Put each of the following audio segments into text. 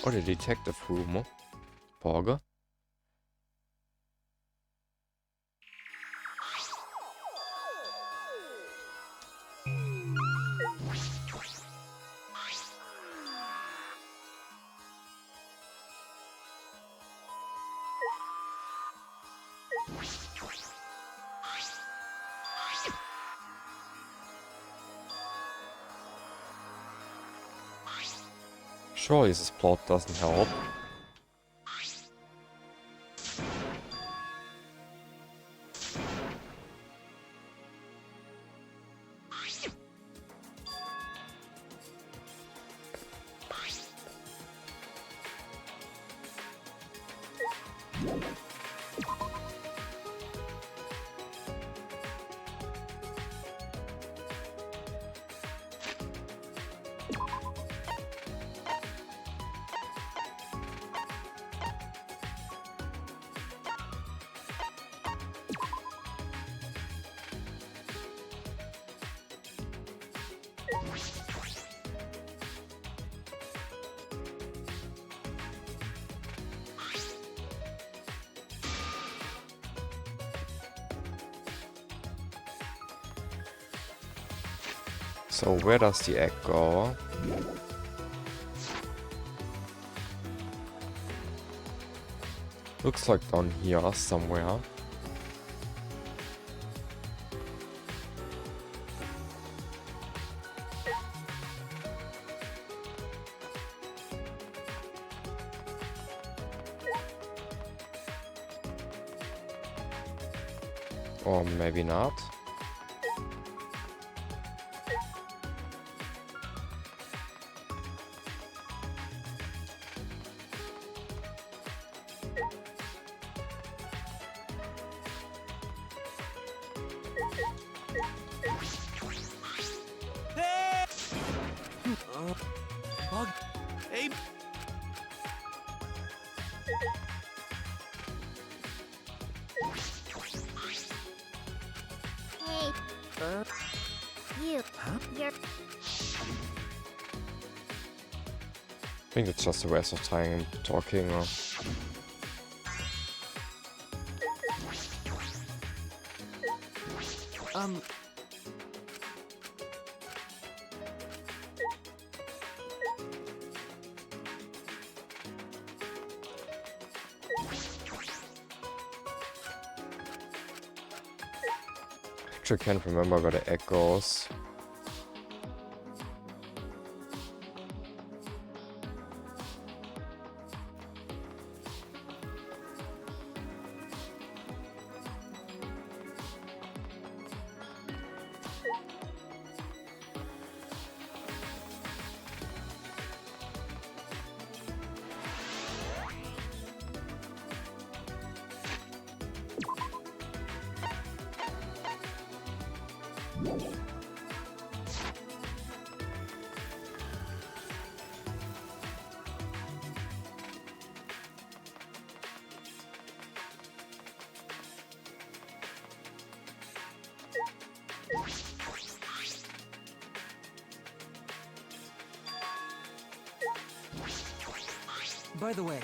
Or the detective room. Borge. Surely this plot doesn't help. So where does the egg go? Looks like down here somewhere. Or maybe not. I think it's just a waste of time talking. Actually, I can't remember where the egg goes. By the way,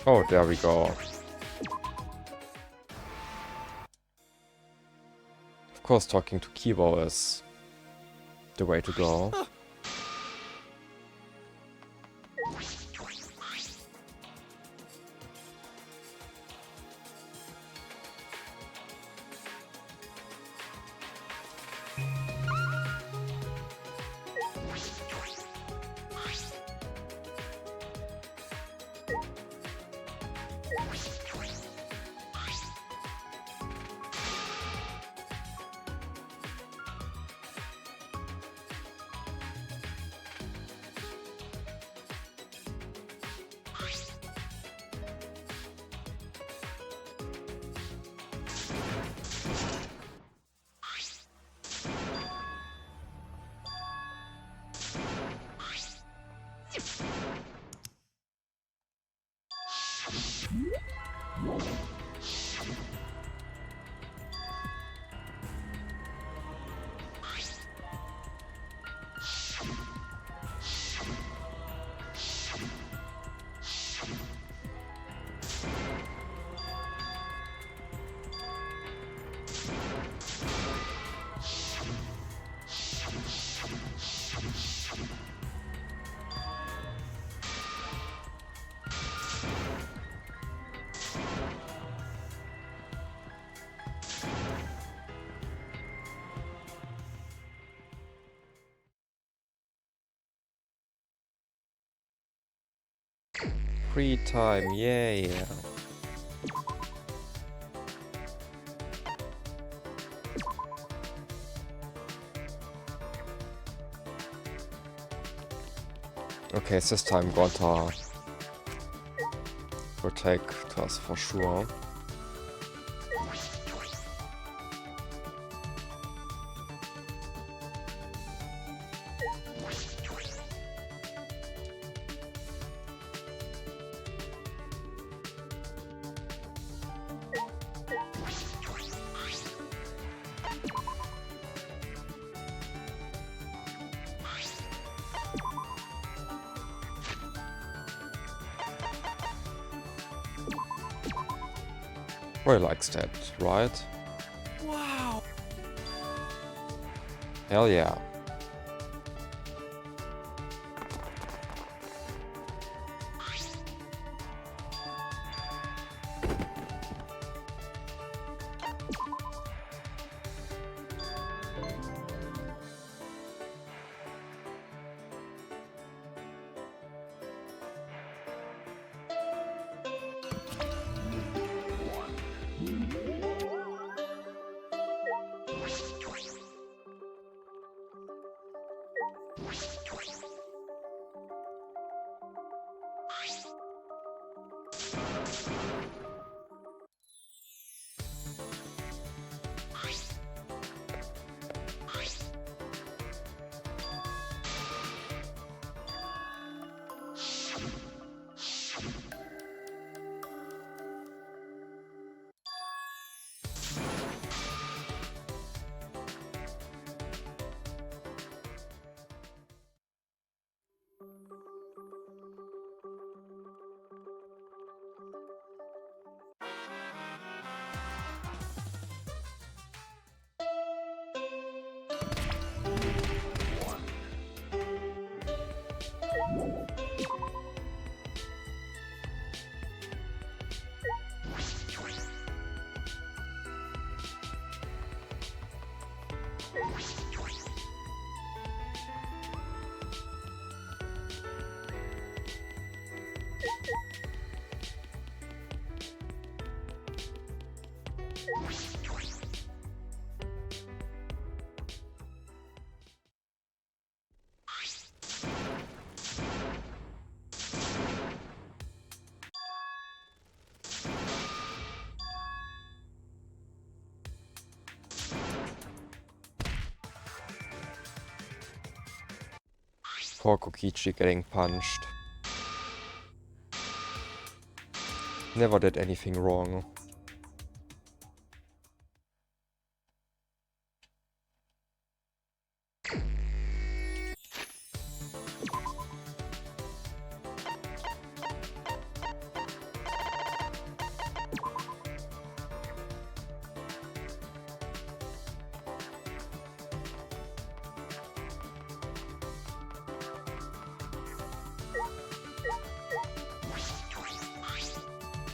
Oh, there we go. Of course, talking to Kibo is the way to go. Free time, yay! Okay, this time Gonta will take to us for sure. Roy likes that, right? Wow! Hell yeah. Poor Kokichi getting punched. Never did anything wrong.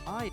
I...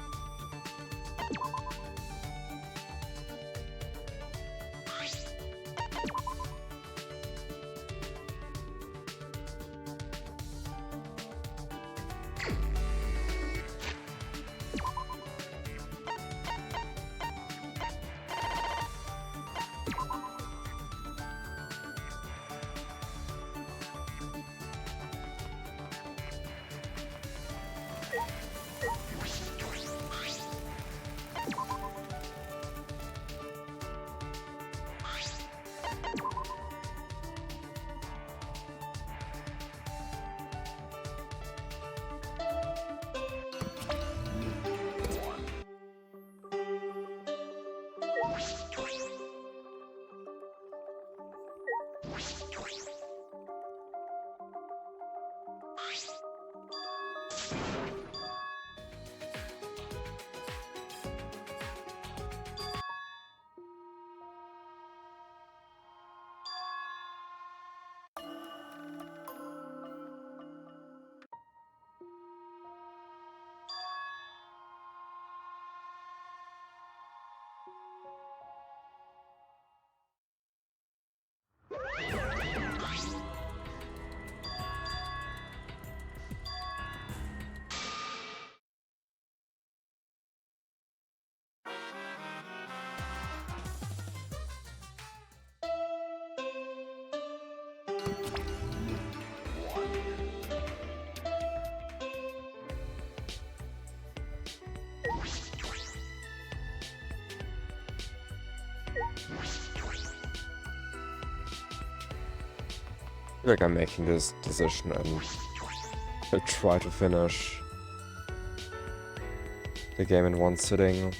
Like I'm making this decision and I'll try to finish the game in one sitting.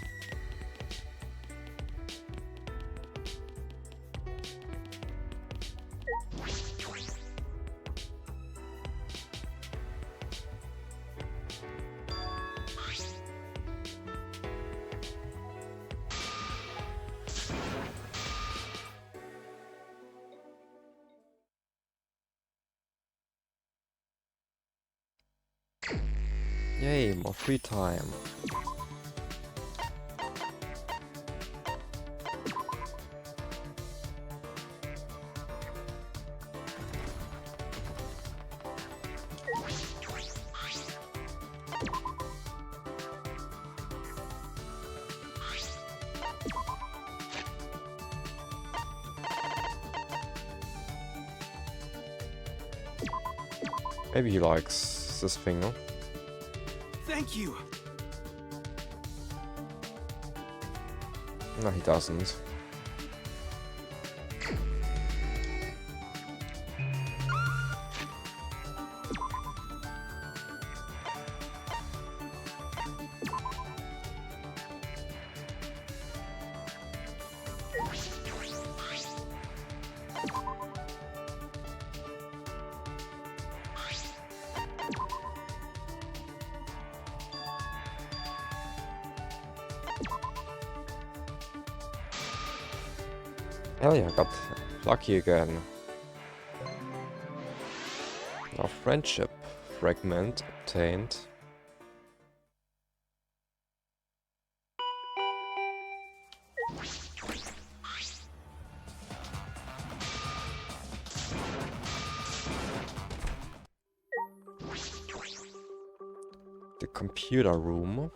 Yay, more free time. Maybe he likes this finger. Thank you. No, he doesn't. Hell yeah, got lucky again. Our friendship fragment obtained. The computer room.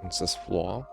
On this floor.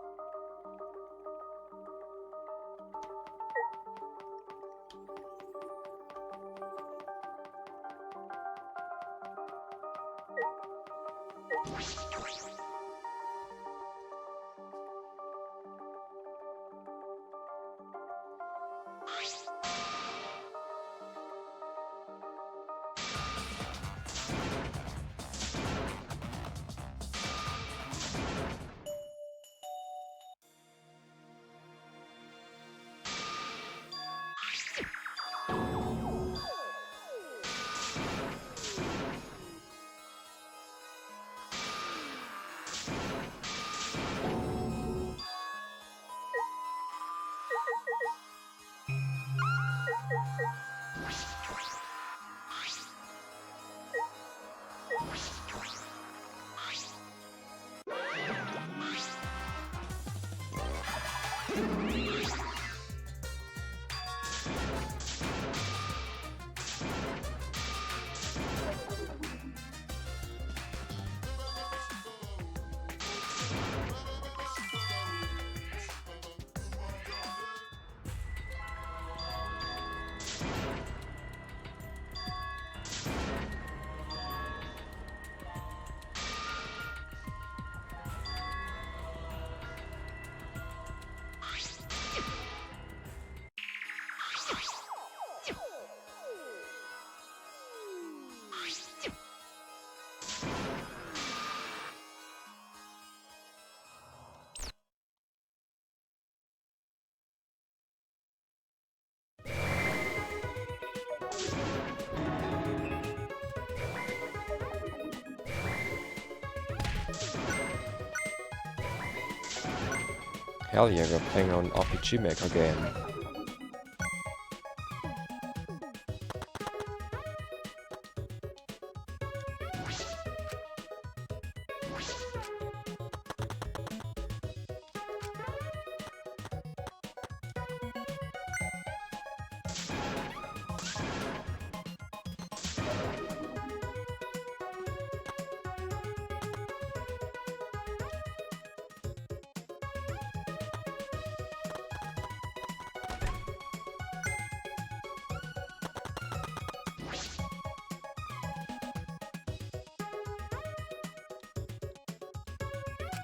Hell yeah, we're playing an RPG Maker game.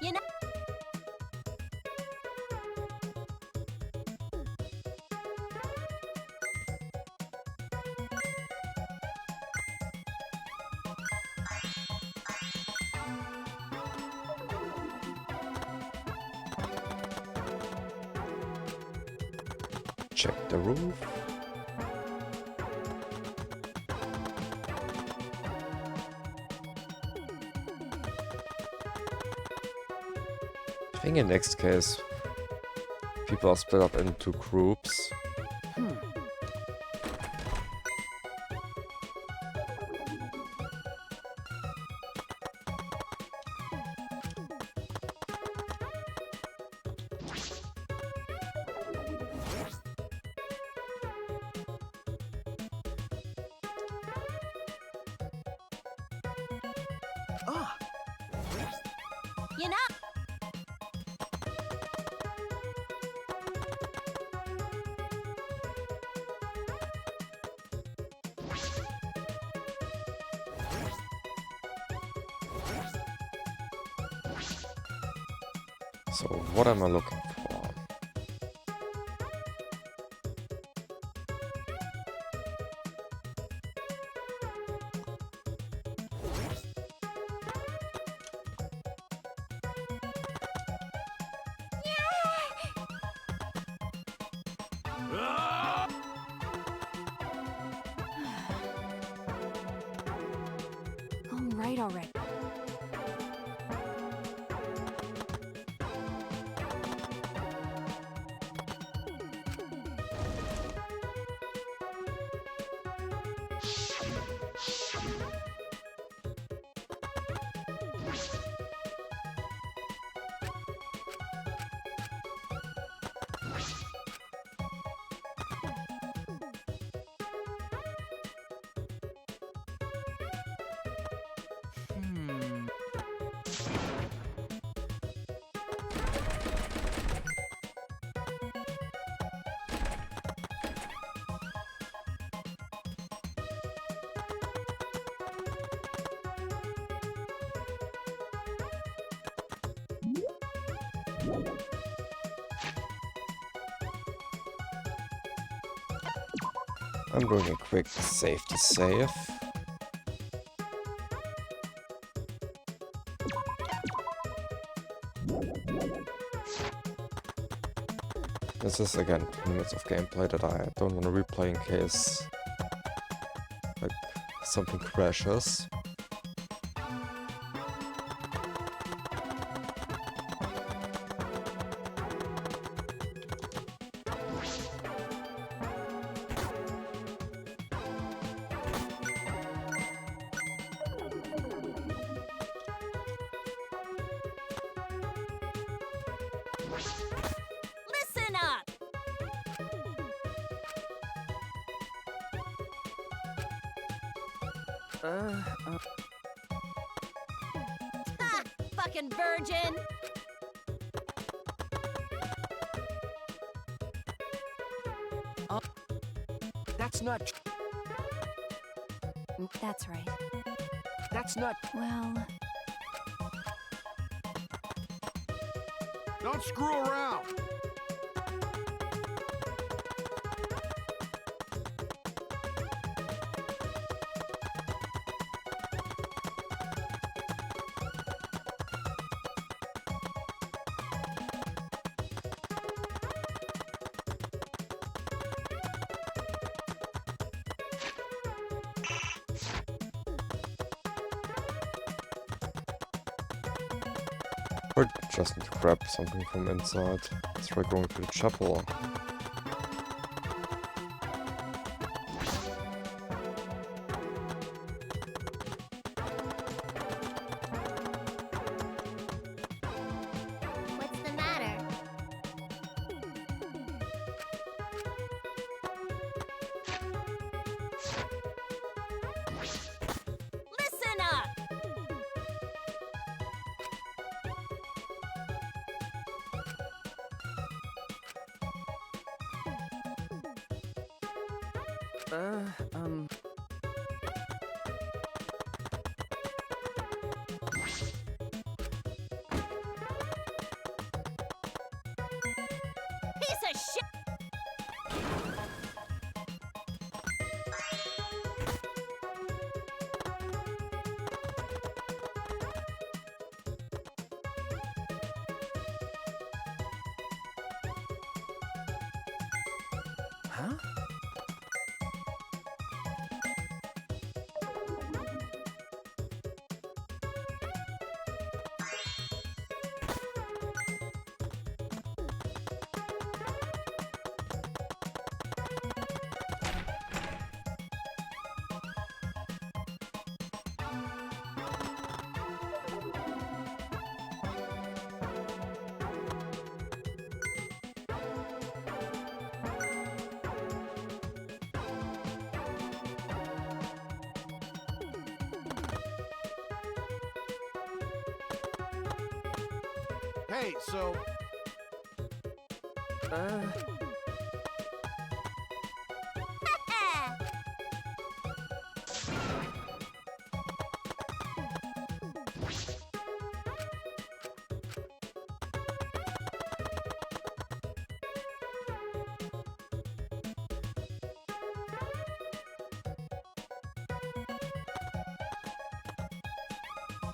You know. Check the roof. I think in next case, people are split up into groups. Ah, You know. So what am I looking for? All right. I'm doing a quick safety save. This is again limits of gameplay that I don't want to replay in case like something crashes. Listen up. Ha! Fucking virgin. that's not. That's right. That's not. Well. Don't screw around. Or just need to grab something from inside. Let's try going to the chapel. What's the matter? Listen up. Huh? Hey, so...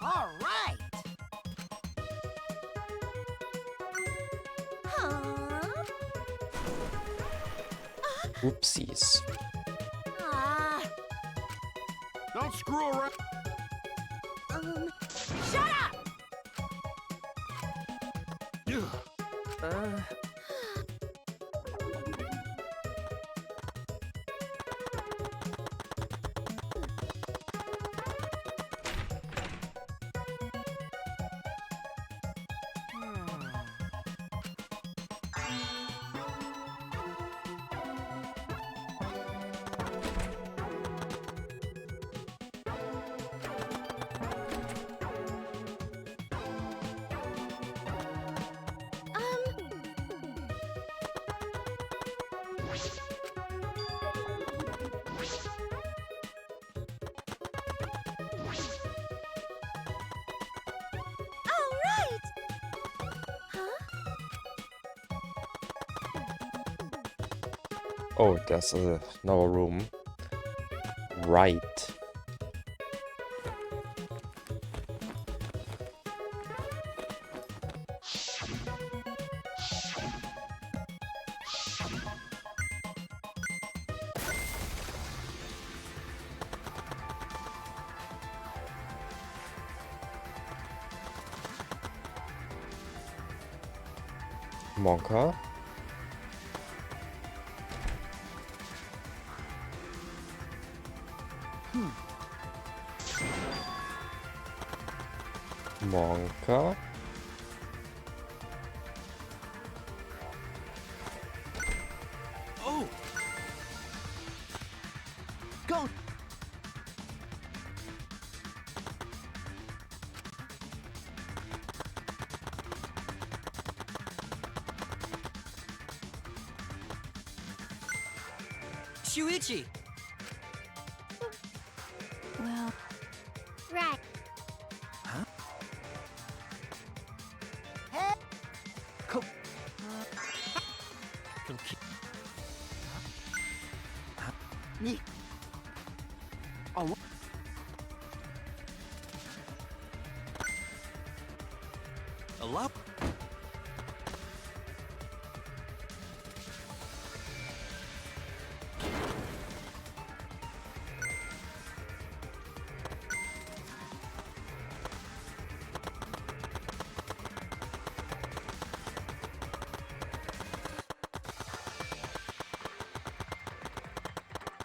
All right. Huh? Whoopsies. Ah. Don't screw around. Shut up. All right. Huh? Oh, there's another room. Right. Monka. Monka. Oh! Go! Shuichi! Well. Right. Huh? Hey! Go! Ni. Oh. Allow.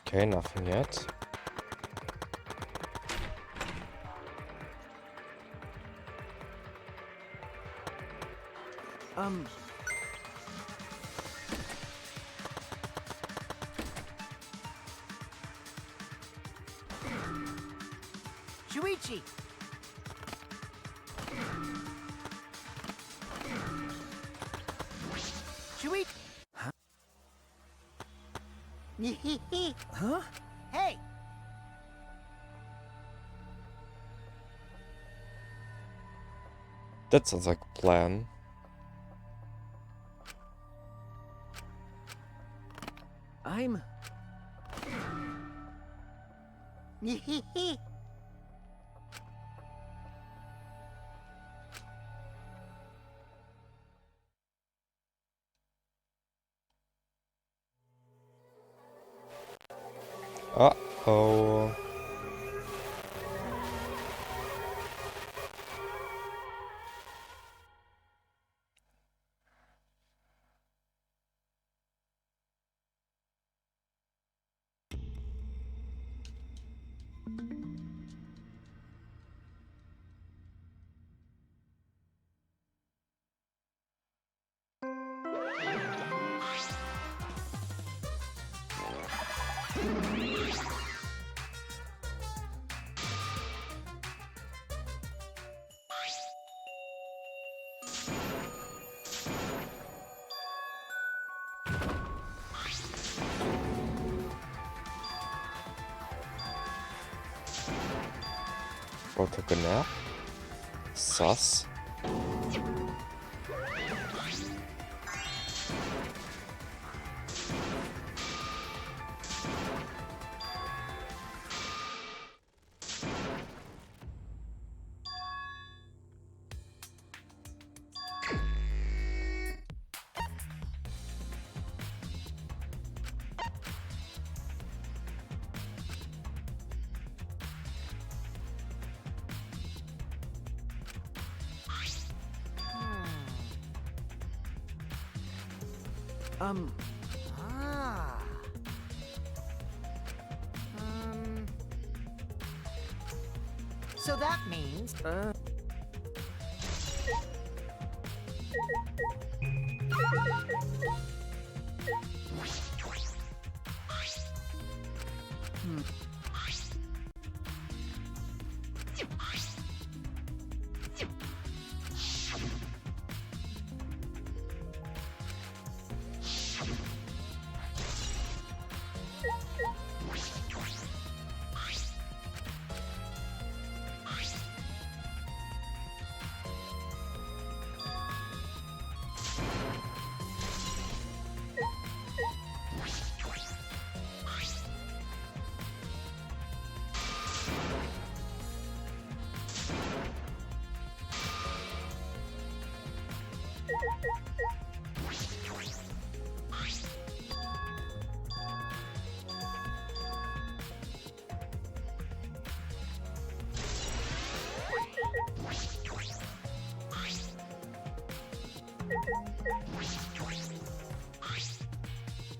Okay, nothing yet. Shuichi! Shuichi! Huh? Huh? Hey! That sounds like a plan. I'm... Uh-oh. Or took a nap? Sus. Ah. So that means,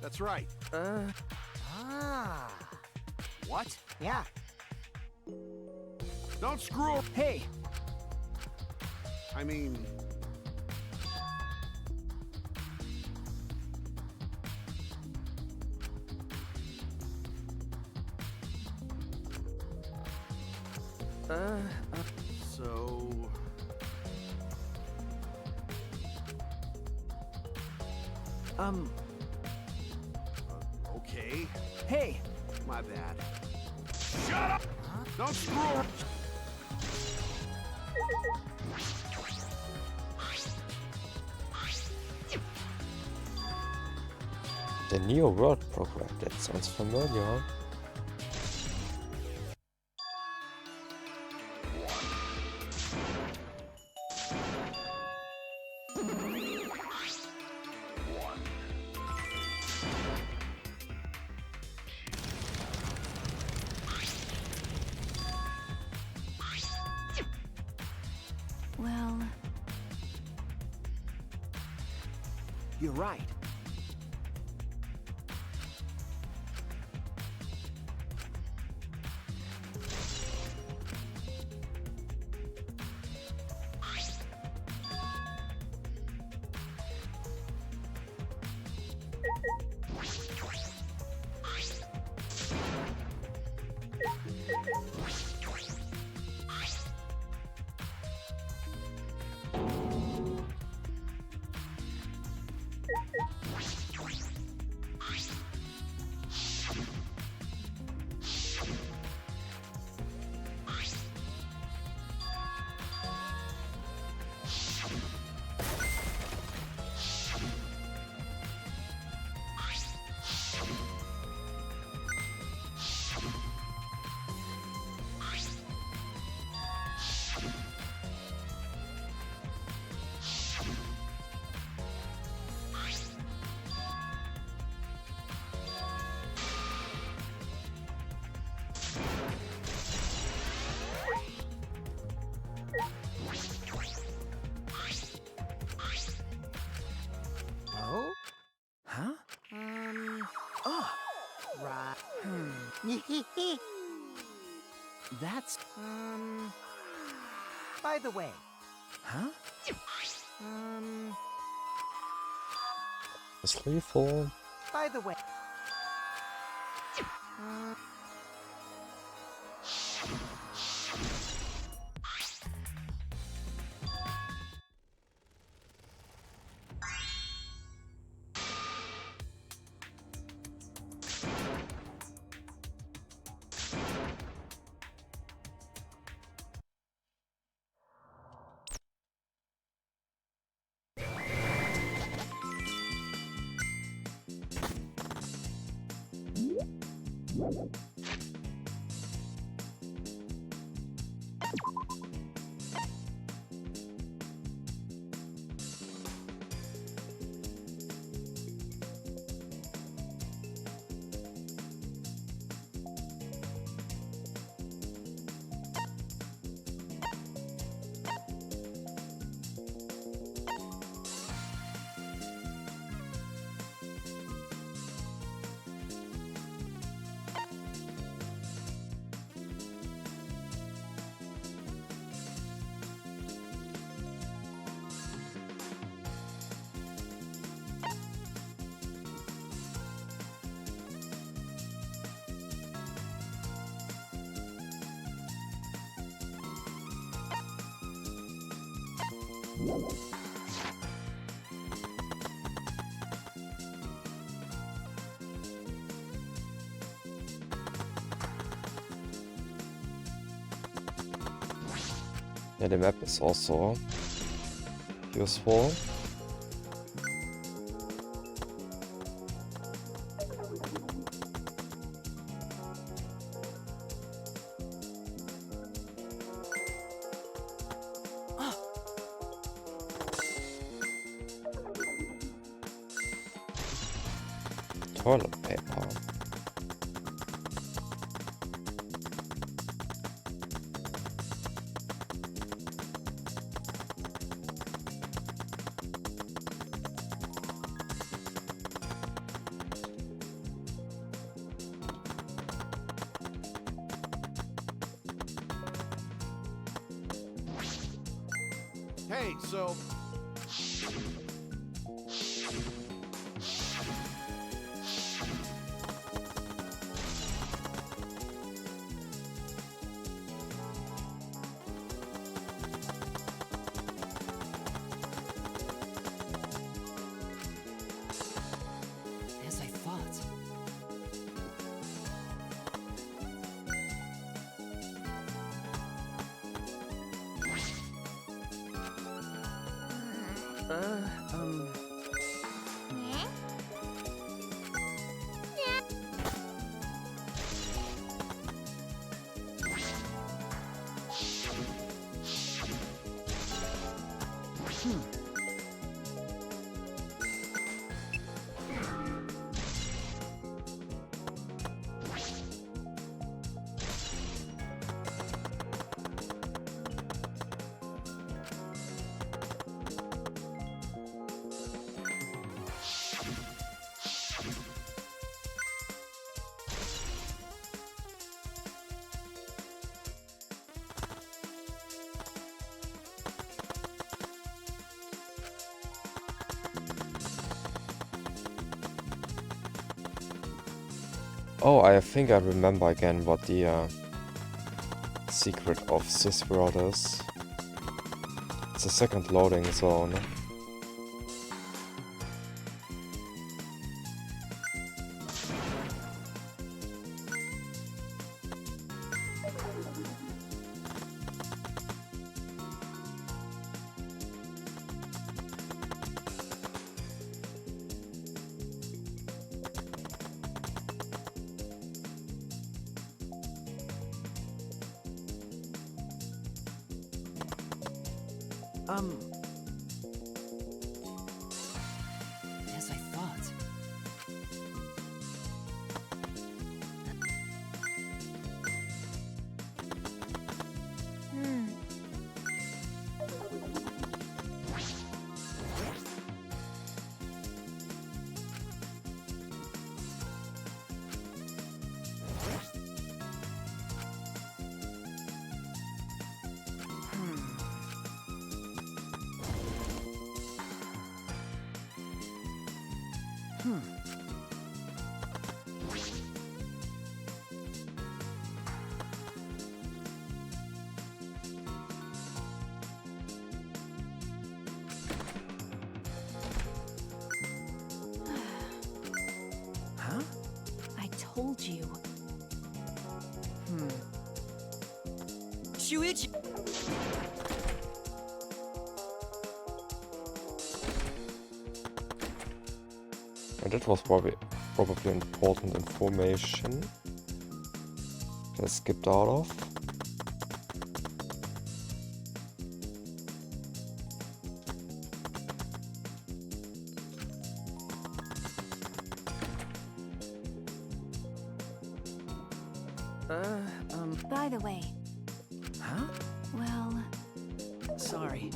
That's right. ah. What? Yeah. Don't screw up. Hey, I mean, so okay. hey. My bad. Shut up! Don't screw up. The Neo World program, that sounds familiar. Well, You're right. That's, by the way. Huh? It's lethal. By the way. Yeah, the map is also useful. Toilet paper. Hey, so As I thought. Oh, I think I remember again what the secret of this world is. It's a second loading zone. As I thought. Huh? I told you. Shuichi! And that was probably important information that I skipped out of. By the way, Huh? well, Sorry.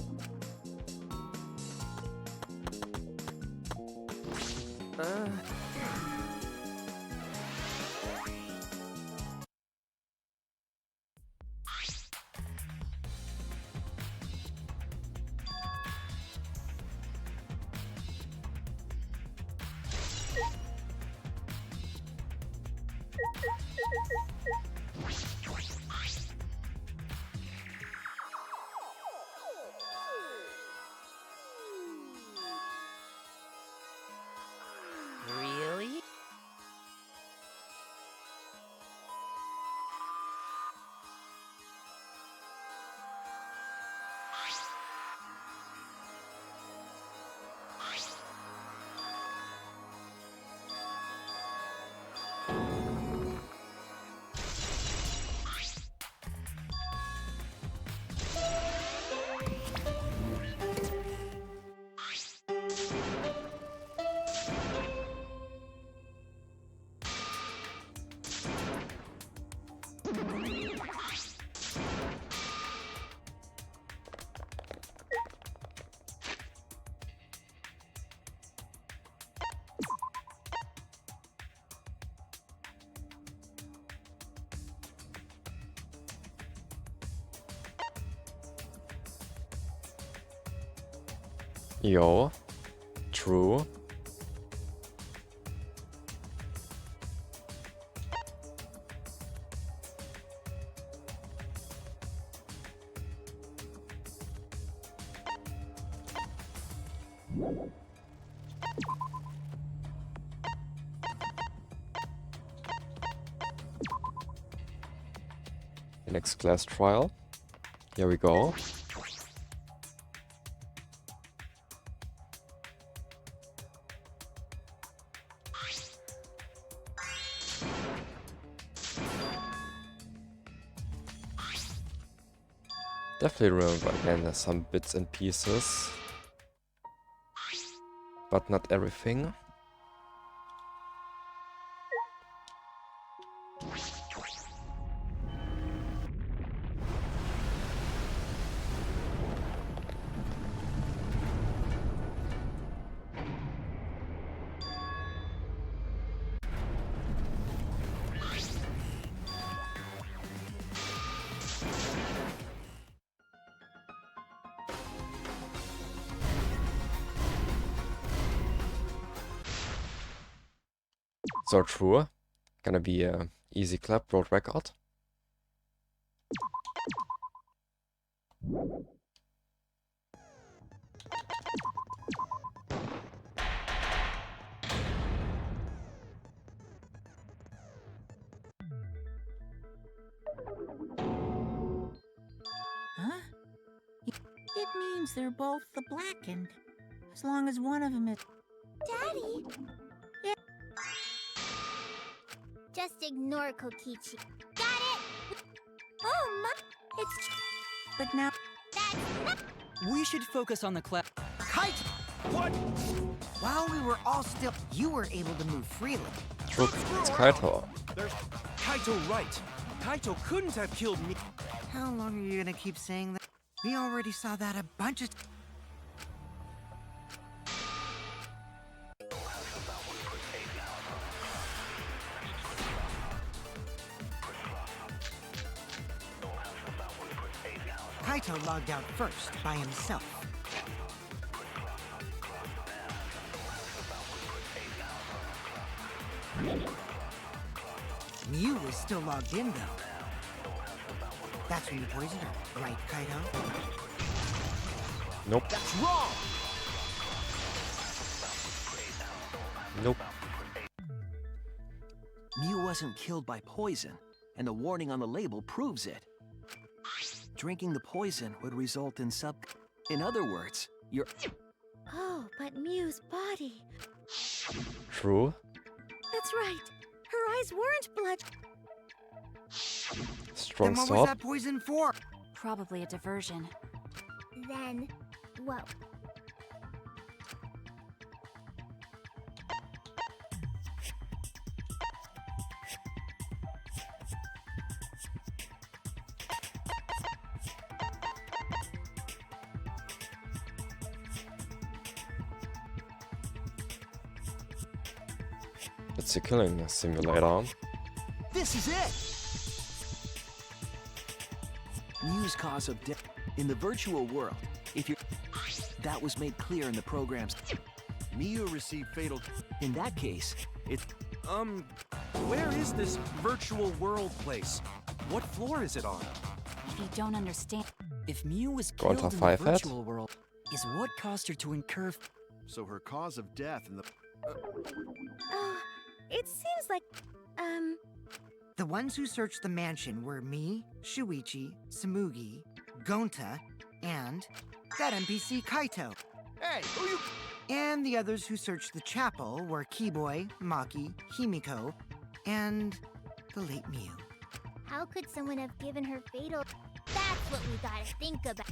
Really? Yo, true. Next class trial. Here we go. Definitely remember again there's some bits and pieces, but not everything. So true. Gonna be a easy clap world record. Huh? It means they're both the blackened. As long as one of them is... Daddy? Yeah. Just ignore Kokichi. Got it! Oh, my... It's... But now... That's not... We should focus on the class. Kite! What? While we were all still, you were able to move freely. True, it's Kaito. There's Kaito right. Kaito couldn't have killed me. How long are you gonna keep saying that? We already saw that a bunch of... Kaito logged out first by himself. is still logged in, though. That's when you poisoned her, right, Kaito? Nope. That's wrong! Nope. Mew wasn't killed by poison, and the warning on the label proves it. Drinking the poison would result in In other words, you're... Oh, but Mew's body. True. That's right. Her eyes weren't blood. Strong Then what was start. that poison for? Probably a diversion. Then, whoa. It's a killing simulator. This is it! Mew's cause of death. In the virtual world, if you're... That was made clear in the programs. Miu received fatal... In that case, it's... Where is this virtual world place? What floor is it on? If you don't understand, If Mew was Go on killed to in the 5 head. virtual world, is what caused her to incur... So her cause of death in the... Oh, it seems like, The ones who searched the mansion were me, Shuichi, Samugi, Gonta, and that NPC Kaito. Hey, who you... And the others who searched the chapel were Keyboy, Maki, Himiko, and the late Mew. how could someone have given her fatal? That's what we gotta think about.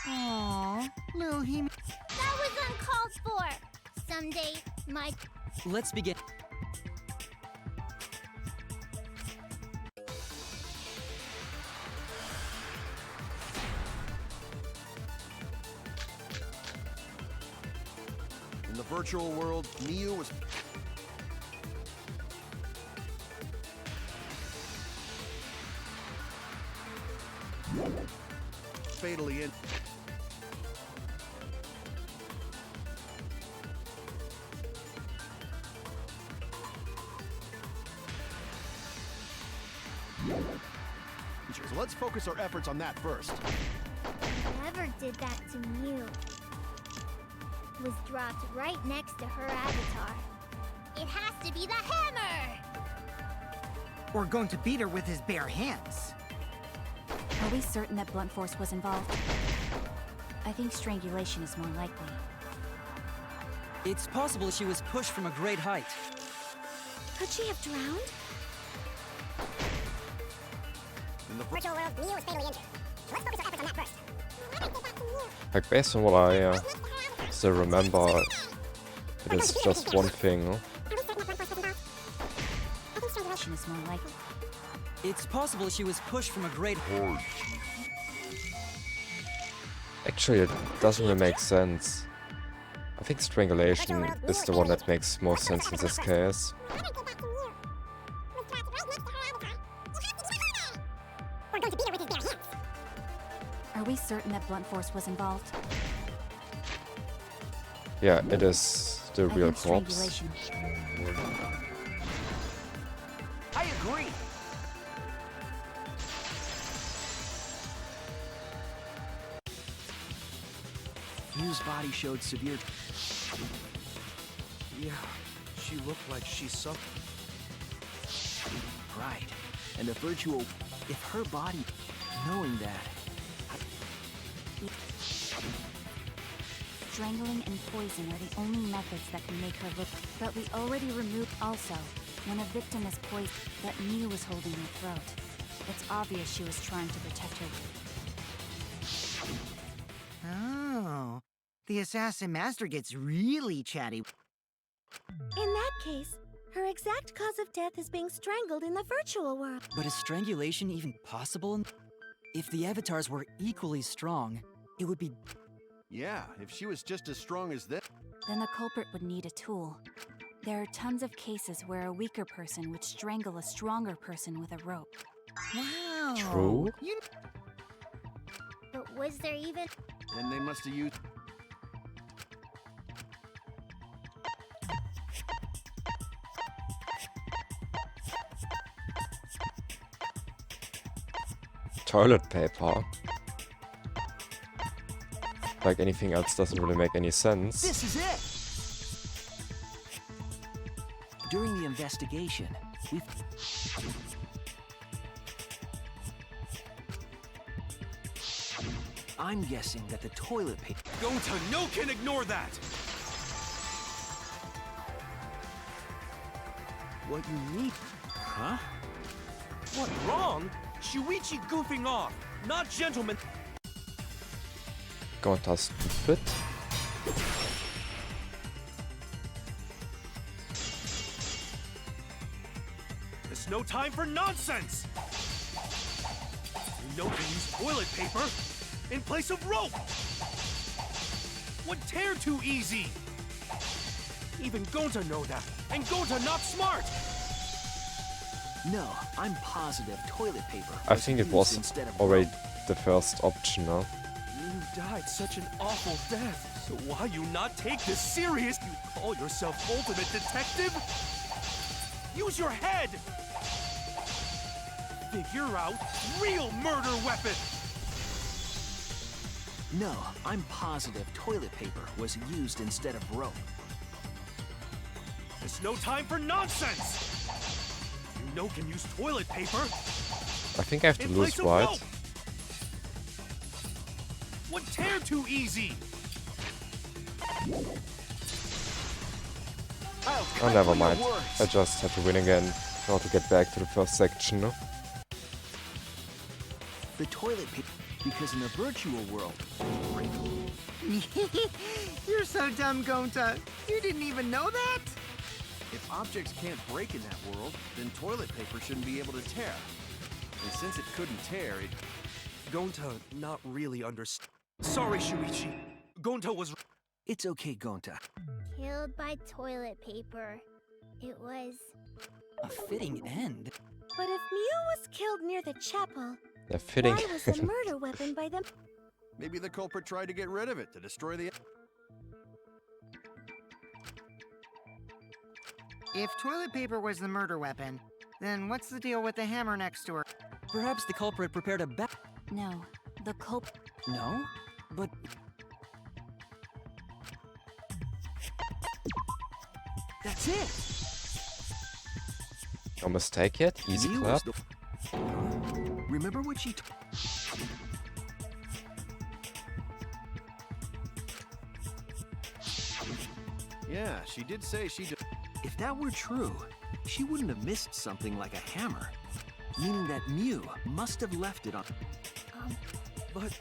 Aww, little Himi. That was uncalled for. Someday, my Let's begin. In the virtual world, Miu was... fatally in... So let's focus our efforts on that first. whoever did that to Mew was dropped right next to her avatar. It has to be the hammer! We're going to beat her with his bare hands. are we certain that blunt force was involved? I think strangulation is more likely. It's possible she was pushed from a great height. Could she have drowned? In the Virtual world, Mew was fatally injured. Let's focus our efforts on that first. Like based on what I still remember, it is just one thing. Strangulation is more likely. It's possible she was pushed from a great height. Actually, it doesn't really make sense. I think strangulation is the one that makes more sense in this case. We're going to beat her with his bare hands. Are we certain that blunt force was involved? Yeah, it is the I real think corpse. strangulation. I agree! Mew's body showed severe... Yeah, she looked like she suffered. Right. And the virtual... If her body... Knowing that... Strangling and poison are the only methods that can make her look. But we already removed also. When a victim is poisoned, that Mew was holding her throat. It's obvious she was trying to protect her. Oh, the assassin master gets really chatty. In that case, her exact cause of death is being strangled in the virtual world. But is strangulation even possible? If the avatars were equally strong, it would be... Yeah, if she was just as strong as this... Then the culprit would need a tool. There are tons of cases where a weaker person would strangle a stronger person with a rope. Wow. True. You But was there even... Then they must have used... toilet paper. Like anything else doesn't really make any sense. This is it! During the investigation, we... I'm guessing that the toilet paper... Gonta, no can ignore that! What you need... Huh? What, wrong? Shuichi goofing off, not gentleman. Gonta stupid. There's no time for nonsense! You know to use toilet paper in place of rope! Would tear too easy! Even Gonta know that, and Gonta not smart! No, I'm positive toilet paper. I think it used was instead of already rope. the first option, no? You died such an awful death, so why you not take this serious? You call yourself ultimate detective? Use your head! Figure out real murder weapon! No, I'm positive toilet paper was used instead of rope. There's no time for nonsense! You know can use toilet paper I think I have to in lose place of right. rope! Would tear too easy! Oh, never mind. I just have to win again in order to get back to the first section, no? The toilet paper, because in the virtual world, You're so dumb, Gonta. You didn't even know that? If objects can't break in that world, then toilet paper shouldn't be able to tear. And since it couldn't tear, it... Gonta not really understand. Sorry, Shuichi. Gonta was... it's okay, Gonta. Killed by toilet paper. It was... A fitting end. But if Mew was killed near the chapel, They're fitting. why was the murder weapon by them? Maybe the culprit tried to get rid of it to destroy the... If toilet paper was the murder weapon, then what's the deal with the hammer next to her? Perhaps the culprit prepared a bat. No, the No? But That's it! No mistake yet? Easy Mew clap. was remember what she... Yeah, she did say she... If that were true, she wouldn't have missed something like a hammer. Meaning that Mew must have left it on... But...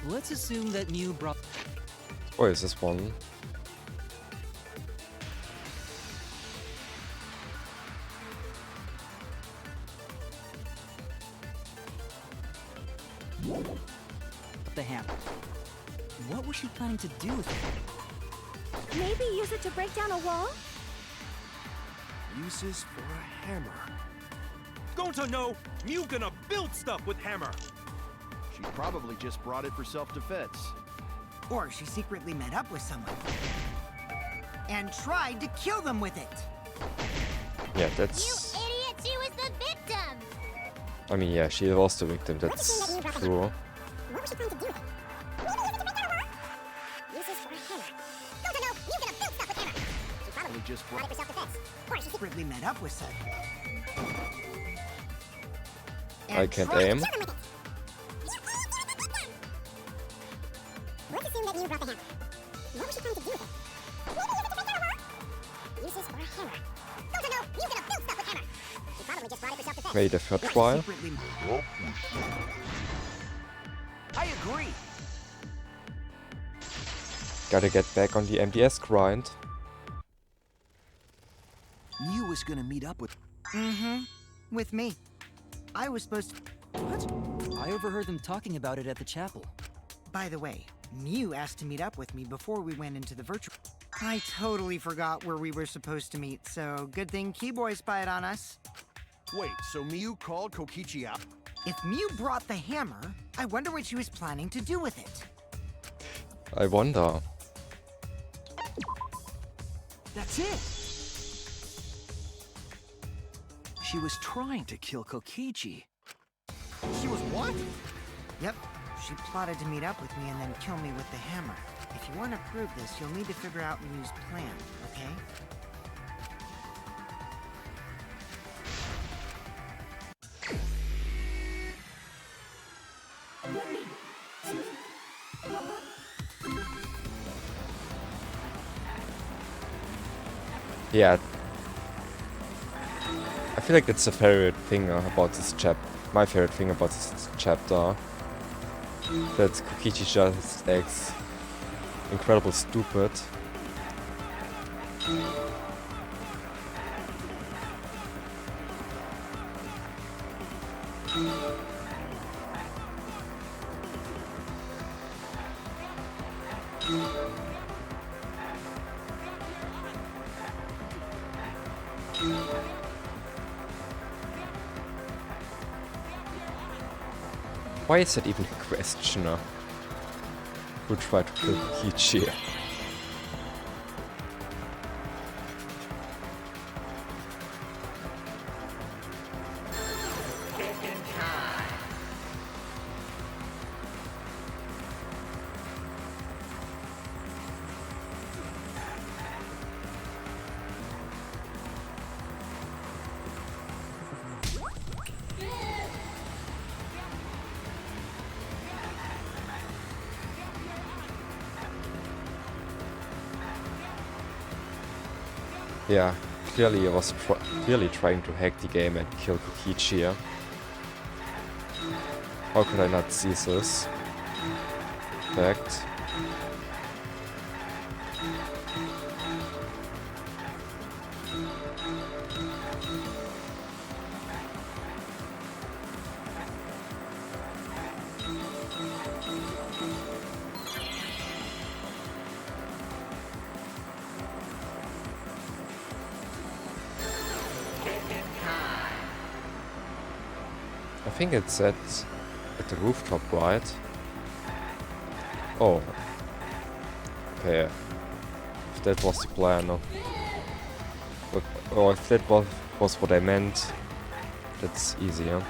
let's assume that Mew brought... Oh, is this one? the hammer. What was she planning to do with it? Maybe use it to break down a wall? Uses for a hammer. Gonta no! Mew gonna build stuff with hammer! She probably just brought it for self-defense. Or she secretly met up with someone and tried to kill them with it. Yeah, You that's... idiot! She was the victim! I mean, yeah, she was the victim, that's true. What was she trying to do with it? Maybe use it to break down a wall? Uses for a hammer. Go to know! You're gonna build stuff with hammer! She probably Just brought it for self-defense. Or she Secretly met up with someone. I can't aim. kill them with it. Let's assume that you brought the hammer. What was she trying to do with it? Maybe use it to break down a wall? Uses for a hammer. Go to know! You're gonna build stuff with hammer! She probably just brought it for self-defense. Wait, the third try? Secretly... I agree! Gotta get back on the MDS grind. Mew was gonna meet up with... Mm-hmm. With me. I was supposed to... What? I overheard them talking about it at the chapel. By the way, Mew asked to meet up with me before we went into the virtual... I totally forgot where we were supposed to meet, so good thing Keyboy spied on us. Wait, so Miyu called Kokichi out? If Mew brought the hammer, I wonder what she was planning to do with it. I wonder. That's it! She was trying to kill Kokichi. She was what? Yep, she plotted to meet up with me and then kill me with the hammer. If you want to prove this, you'll need to figure out Miu's plan, okay? Yeah. I feel like it's a favorite thing about this chapter. My favorite thing about this chapter. That Kokichi just acts incredible stupid. Why is that even a question? Who tried to kill Kokichi? Yeah, clearly I was clearly trying to hack the game and kill Kokichi here. How could I not see this? Fact. I think it's at the rooftop, right? Oh. Okay. If that was the plan, or if that was what I meant, that's easier.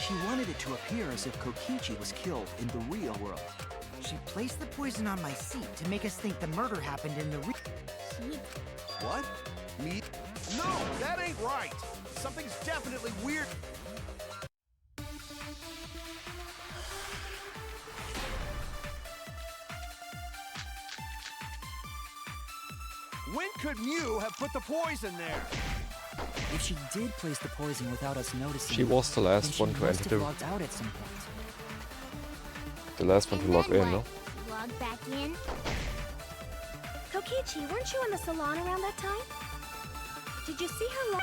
She wanted it to appear as if Kokichi was killed in the real world. She placed the poison on my seat to make us think the murder happened in the What? Me? No, that ain't right. Something's definitely weird. When could Miu have put the poison there? If she did place the poison without us noticing, She was the then last she one to must enter have the logged out at some point. last one to And log then in, no? what? Log back in? Kokichi, weren't you in the salon around that time? Did you see her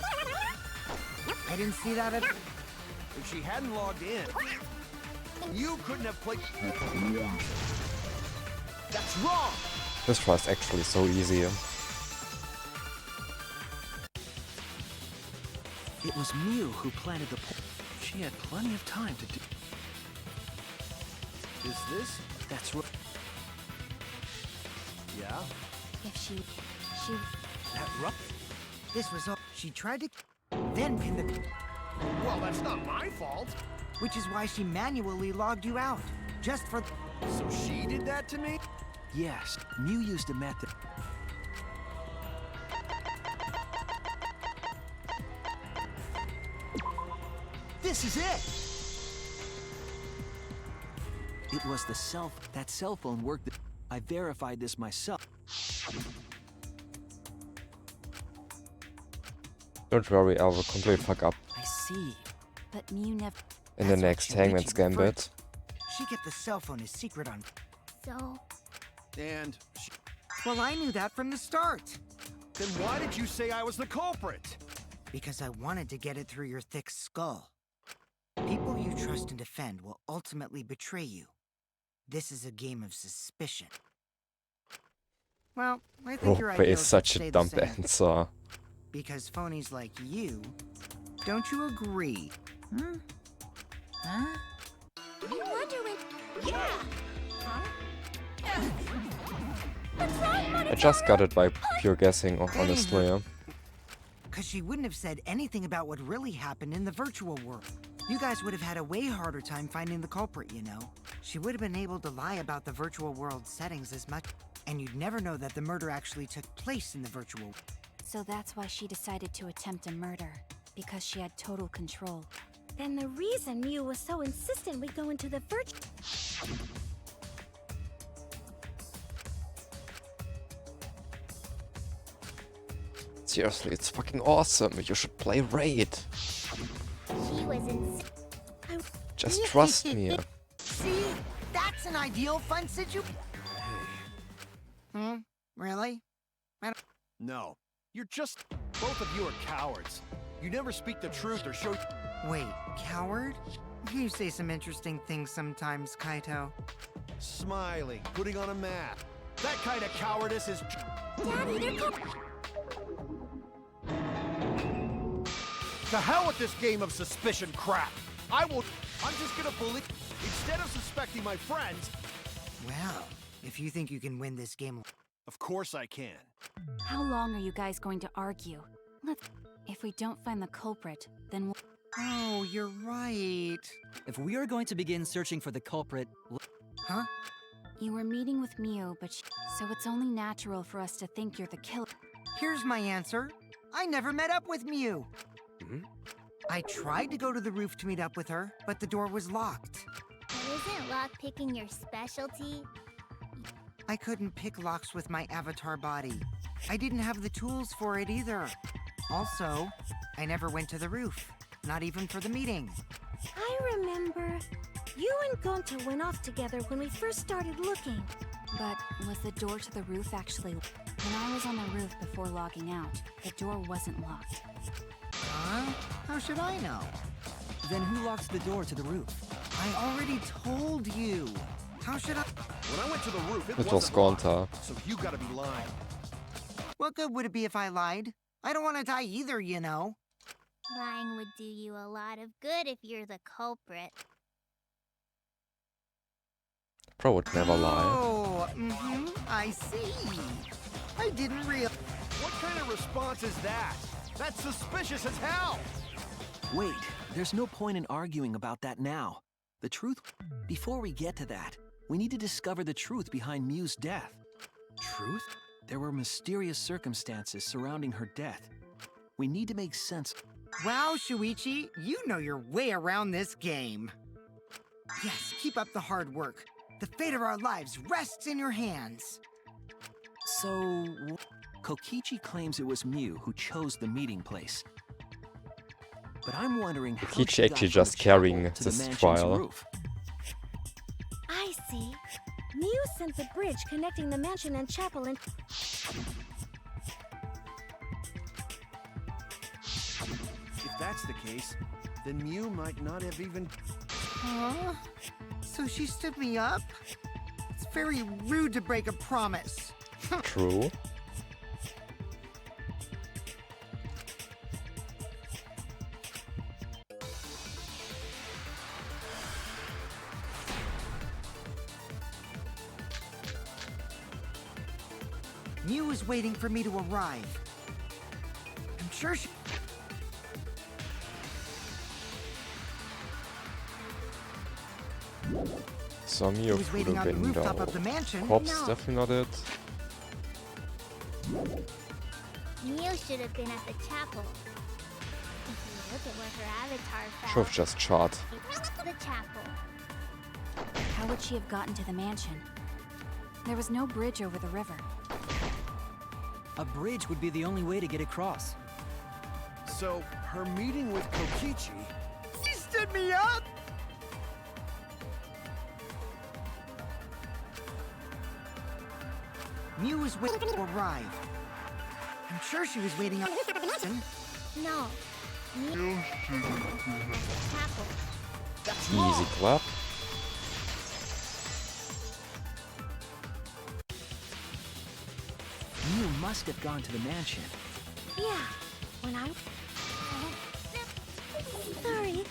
I didn't see that at If she hadn't logged in, you couldn't have played. That's wrong! This try is actually so easy. It was Miu who planted the poison. She had plenty of time to do. Is this? That's right. Yeah? If she... That rough? This was all. She tried to then pin the. Well, that's not my fault. Which is why she manually logged you out. Just for. So she did that to me? Yes, Mew used a method. This is it! It was that cell phone worked. I verified this myself. Don't worry, I will completely fuck up I see. But Mew never... in the That's what next Shuichi Hangman's referred- Gambit. She kept the cell phone a secret on. So, And Well, I knew that from the start. then why did you say I was the culprit? Because I wanted to get it through your thick skull. People you trust and defend will ultimately betray you. This is a game of suspicion. Well, I think your Rope ideals is such should a stay the dumb same. answer. Because phonies like you, don't you agree? Hmm? Huh? I wonder when. Yeah! Huh? What's wrong, I just got it by pure guessing, honestly. Yeah. Because she wouldn't have said anything about what really happened in the virtual world. You guys would have had a way harder time finding the culprit, you know. She would have been able to lie about the virtual world settings as much, and you'd never know that the murder actually took place in the virtual world. So that's why she decided to attempt a murder. Because she had total control. Then the reason Mew was so insistent we go into the virtual. Seriously, it's fucking awesome. You should play Raid. She was insistent. Just trust me. See? That's an ideal fun situation. Hmm? Really? No. You're just... Both of you are cowards. You never speak the truth or show... Wait, coward? You say some interesting things sometimes, Kaito. Smiling, putting on a mask. That kind of cowardice is... Daddy, they're called. To hell with this game of suspicion crap! I'm just gonna believe... Instead of suspecting my friends... Well, if you think you can win this game... Of course I can. How long are you guys going to argue? If we don't find the culprit, then we'll... Oh, you're right. If we are going to begin searching for the culprit, Huh? You were meeting with Mew, but so it's only natural for us to think you're the killer. Here's my answer. I never met up with Mew. I tried to go to the roof to meet up with her, but the door was locked. But isn't lockpicking your specialty? I couldn't pick locks with my avatar body. I didn't have the tools for it either. Also, I never went to the roof. Not even for the meeting. I remember. You and Gonta went off together when we first started looking. But was the door to the roof actually... When I was on the roof before logging out, the door wasn't locked. Huh? How should I know? then who locked the door to the roof? I already told you. How should I... When I went to the roof, it It was wasn't locked, Gonta. so you gotta be lying. What good would it be if I lied? I don't want to die either, you know. Lying would do you a lot of good if you're the culprit. Bro would never lie. Oh, I see. I didn't real... What kind of response is that? That's suspicious as hell! Wait, there's no point in arguing about that now. The truth... Before we get to that, we need to discover the truth behind Mew's death. Truth? There were mysterious circumstances surrounding her death. We need to make sense... Wow, Shuichi, you know your way around this game. Yes, keep up the hard work. The fate of our lives rests in your hands. So... Kokichi claims it was Mew who chose the meeting place. But I'm wondering how Kokichi she got actually from just the chapel carrying to the this mansion's trial. roof. I see. Mew sent the bridge connecting the mansion and chapel and... If that's the case, then Mew might not have even... Huh? So she stood me up? It's very rude to break a promise. True. Mew is waiting for me to arrive. I'm sure she... So Mew He was through waiting the on the rooftop window. of the mansion. Cops No. definitely not it. Mew should have been at the chapel. If you look at where her avatar Should fell, have just shot. the chapel. How would she have gotten to the mansion? There was no bridge over the river. A bridge would be the only way to get across. So, her meeting with Kokichi... She stood me up! Mew was waiting to arrive. I'm sure she was waiting on the rooftop of the mansion. No. Mew should have been at the chapel. That's Easy wrong! clap. Mew must have gone to the mansion. Yeah. When I... Sorry.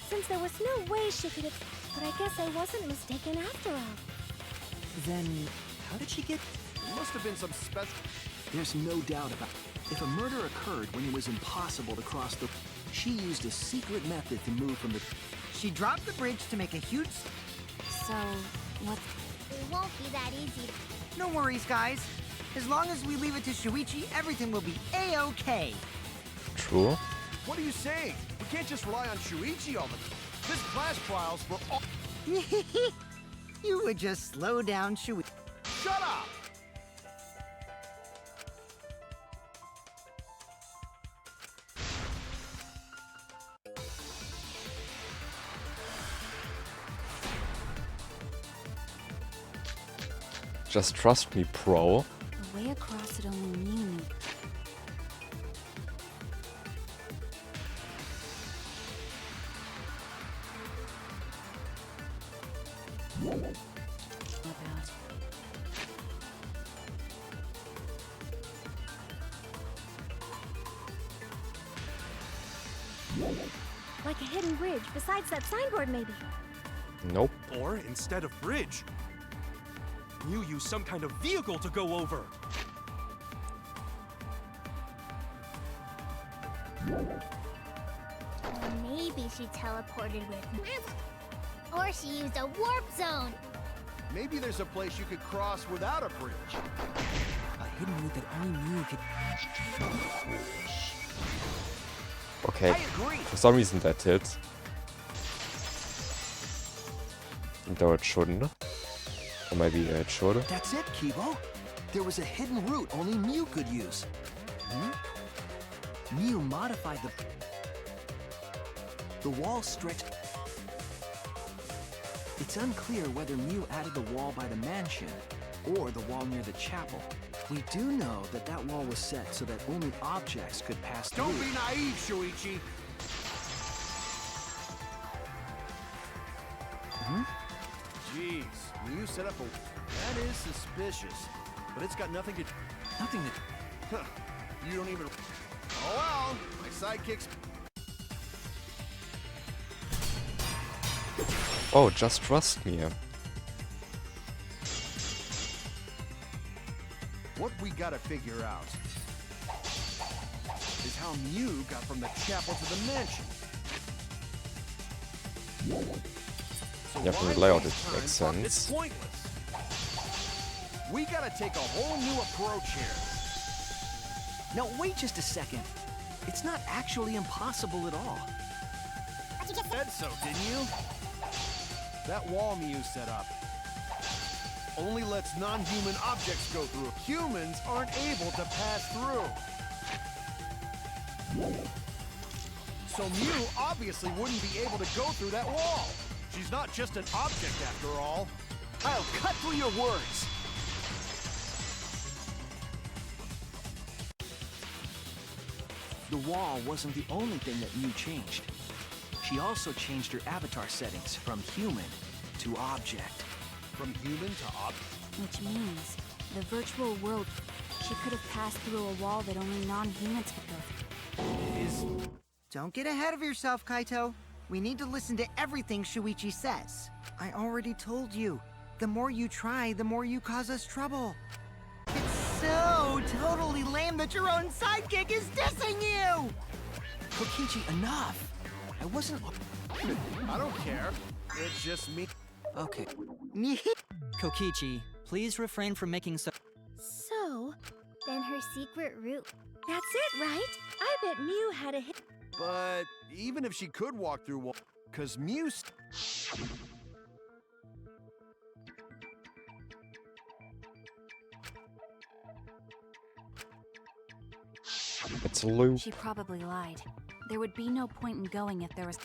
Since there was no way she could have... But I guess I wasn't mistaken after all. Then, how did she get... There must have been some special... There's no doubt about it. If a murder occurred when it was impossible to cross the... She used a secret method to move from the... She dropped the bridge to make a huge... So, what? It won't be that easy. No worries, guys. As long as we leave it to Shuichi, everything will be A-okay. True. What are you saying? We can't just rely on Shuichi all the time. This class trial's for all... You would just slow down Shuichi. Shut up! Just trust me, pro. The way across it only Mew knew. About. Like a hidden bridge besides that signboard, maybe. Nope. Or instead of bridge, Mew used some kind of vehicle to go over. Or maybe she teleported with me. Or she used a warp zone. Maybe there's a place you could cross without a bridge. A hidden route that only Mew could... Okay. I agree. For some reason that hit. Though it shouldn't. Or maybe it should. That's it, Kibo. There was a hidden route only Mew could use. Mew modified the wall stretched... It's unclear whether Mew added the wall by the mansion or the wall near the chapel. We do know that that wall was set so that only objects could pass through. Don't be naive, Shuichi. Jeez, Mew set up a... That is suspicious. But it's got nothing to... Nothing to... Huh. You don't even... Oh well, my sidekick's... Oh, just trust me. What we gotta figure out is how Mew got from the chapel to the mansion. So Yeah, from the why layout waste it time makes talking- It's sense. pointless. We gotta take a whole new approach here. Now, wait just a second. It's not actually impossible at all. But you just Said so, didn't you? That wall Mew set up only lets non-human objects go through. Humans aren't able to pass through. So Mew obviously wouldn't be able to go through that wall. She's not just an object after all. I'll cut through your words. The wall wasn't the only thing that Mew changed. She also changed her avatar settings from human to object. From human to object. Which means, the virtual world, she could have passed through a wall that only non-humans could go through. Don't get ahead of yourself, Kaito. We need to listen to everything Shuichi says. I already told you. The more you try, the more you cause us trouble. It's so totally lame that your own sidekick is dissing you! Kokichi, enough! I wasn't... I don't care. It's just me. Okay. Kokichi, please refrain from making so. So, then her secret route. That's it, right? I bet Mew had a hit. But even if she could walk through wall, cause Muse. It's a loop. She probably lied. There would be no point in going if there was...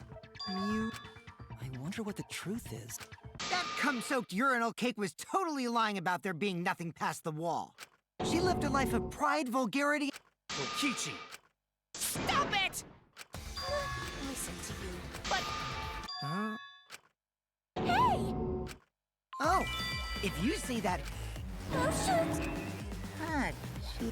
Mew. I wonder what the truth is. That cum-soaked urinal cake was totally lying about there being nothing past the wall. She lived a life of pride, vulgarity... Kokichi! Stop it! Listen to you. But Huh? hey! Oh, if you see that... Oh shoot! God, she...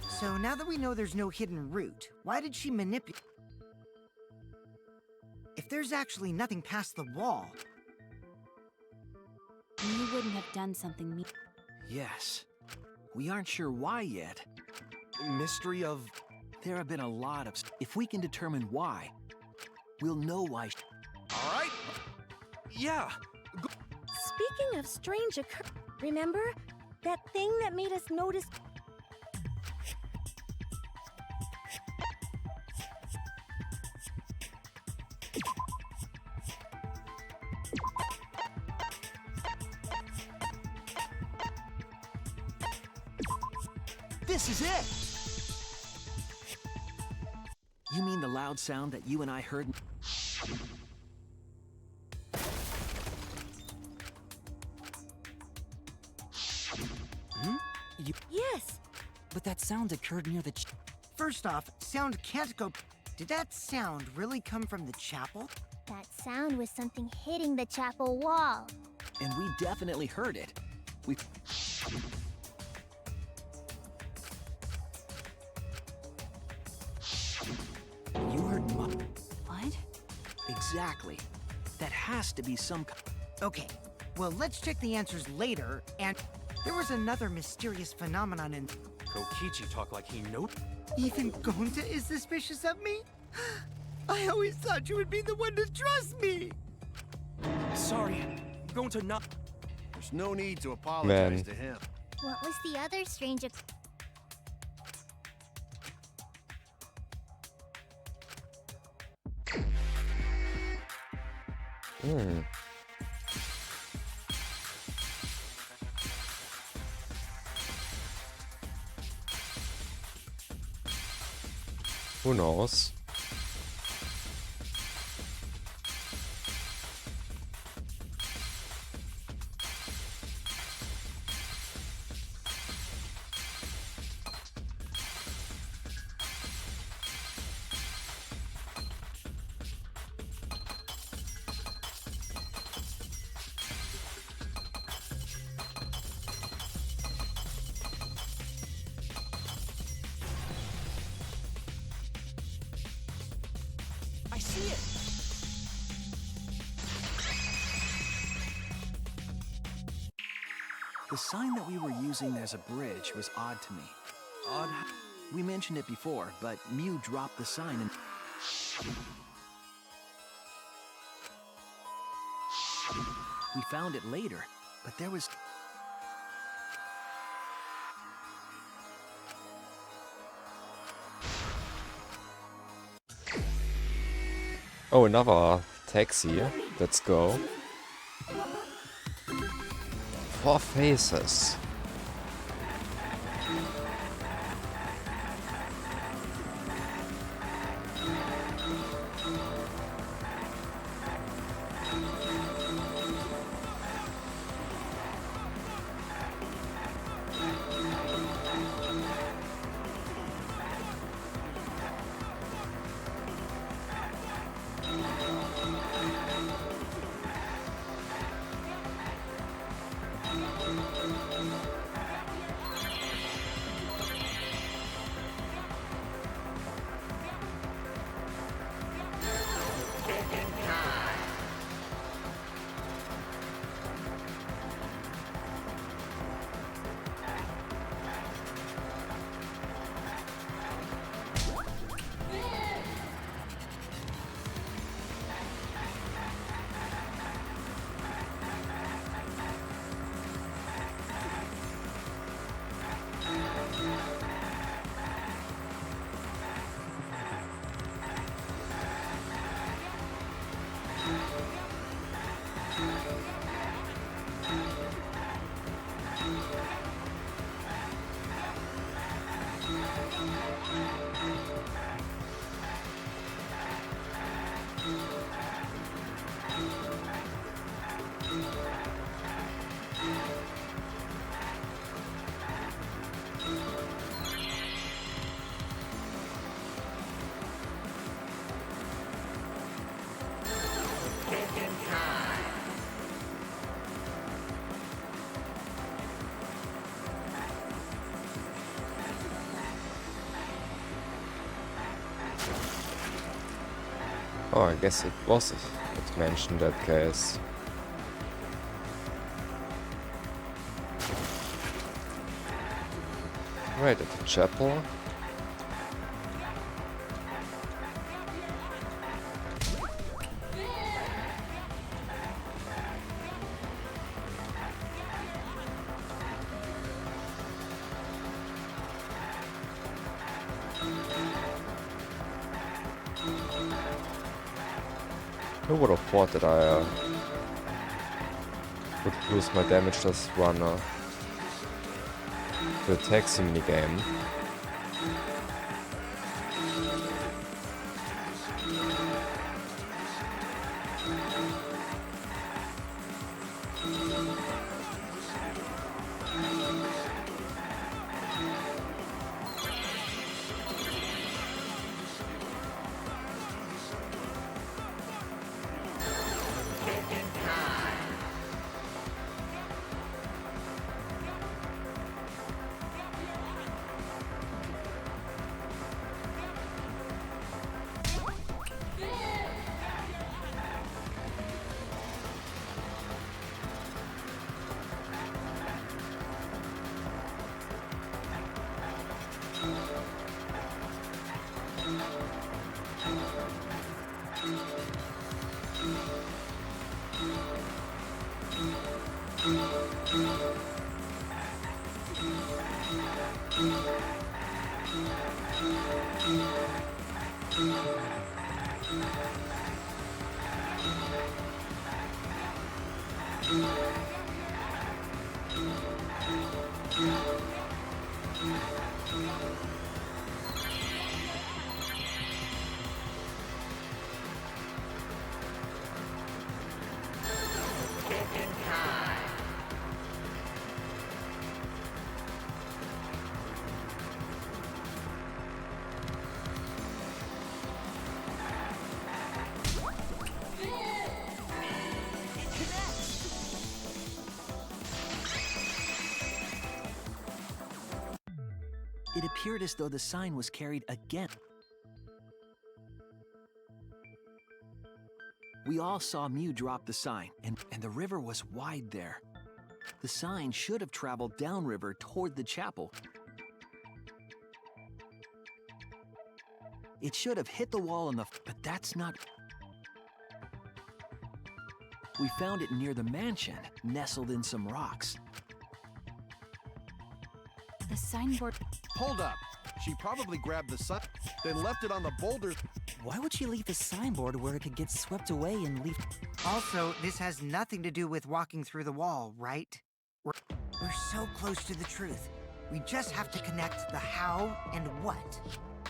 So now that we know there's no hidden route, why did she manipulate? If there's actually nothing past the wall... You wouldn't have done something mean. Yes. We aren't sure why yet. Mystery of... There have been a lot of... If we can determine why, we'll know why... All right. Yeah. Speaking of strange remember? That thing that made us notice... This is it! You mean the loud sound that you and I heard? Yes! But that sound occurred near the... First off, sound can't go... Did that sound really come from the chapel? That sound was something hitting the chapel wall. And we definitely heard it. We... You heard What? Exactly. That has to be some... Okay, well, let's check the answers later, and... There was another mysterious phenomenon in... Kokichi talk like he knows. Even Gonta is suspicious of me? I always thought you would be the one to trust me! Sorry. Going to not... There's no need to apologize Man. to him. What was the other strange... Hmm. Who knows? I see it! The sign that we were using as a bridge was odd to me. Odd? We mentioned it before, but Mew dropped the sign and... We found it later, but there was... Oh, another taxi. Let's go. 4 faces. Oh, I guess it was it mentioned that case. Right at the chapel. Who would have thought that I would lose my damageless runner to the taxi minigame? It appeared as though the sign was carried again. We all saw Mew drop the sign, and the river was wide there. The sign should have traveled downriver toward the chapel. It should have hit the wall on the... but that's not... We found it near the mansion, nestled in some rocks. The signboard. Hold up. She probably grabbed the sign, then left it on the boulders. Why would she leave the signboard where it could get swept away and leave? Also, this has nothing to do with walking through the wall, right? We're so close to the truth. We just have to connect the how and what.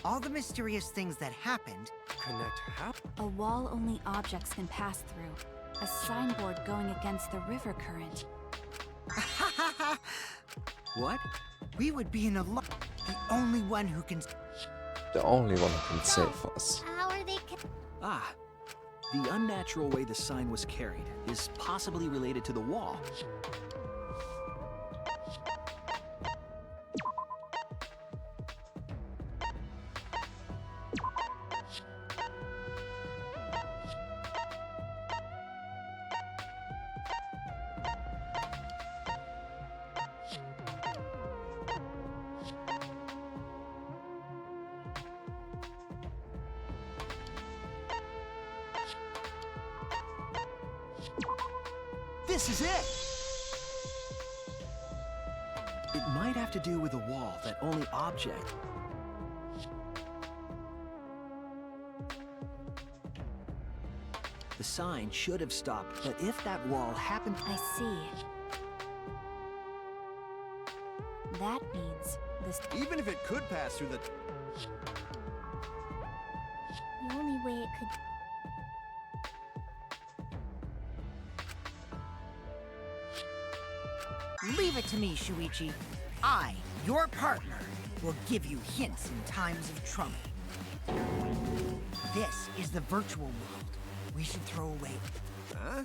All the mysterious things that happened. Connect how? A wall only objects can pass through. A signboard going against the river current. What? We would be in a lot. The only one who can... The only one who can save us. How are they Ah, the unnatural way the sign was carried is possibly related to the wall. This is it! It might have to do with a wall that only object. The sign should have stopped, but if that wall happened... I see. That means this... Even if it could pass through the... The only way it could... Leave it to me, Shuichi. I, your partner, will give you hints in times of trouble. This is the virtual world. We should throw away... Huh?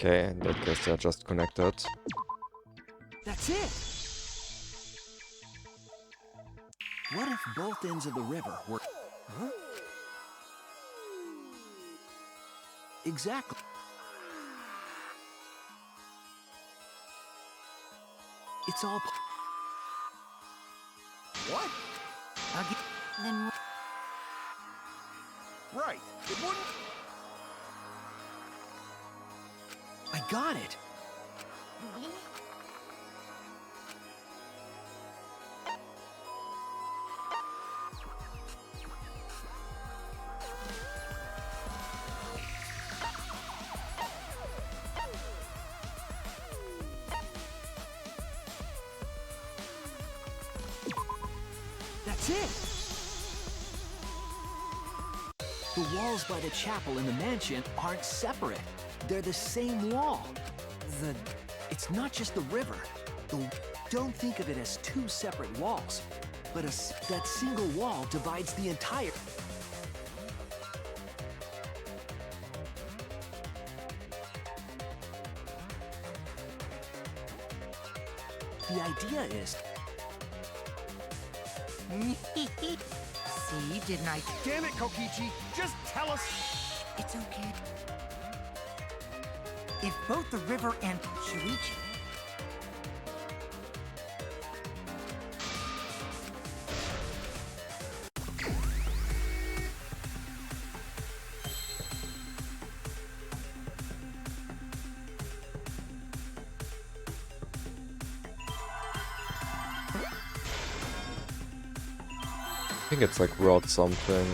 Okay, in that case they're just connected. That's it! What if both ends of the river were... Huh? Exactly. It's all... What? I'll get. Then Right. It wouldn't... I got it! That's it! The walls by the chapel and the mansion aren't separate. They're the same wall. It's not just the river. Don't think of it as two separate walls, but that single wall divides the entire... The idea is... See, didn't I? Damn it, Kokichi! Just tell us... It's okay. If both the river and Shuichi. I think it's like wrote something.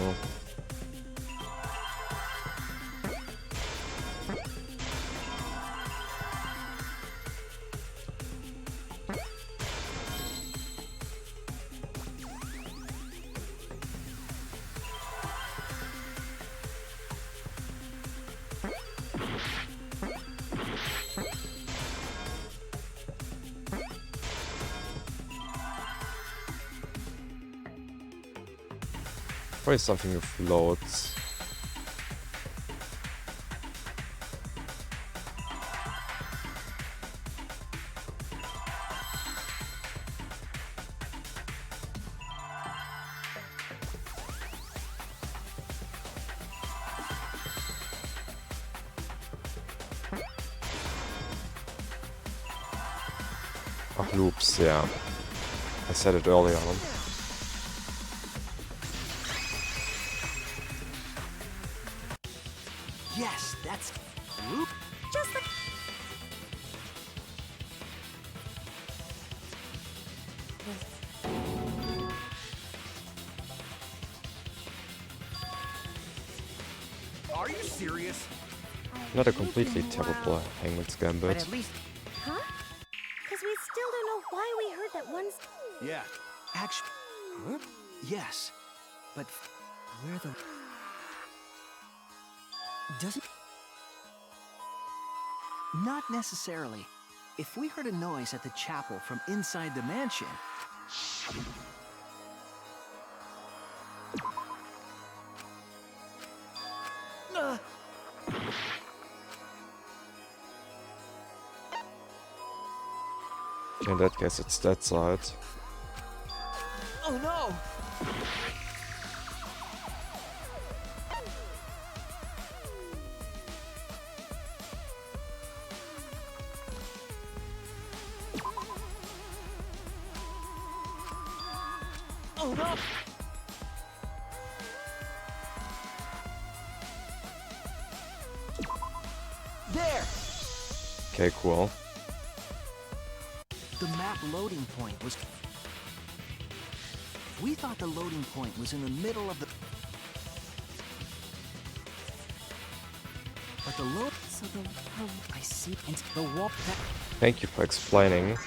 Probably something with floats. Ach, loops, yeah. I said it earlier on. Yes, that's... Loop. Just the... Are you serious? Not a completely terrible Hangman's But Gambit. at least Huh? Because we still don't know why we heard that one... Yeah. Actually... Huh? Yes. But... Where the... Doesn't... Not necessarily. If we heard a noise at the chapel from inside the mansion... In that case, it's that side. Oh no! Oh no! There! Okay, cool. The map loading point was... We thought the loading point was in the middle of the... But the load... so I see... And the wall... Thank you for explaining it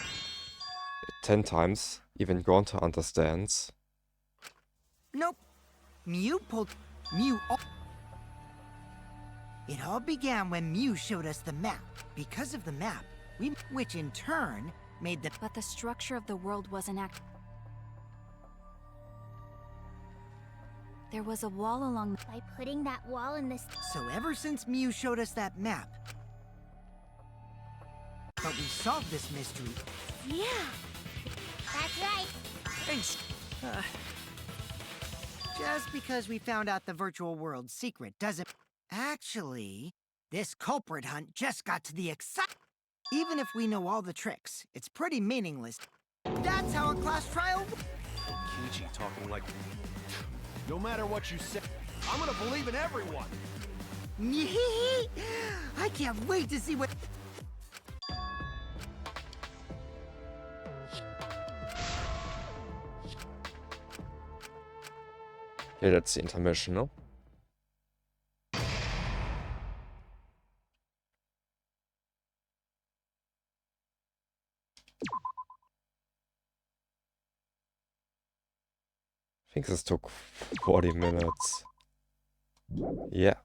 10 times. Even Gonta understands. nope. Mew pulled Mew. It all began when Mew showed us the map. Because of the map, which in turn made the. But the structure of the world wasn't act. There was a wall along. By putting that wall in this... So ever since Mew showed us that map, But we solved this mystery. Yeah. That's right. Just because we found out the virtual world's secret doesn't... Actually, this culprit hunt just got to the Even if we know all the tricks, it's pretty meaningless. That's how a class trial... Kichi talking like... No matter what you say, I'm gonna believe in everyone! I can't wait to see what... Yeah, that's the intermission, no? I think this took 40 minutes. Yeah.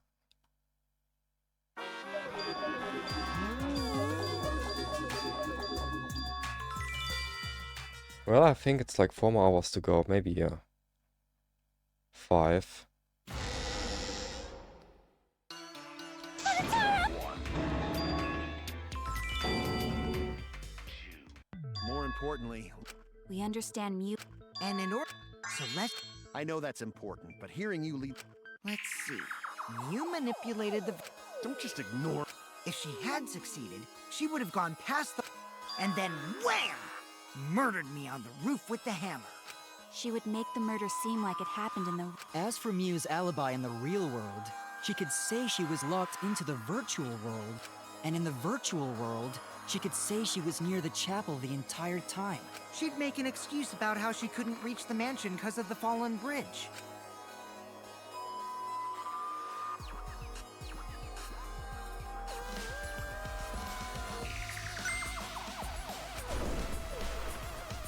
Well, I think it's like 4 more hours to go, maybe, yeah. 5. More importantly, We understand Mew. And in order... So let's... I know that's important, but hearing you lead... Let's see. You manipulated the... Don't just ignore... If she had succeeded, she would have gone past the... And then wham! Murdered me on the roof with the hammer. She would make the murder seem like it happened in the... As for Mew's alibi in the real world, she could say she was locked into the virtual world. And in the virtual world, she could say she was near the chapel the entire time. She'd make an excuse about how she couldn't reach the mansion because of the fallen bridge.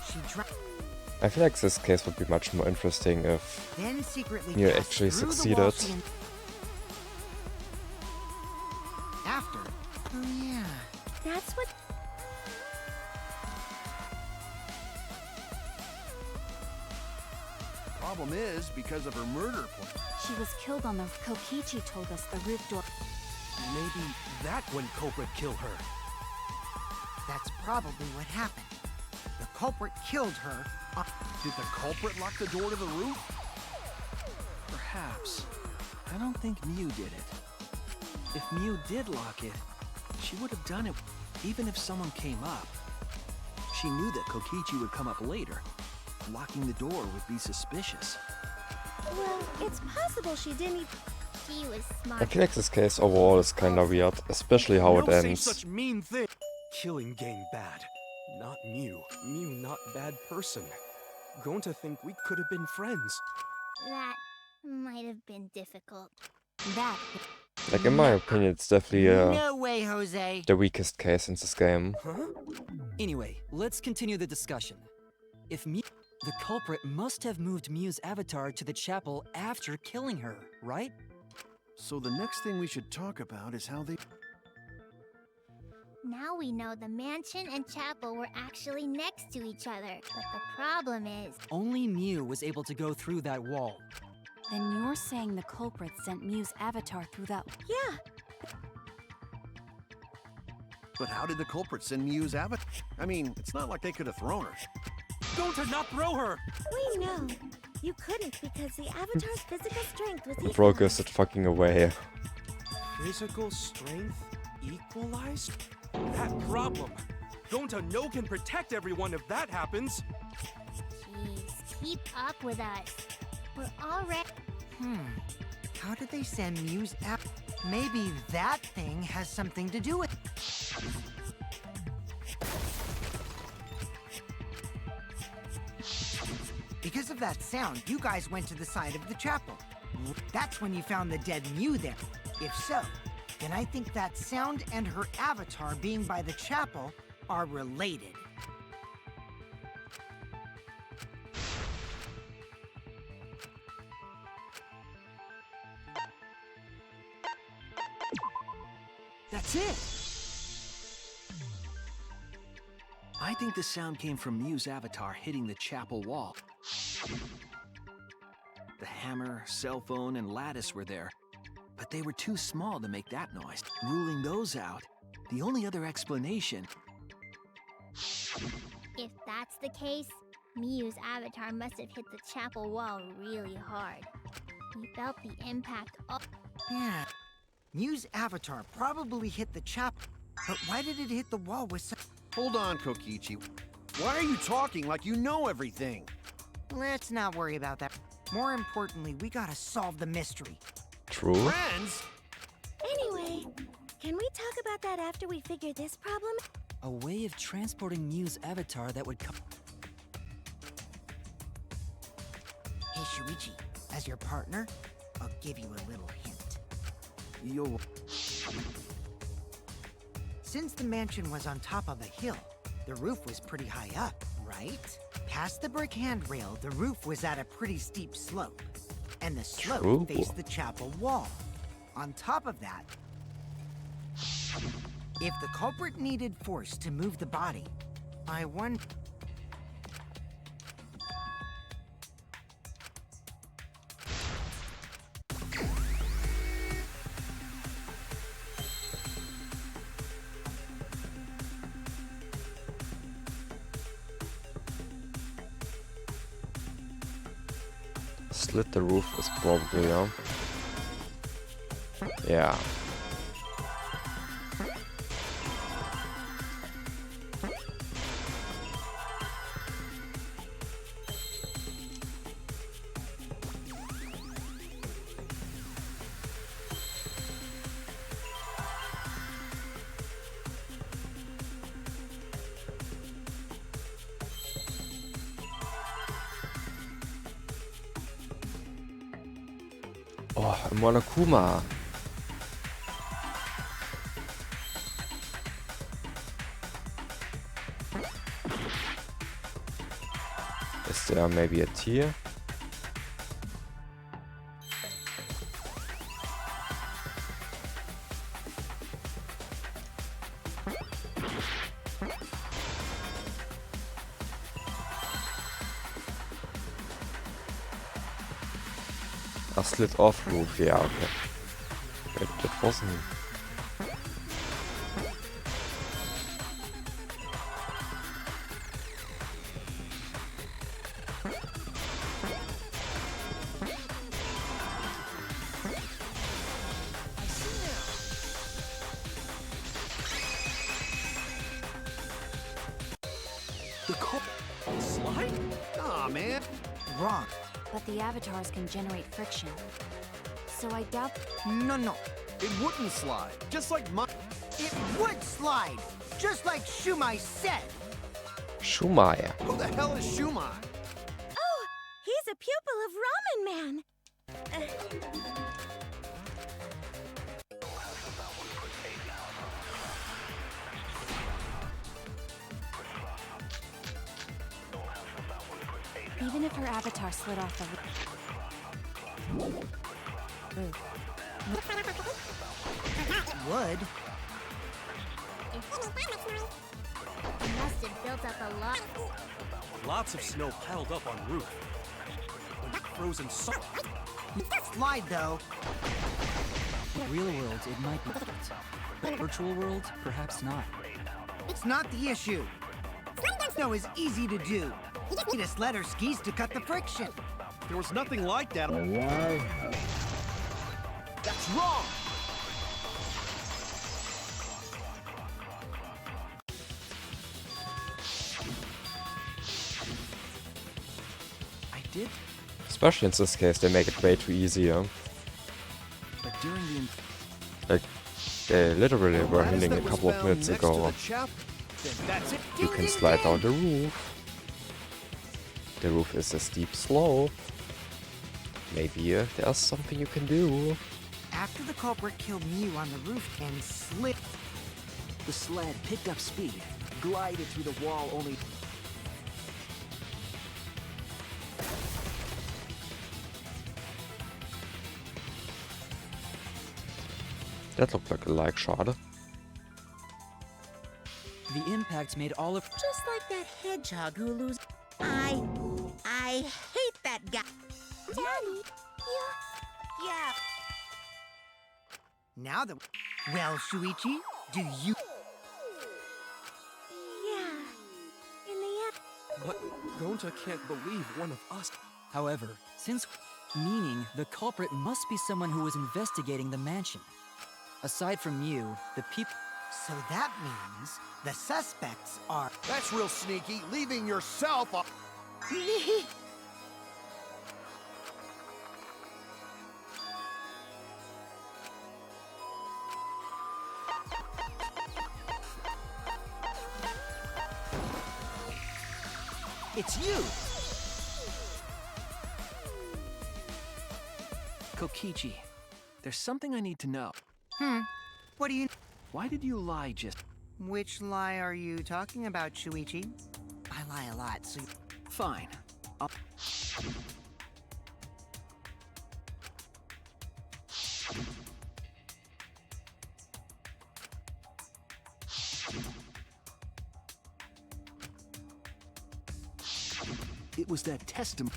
She dropped... I feel like this case would be much more interesting if Then secretly you passed actually through the succeeded. wall she After... Oh yeah. That's what... Problem is, because of her murder plan... She was killed on the... Kokichi told us the roof door... Maybe that when culprit killed her. That's probably what happened. The culprit killed her on... Did the culprit lock the door to the roof? Perhaps. I don't think Mew did it. If Mew did lock it, she would have done it even if someone came up. She knew that Kokichi would come up later. Locking the door would be suspicious. Well, it's possible she didn't... She was smart. I feel like this case overall is kinda weird, especially how it No say ends. such mean thing. Killing game bad. Not Mew. Mew not bad person. Going to think we could have been friends. That might have been difficult. That... Like, in my opinion, it's definitely No way, Jose. the weakest case in this game. Huh? Anyway, let's continue the discussion. If Mew... The culprit must have moved Mew's avatar to the chapel after killing her, right? So the next thing we should talk about is how they... Now we know the mansion and chapel were actually next to each other. But the problem is... Only Mew was able to go through that wall. Then you're saying the culprit sent Mew's avatar through that... Yeah, But how did the culprit send Mew's avatar? I mean, it's not like they could have thrown her. Don't not throw her! we know. You couldn't because the avatar's physical strength was Progress it fucking away. Physical strength equalized? That problem. Gonta no can protect everyone if that happens. Jeez, keep up with us. We're already... How did they send Mew's app? Maybe that thing has something to do with it. Because of that sound, you guys went to the side of the chapel. That's when you found the dead Mew there. If so, then I think that sound and her avatar being by the chapel are related. That's it! I think the sound came from Mew's avatar hitting the chapel wall. The hammer, cell phone, and lattice were there, but they were too small to make that noise. Ruling those out, the only other explanation If that's the case, Miyu's avatar must have hit the chapel wall really hard. He felt the impact all— Yeah. Mew's avatar probably hit the chapel, but why did it hit the wall with such— Hold on, Kokichi. Why are you talking like you know everything? Let's not worry about that. More importantly, we gotta solve the mystery. True. Friends? Anyway, can we talk about that after we figure this problem? A way of transporting Mew's avatar that would come. Hey, Shuichi, as your partner, I'll give you a little hint. Yo. Since the mansion was on top of a hill, the roof was pretty high up, right? Past the brick handrail, the roof was at a pretty steep slope, and the slope True. faced the chapel wall. On top of that, if the culprit needed force to move the body, I wonder— Slit the roof is probably, yeah. Oh, Monokuma. Is there maybe a tier? A slit off roof, yeah, okay. Wait, that wasn't... The slide? Aw, man. wrong. But the avatars can generate friction. So I doubt— No. It wouldn't slide. Just like my... It would slide, just like Shumai said. Shumai. Who the hell is Shumai? Oh, he's a pupil of Ramen Man. even if her avatar slid off the roof. Would. It must have built up a lot. Lots of snow piled up on roof. Frozen salt. Slide though. Real world, it might be. But virtual world, perhaps not. It's not the issue. Snow is easy to do. You just need a sled or skis to cut the friction. There was nothing like that. That's wrong! I did, Especially in this case, they make it way too easy. but during the Like, they literally were Glass hinting that a was couple of found minutes next to ago. the chap- Then that's it. You can slide down the roof. The roof is a steep slope. Maybe there's something you can do. After the culprit killed Mew on the roof and slid, the sled picked up speed, glided through the wall only. That looked like a like shot. The impact made all of. Just like that hedgehog who loses. I hate that guy. Daddy, yeah. now that— Well, Shuichi, do you— Yeah. Gonta can't believe one of us. However, since meaning the culprit must be someone who was investigating the mansion. Aside from you, the people. So that means the suspects are. That's real sneaky, leaving yourself a... It's you! Kokichi, there's something I need to know. What do you... Why did you lie just... Which lie are you talking about, Shuichi? I lie a lot, so... Fine. I'll... It was that testimony.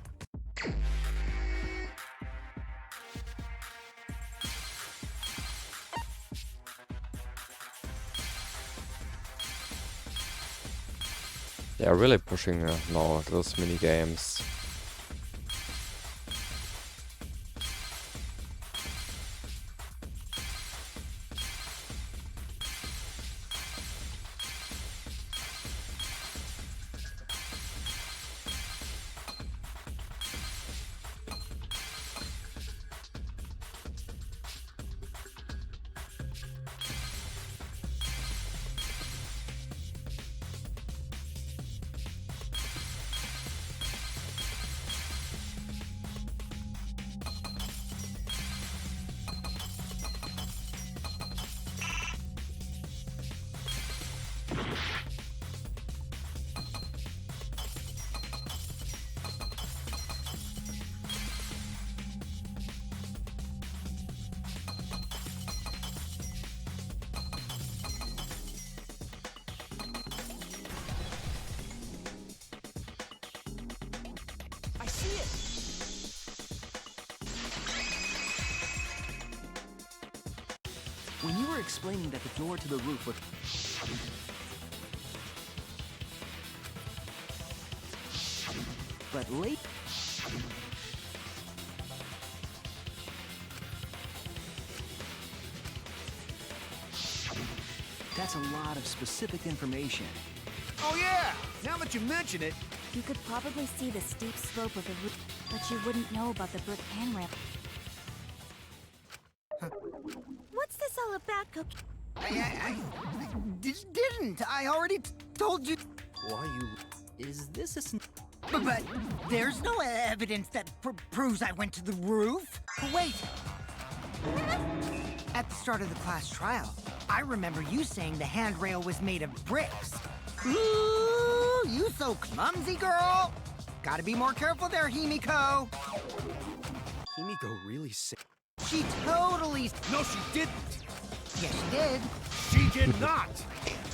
They are really pushing now those mini games. I see it! When you were explaining that the door to the roof was... But late... That's a lot of specific information. Oh yeah! Now that you mention it, You could probably see the steep slope of the roof, but you wouldn't know about the brick hand ramp. What's this all about, Cookie? I didn't. I already told you. Why you... Is this a... But there's no evidence that proves I went to the roof. Wait. At the start of the class trial, I remember you saying the handrail was made of bricks. Ooh, you so clumsy, girl. Gotta be more careful there, Himiko. Himiko really said... She totally... no, she didn't. Yes, she did. She did not.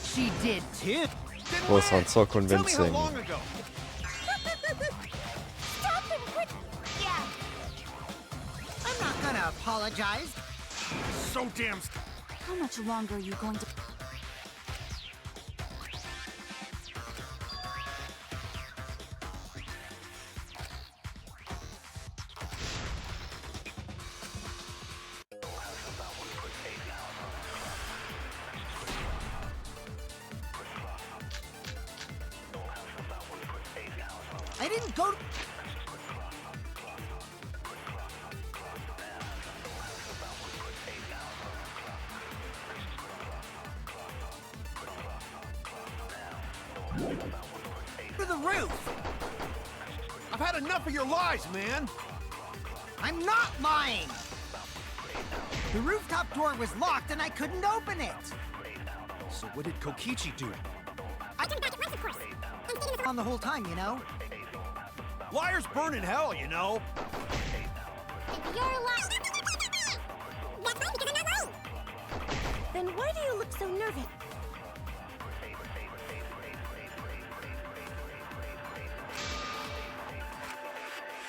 She did, too. Then Was when? sounds so Tell me convincing. how long ago. Stop him quick! Yeah. I'm not gonna apologize. So damn... How much longer are you going to... I didn't go to... to the roof. I've had enough of your lies, man. I'm not lying. The rooftop door was locked and I couldn't open it. So what did Kokichi do? I turned back at once, of course. I'm stating this On the whole time, you know? Liars burn in hell, you know. if you're lying. That's fine because I'm not lying. Then why do you look so nervous?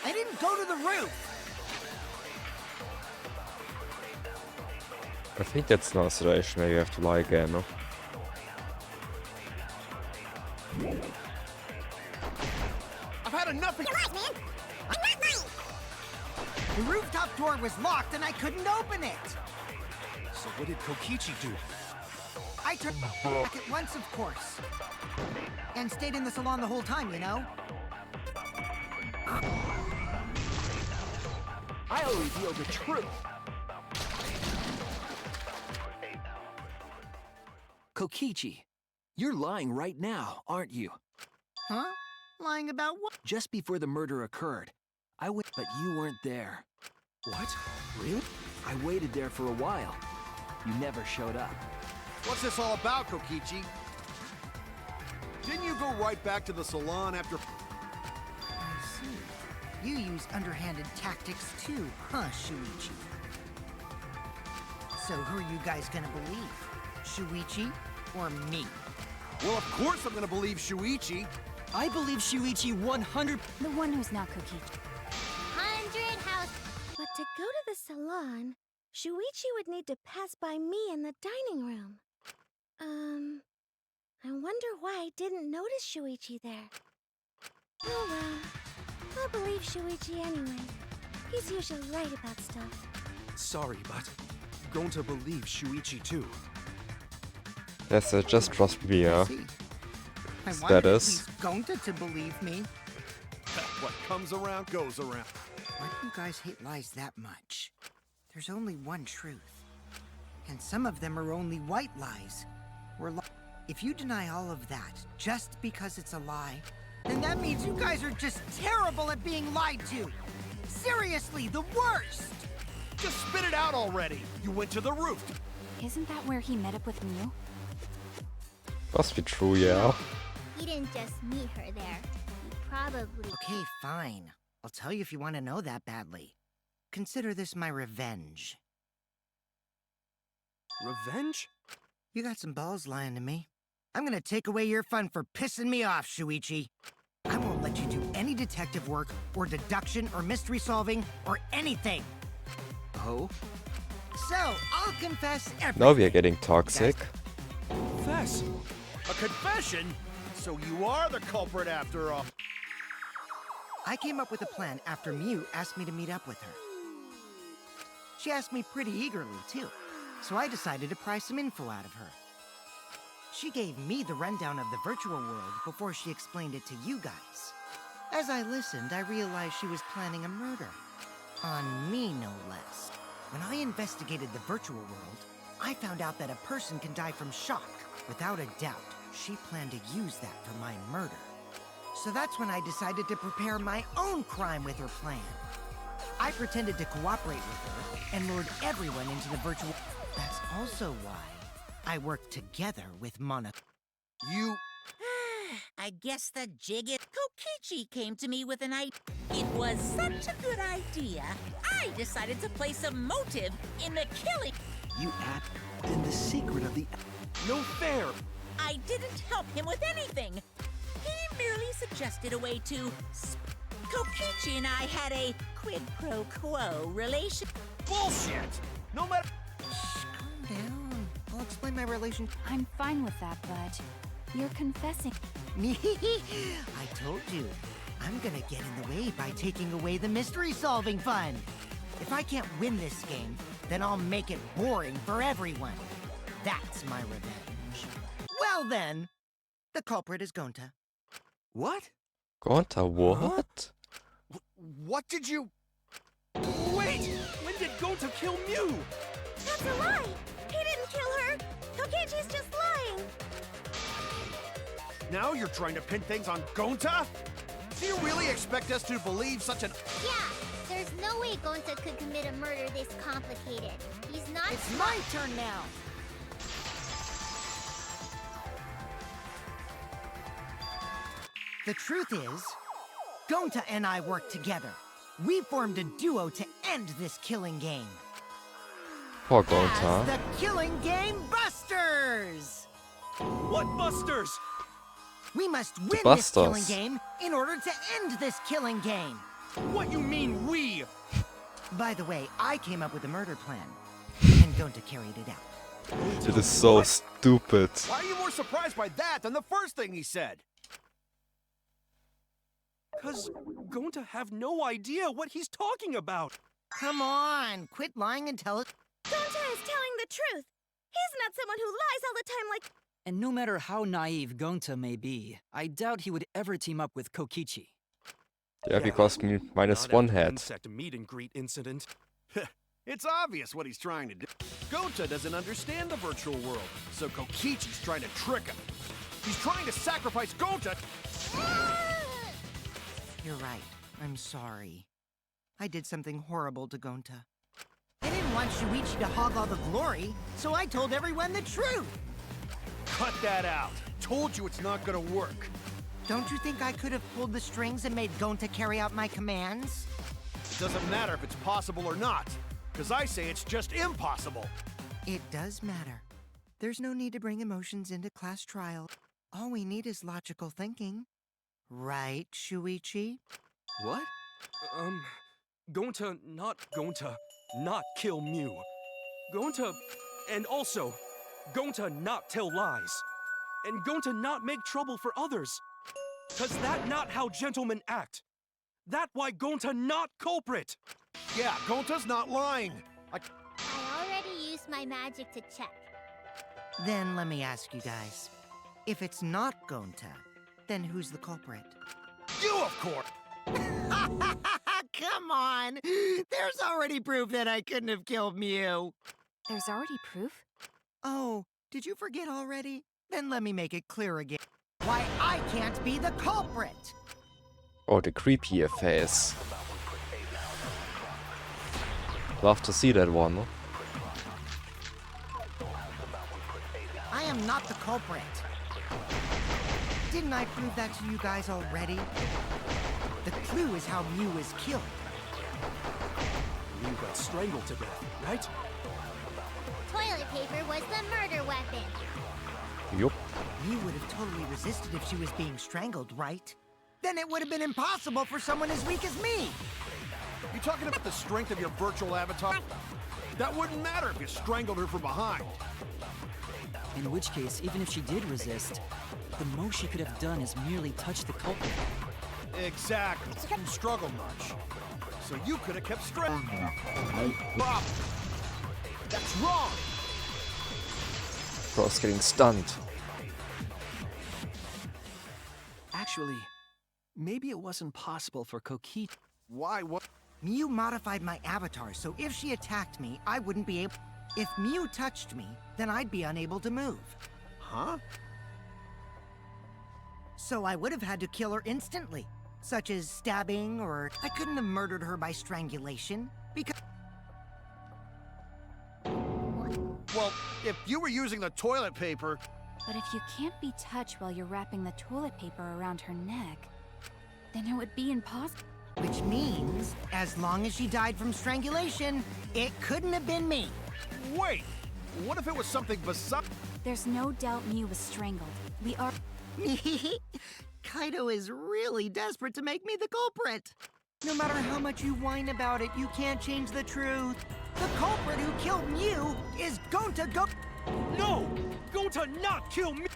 I didn't go to the roof. I think that's not a situation where you have to lie again, no? rooftop door was locked and I couldn't open it. So what did Kokichi do? I turned back at once, of course. And stayed in the salon the whole time, you know? I'll reveal the truth. Kokichi, you're lying right now, aren't you? Huh? Lying about what? Just before the murder occurred, I went, but you weren't there. What? Really? I waited there for a while. You never showed up. What's this all about, Kokichi? Didn't you go right back to the salon after... I see. You use underhanded tactics too, huh, Shuichi? So who are you guys gonna believe? Shuichi or me? Well, of course I'm gonna believe Shuichi. I believe Shuichi 100. The one who's not Kokichi. 100 house. But to go to the salon, Shuichi would need to pass by me in the dining room. I wonder why I didn't notice Shuichi there. Oh well, I'll believe Shuichi anyway. He's usually right about stuff. Sorry, but going to believe Shuichi too. Yes, just trust me, See. I wanted at status. least Gonta to believe me. What comes around goes around. Why do you guys hate lies that much? There's only one truth. And some of them are only white lies. If you deny all of that just because it's a lie, then that means you guys are just terrible at being lied to. Seriously, the worst! Just spit it out already. You went to the roof. Isn't that where he met up with Mew? Must be true, yeah. He didn't just meet her there. He probably... Okay, fine. I'll tell you if you want to know that badly. Consider this my revenge. Revenge? You got some balls lying to me. I'm gonna take away your fun for pissing me off, Shuichi. I won't let you do any detective work, or deduction, or mystery solving, or anything. Oh? So, I'll confess everything. Now we are getting toxic. Confess. A confession? So you are the culprit after all. I came up with a plan after Mew asked me to meet up with her. She asked me pretty eagerly, too. So I decided to pry some info out of her. She gave me the rundown of the virtual world before she explained it to you guys. As I listened, I realized she was planning a murder. On me, no less. When I investigated the virtual world, I found out that a person can die from shock. Without a doubt, she planned to use that for my murder. So that's when I decided to prepare my own crime with her plan. I pretended to cooperate with her and lured everyone into the virtual... That's also why I worked together with Monaco. You... I guess the jig is... Kokichi came to me with an idea. It was such a good idea, I decided to place a motive in the killing. You add in the secret of the... No fair. I didn't help him with anything. He merely suggested a way to... Kokichi and I had a quid pro quo relation. Bullshit! No matter... Calm down. I'll explain my relation... I'm fine with that, but you're confessing. I told you. I'm gonna get in the way by taking away the mystery-solving fun. If I can't win this game, then I'll make it boring for everyone. That's my revenge. Well then, the culprit is Gonta. What? Gonta, what? What did you... Wait! When did Gonta kill Mew? That's a lie! He didn't kill her! Kokichi's just lying! Now you're trying to pin things on Gonta? Do you really expect us to believe such an... Yeah, there's no way Gonta could commit a murder this complicated. He's not... It's my turn now! The truth is, Gonta and I worked together. We formed a duo to end this killing game. Poor As Gonta. the Killing Game Busters! What busters? We must win this Busters. killing game in order to end this killing game. What you mean, we? By the way, I came up with a murder plan, and Gonta carried it out. It is so stupid. Why are you more surprised by that than the first thing he said? Cause Gonta have no idea what he's talking about. Come on, quit lying and tell us. Gonta is telling the truth. He's not someone who lies all the time like. And no matter how naive Gonta may be, I doubt he would ever team up with Kokichi. Yeah, because minus Not one after the head. insect meet and greet incident. It's obvious what he's trying to do. Gota doesn't understand the virtual world, so Kokichi's trying to trick him. He's trying to sacrifice Gota. You're right. I'm sorry. I did something horrible to Gonta. I didn't want Shuichi to hog all the glory, so I told everyone the truth. Cut that out. Told you it's not gonna work. Don't you think I could have pulled the strings and made Gonta carry out my commands? Doesn't matter if it's possible or not, because I say it's just impossible. It does matter. There's no need to bring emotions into class trial. All we need is logical thinking. Right, Shuichi? What? Gonta not kill Mew. Gonta, and also, Gonta not tell lies. And Gonta not make trouble for others. 'Cause that not how gentlemen act. That why Gonta not culprit. Yeah, Gonta's not lying. I already used my magic to check. Then let me ask you guys. If it's not Gonta, then who's the culprit? You, of course. Come on! There's already proof that I couldn't have killed Mew. There's already proof? Oh, did you forget already? Then let me make it clear again. Why I can't be the culprit! Oh, the creepier face. Love to see that one. No? I am not the culprit. Didn't I prove that to you guys already? The clue is how Mew was killed. Mew got strangled to death, right? Toilet paper was the murder weapon. Yup. Mew would have totally resisted if she was being strangled, right? Then it would have been impossible for someone as weak as me. You talking about the strength of your virtual avatar? That wouldn't matter if you strangled her from behind. In which case, even if she did resist, the most she could have done is merely touch the culprit. Exactly. She didn't struggle much. So you could have kept strangling. Rob! That's wrong! Bro's getting stunned. Actually, maybe it wasn't possible for Kokichi. Why? What? Mew modified my avatar, so if she attacked me, I wouldn't be able... If Mew touched me, then I'd be unable to move. Huh? So I would have had to kill her instantly, such as stabbing, or I couldn't have murdered her by strangulation, because... Well, if you were using the toilet paper... But if you can't be touched while you're wrapping the toilet paper around her neck, then it would be impossible. Which means, as long as she died from strangulation, it couldn't have been me. Wait! What if it was something besides... There's no doubt Mew was strangled. We are... Kaito is really desperate to make me the culprit. No matter how much you whine about it, you can't change the truth. The culprit who killed Mew is Gonta No! Gonta not kill me!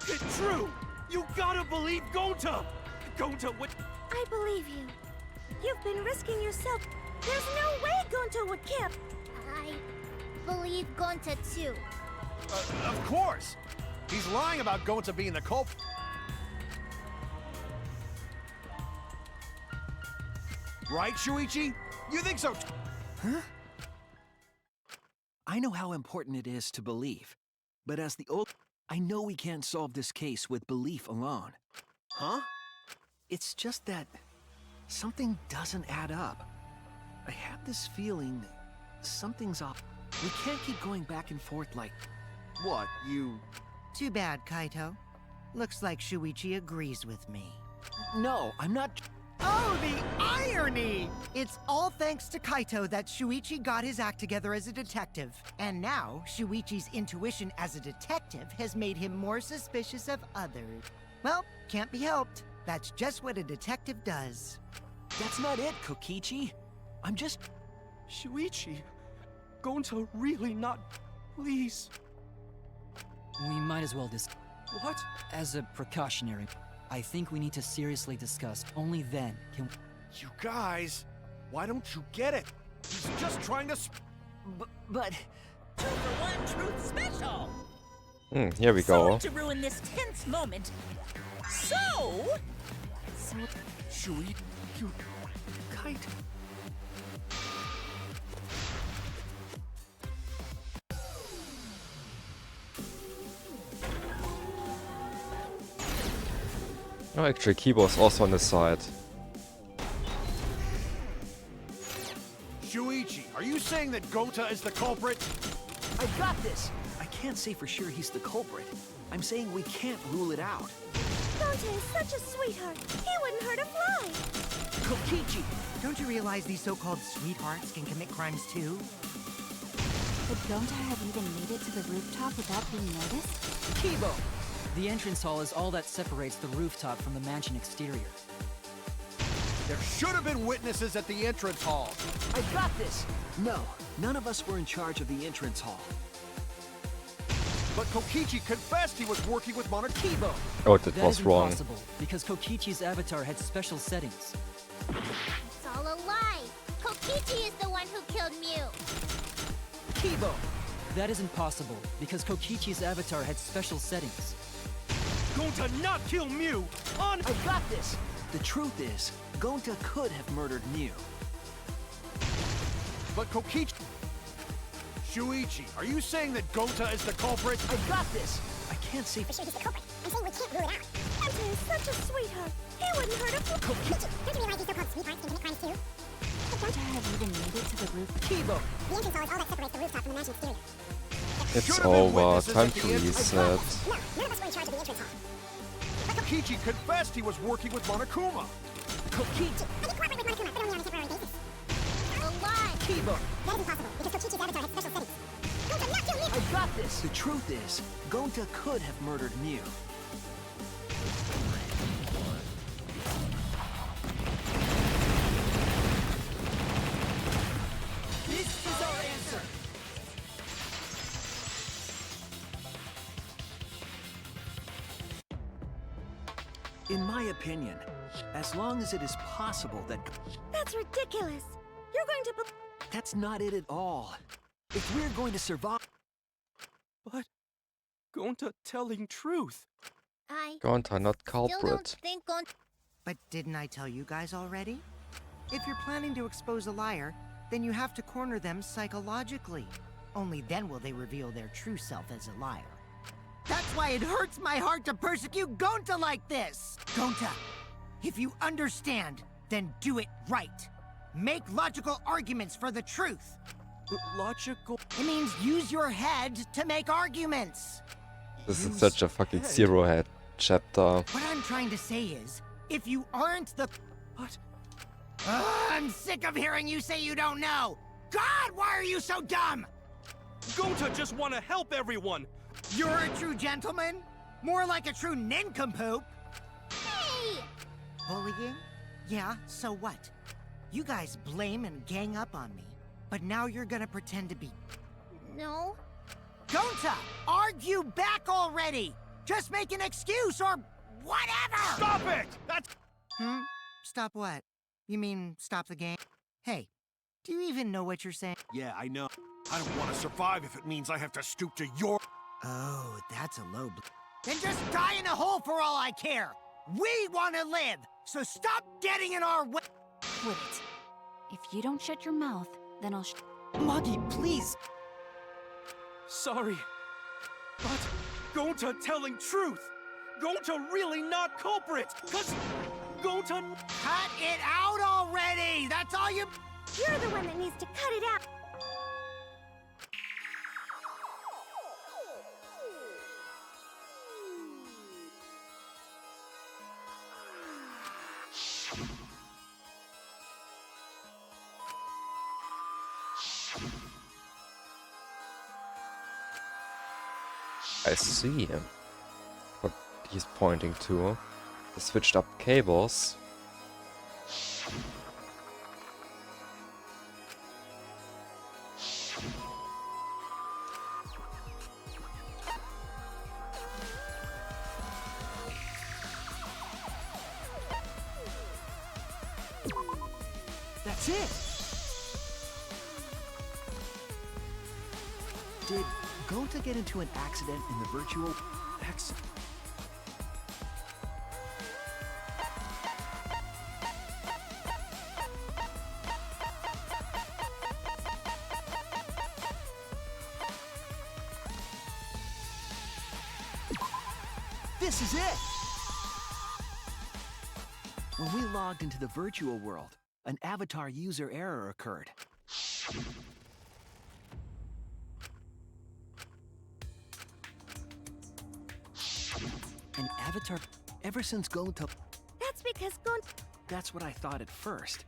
It's true! You gotta believe Gonta! Gonta would... I believe you. You've been risking yourself. There's no way Gonta would kill. I believe Gonta too. Of course! He's lying about Gonta being the culprit. Right, Shuichi? You think so? Huh? I know how important it is to believe, but as the old, I know we can't solve this case with belief alone. Huh? It's just that something doesn't add up. I have this feeling something's off. We can't keep going back and forth like... What, you... Too bad, Kaito. Looks like Shuichi agrees with me. No, I'm not... Oh, the irony! It's all thanks to Kaito that Shuichi got his act together as a detective. And now, Shuichi's intuition as a detective has made him more suspicious of others. Well, can't be helped. That's just what a detective does. That's not it, Kokichi. I'm just... Shuichi, Gonta really not... Please. We might as well What? As a precautionary, I think we need to seriously discuss. Only then can... You guys, why don't you get it? He's just trying to But... 2 for 1 truth special. Here we go. Sorry to ruin this tense moment. So, Shui, you... Kite... Oh, actually, Kibo's also on the side. Shuichi, are you saying that Gota is the culprit? I got this! I can't say for sure he's the culprit. I'm saying we can't rule it out. Dante is such a sweetheart. He wouldn't hurt a fly. Kokichi! Don't you realize these so-called sweethearts can commit crimes too? Could Gonta have even made it to the rooftop without being noticed? Kibo! The entrance hall is all that separates the rooftop from the mansion exterior. There should have been witnesses at the entrance hall. I got this! No, none of us were in charge of the entrance hall. But Kokichi confessed he was working with Kibo. Oh, that was is wrong. impossible, because Kokichi's avatar had special settings. It's all a lie. Kokichi is the one who killed Mew. Kibo! That isn't possible, because Kokichi's avatar had special settings. Going to not kill Mew on... I got this! The truth is, Gonta could have murdered Mew. But Kokichi... Shuichi, are you saying that Gota is the culprit? I got this! I can't say For sure he's the culprit. I'm saying we can't rule it out. Dante is such a sweetheart. He wouldn't hurt a fly. Kokichi, don't you realize these so-called sweethearts can commit crimes too? Could Gonta have even made it to the roof? Kibo! The entrance hall is all that separates the rooftop from the mansion exterior. It's Should have been over. witnesses Time at the to entrance- reset. No, none of us were in charge of the entrance hall. Kokichi confessed he was working with Monokuma. Kokichi! I did cooperate with Monokuma, but only on a temporary basis. A lie. Kibo! That is impossible, because Kokichi's avatar had special settings. Gota, not kill me! I got this! The truth is, Gonta could have murdered Mew. This is our answer! In my opinion, as long as it is possible that... That's ridiculous. You're going to... That's not it at all. If we're going to survive... But... Gonta telling truth. I Gonta, not still don't culprit. think on... But didn't I tell you guys already? If you're planning to expose a liar, then you have to corner them psychologically. Only then will they reveal their true self as a liar. That's why it hurts my heart to persecute Gonta like this! Gonta, if you understand, then do it right. Make logical arguments for the truth. Logical... It means use your head to make arguments. This is Use such a fucking head. zero head chapter. What I'm trying to say is, if you aren't the... What? I'm sick of hearing you say you don't know! God, why are you so dumb? Gonta just want to help everyone. You're a true gentleman? More like a true nincompoop. Hey! Bullying? Yeah, so what? You guys blame and gang up on me, but now you're gonna pretend to be... No. Gonta, argue back already! Just make an excuse or whatever! Stop it! That's... Stop what? You mean stop the game? Hey, do you even know what you're saying? Yeah, I know. I don't want to survive if it means I have to stoop to your... Oh, that's a low blow. Then just die in a hole for all I care! We want to live, so stop getting in our way! Quit it. If you don't shut your mouth, then I'll Magi, please! Sorry. But Gonta telling truth. Gonta really not culprit. Cause Gonta... Cut it out already! That's all you... You're the one that needs to cut it out. I see what he's pointing to. The switched up cables. That's it! Did Gonta get into an accident in the virtual accident? This is it! When we logged into the virtual world, an avatar user error occurred. An avatar ever since Gonta... That's because Gonta... That's what I thought at first.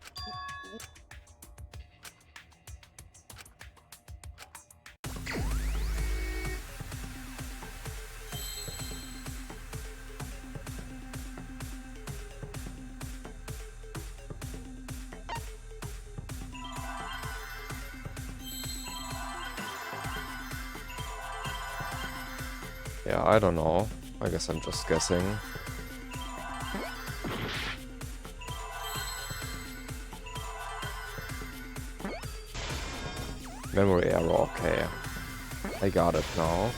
Yeah, I don't know. I guess I'm just guessing. Memory error, okay. I got it now.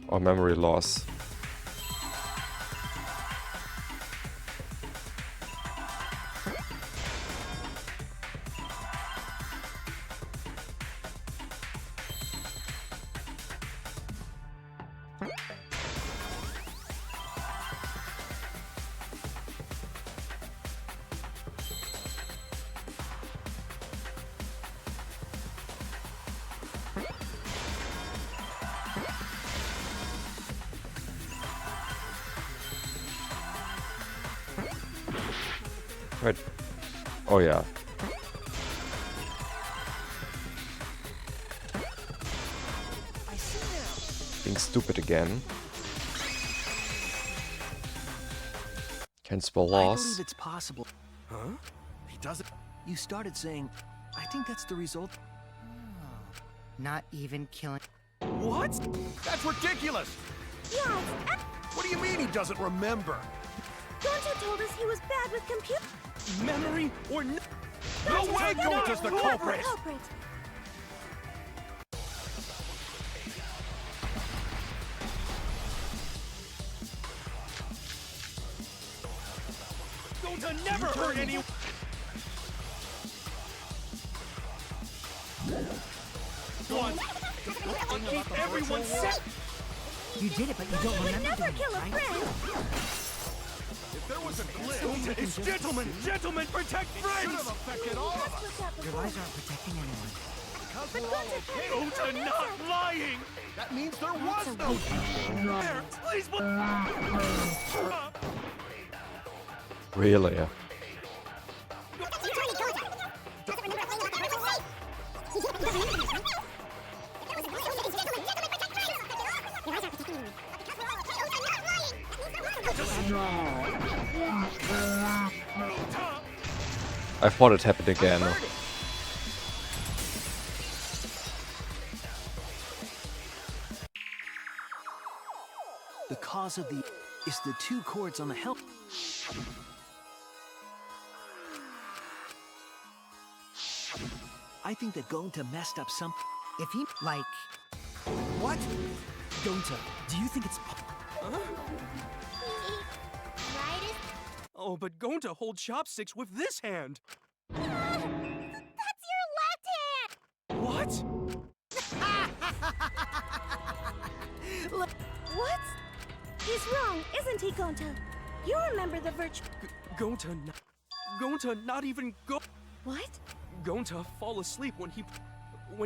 Or memory loss. Wait. Oh yeah. Being stupid again. Can spell I loss. believe it's possible. Huh? He doesn't... You started saying, I think that's the result. Not even killing. What? That's ridiculous! Yeah, What do you mean he doesn't remember? Gonta told us he was bad with computers. Memory or no? No way Gonta's the culprit! Gonta never hurt anyone. I'll keep everyone safe. You did it, but you don't You would remember never doing kill it, a right? friend. If there was a glitch, It's gentlemen, gentlemen, protect should friends. have affected all of us. Your lies aren't protecting anyone. Because we're all okay. Gonta not lying. That means there was no... There, please. Really? I thought it happened again. The cause of the is the two chords on the help. I think that Gonta messed up something. If he, like... What? Gonta, do you think it's... Right is... Oh, but Gonta holds chopsticks with this hand. That's your left hand! What? What? He's wrong, isn't he, Gonta? You remember the Gonta not even go. What? Gonta fall asleep when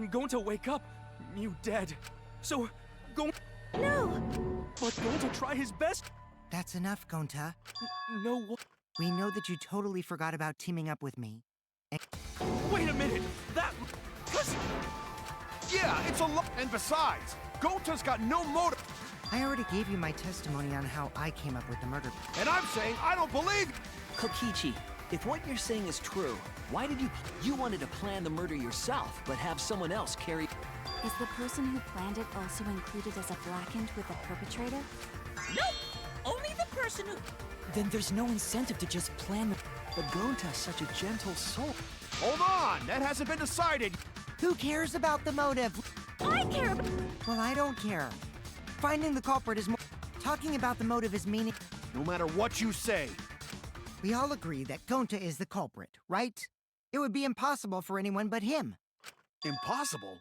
Gonta wake up, Mew dead. So, Gonta. No! But Gonta try his best. That's enough, Gonta. No, what? We know that you totally forgot about teaming up with me. Wait a minute. That. Yeah, it's a lot. And besides, Gonta's got no motive. I already gave you my testimony on how I came up with the murder. And I'm saying I don't believe... Kokichi, if what you're saying is true, why did you wanted to plan the murder yourself, but have someone else carry... Is the person who planned it also included as a blackened with the perpetrator? Nope! Only the person who... Then there's no incentive to just plan the... But Gonta's such a gentle soul. Hold on! That hasn't been decided! Who cares about the motive? I care about... Well, I don't care. Finding the culprit is more... Talking about the motive is meaning... No matter what you say. We all agree that Gonta is the culprit, right? It would be impossible for anyone but him. Impossible?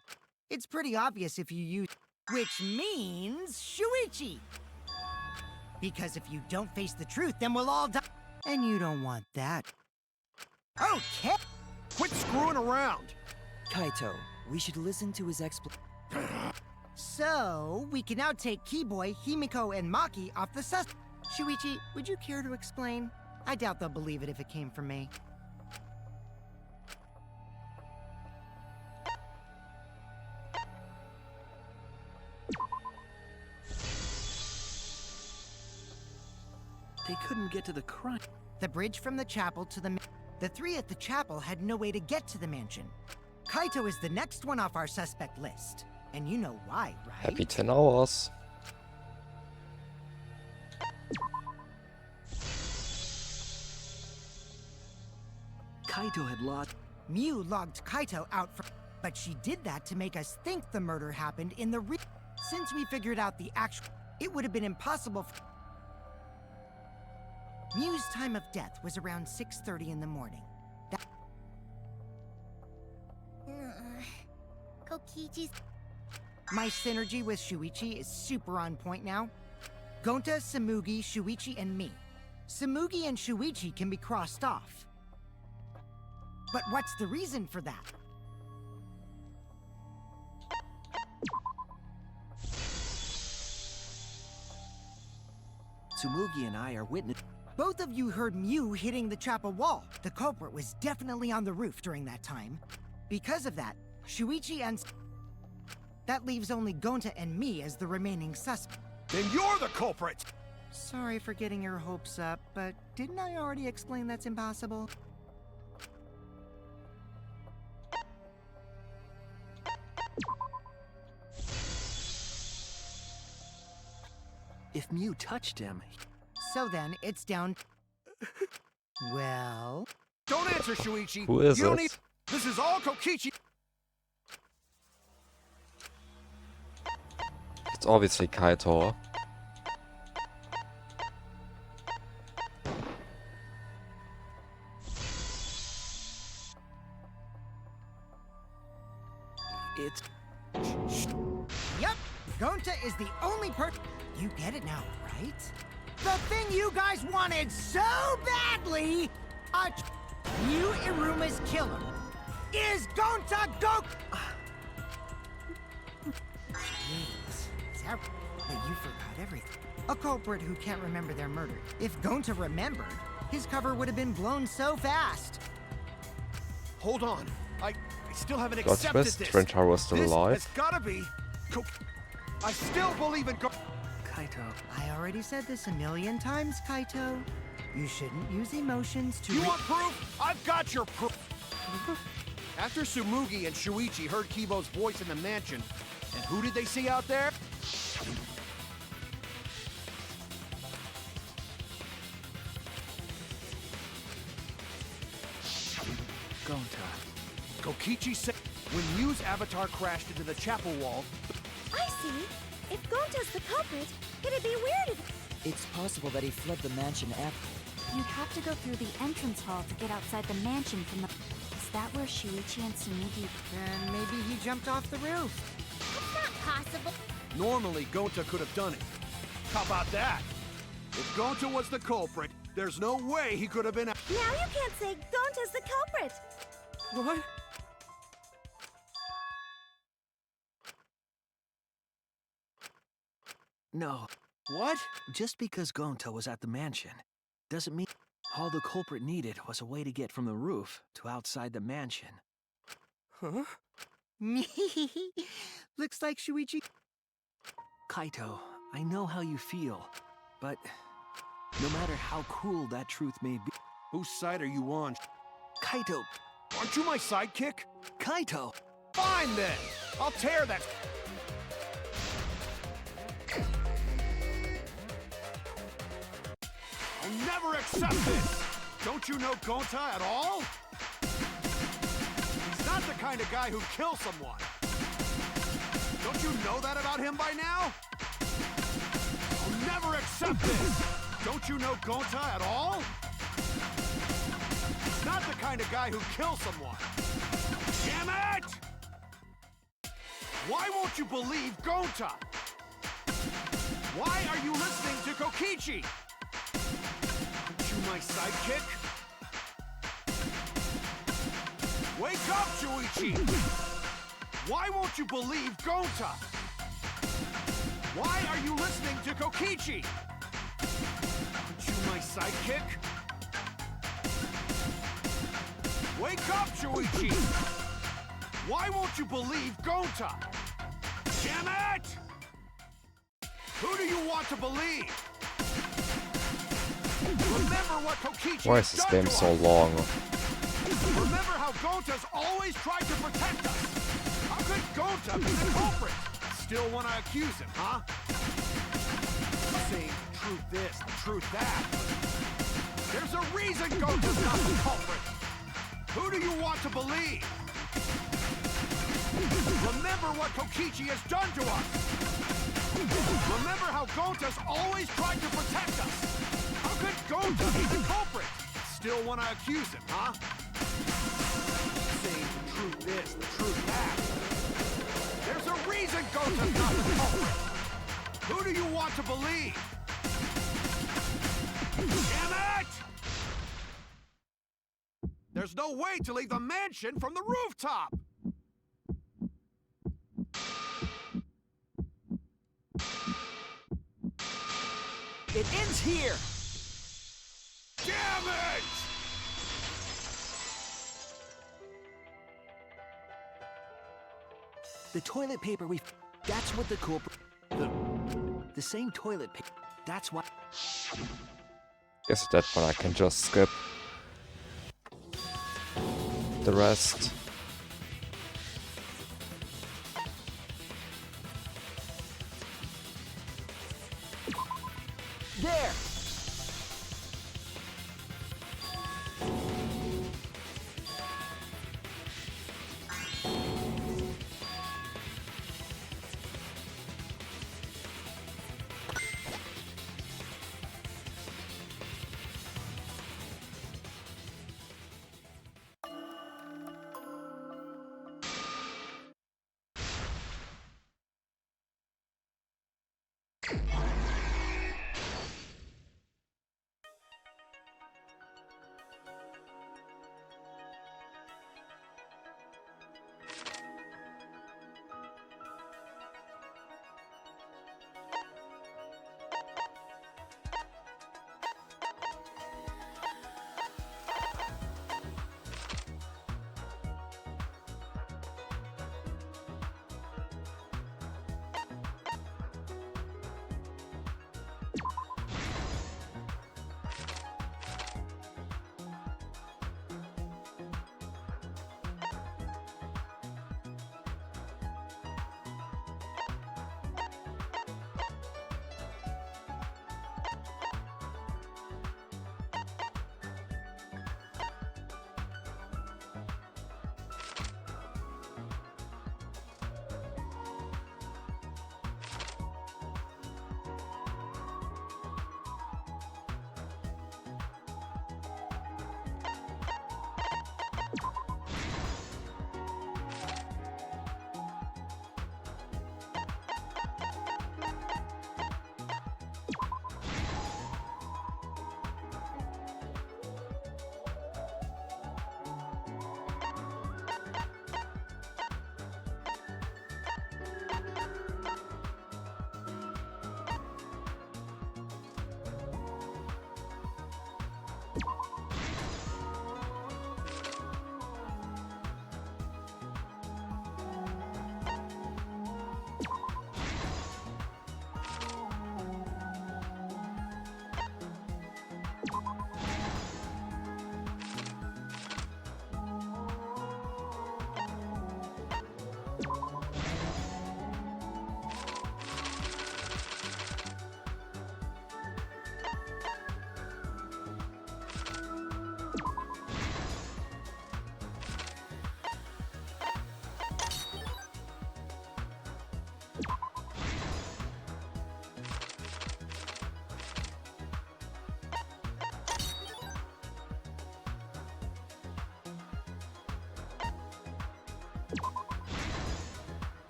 It's pretty obvious if you use... Which means Shuichi! Because if you don't face the truth, then we'll all die. And you don't want that. Okay! Quit screwing around! Kaito, we should listen to his So, we can now take Keyboy, Himiko, and Maki off the sus... Shuichi, would you care to explain? I doubt they'll believe it if it came from me. They couldn't get to the crime. The bridge from the chapel to the... The three at the chapel had no way to get to the mansion. Kaito is the next one off our suspect list. And you know why, right? Happy 10 hours. Kaito had lost. Miu logged Kaito out from... But she did that to make us think the murder happened in the Since we figured out the actual... It would have been impossible for... Miu's time of death was around 6:30 in the morning. Kokichi's... My synergy with Shuichi is super on point now. Gonta, Samugi, Shuichi, and me. Samugi and Shuichi can be crossed off. But what's the reason for that? Tsumugi and I are witness. Both of you heard Miu hitting the chapel wall. The culprit was definitely on the roof during that time. Because of that, Shuichi and... That leaves only Gonta and me as the remaining suspect. Then you're the culprit! Sorry for getting your hopes up, but didn't I already explain that's impossible? If Miu touched him... So then, it's down... Well... Don't answer, Shuichi! Who is you don't it? need... This is all Kokichi! It's obviously Kaito. It's... Yep! Gonta is the only You get it now, right? The thing you guys wanted so badly! You Iruma's killer is Gonta Go... Jeez, is that... But you forgot everything. A culprit who can't remember their murder. If Gonta remembered, his cover would have been blown so fast. Hold on. I still haven't Plot accepted twist, this. Trentaro was still This alive. has gotta be... I still believe in Kaito. I already said this a million times, Kaito. You shouldn't use emotions to... You want proof? I've got your proof! After Tsumugi and Shuichi heard Kibo's voice in the mansion, and who did they see out there? Gonta. Kokichi said when Miu's avatar crashed into the chapel wall, I see. If Gonta's the culprit, it'd be weird if... It's possible that he fled the mansion after. You'd have to go through the entrance hall to get outside the mansion from the... Is that where Shuichi and Tsumugi... Then maybe he jumped off the roof. It's not possible. normally Gonta could have done it. How about that? If Gonta was the culprit, there's no way he could have been... Now you can't say Gonta's the culprit. What? No. What? Just because Gonta was at the mansion doesn't mean all the culprit needed was a way to get from the roof to outside the mansion. Huh? Looks like Shuichi... Kaito, I know how you feel, but no matter how cruel that truth may be... Whose side are you on? Kaito! Aren't you my sidekick? Kaito! Fine then! I'll tear that. I'll never accept this! Don't you know Gonta at all? He's not the kind of guy who'd kill someone. Don't you know that about him by now? I'll never accept this! Don't you know Gonta at all? He's not the kind of guy who'd kill someone. Damn it! Why won't you believe Gonta? Why are you listening to Kokichi? Aren't you my sidekick? Wake up, Shuichi! Why won't you believe Gonta? Why are you listening to Kokichi? Aren't you my sidekick? Wake up, Shuichi! Why won't you believe Gonta? Damn it! Who do you want to believe? Remember what Kokichi Why has is this done game to so us. long? Remember how Gonta's always tried to protect us? How could Gonta be the culprit? Still want to accuse him, huh? Saying the truth this, the truth that. There's a reason Gonta's not the culprit. Who do you want to believe? Remember what Kokichi has done to us. Remember how Gonta's always tried to protect us. How could Gonta be the culprit? Still want to accuse him, huh? Saying the truth this, the truth that. There's a reason Gonta's not the culprit. Who do you want to believe? Damn it! There's no way to leave the mansion from the rooftop! It ends here! Damn it! The toilet paper we... That's what the culprit... The same toilet paper. That's why... Guess at that point I can just skip the rest. There!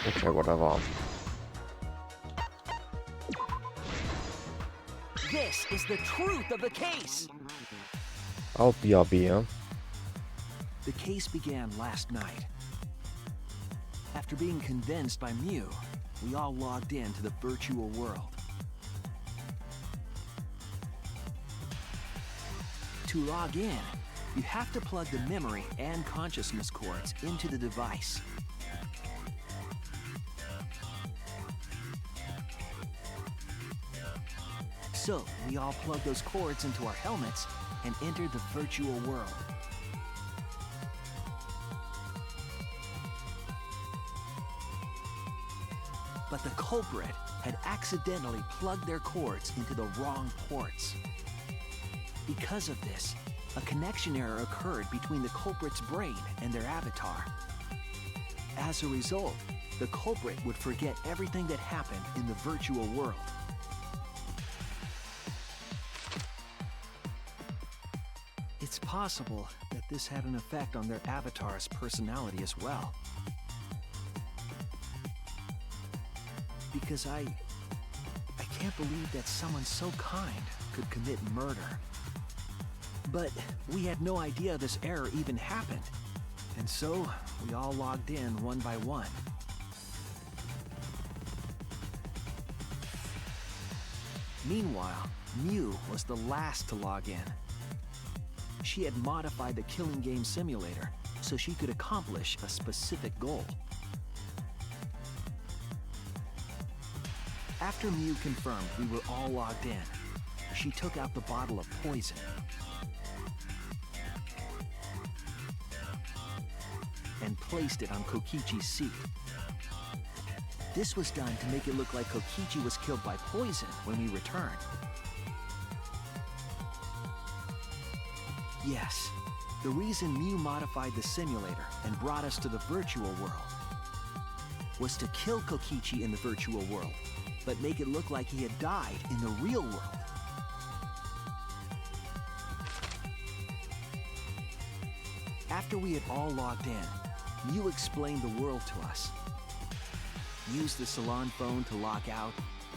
Okay, whatever. This is the truth of the case! I'll BRB, huh? The case began last night. After being convinced by Mew, we all logged into the virtual world. To log in, you have to plug the memory and consciousness cords into the device. So, we all plug those cords into our helmets and enter the virtual world. But the culprit had accidentally plugged their cords into the wrong ports. Because of this, a connection error occurred between the culprit's brain and their avatar. As a result, the culprit would forget everything that happened in the virtual world. It's possible that this had an effect on their avatar's personality as well. Because I can't believe that someone so kind could commit murder. But we had no idea this error even happened. And so, we all logged in one by one. Meanwhile, Mew was the last to log in. She had modified the killing game simulator so she could accomplish a specific goal. After Mew confirmed we were all logged in, she took out the bottle of poison. And placed it on Kokichi's seat. This was done to make it look like Kokichi was killed by poison when we returned. Yes, the reason Mew modified the simulator and brought us to the virtual world was to kill Kokichi in the virtual world, but make it look like he had died in the real world. After we had all logged in, Mew explained the world to us. Use the salon phone to lock out,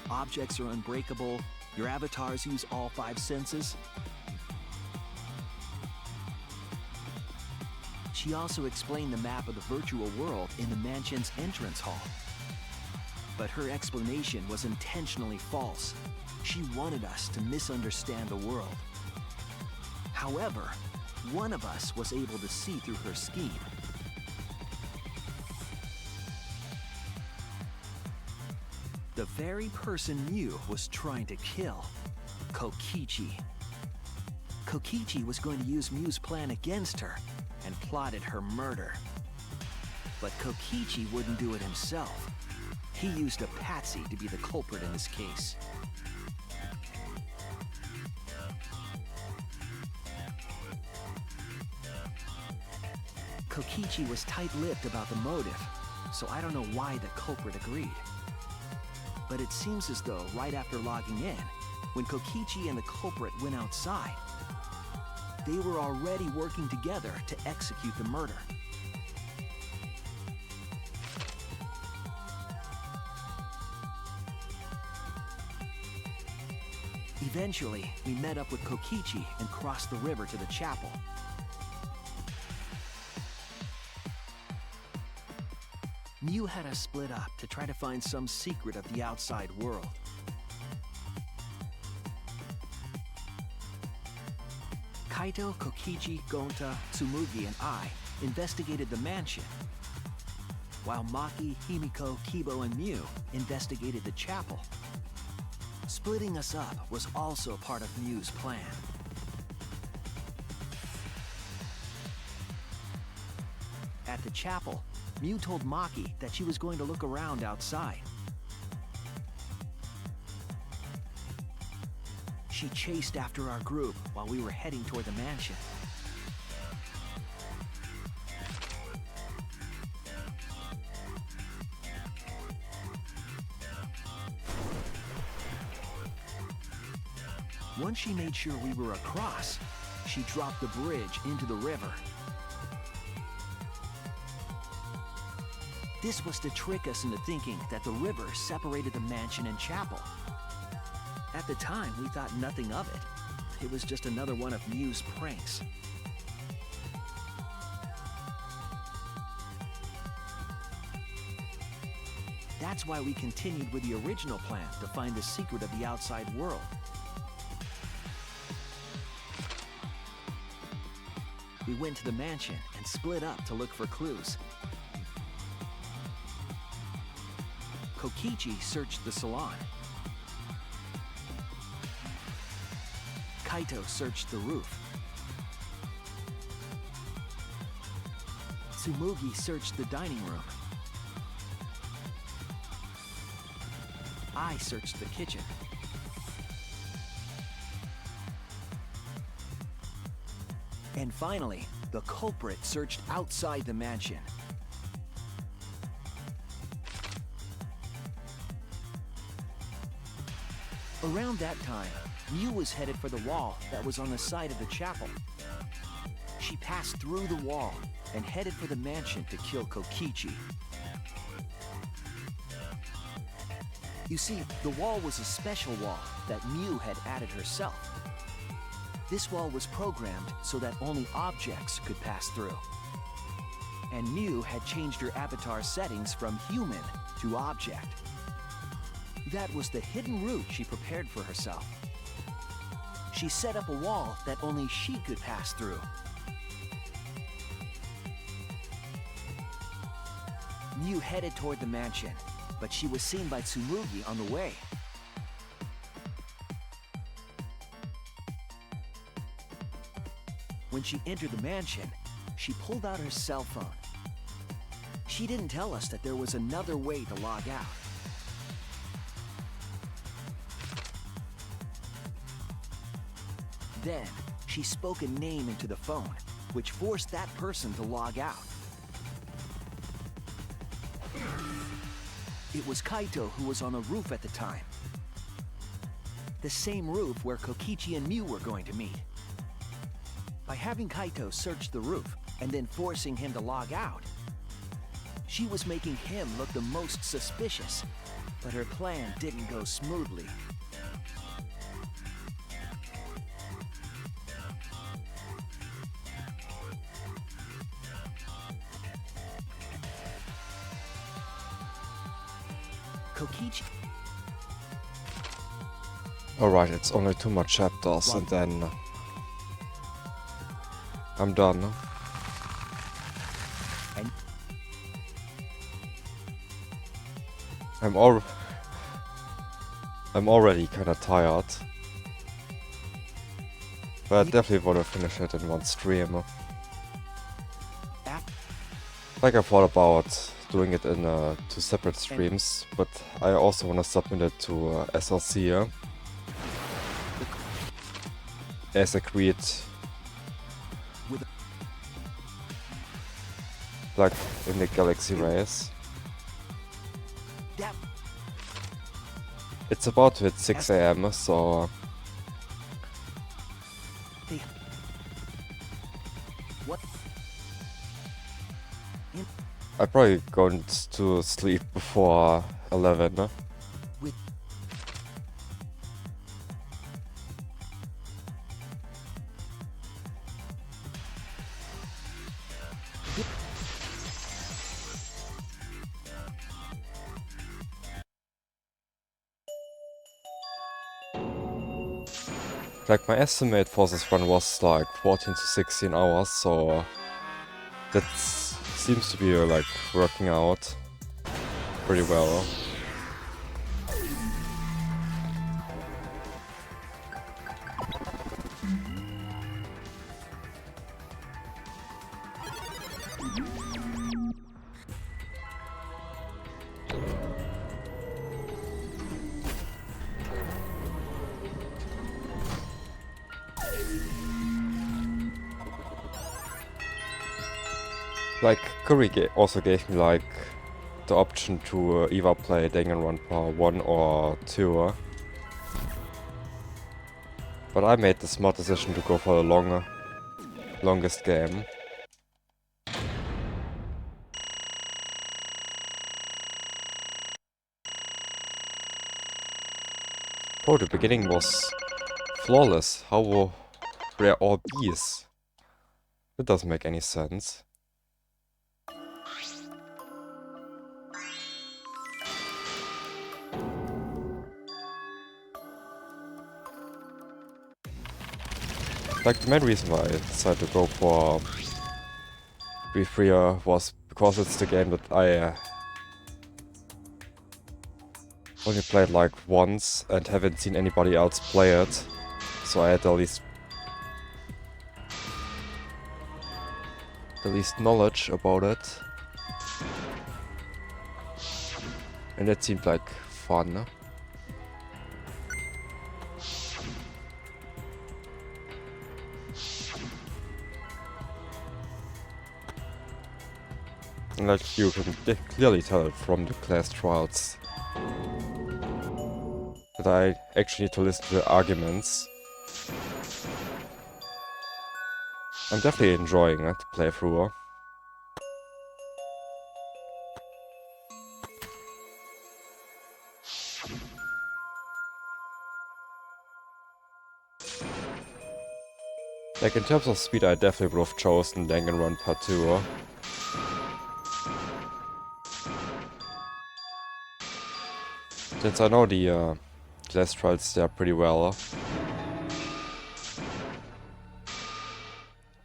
objects are unbreakable, your avatars use all 5 senses. She also explained the map of the virtual world in the mansion's entrance hall. But her explanation was intentionally false. She wanted us to misunderstand the world. However, one of us was able to see through her scheme. The very person Mew was trying to kill, Kokichi. Kokichi was going to use Mew's plan against her and plotted her murder. But Kokichi wouldn't do it himself. He used a patsy to be the culprit in this case. Kokichi was tight-lipped about the motive, so I don't know why the culprit agreed. But it seems as though right after logging in, when Kokichi and the culprit went outside, they were already working together to execute the murder. Eventually, we met up with Kokichi and crossed the river to the chapel. Mew had us split up to try to find some secret of the outside world. Kaito, Kokichi, Gonta, Tsumugi, and I investigated the mansion, while Maki, Himiko, Kibo, and Mew investigated the chapel. Splitting us up was also part of Mew's plan. At the chapel, Mew told Maki that she was going to look around outside. She chased after our group while we were heading toward the mansion. Once she made sure we were across, she dropped the bridge into the river. This was to trick us into thinking that the river separated the mansion and chapel. At the time, we thought nothing of it. It was just another one of Mew's pranks. That's why we continued with the original plan to find the secret of the outside world. We went to the mansion and split up to look for clues. Kokichi searched the salon. Kaito searched the roof. Tsumugi searched the dining room. I searched the kitchen. And finally, the culprit searched outside the mansion. Around that time, Mew was headed for the wall that was on the side of the chapel. She passed through the wall and headed for the mansion to kill Kokichi. You see, the wall was a special wall that Mew had added herself. This wall was programmed so that only objects could pass through. And Mew had changed her avatar settings from human to object. That was the hidden route she prepared for herself. She set up a wall that only she could pass through. Mew headed toward the mansion, but she was seen by Tsumugi on the way. When she entered the mansion, she pulled out her cell phone. She didn't tell us that there was another way to log out. Then, she spoke a name into the phone, which forced that person to log out. It was Kaito who was on the roof at the time. The same roof where Kokichi and Mew were going to meet. By having Kaito search the roof and then forcing him to log out, she was making him look the most suspicious, but her plan didn't go smoothly. Kokichi. Alright, it's only 2 more chapters and then I'm done. And I'm already kinda tired. But I definitely wanna finish it in one stream. Like I thought about doing it in 2 separate streams, but I also wanna submit it to SLC. As agreed. Like in the Galaxy race. It's about to hit 6 AM, so I'm probably going to sleep before 11. Like my estimate for this run was like 14 to 16 hours, so that seems to be like working out pretty well. Like, Curry also gave me like the option to either play Danganronpa 1 or 2. But I made the smart decision to go for the longest game. Bro, the beginning was flawless. How were all bees? That doesn't make any sense. Like, the main reason why I decided to go for V3 was because it's the game that I only played like once and haven't seen anybody else play it. So I had the least knowledge about it. And it seemed like fun. And like you can clearly tell from the class trials that I actually need to listen to the arguments. I'm definitely enjoying it, the playthrough. Like, in terms of speed, I definitely would have chosen Danganronpa 2. Since I know the class trials there pretty well.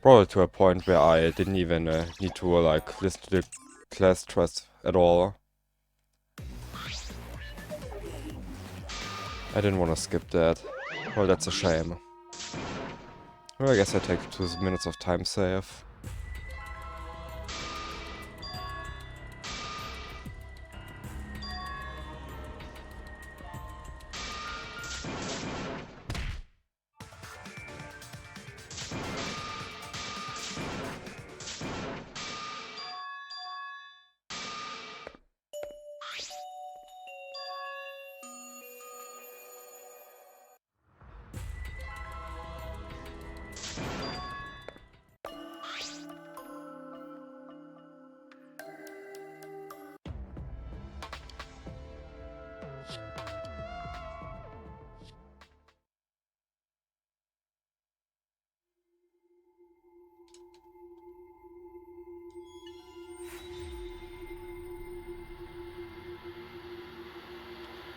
Probably to a point where I didn't even need to like listen to the class trials at all. I didn't want to skip that. Well, that's a shame. Well, I guess I take 2 minutes of time save.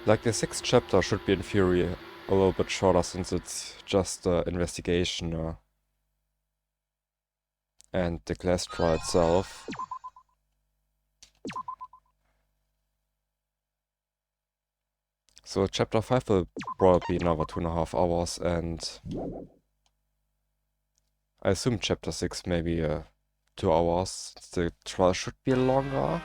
Like, the 6th chapter should be in theory a little bit shorter since it's just investigation and the class trial itself. So chapter 5 will probably be another 2.5 hours, and I assume chapter 6 maybe 2 hours. The trial should be longer.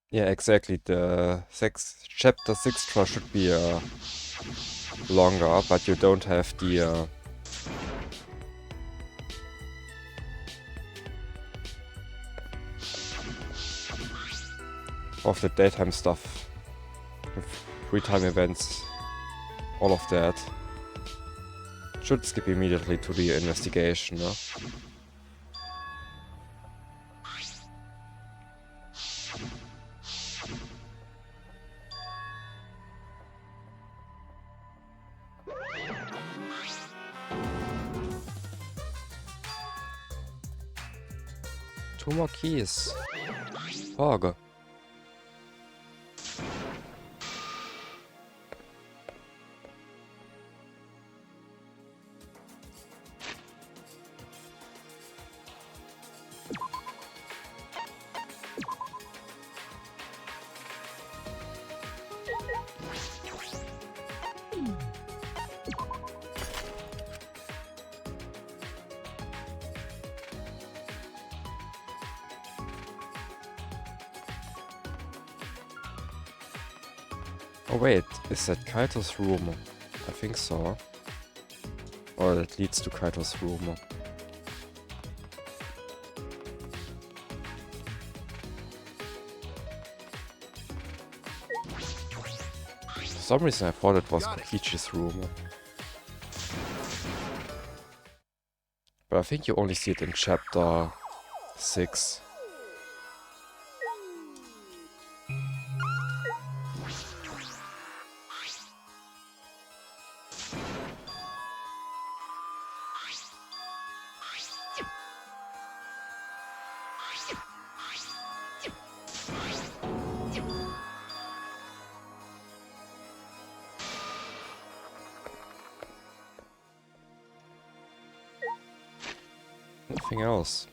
Yeah, exactly. The chapter 6 trial should be longer, but you don't have the of the daytime stuff, with free time events, all of that. Should skip immediately to the investigation. No? Two more keys. Fog. Oh wait, is that Kaito's room? I think so. Or that leads to Kaito's room. For some reason I thought it was Kokichi's room. But I think you only see it in chapter 6. Nothing else.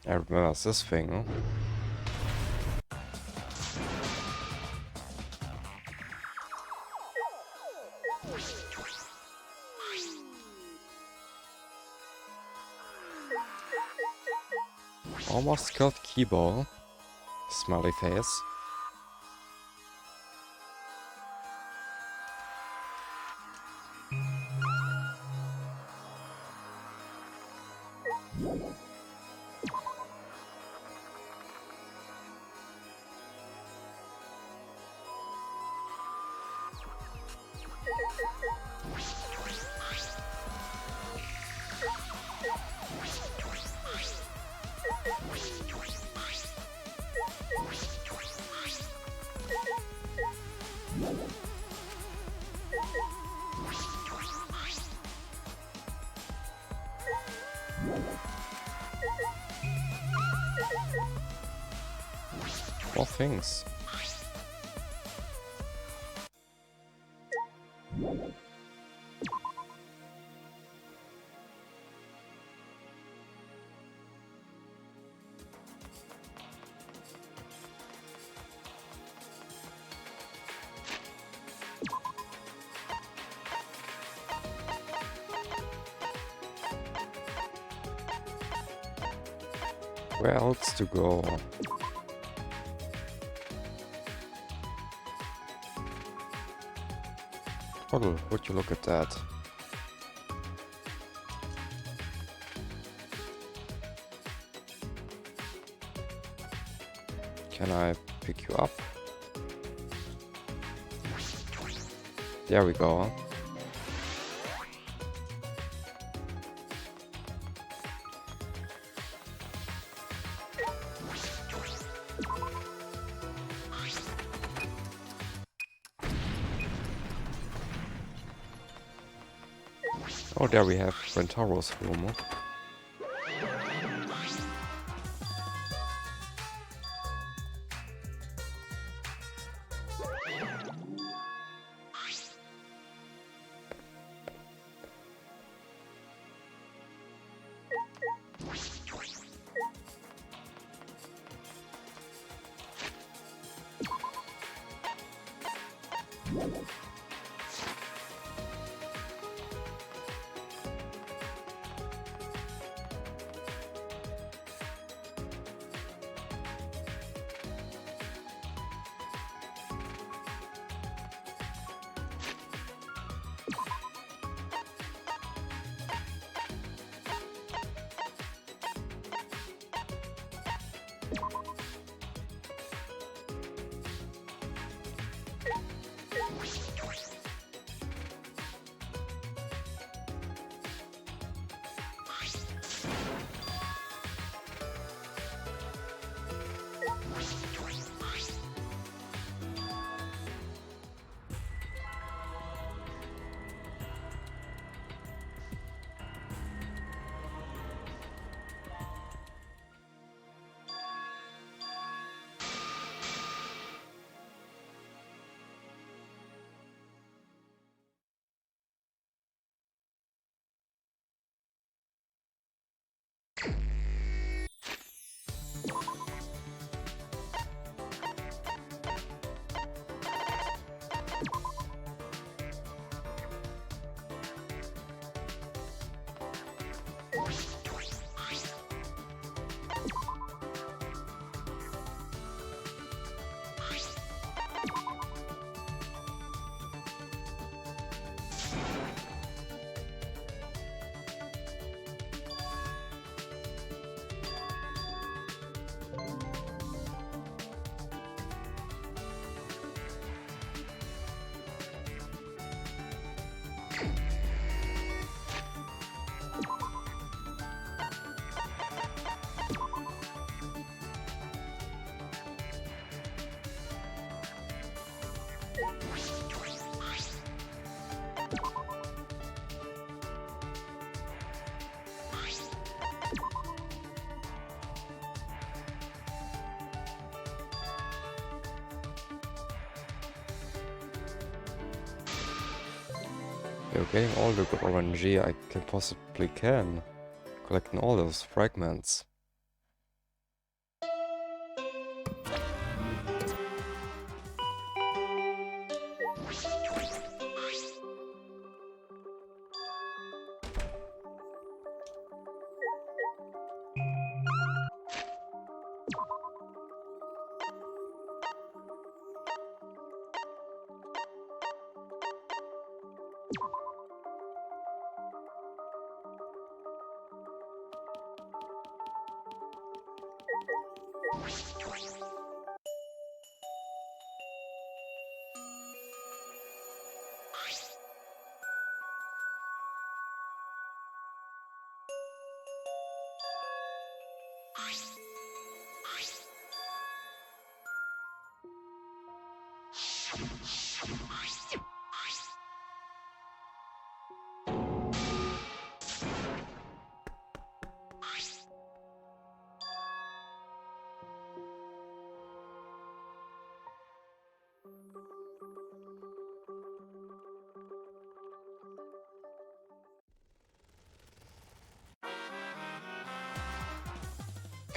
I remember this thing. Almost killed Keyball. Smiley face. More things. Where else to go? Oh, would you look at that? Can I pick you up? There we go. Oh, there we have Rentaro's room. You're getting all the good RNG I can possibly can. Collecting all those fragments.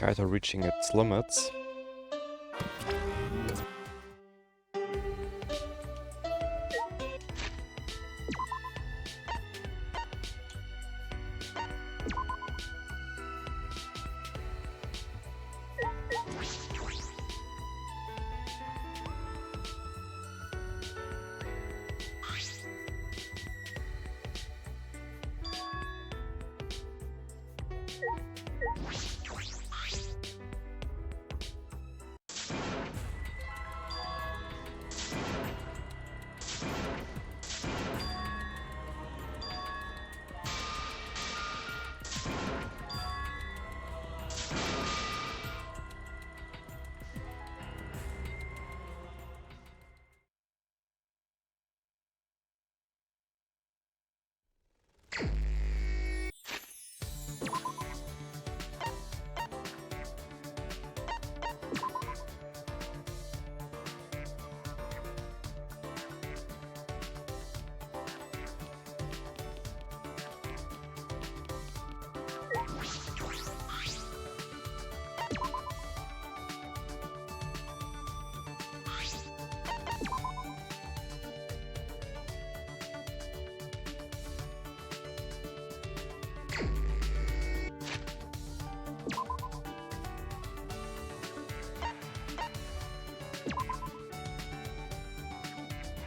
Kaito reaching its limits.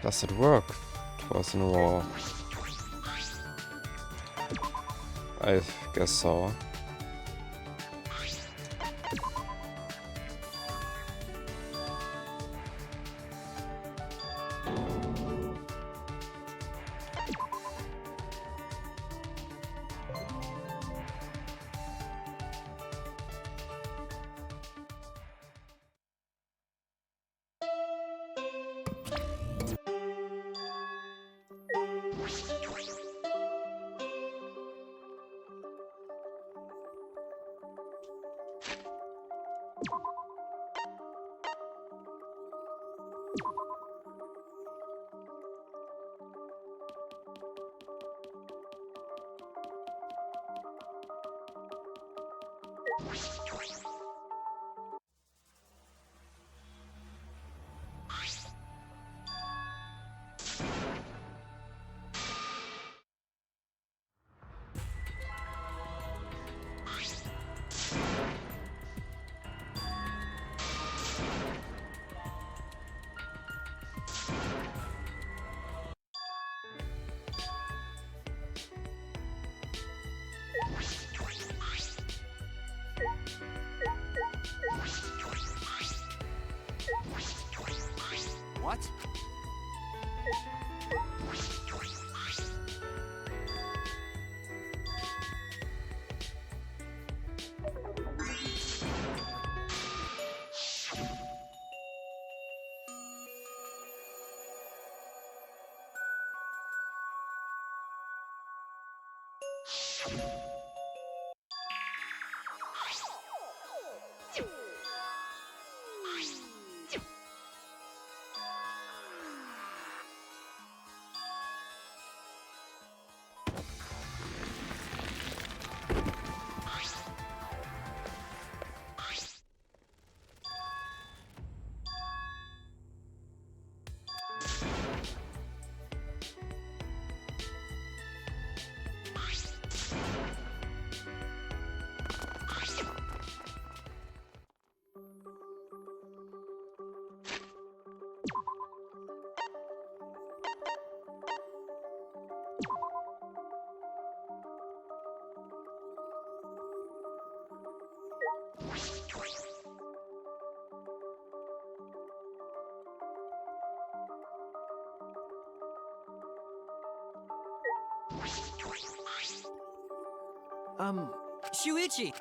Does it work? Twice in a row. I guess so. What? Shuichi!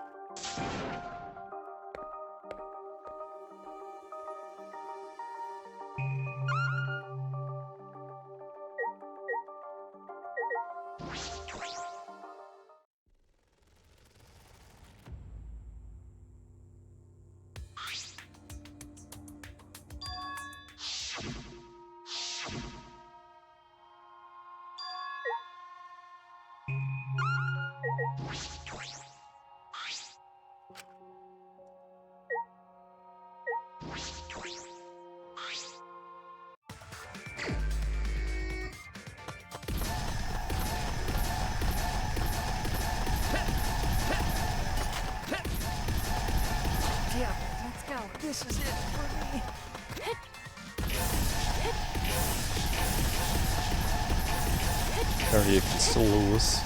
Yeah, let's go. This is it for me. Apparently you can still lose.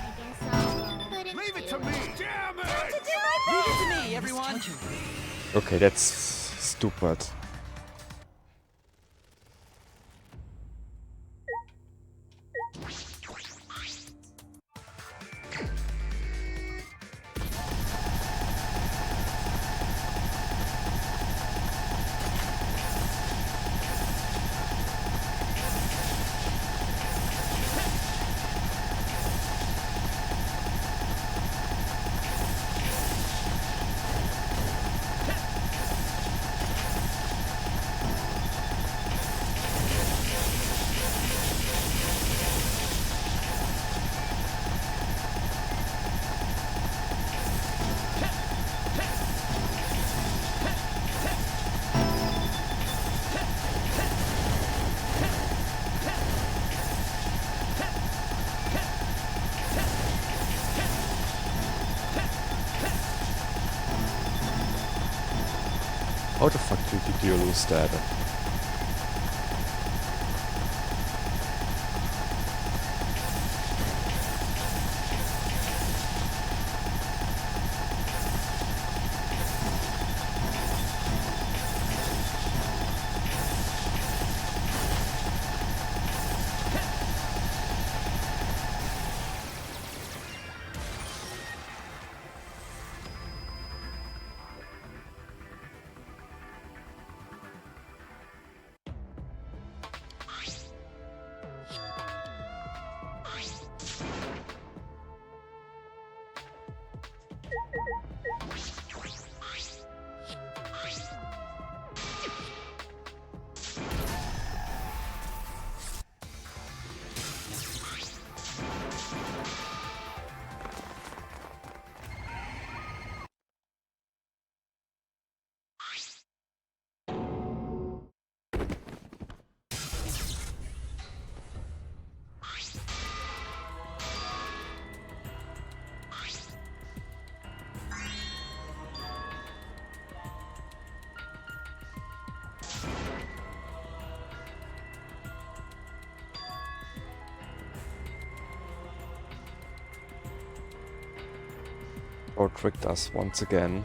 I guess I'll put it Leave it to to me! Damn it! Leave it to me, everyone! Okay, that's stupid. How the fuck did you lose that? Or tricked us once again.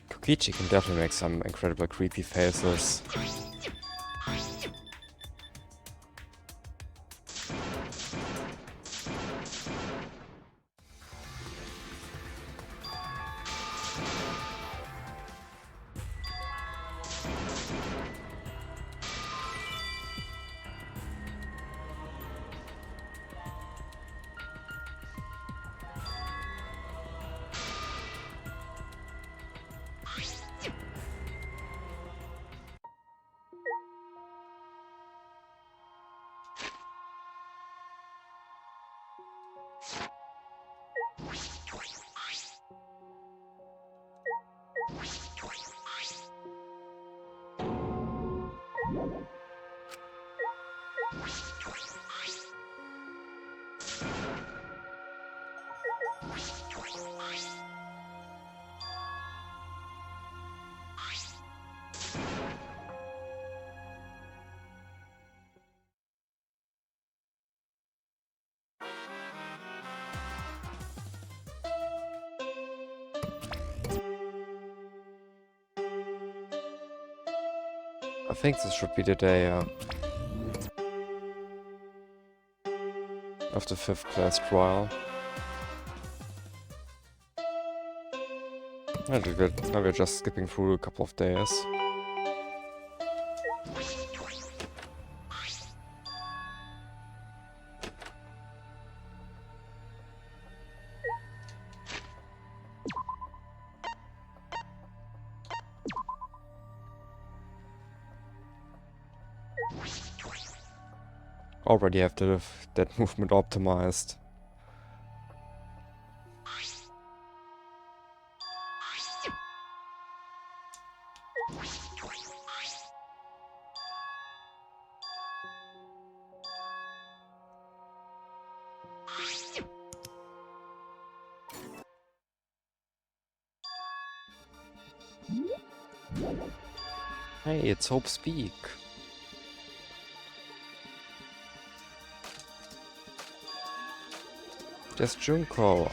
Kokichi can definitely make some incredible creepy faces. I think this should be the day of the 5th class trial. Now we're just skipping through a couple of days. Already have that movement optimized. Hey, it's Hope Speak. There's Junko.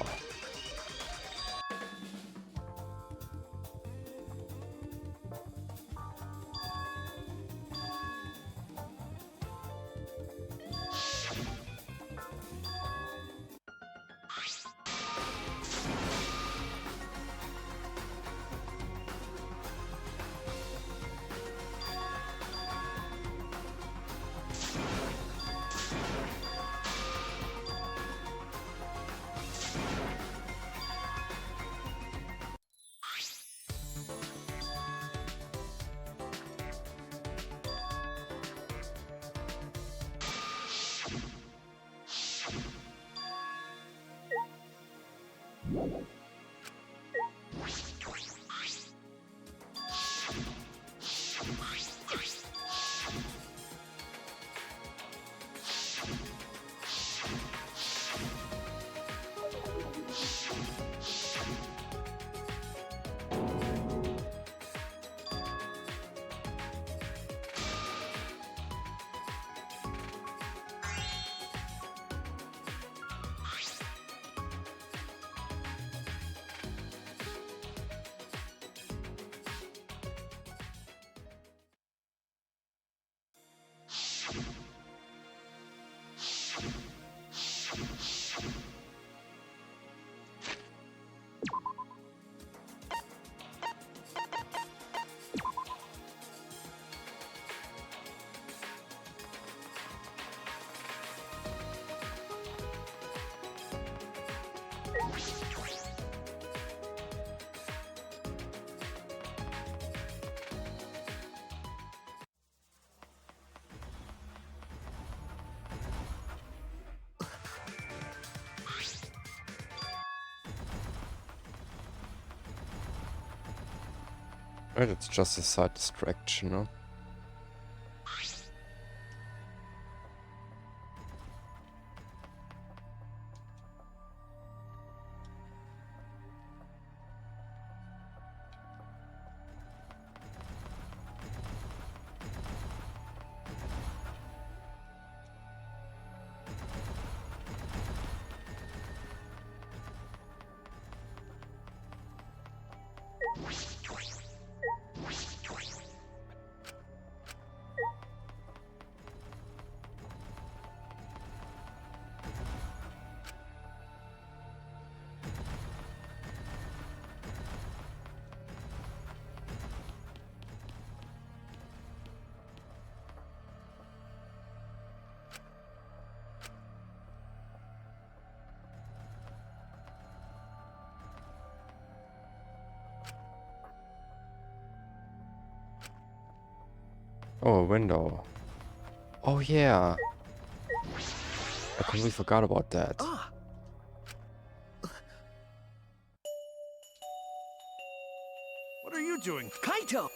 Right, it's just a side distraction, no? Oh, a window. Oh yeah. I completely forgot about that. Ah! What are you doing? Kaito!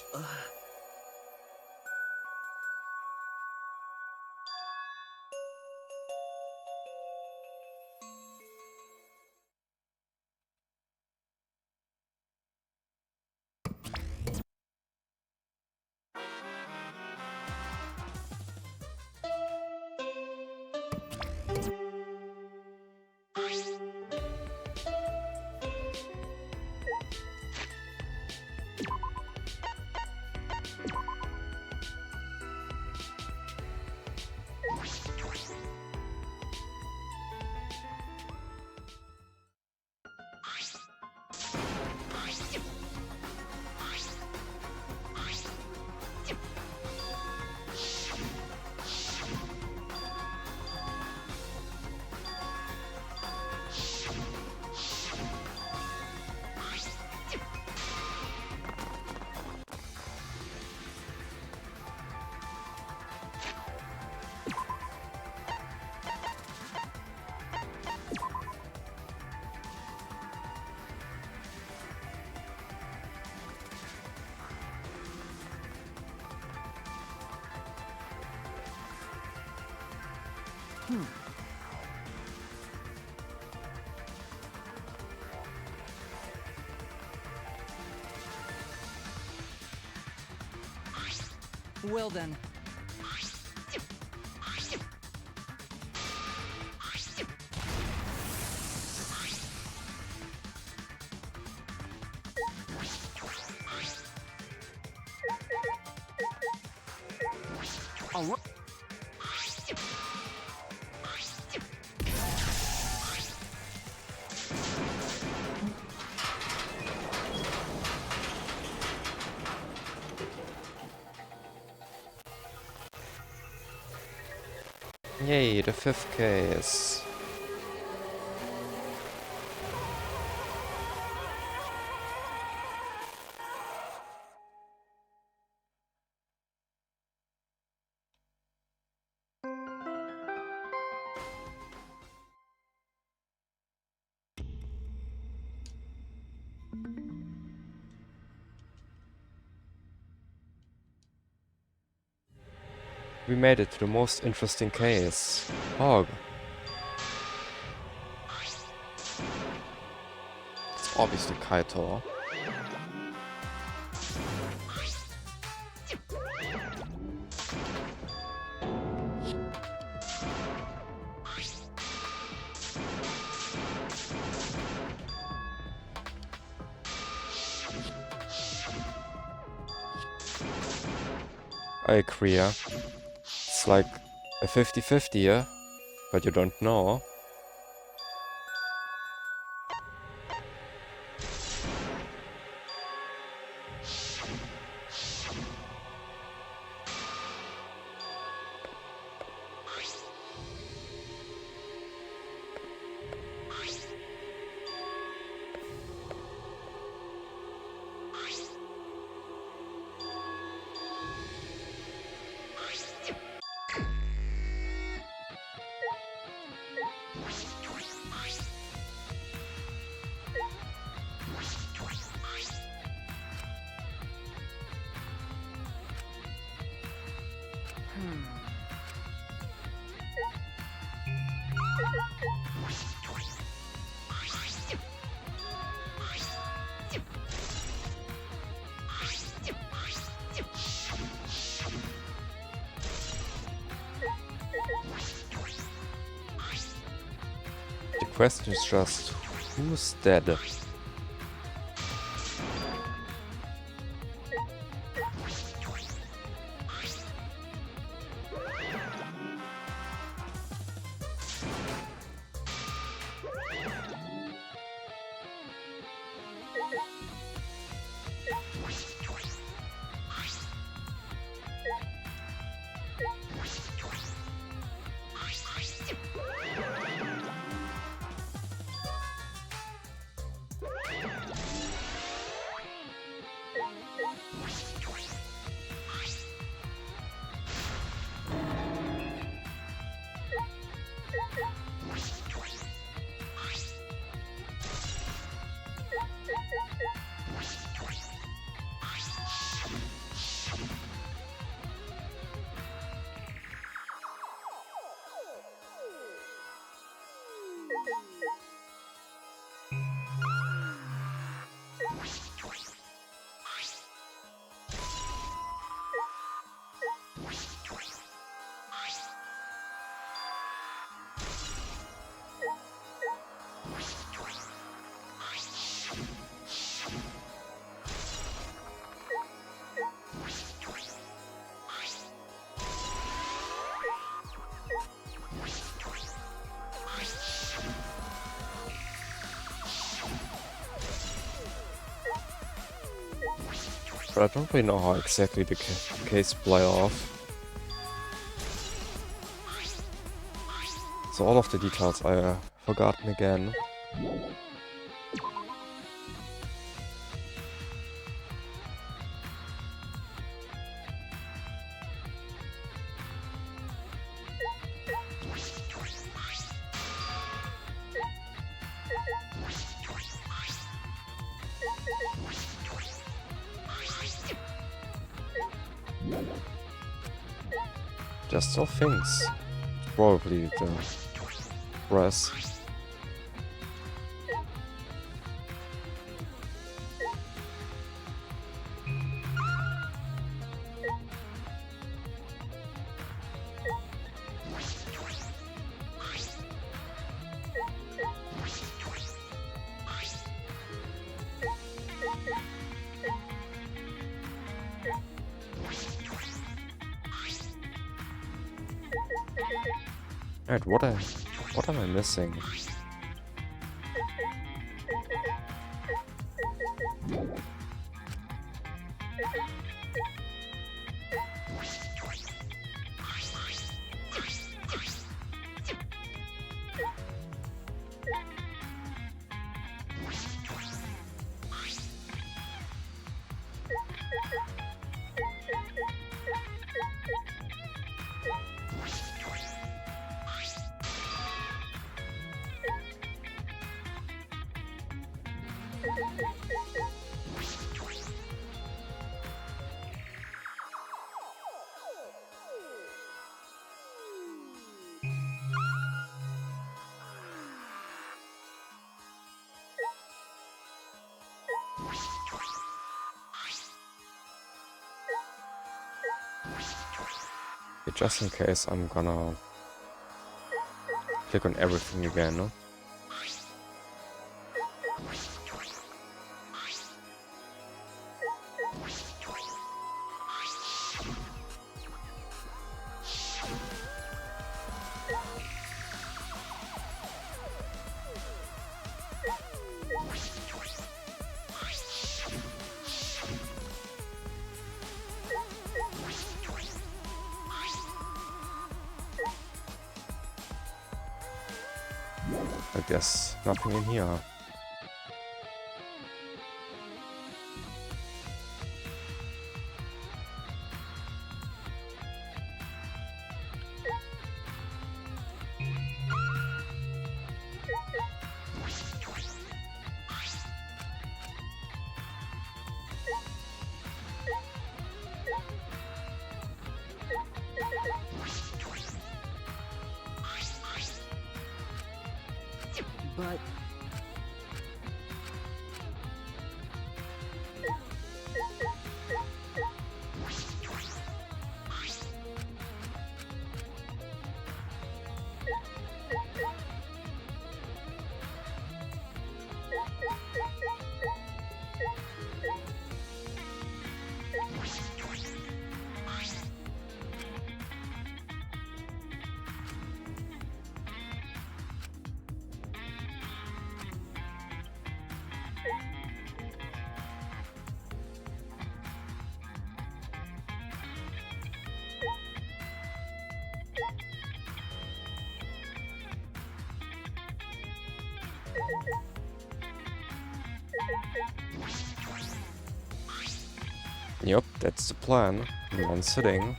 Well then. All right. Yay, the 5th case. We made it to the most interesting case. Hog. It's obviously Kaito. I agree. It's like a 50-50 here, but you don't know. The question is just, who's dead? But I don't really know how exactly the case played off. So all of the details I forgotten again. Just still things. Probably the press. Alright, what am I missing? Okay, just in case, I'm gonna click on everything again, no? I guess nothing in here. But Yep, that's the plan. In one sitting.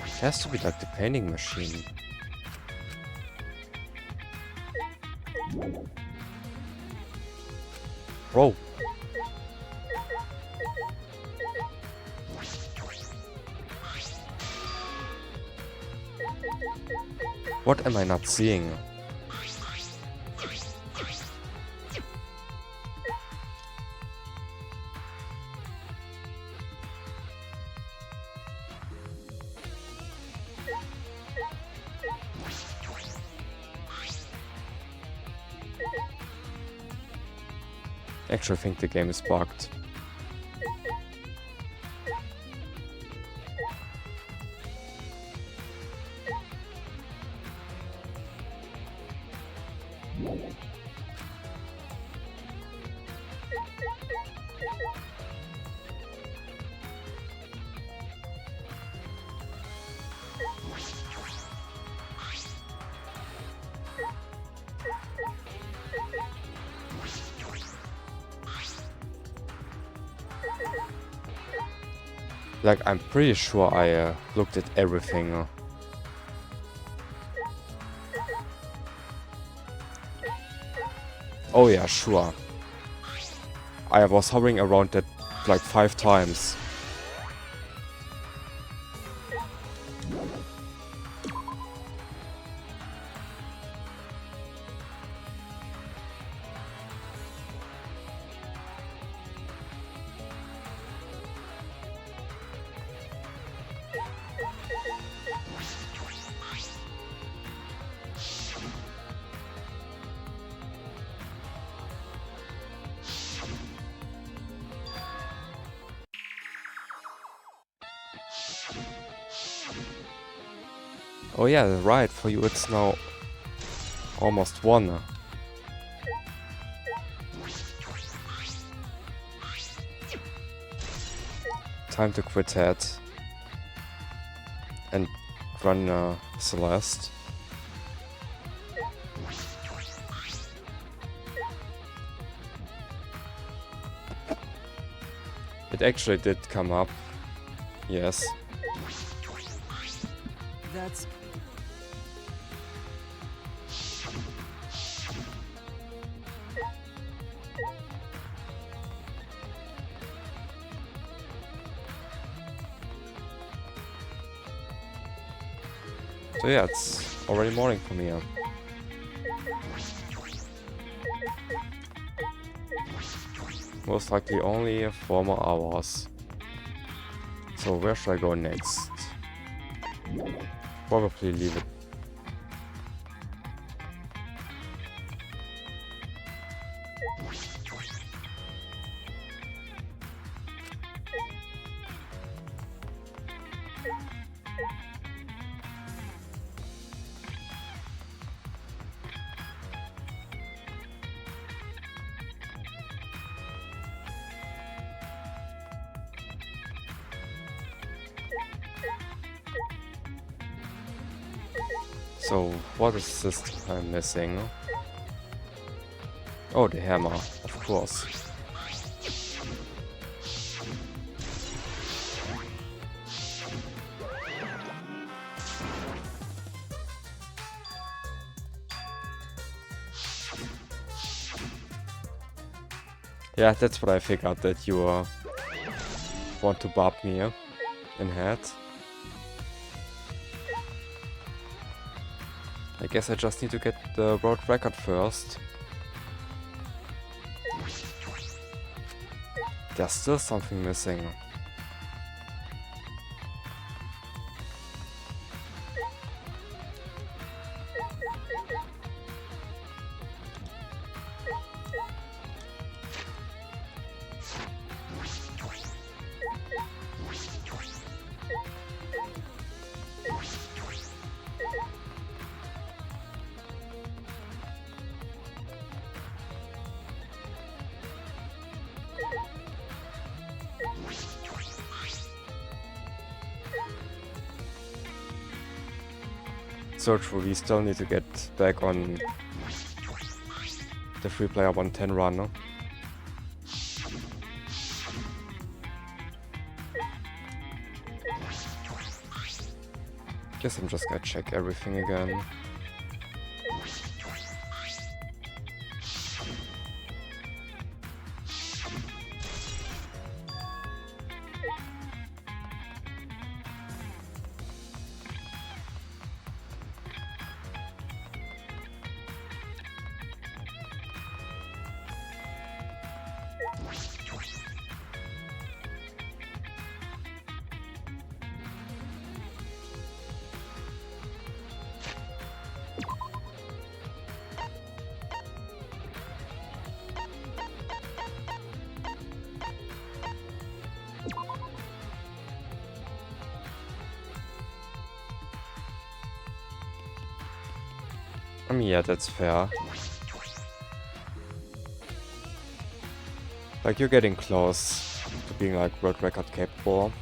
It has to be like the painting machine. Bro. What am I not seeing? Actually, I think the game is bugged. Like, I'm pretty sure I looked at everything. Oh yeah, sure. I was hovering around that like 5 times. Oh yeah, right, for you it's now almost 1. Time to quit that. And run Celeste. It actually did come up. Yes. that's So yeah, it's already morning for me. Most likely only 4 more hours. So where should I go next? Probably leave it. So, what is this time missing? Oh, the hammer, of course. Yeah, that's what I figured, that you want to bop me in head. I guess I just need to get the world record first. There's still something missing. So true, we still need to get back on the 3-player 110 run, no? Guess I'm just gonna check everything again. I mean, yeah, that's fair. Like, you're getting close to being, like, world record capable.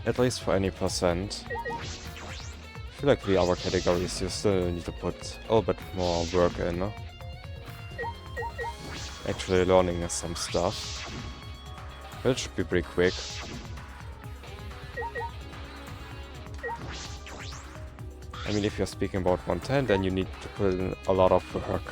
At least for any percent. I feel like for the other categories you still need to put a little bit more work in, no? Actually learning some stuff. But it should be pretty quick. I mean, if you're speaking about 110, then you need to put in a lot of work.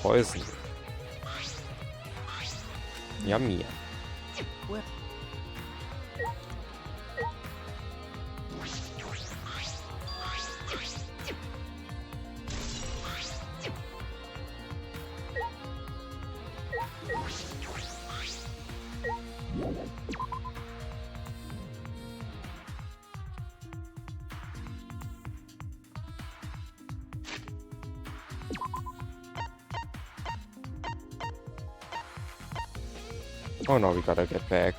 Poison. Yummy. Oh no, we gotta get back.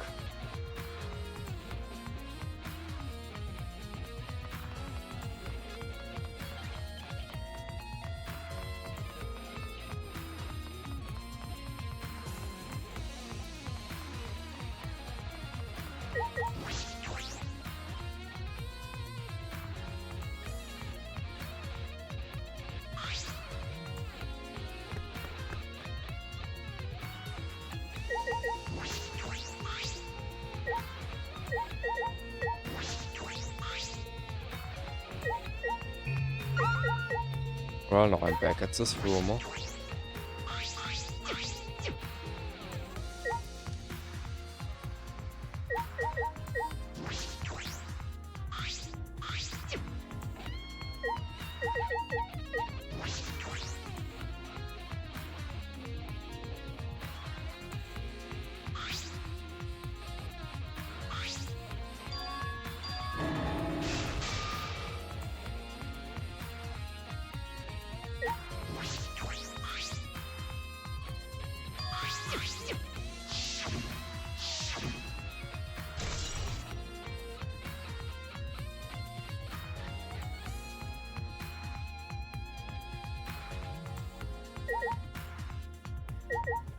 Well, now I'm back at this room.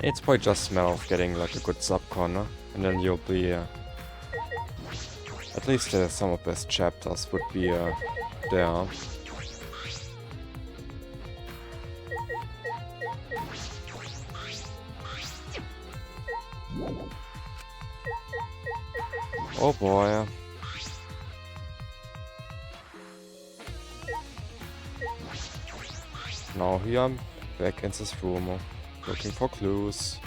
It's probably just a matter of getting like a good sub-corner, and then you'll be at least some of best chapters would be there. Oh boy. Now here I'm back in this room, looking for clues.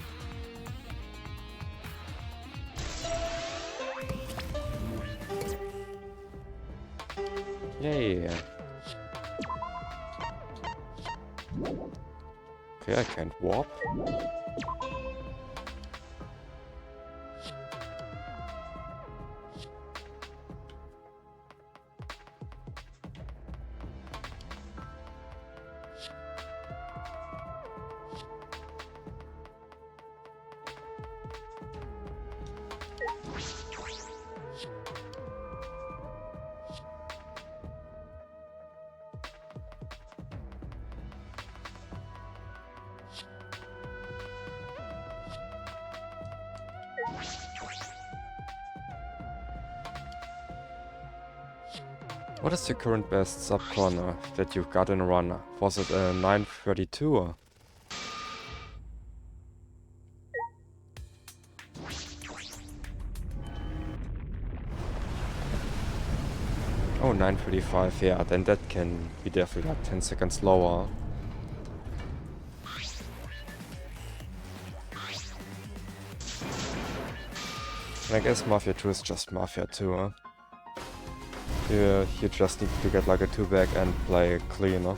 Yay. Okay, I can't warp. What is the current best sub-corner that you've got in a run? Was it a 932? Oh, 935, yeah, then that can be definitely like 10 seconds lower. And I guess Mafia 2 is just Mafia 2, huh? You just need to get like a 2-back and play cleaner.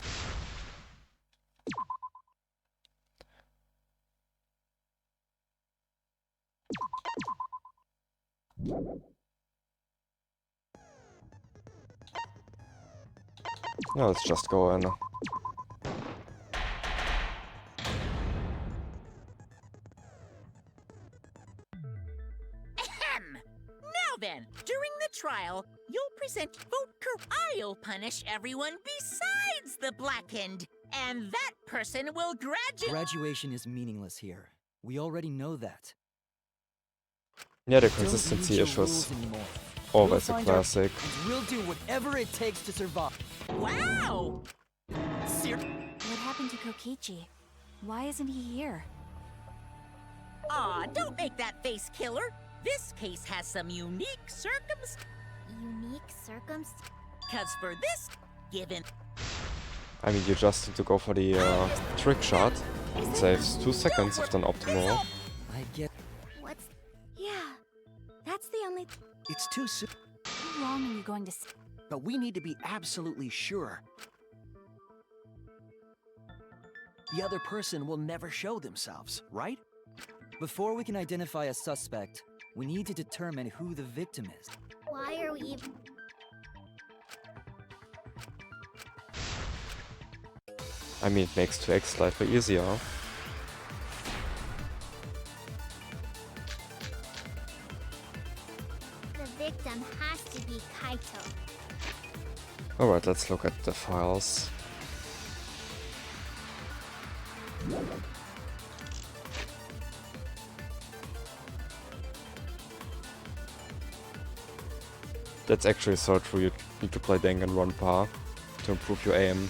Now let's just go in. Then, during the trial, you'll present I'll punish everyone besides the blackened, and that person will graduate. Graduation is meaningless here. We already know that. Yeah, the consistency issues. Always a classic. We'll do whatever it takes to survive. Wow! What happened to Kokichi? Why isn't he here? Aw, don't make that face, killer. This case has some unique Unique circums? Cause for this, given... I mean, you just need to go for the trick shot. It saves 2 seconds of an optimal. I get... What's... Yeah, that's the only... It's too soon, How long are you going to but we need to be absolutely sure. The other person will never show themselves, right? Before we can identify a suspect, we need to determine who the victim is. Why are we even... I mean, it makes 2x slightly easier. The victim has to be Kaito. Alright, let's look at the files. That's actually so true, you need to play Danganronpa to improve your aim.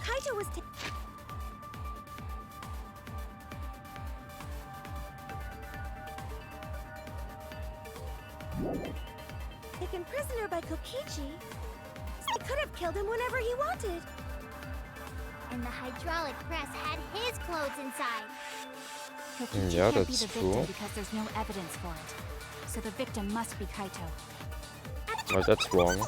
Kaito was Taken prisoner by Kokichi, he could have killed him whenever he wanted. And the hydraulic press had his clothes inside. Kokichi Yeah, can't be that's the victim true. because there's no evidence for it. So the victim must be Kaito. Well, that's wrong.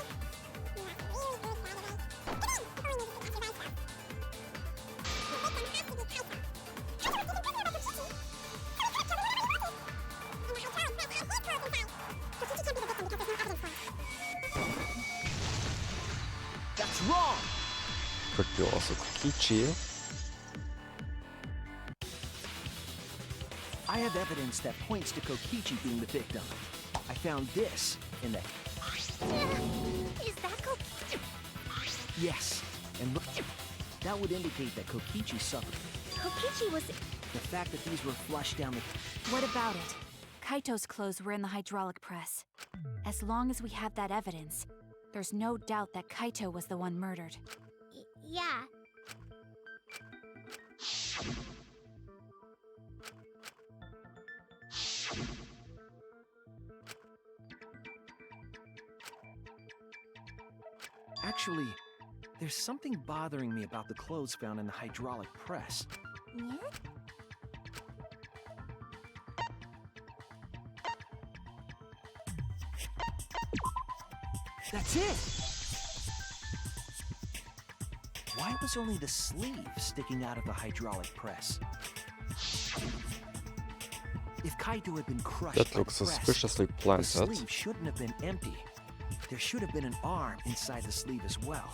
That's wrong! Could be also Kokichi. I have evidence that points to Kokichi being the victim. I found this in the... Is that Kokichi? Yes, and look, that would indicate that Kokichi suffered. Kokichi was... The fact that these were flushed down the... What about it? Kaito's clothes were in the hydraulic press. As long as we have that evidence, there's no doubt that Kaito was the one murdered. Yeah. Actually, there's something bothering me about the clothes found in the hydraulic press. Yeah? That's it! Why was only the sleeve sticking out of the hydraulic press? If Kaito had been crushed That by looks the press, suspiciously the planted. sleeve shouldn't have been empty. There should have been an arm inside the sleeve as well.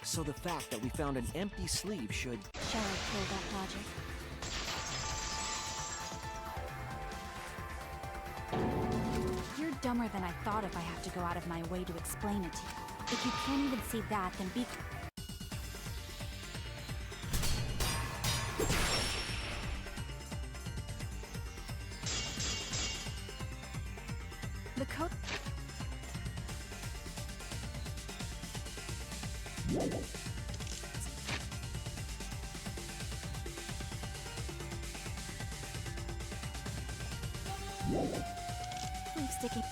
So the fact that we found an empty sleeve should... Shall I kill that logic? You're dumber than I thought if I have to go out of my way to explain it to you. If you can't even see that, then be... The coat... Leave sticking...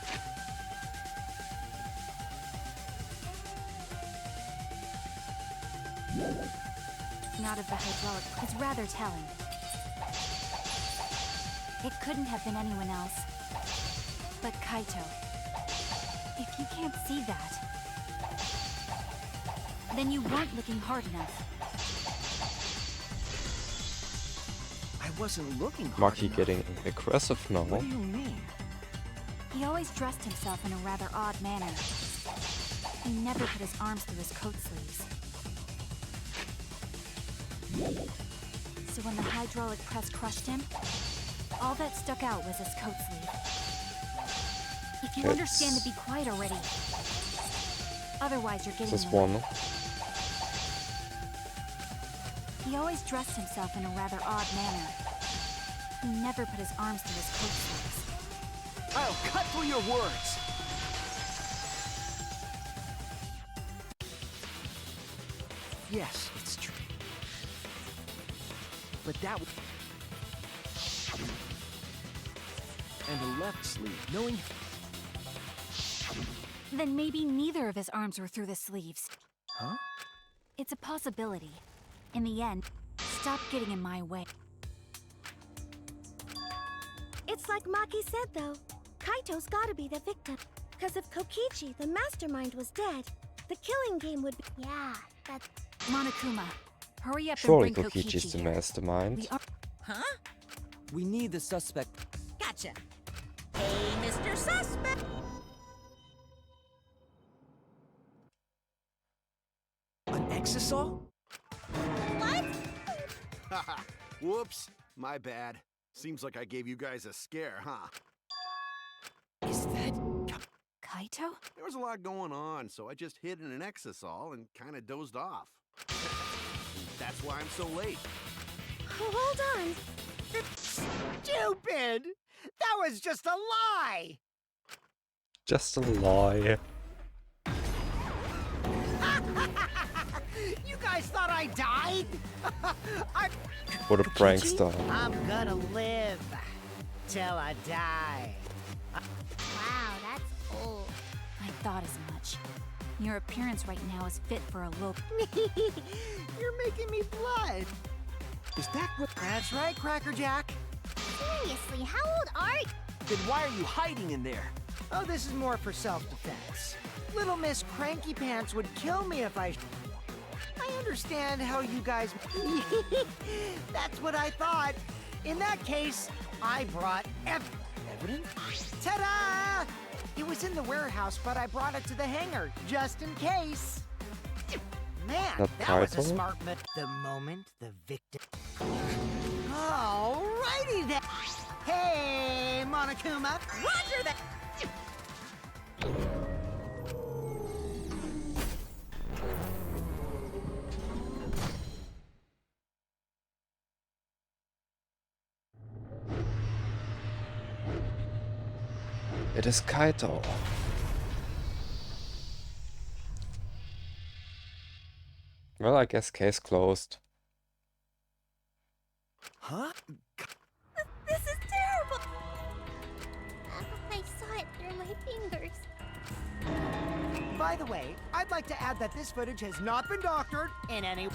Out of the hydraulic is rather telling. It couldn't have been anyone else but Kaito. If you can't see that, then you weren't looking hard enough. I wasn't looking hard Maki enough. getting aggressive now. What do you mean? He always dressed himself in a rather odd manner. He never put his arms through his coat sleeves. So when the hydraulic press crushed him, all that stuck out was his coat sleeve. If you understand to be quiet already. Otherwise you're getting This nowhere. one. He always dressed himself in a rather odd manner. He never put his arms through his coat sleeves. I'll cut through your words! Yes, it's true. But that was... And the left sleeve, knowing... Then maybe neither of his arms were through the sleeves. Huh? It's a possibility. In the end, stop getting in my way. It's like Maki said, though. Kaito's gotta be the victim. Because if Kokichi, the mastermind, was dead, the killing game would be... Yeah, that's... Monokuma, hurry up Surely and bring Kokichi's Kokichi the here. mastermind. We are... Huh? We need the suspect. Gotcha. Hey, Mr. Suspect! An exisal? What? Haha, whoops. My bad. Seems like I gave you guys a scare, huh? Is that... Kaito? There was a lot going on, so I just hid in an exisal and kinda dozed off. That's why I'm so late. Oh, hold on. Stupid! That was just a lie! Just a lie. You guys thought I died? What a prankster. I'm gonna live till I die. Wow, that's Oh, I thought as much. Your appearance right now is fit for a low. You're making me blush. Is that what? That's right, Cracker Jack. Seriously, how old are you? Then why are you hiding in there? Oh, this is more for self-defense. Little Miss Cranky Pants would kill me if I understand how you guys... That's what I thought. In that case, I brought Evidence? Ta-da! It was in the warehouse, but I brought it to the hangar, just in case. Man, that was a smart move. The moment the victim... Alrighty then! Hey, Monokuma! Roger that! It is Kaito. Well, I guess case closed. Huh? This is terrible! I saw it through my fingers. By the way, I'd like to add that this footage has not been doctored in any way.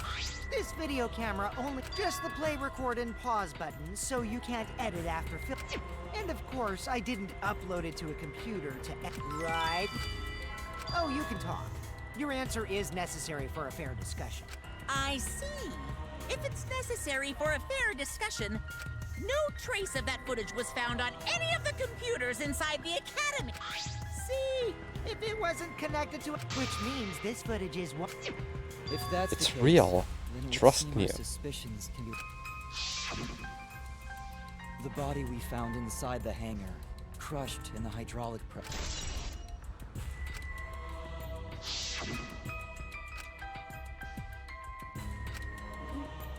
This video camera only just the play, record, and pause buttons, so you can't edit after film. And of course, I didn't upload it to a computer to edit, right? Oh, you can talk. Your answer is necessary for a fair discussion. I see. If it's necessary for a fair discussion, no trace of that footage was found on any of the computers inside the Academy. See, if it wasn't connected to it, which means this footage is what? If that's It's the case, real. then it would Trust seem me. our suspicions can be... The body we found inside the hangar, crushed in the hydraulic press.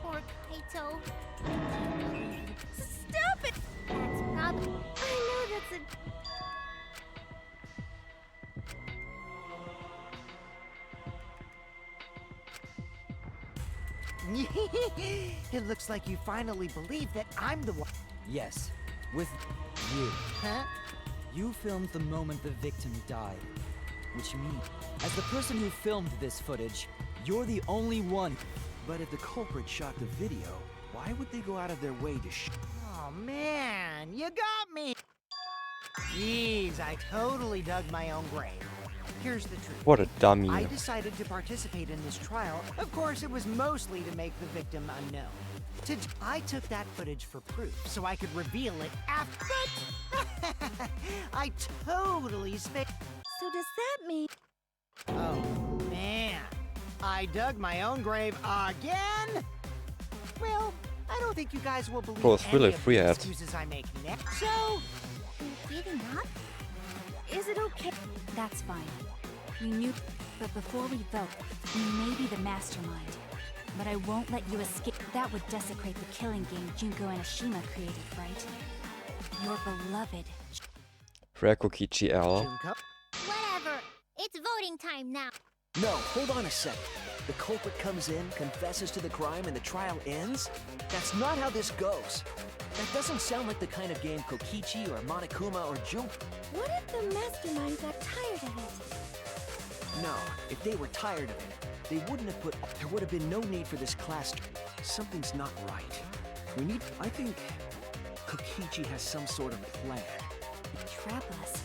Poor Kaito. Stop it! That's probably... I know that's a... It looks like you finally believe that I'm the one. Yes, with you. Huh? You filmed the moment the victim died. Which means, as the person who filmed this footage, you're the only one. But if the culprit shot the video, why would they go out of their way to Oh man, you got me! Jeez, I totally dug my own grave. Here's the truth. What a dummy. I decided to participate in this trial. Of course, it was mostly to make the victim unknown. I took that footage for proof, so I could reveal it after. But I totally spaced. So does that mean... Oh man, I dug my own grave again. Well, I don't think you guys will believe Bro, it's really any of free the ad. excuses I make next. So, Giving up? Is it okay? That's fine. We knew, but before we vote, we may be the mastermind. But I won't let you escape. That would desecrate the killing game Junko and Ashima created, right? Your beloved. Rare Kokichi L. Junko. Whatever. It's voting time now. No, hold on a second. The culprit comes in, confesses to the crime, and the trial ends? That's not how this goes. That doesn't sound like the kind of game Kokichi or Monokuma or Junko. What if the mastermind got tired of it? No, if they were tired of it, they wouldn't have put... There would have been no need for this class. Something's not right. We need... I think Kokichi has some sort of plan. Trap us.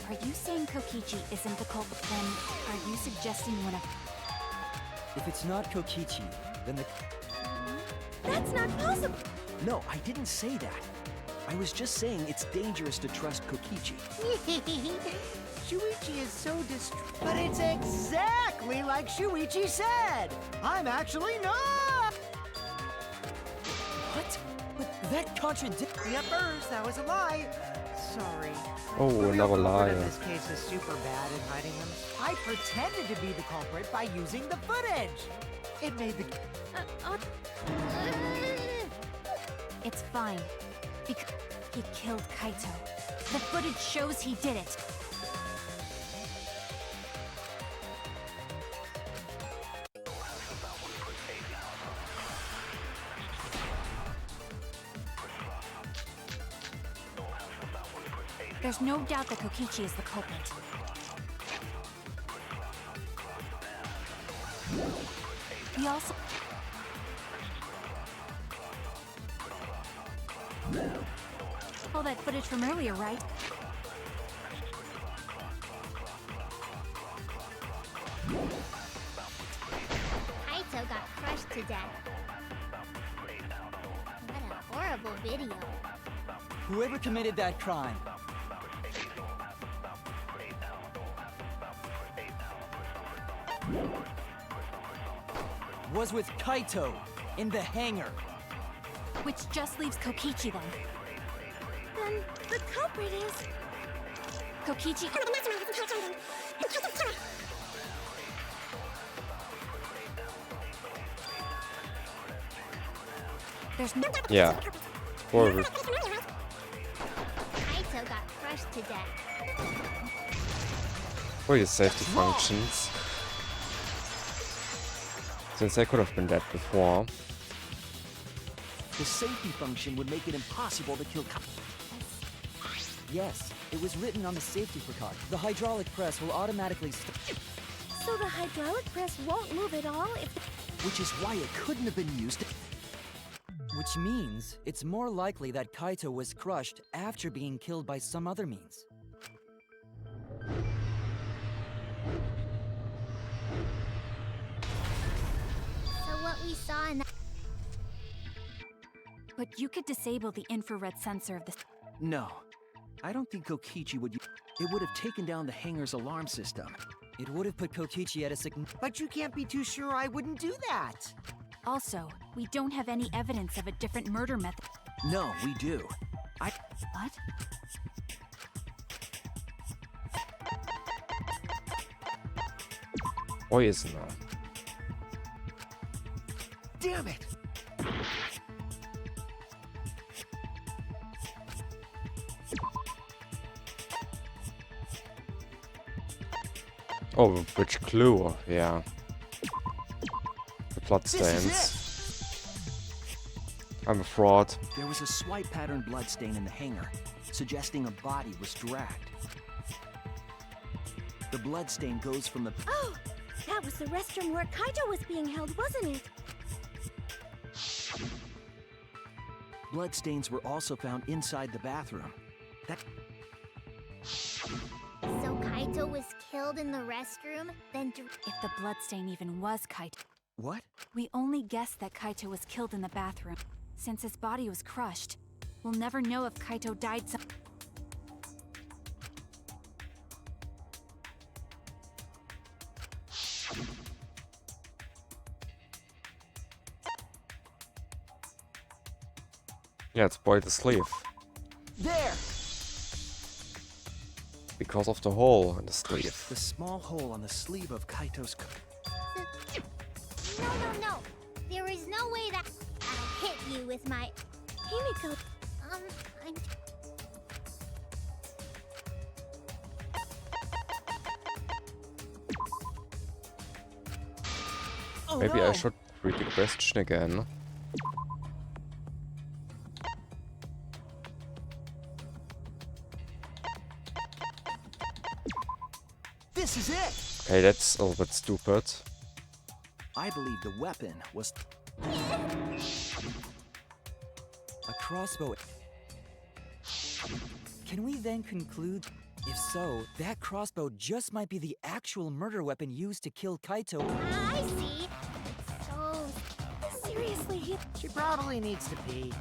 Are you saying Kokichi isn't the culprit? Then are you suggesting one of... If it's not Kokichi, then the... That's not possible! No, I didn't say that. I was just saying it's dangerous to trust Kokichi. Shuichi is so distraught. But it's exactly like Shuichi said. I'm actually not. What? But that contradicts... Yuppers, that was a lie. Sorry. Oh, The real another culprit liar. in this case is super bad at hiding them. I pretended to be the culprit by using the footage. It made the... It's fine. Because he killed Kaito. The footage shows he did it. There's no doubt that Kokichi is the culprit. He also... All that footage from earlier, right? Kaito got crushed to death. What a horrible video. Whoever committed that crime was with Kaito in the hangar. Which just leaves Kokichi then. Then the culprit is... Kokichi... There's no... Yeah. Forward. Kaito got crushed to death. For your safety functions. Since I could have been dead before. The safety function would make it impossible to kill Yes, it was written on the safety precaution. The hydraulic press will automatically So the hydraulic press won't move at all if... which is why it couldn't have been used. Which means it's more likely that Kaito was crushed after being killed by some other means. So what we saw in that... But you could disable the infrared sensor of the... No, I don't think Kokichi would. It would have taken down the hangar's alarm system. It would have put Kokichi at a But you can't be too sure I wouldn't do that. Also, we don't have any evidence of a different murder method. No, we do. What? Poisoner. Damn it! Oh, which clue? Yeah. The bloodstains. I'm a fraud. There was a swipe pattern bloodstain in the hangar, suggesting a body was dragged. The bloodstain goes from the... Oh! That was the restroom where Kaito was being held, wasn't it? Bloodstains were also found inside the bathroom. So Kaito was killed in the restroom, then... If the bloodstain even was Kaito. What? We only guessed that Kaito was killed in the bathroom. Since his body was crushed, we'll never know if Kaito died some... Yeah, it's boy the sleeve. There! Because of the hole in the sleeve. The small hole on the sleeve of Kaito's... No. There is no way that I'll hit you with my... Himiko, I'm... Oh, Maybe no. I should read the question again. This is it! Okay, that's a little bit stupid. I believe the weapon was... A crossbow. Can we then conclude? If so, that crossbow just might be the actual murder weapon used to kill Kaito. I see. So... seriously, She probably needs to pee.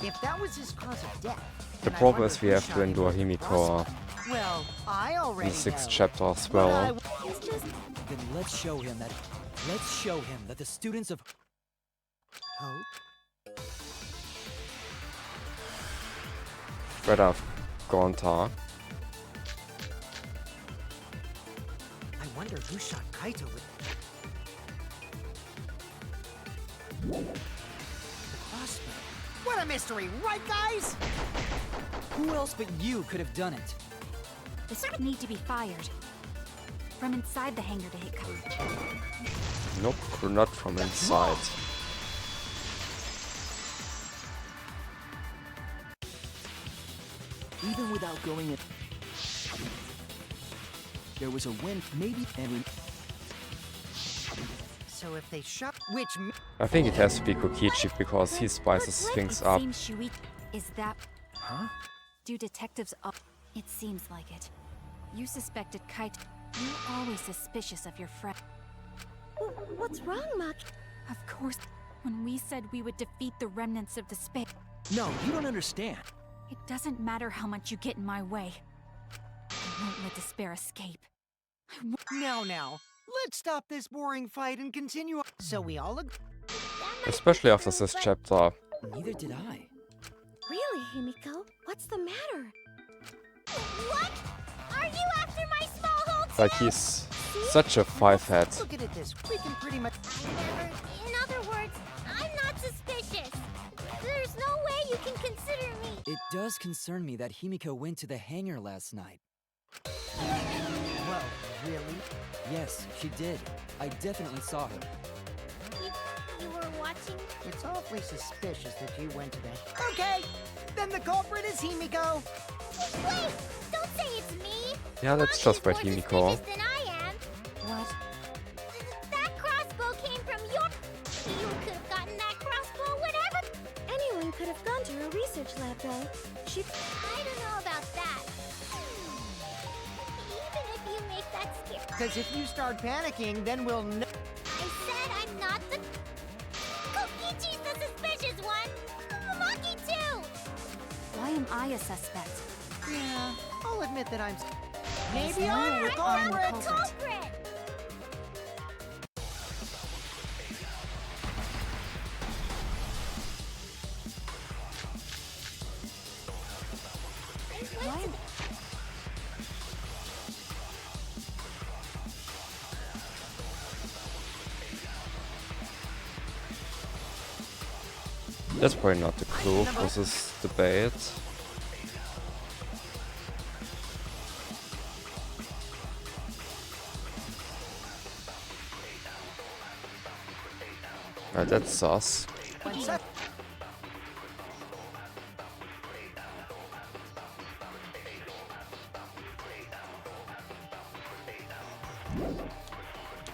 If that was his cause of death... The then I problem wonder is we who have shot to him endure with a Himiko crossbow. Well, I in already the 6th know. chapter as But I well. he's just... Then let's show him that... Let's show him that the students of... Hope? Red of Gonta. I wonder who shot Kaito with... The crossbow. What a mystery, right guys? Who else but you could have done it? The shot need to be fired. From inside the hangar to hit Kaito. Nope, not from inside. Even without going in, there was a wind, maybe, and we. So if they shut, which I think it has to be Kokichi because he spices things up. Is that... Huh? Do detectives... It seems like it. You suspected Kaito. You're always suspicious of your friend. What's wrong, Mach? Of course, when we said we would defeat the remnants of the space... No, you don't understand. It doesn't matter how much you get in my way. I won't let despair escape. Now, let's stop this boring fight and continue. So we all agree. Especially after this chapter. Neither did I. Really, Himiko? What's the matter? What? Are you after my small hole too? Like he's such a five-head. Look at it this. We can pretty much. In other words, I'm not suspicious. There's no way you can consider me. It does concern me that Himiko went to the hangar last night. Well, really? Yes, she did. I definitely saw her. You were watching? It's awfully suspicious that you went to that. Okay, then the culprit is Himiko. Wait! Don't say it's me! Yeah, that's just by Mommy's more Himiko. suspicious than I am. What? That crossbow came from your... You could have gotten that crossbow whenever... Anyone could have gone to her research lab, though. She... I don't know about that. Even if you make that scare... Because if you start panicking, then we'll know. I said I'm not the... Kokichi's the suspicious one! Maki too! Why am I a suspect? Yeah, I'll admit that I'm. Yes, Maybe I'm you the are the culprit. Culprit! Why? That's probably not the clue for this debate. That's sus.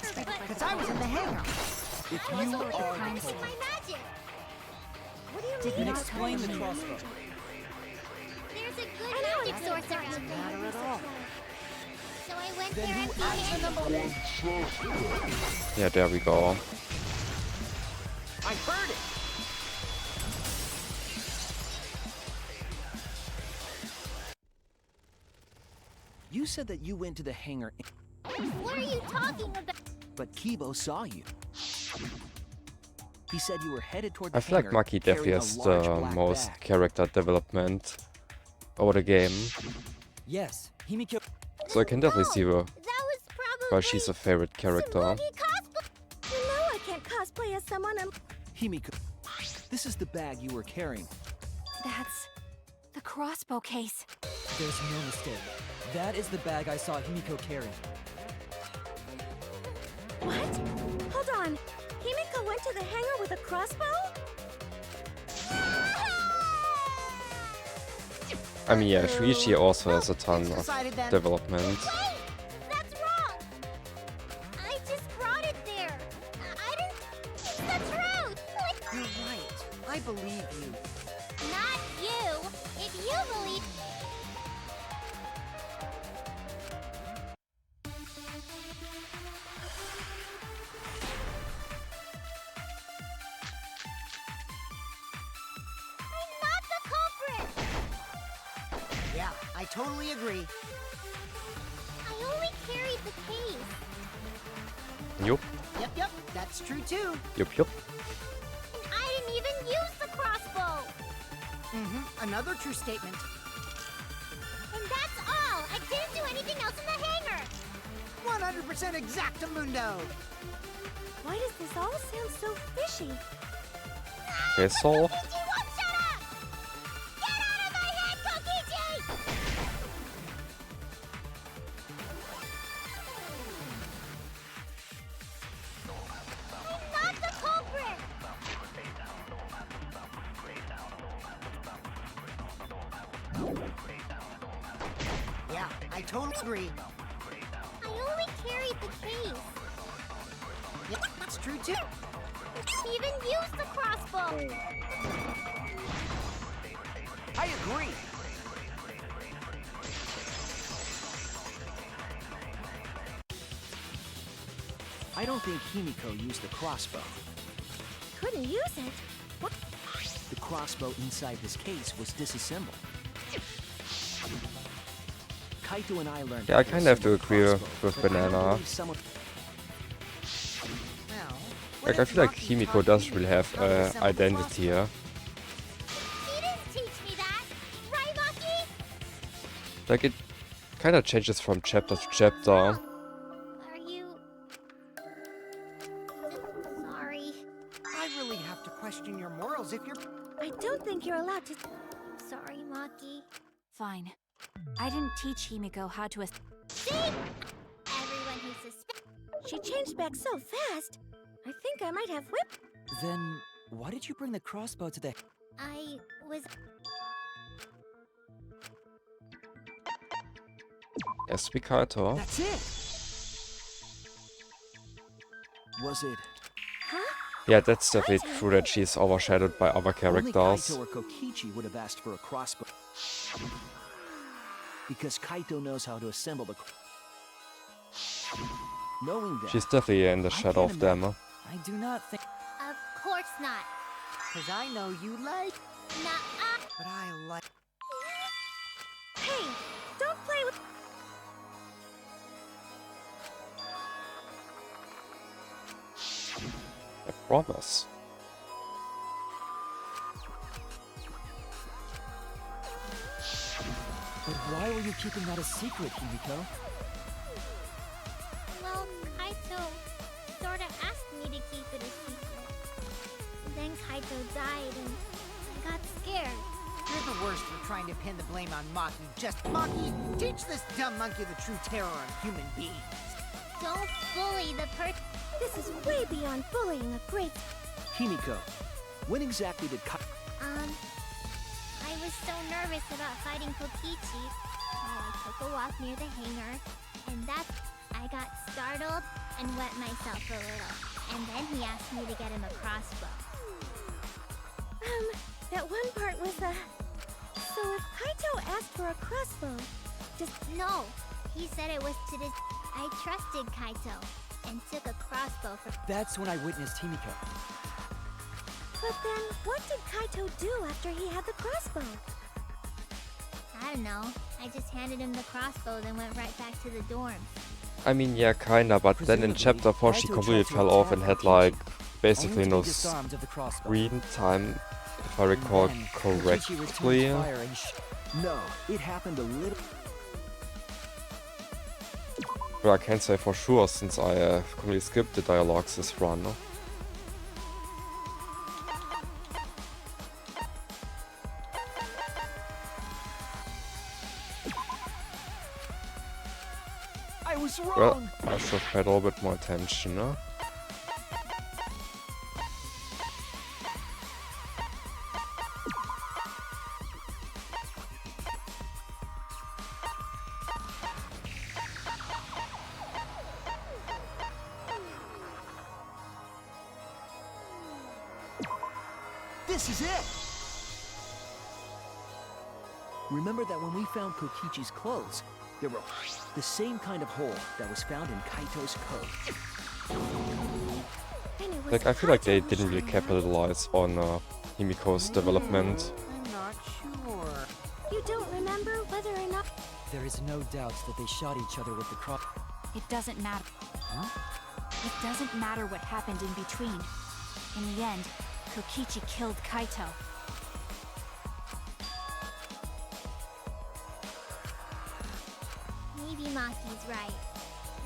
Because I was in the hangar. If I you was only are practicing my magic! What do you Did mean? not explain the tell me. crossbow. There's a good magic source around here. Matter at all. So I went Then there who empty-handed. Yeah, there we go. I heard it. You said that you went to the hangar, What are you talking about? but Kibo saw you. He said you were headed toward the I feel like hangar Maki definitely carrying has a large the black most bag. character development over the game. Yes, Himiko. So I can definitely see That was probably... why she's a favorite character. Some movie cosplay. You know I can't cosplay as someone I'm... Himiko, this is the bag you were carrying. That's the crossbow case. There's no mistake. That is the bag I saw Himiko carrying. What? Hold on. Himiko went to the hangar with a crossbow? I mean, yeah, Shuichi also has a ton It's of decided then. development. Wait! That's wrong! I just brought it there. I didn't... It's the truth! You're right. I believe you. Not you! If you believe... I'm not the culprit! Yeah, I totally agree. I only carried the case. Yup, Yep, that's true too. yup. And I didn't even use the crossbow! Another true statement. And that's all! I didn't do anything else in the hangar! 100% exactamundo. Why does this all sound so fishy? Okay, so Kokichi won't shut up! Get out of my head, Kokichi! I'm not the culprit! I totally agree. I only carried the case. Yeah, that's true too. Even used the crossbow. I agree. I don't think Himiko used the crossbow. Couldn't use it. What? The crossbow inside this case was disassembled. Kaito and I learned. Yeah, I kind of have to agree crossbow, with but I don't Banana. believe someone- Well, Like, what I if feel like Maki Himiko taught doesn't you really have how to assemble the identity crossbow? here. He didn't teach me that. Right, Maki? Like, it kind of changes from chapter to chapter. Are you... Sorry. I really have to question your morals if you're... I don't think you're allowed to. Sorry, Maki. Fine. I didn't teach Himiko how to See? Everyone who suspects... She changed back so fast. I think I might have whipped. Then why did you bring the crossbow to the? I was... SP Kaito. That's it. Was it? Huh? Yeah, that's definitely true that she's overshadowed by other Only characters. Kaito or Kokichi would have asked for a crossbow. Because Kaito knows how to assemble the. Knowing that, She's definitely in the I shadow can't of them. I do not think. Of course not. Because I know you like... Nuh-uh. But I like... Hey, don't play with. I promise. But why were you keeping that a secret, Himiko? Well, Kaito sorta asked me to keep it a secret. Then Kaito died and I got scared. You're the worst for trying to pin the blame on Maki. Just... Maki, teach this dumb monkey the true terror of human beings. Don't bully the person. This is way beyond bullying a great. Himiko, when exactly did I was so nervous about fighting Kokichi. So I took a walk near the hangar, and that's... I got startled and wet myself a little. And then he asked me to get him a crossbow. That one part was So if Kaito asked for a crossbow, Just no. He said it was to this... I trusted Kaito and took a crossbow for... That's when I witnessed Himiko. but then what did Kaito do after he had the crossbow? I don't know. I just handed him the crossbow, then went right back to the dorm. I mean, yeah, kinda, but then in Presumably, chapter 4 she Kaito completely tried to fell off and attack had like Kokichi, basically only to no be disarmed of the crossbow. screen time, if I And recall then Kokichi returned correctly. fire and no, it happened a little. But I can't say for sure since I completely skipped the dialogues this run. I was wrong. Well, I should pay a little bit more attention, no? This is it. Remember that when we found Kokichi's clothes, there were the same kind of hole that was found in Kaito's coat. And it was Like, I feel like they Kaito who didn't really shined out. capitalize on Himiko's development. I'm not sure. You don't remember whether or not. There is no doubt that they shot each other with the cross. It doesn't matter. Huh? It doesn't matter what happened in between. In the end, Kokichi killed Kaito. Maybe Maki's right.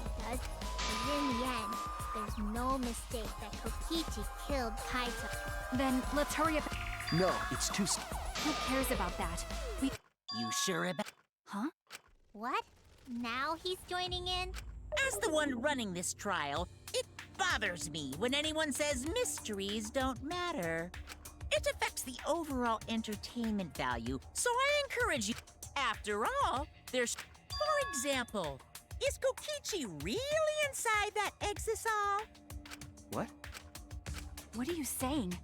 It does. But in the end, there's no mistake that Kokichi killed Kaito. Then let's hurry up. No, it's too. Who cares about that? We... You sure about... Huh? What? Now he's joining in? As the one running this trial, it bothers me when anyone says mysteries don't matter. It affects the overall entertainment value, so I encourage you. After all, there's... For example, is Kokichi really inside that exisal? What? What are you saying?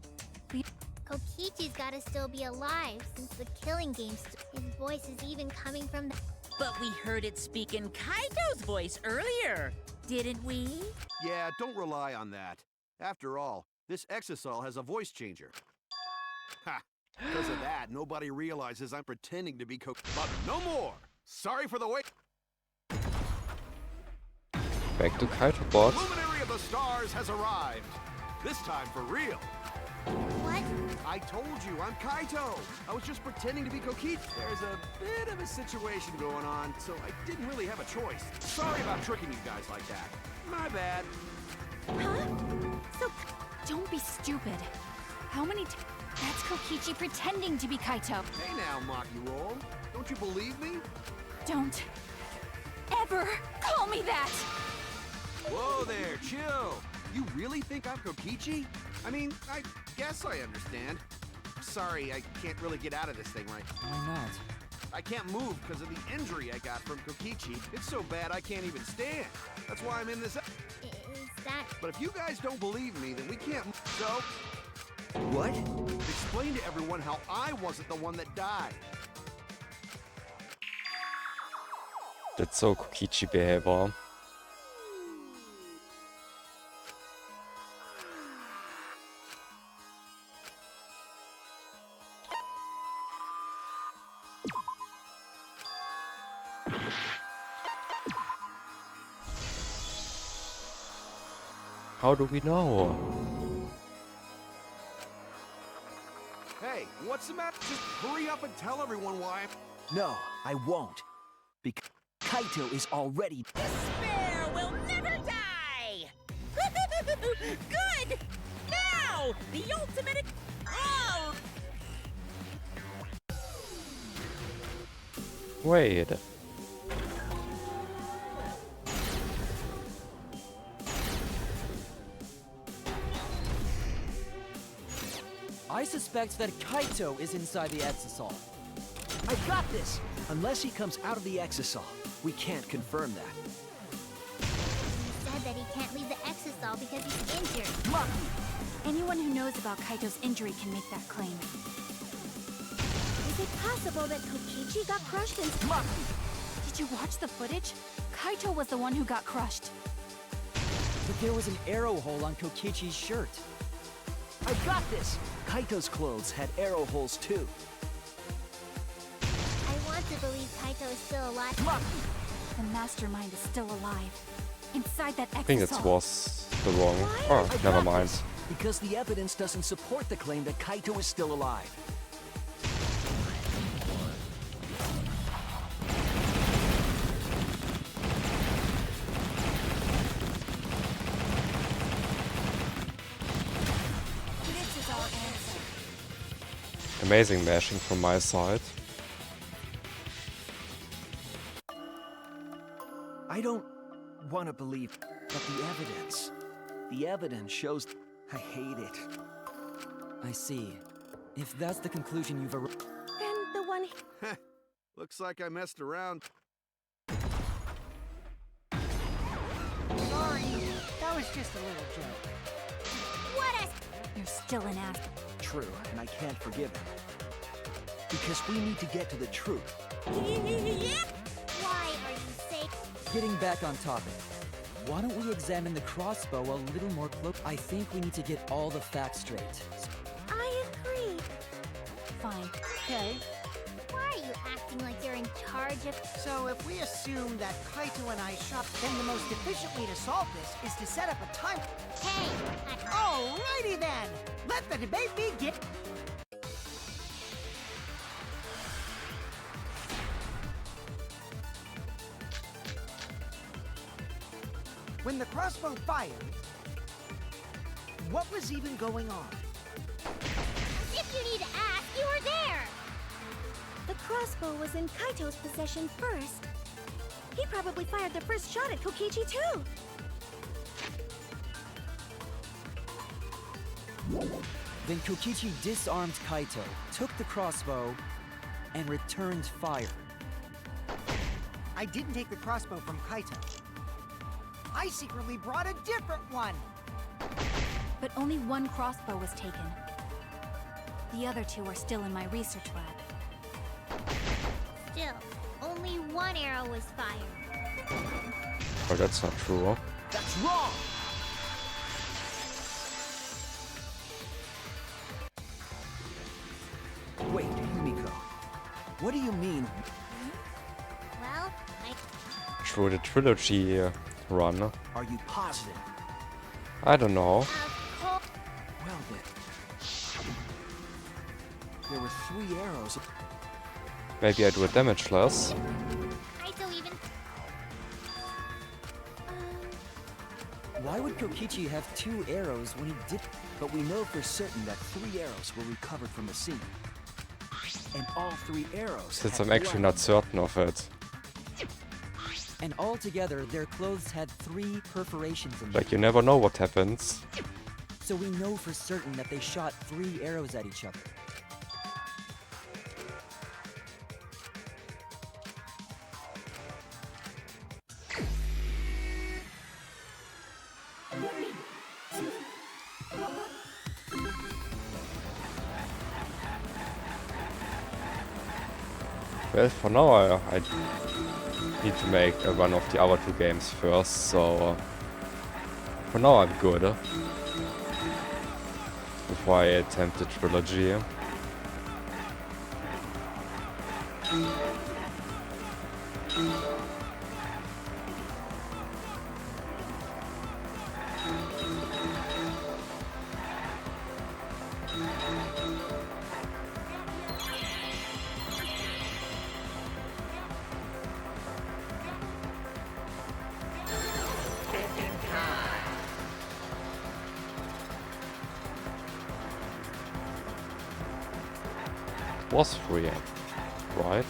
Kokichi's gotta still be alive since the killing game. His voice is even coming from the. But we heard it speak in Kaito's voice earlier, didn't we? Yeah, don't rely on that. After all, this exisal has a voice changer. Ha! Because of that, nobody realizes I'm pretending to be But no more! Sorry for the wait. Back to Kaito bot. Luminary of the Stars has arrived. This time for real. What? I told you, I'm Kaito. I was just pretending to be Kokichi. There's a bit of a situation going on, so I didn't really have a choice. Sorry about tricking you guys like that. My bad. Huh? So, don't be stupid. How many times? That's Kokichi pretending to be Kaito. Hey now, Maki-roll. Don't you believe me? Don't ever call me that! Whoa there, chill. You really think I'm Kokichi? I mean, I guess I understand. Sorry, I can't really get out of this thing right. Why not? I can't move because of the injury I got from Kokichi. It's so bad I can't even stand. That's why I'm in this. Is that? But if you guys don't believe me, then we can't. So, What? explain to everyone how I wasn't the one that died. That's so Kokichi behavior. How do we know? Hey, what's the matter? Just hurry up and tell everyone why I'm... No, I won't. Because Kaito is already. Despair will never die! Good! Now! The ultimate... Oh! Wait. I suspect that Kaito is inside the exisal. I got this! Unless he comes out of the exisal, we can't confirm that. He said that he can't leave the exisal because he's injured. Anyone who knows about Kaito's injury can make that claim. Is it possible that Kokichi got crushed and... Did you watch the footage? Kaito was the one who got crushed. But there was an arrow hole on Kokichi's shirt. I got this! Kaito's clothes had arrow holes too. I want to believe Kaito is still alive. The mastermind is still alive. Inside that exisal. I think it was the wrong. Oh, never mind. Because the evidence doesn't support the claim that Kaito is still alive. This is our answer. Amazing mashing from my side. I don't want to believe, but the evidence shows. I hate it. I see. If that's the conclusion you've arrived... Then the one... Looks like I messed around. Sorry, that was just a little joke. What a... You're still an ass. True, and I can't forgive him. Because we need to get to the truth. Why are you saying... Getting back on topic. Why don't we examine the crossbow a little more closely? I think we need to get all the facts straight. I agree. Fine. Okay, Why are you acting like you're in charge of... so if we assume that Kaito and I shot, then the most efficient way to solve this is to set up a time... Hey! Alrighty then! Let the debate begin! When the crossbow fired, what was even going on? If you need to ask, you were there! The crossbow was in Kaito's possession first. He probably fired the first shot at Kokichi too. Then Kokichi disarmed Kaito, took the crossbow, and returned fire. I didn't take the crossbow from Kaito. I secretly brought a different one! But only one crossbow was taken. The other two are still in my research lab. Still, only one arrow was fired. But that's not true. That's wrong! Wait, Himiko. What do you mean? Well, I... Through the trilogy run. Are you positive? I don't know. Well then. There were 3 arrows. Maybe I do it damage less. Kaito even... Why would Kokichi have 2 arrows when he did? But we know for certain that 3 arrows were recovered from the scene. And all 3 arrows. Since had I'm actually not blood. certain of it. And altogether, their clothes had 3 perforations in them. Like, you never know what happens. So we know for certain that they shot 3 arrows at each other. Well, for now I need to make a run of the other 2 games first, so for now I'm good. Before I attempt the trilogy. Was 3, right?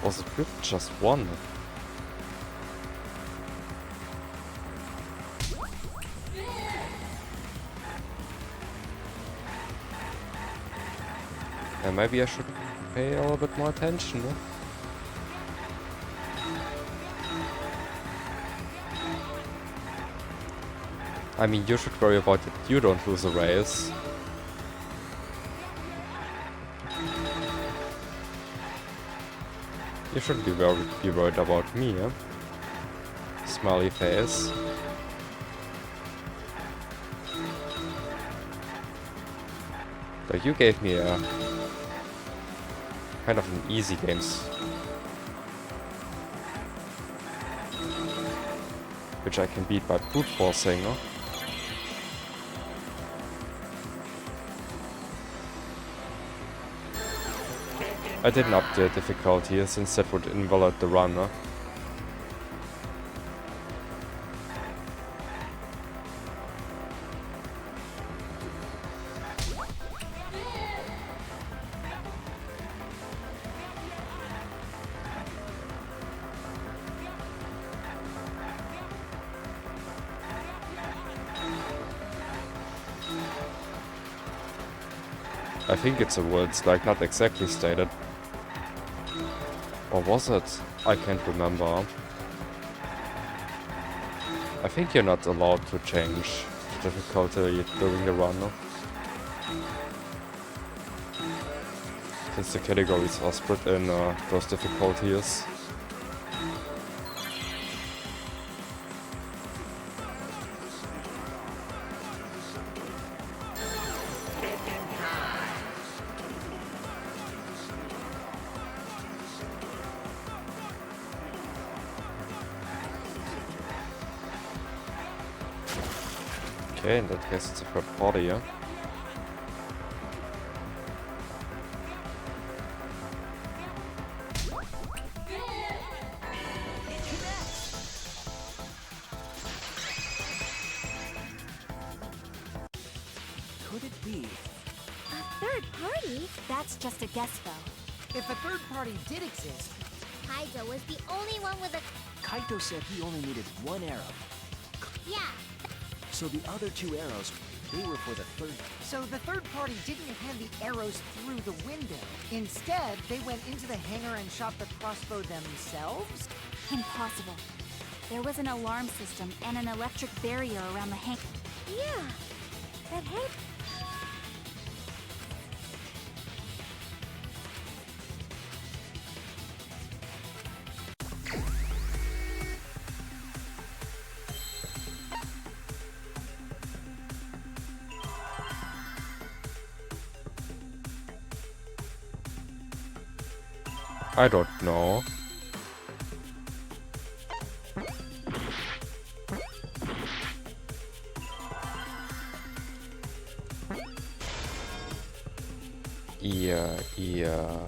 Was it just 1? And maybe I should pay a little bit more attention. No? I mean, you should worry about it. You don't lose a race. You shouldn't be worried about me, eh? Smiley face. Like, you gave me a kind of an easy games, which I can beat by brute forcing, no? I didn't up the difficulty since that would invalidate the run, no? I think it's a word, it's like not exactly stated. Or was it? I can't remember. I think you're not allowed to change the difficulty during the run. No? Since the categories are split in those difficulties. Okay, in that case it's a third party, yeah? Could it be? A third party? That's just a guess, though. If a third party did exist, Kaido was the only one with a... Kaito said he only needed 1 arrow. Yeah, So the other 2 arrows, they were for the third So the third party didn't hand the arrows through the window. Instead, they went into the hangar and shot the crossbow themselves? Impossible. There was an alarm system and an electric barrier around the hangar. Yeah. That hangar. I don't know. Yeah.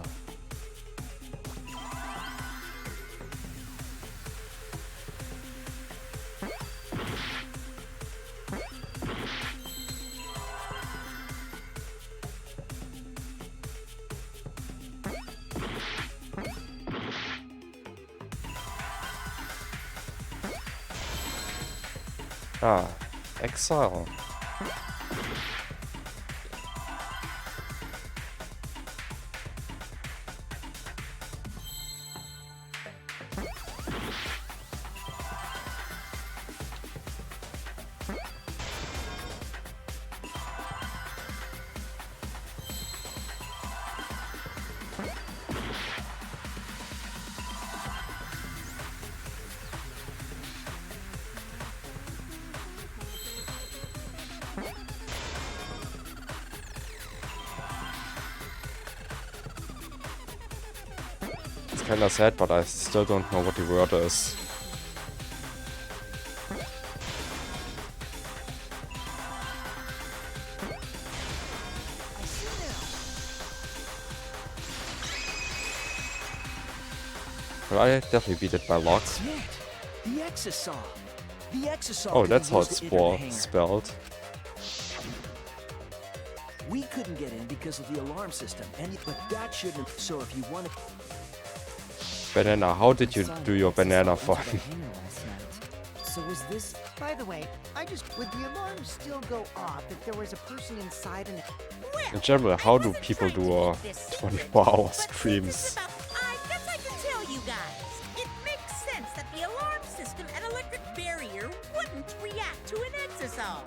Ah, Exile. It's kinda sad, but I still don't know what the word is. But I definitely beat it by luck. That's it. The Exisal. The Exisal. Oh, that's how couldn't it's use the inner hangar. spelled. We couldn't get in because of the alarm system, but that shouldn't. So if you want to, Banana, how did you do your banana Into the farm? hangar last night. So was this? By the way, would the alarm still go off if there was a person inside and... In general, how do wasn't people trying do to a keep this secret, 24-hour but since streams? it's about, I guess I can tell you guys. It makes sense that the alarm system and electric barrier wouldn't react to an exisal.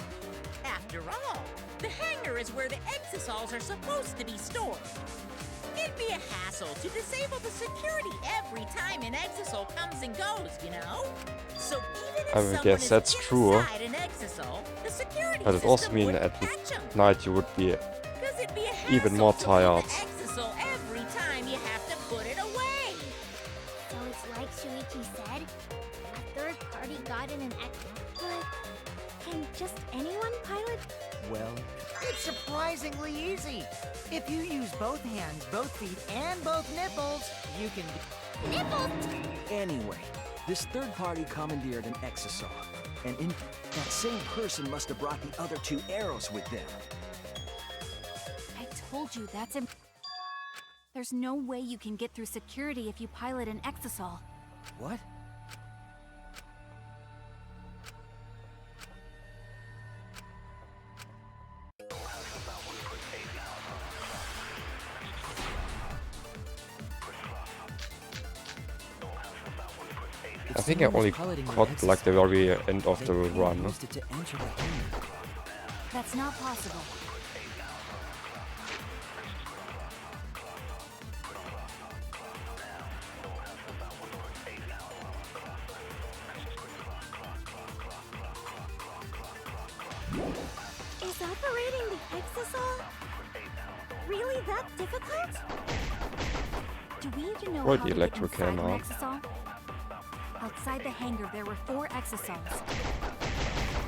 After all, the hangar is where the exisals are supposed to be stored. It'd be a hassle to disable the security every time an exisal comes and goes, you know? So even if I would someone guess is that's true. inside an exisal, the security But it also system means wouldn't at catch 'em. night you would be 'Cause it'd be a even hassle more to put tired. the exisal every time you have to put it away. So it's like Shuichi said? A third party got in an X. But can just anyone pilot? Well, It's surprisingly easy. If you use both hands, both feet, and both nipples, you can... anyway, this third party commandeered an Exisal, and that same person must have brought the other two arrows with them. I told you that's There's no way you can get through security if you pilot an exisal. what? If I think I someone was only piloting the caught like the Exisal, very end of they the could have run. used it to enter the hangar. That's not possible. Is operating the Exisal really that difficult? Do we even know Or how the to get electric inside an hammer. exisal? Outside the hangar, there were 4 exisals.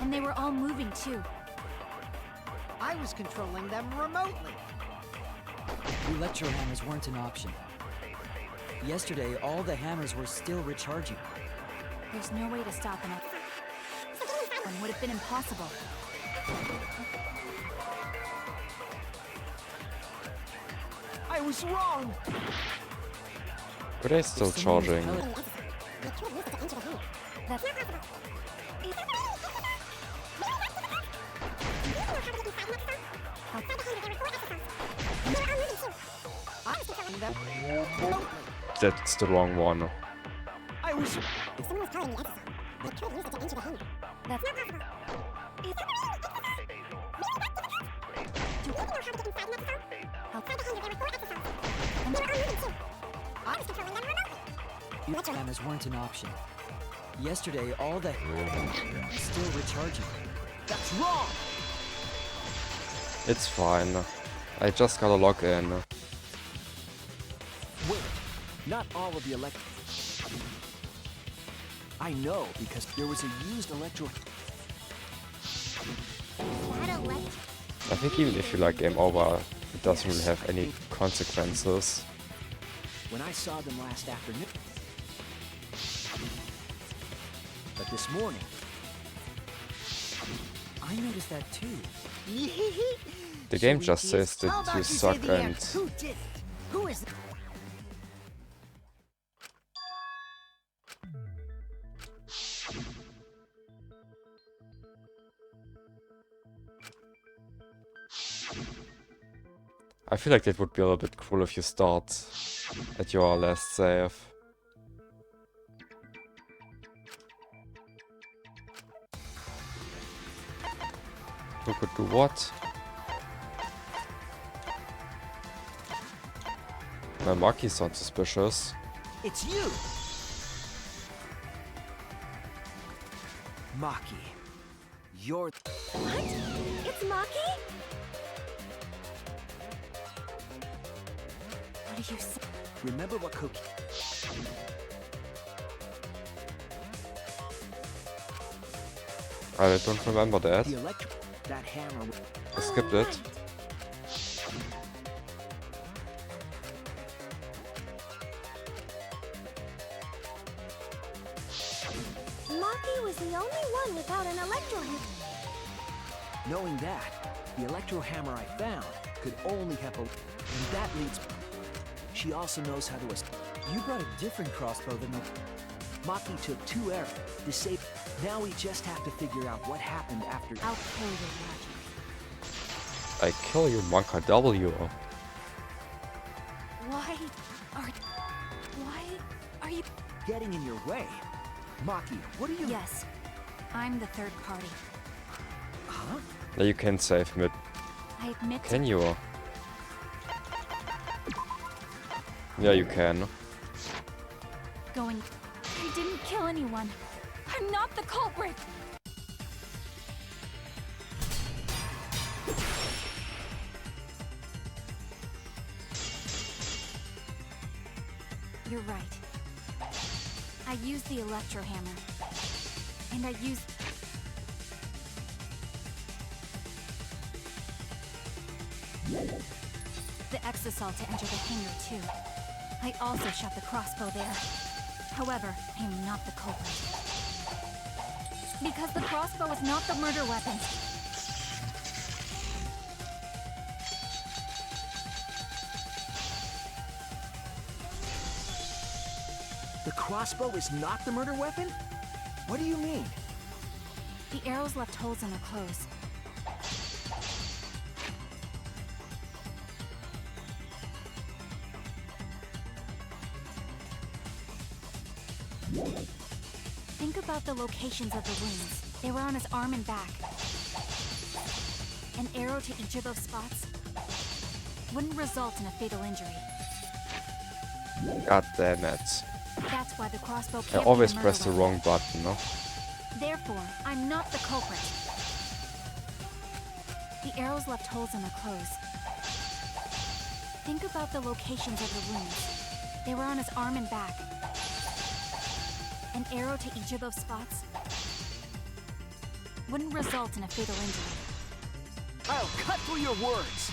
And they were all moving too. I was controlling them remotely. The electro hammers weren't an option. Yesterday, all the hammers were still recharging. There's no way to stop an one would have been impossible. I was wrong. But they're still If someone was charging. pilot- They could use it to enter the hangar. That's That's the wrong one. I was. If someone was calling the exercise, they could use it to enter the hangar. That's Not possible. It's do you know how to get inside an exercise? Outside the hangar, there were 4 exercises. And they were all moving too. I was controlling them remotely. Cameras weren't an option. Yesterday, all the still recharging. That's wrong! It's fine. I just gotta log in. Wait, not all of the I know, because there was a used electro... That elect... I think even if you like game over, it doesn't really have any consequences. When I saw them last afternoon. But this morning, I noticed that too. The game just says How that about you say suck the and end? Who did it? Who is it? I feel like that would be a little bit cool if you start at your last save. Who could do what? My marquee sounds suspicious. it's you! Maki, you're... What? It's Maki? What did you say? Remember what Koki... I don't remember that. The electro... That hammer... I skipped it. Maki was the only one without an electro hammer. Knowing that, the electro hammer I found could only have a... And that leads... She also knows how to... You brought a different crossbow than the... Maki took 2 arrows, disabled... Now we just have to figure out what happened after... I'll kill your magic. I kill you, Monka W. Why are you... Getting in your way. Maki, what are you... Yes, I'm the third party. Huh? Now you can save me. I admit Can you? Yeah, you can. going... I didn't kill anyone. I'm not the culprit. You're right. I used the electro hammer. And I used... the exasol to enter the hangar too. I also shot the crossbow there. However, I am not the culprit. Because the crossbow is not the murder weapon. The crossbow is not the murder weapon? What do you mean? The arrows left holes in their clothes. Think about the locations of the wounds. They were on his arm and back. An arrow to each of those spots wouldn't result in a fatal injury. God damn it. That's why the crossbow I can't be always a murder press the weapon. wrong button, no? Therefore, I'm not the culprit. The arrows left holes in their clothes. Think about the locations of the wounds. They were on his arm and back. An arrow to each of those spots wouldn't result in a fatal injury. I'll cut through your words!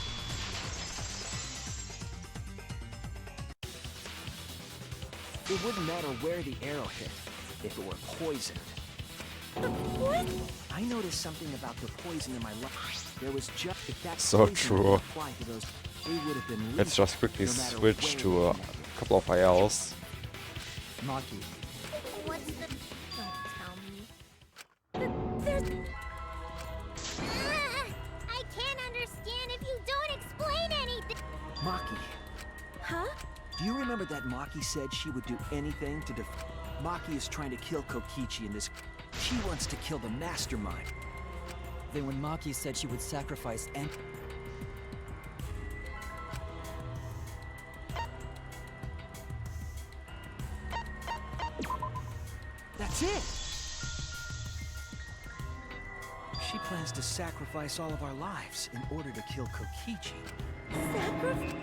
It wouldn't matter where the arrow hit, if it were poisoned. What? I noticed something about the poison in my life. There was just... If that So poison true. applied to those, they would have been Let's lethal, just quickly no matter switch to where a couple of ILs. Maki, What's the... Don't tell me. There's... I can't understand if you Maki. Huh? Do you remember that Maki said she would do anything to Maki is trying to kill Kokichi in this. She wants to kill the mastermind. Then when Maki said she would sacrifice and That's it! She plans to sacrifice all of our lives in order to kill Kokichi.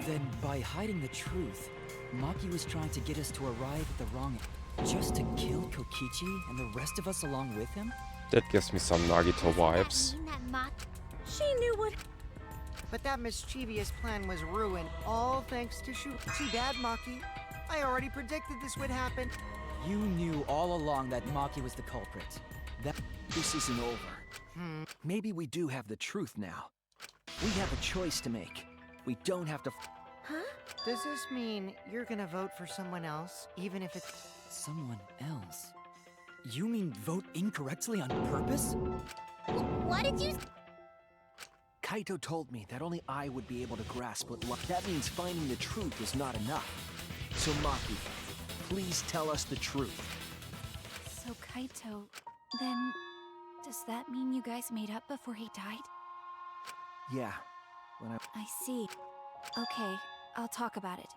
then by hiding the truth, Maki was trying to get us to arrive at the wrong just to kill Kokichi and the rest of us along with him? That gives me some Nagito vibes. Does that mean that Maki She knew what. But that mischievous plan was ruined, all thanks to Too bad, Maki. I already predicted this would happen. You knew all along that Maki was the culprit. This isn't over. Maybe we do have the truth now. We have a choice to make. We don't have to. Huh? Does this mean you're gonna vote for someone else, even if it's... Someone else? You mean vote incorrectly on purpose? What did you... Kaito told me that only I would be able to grasp what that means finding the truth is not enough. So Maki, please tell us the truth. So Kaito, then does that mean you guys made up before he died? Yeah, when I see. Okay, I'll talk about it.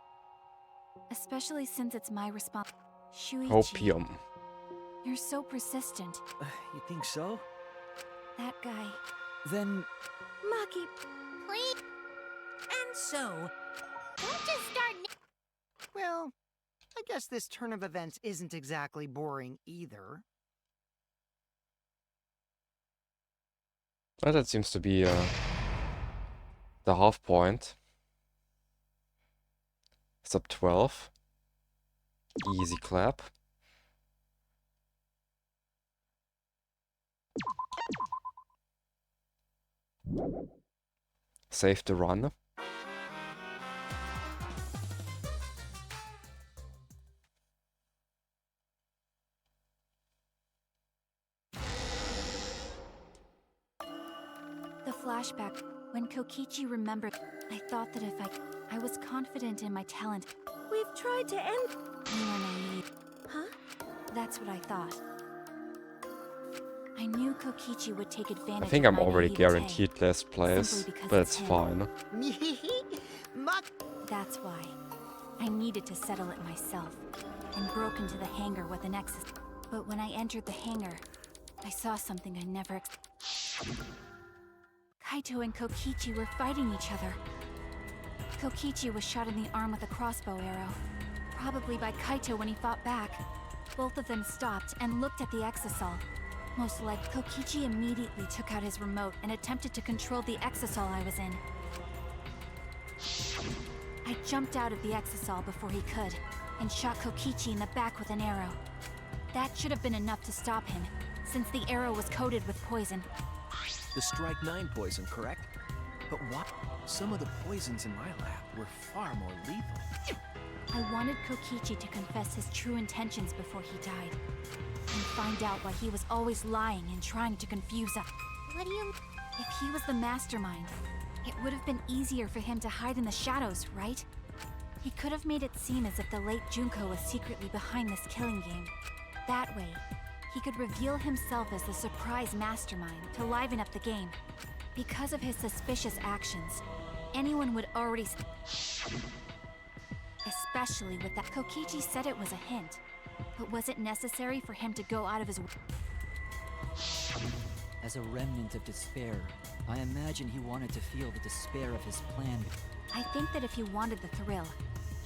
Especially since it's my response. Shuichi, Opium. you're so persistent. You think so? That guy. Then Maki, Please, And so, don't just start... Well, I guess this turn of events isn't exactly boring either. Well, that seems to be the half point. Sub 12. Easy clap. Save the run. The flashback, when Kokichi remembered, I thought that if I was confident in my talent. we've tried to end. You were naive. Huh? That's what I thought. I knew Kokichi would take advantage I think of I'm my already naivete, guaranteed last place, simply because but it's it's him. fine. That's why. I needed to settle it myself, and broke into the hangar with an Nexus. But when I entered the hangar, I saw something I never Kaito and Kokichi were fighting each other. Kokichi was shot in the arm with a crossbow arrow, probably by Kaito when he fought back. Both of them stopped and looked at the exisal. Most likely, Kokichi immediately took out his remote and attempted to control the exisal I was in. I jumped out of the exisal before he could, and shot Kokichi in the back with an arrow. That should have been enough to stop him, since the arrow was coated with poison. The Strike 9 poison, correct? But what? Some of the poisons in my lab were far more lethal. I wanted Kokichi to confess his true intentions before he died, and find out why he was always lying and trying to confuse us. What do you... If he was the mastermind, it would have been easier for him to hide in the shadows, right? He could have made it seem as if the late Junko was secretly behind this killing game. That way, he could reveal himself as the surprise mastermind to liven up the game. Because of his suspicious actions, anyone would already... Especially with that. Kokichi said it was a hint, but was it necessary for him to go out of his... as a remnant of despair, I imagine he wanted to feel the despair of his plan. I think that if he wanted the thrill,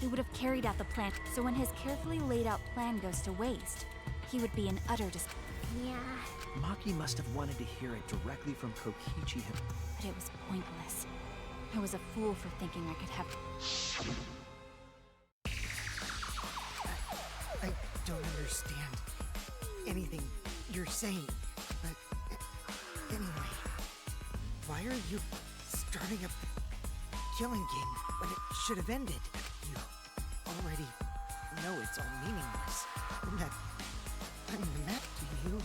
he would have carried out the plan, so when his carefully laid out plan goes to waste, he would be in utter despair. Yeah. Maki must have wanted to hear it directly from Kokichi But it was pointless. I was a fool for thinking I could have... I don't understand anything you're saying, but anyway, why are you starting a killing game when it should have ended? You already know it's all meaningless. That I'm meant to you.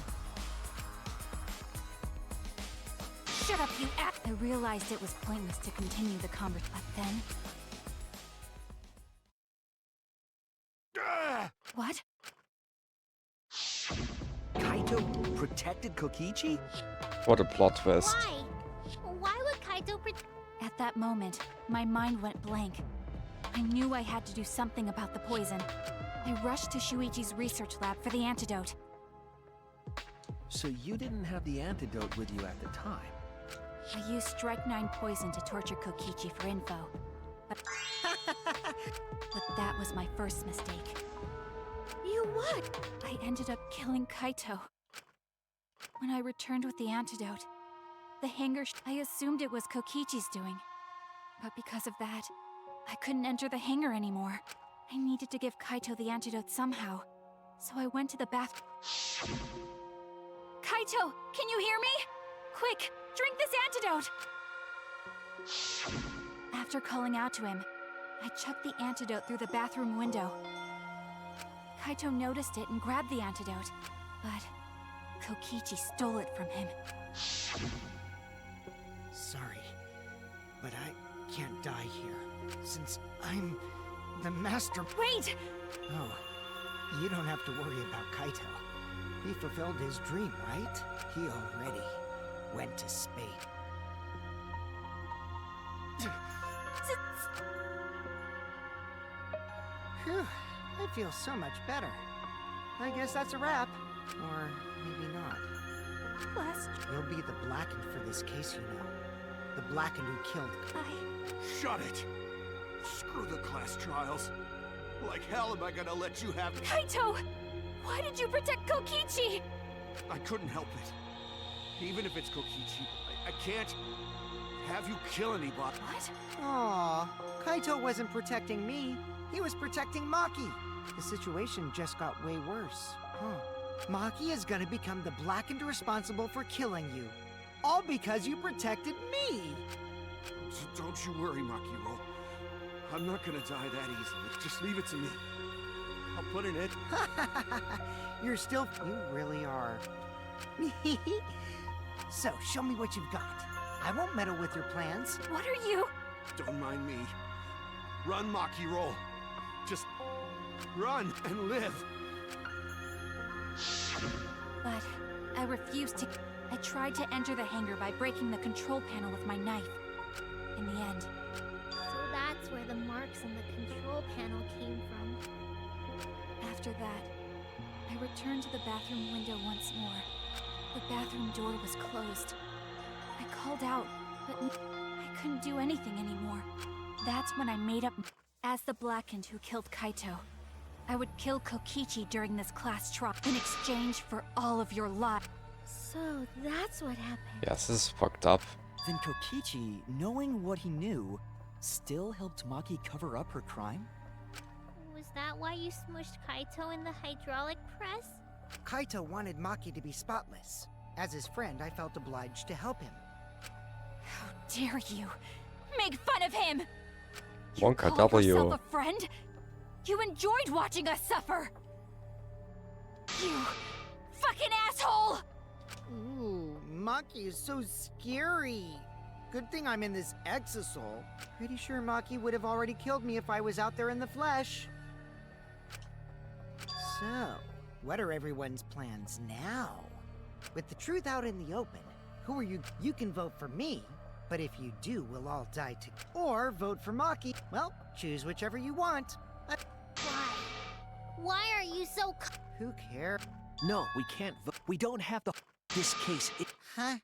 Shut up, you ass! I realized it was pointless to continue the conversation, but then... What? Kaito protected Kokichi? What a plot twist. Why? Why would Kaito At that moment, my mind went blank. I knew I had to do something about the poison. I rushed to Shuichi's research lab for the antidote. So you didn't have the antidote with you at the time? I used Strike 9 poison to torture Kokichi for info. But that was my first mistake. You what? I ended up killing Kaito. When I returned with the antidote, the hangar I assumed it was Kokichi's doing. But because of that, I couldn't enter the hangar anymore. I needed to give Kaito the antidote somehow. So I went to the bath. Kaito, can you hear me? Quick, drink this antidote! After calling out to him, I chucked the antidote through the bathroom window. Kaito noticed it and grabbed the antidote, but Kokichi stole it from him. Sorry, but I can't die here, since I'm the master. Wait! Oh, you don't have to worry about Kaito. He fulfilled his dream, right? He already went to space. Phew, I feel so much better. I guess that's a wrap. Or maybe not. You'll be the Blackened for this case, you know. The Blackened who killed... Shut it! Screw the class trials. Like hell am I gonna let you have... Kaito! Why did you protect Kokichi? I couldn't help it. Even if it's Kokichi, I can't have you kill anybody. What? Aww, Kaito wasn't protecting me. He was protecting Maki. The situation just got way worse. Maki is gonna become the Blackened responsible for killing you. All because you protected me! So don't you worry, Makiro. I'm not gonna die that easily. Just leave it to me. I'll put in it. You really are. So, show me what you've got. I won't meddle with your plans. What are you? Don't mind me. Run, Makiro. Just run and live. But I refused to. I tried to enter the hangar by breaking the control panel with my knife. In the end. So that's where the marks on the control panel came from. After that, I returned to the bathroom window once more. The bathroom door was closed. I called out, but I couldn't do anything anymore. That's when I made up as the Blackened who killed Kaito. I would kill Kokichi during this class trial in exchange for all of your lives. So that's what happened. Yes, this is fucked up. Then Kokichi, knowing what he knew, still helped Maki cover up her crime? Was that why you smushed Kaito in the hydraulic press? Kaito wanted Maki to be spotless. As his friend, I felt obliged to help him. How dare you make fun of him! You Wonka call W. yourself a friend? You enjoyed watching us suffer! You fucking asshole! Ooh, Maki is so scary. Good thing I'm in this exisal. Pretty sure Maki would have already killed me if I was out there in the flesh. So, what are everyone's plans now? With the truth out in the open, who are you? You can vote for me, but if you do, we'll all die together. Or vote for Maki. Well, choose whichever you want. Why? Why are you so Who cares? No, we can't vote. We don't have the... This case, Huh?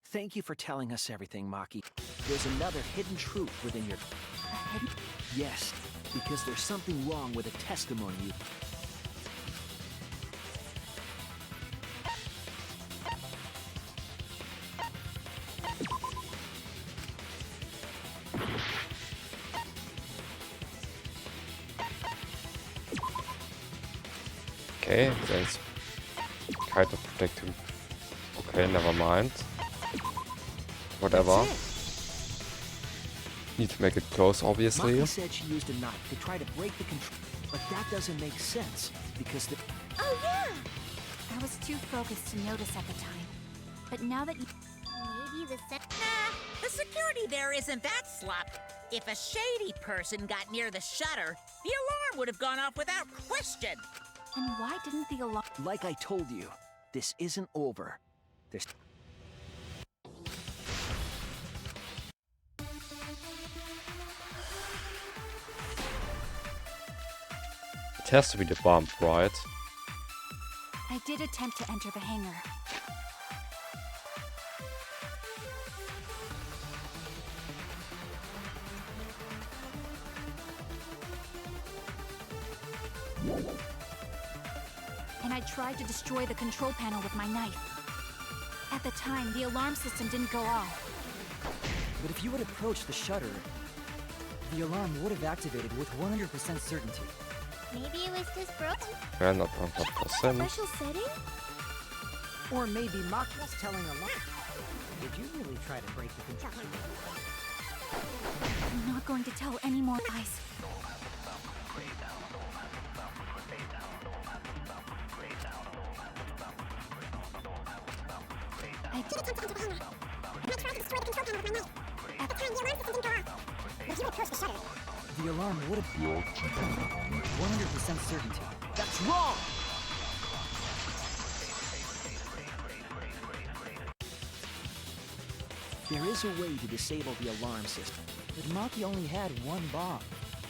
Thank you for telling us everything, Maki. There's another hidden truth within your... Yes, because there's something wrong with the testimony you... Okay, there's kind of protecting. Okay, never mind. Whatever. Need to make it close, obviously. Maki said she used a knife to try to break the control, but that doesn't make sense because the... Oh yeah! I was too focused to notice at the time. But now that you... Maybe the Nah, the security there isn't that sloppy. If a shady person got near the shutter, the alarm would have gone off without question. And why didn't the alarm... Like I told you, this isn't over. There's... It has to be the bomb, right? I did attempt to enter the hangar. And I tried to destroy the control panel with my knife. At the time, the alarm system didn't go off. But if you had approached the shutter, the alarm would have activated with 100% certainty. Maybe it was just broken. Yeah, not 100%. Special setting? Or maybe Maki was telling a lie. Did you really try to break the control? I'm not going to tell any more lies. I did attempt to enter the hangar. And I tried to destroy the control panel with my knife. At the time, the alarm system didn't go off. But if you approached the shutter, the alarm would have... 100% certainty. That's wrong! There is a way to disable the alarm system. But Maki only had one bomb,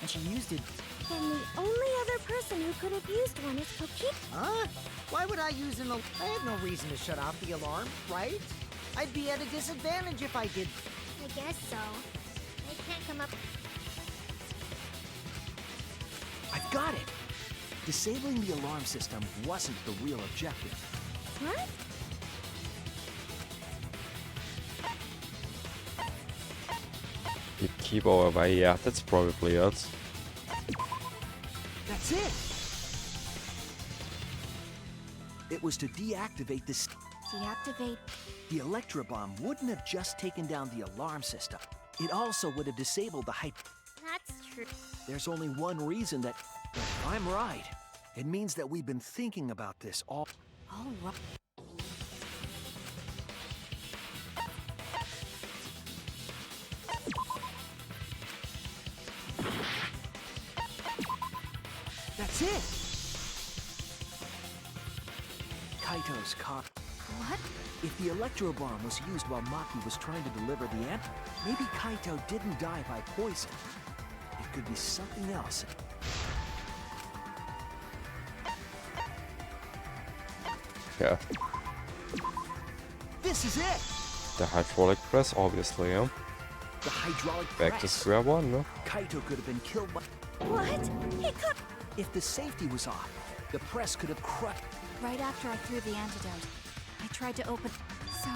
and she used it... Then the only other person who could have used one is Koki. Huh? Why would I use an alarm? I had no reason to shut off the alarm, right? I'd be at a disadvantage if I did. I guess so. I can't come up. I've got it! Disabling the alarm system wasn't the real objective. What? Keep keyboard away, yeah, that's probably it. That's it! It was to deactivate this... deactivate. The Electro Bomb wouldn't have just taken down the alarm system. It also would have disabled the That's true. There's only one reason that... If I'm right, it means that we've been thinking about this all... All right. That's it! Kaito's car. What? If the Electro Bomb was used while Maki was trying to deliver the ant, maybe Kaito didn't die by poison. It could be something else. Yeah. This is it! The hydraulic press, obviously, yeah. The hydraulic Back to press. square one, no? Kaito could have been killed by... What? He could... If the safety was off, the press could have crushed... Right after I threw the antidote, I tried to open... So...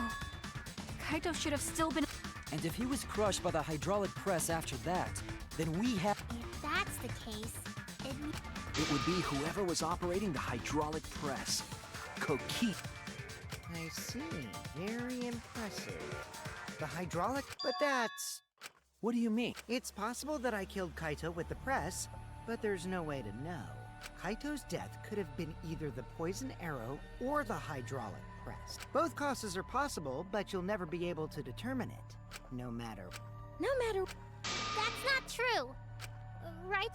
Kaito should have still been... And if he was crushed by the hydraulic press after that, then we have... If that's the case, It would be whoever was operating the hydraulic press. Koki. I see. Very impressive. The hydraulic? But that's... What do you mean? It's possible that I killed Kaito with the press, but there's no way to know. Kaito's death could have been either the poison arrow or the hydraulic press. Both causes are possible, but you'll never be able to determine it. No matter... No matter... that's not true. Right?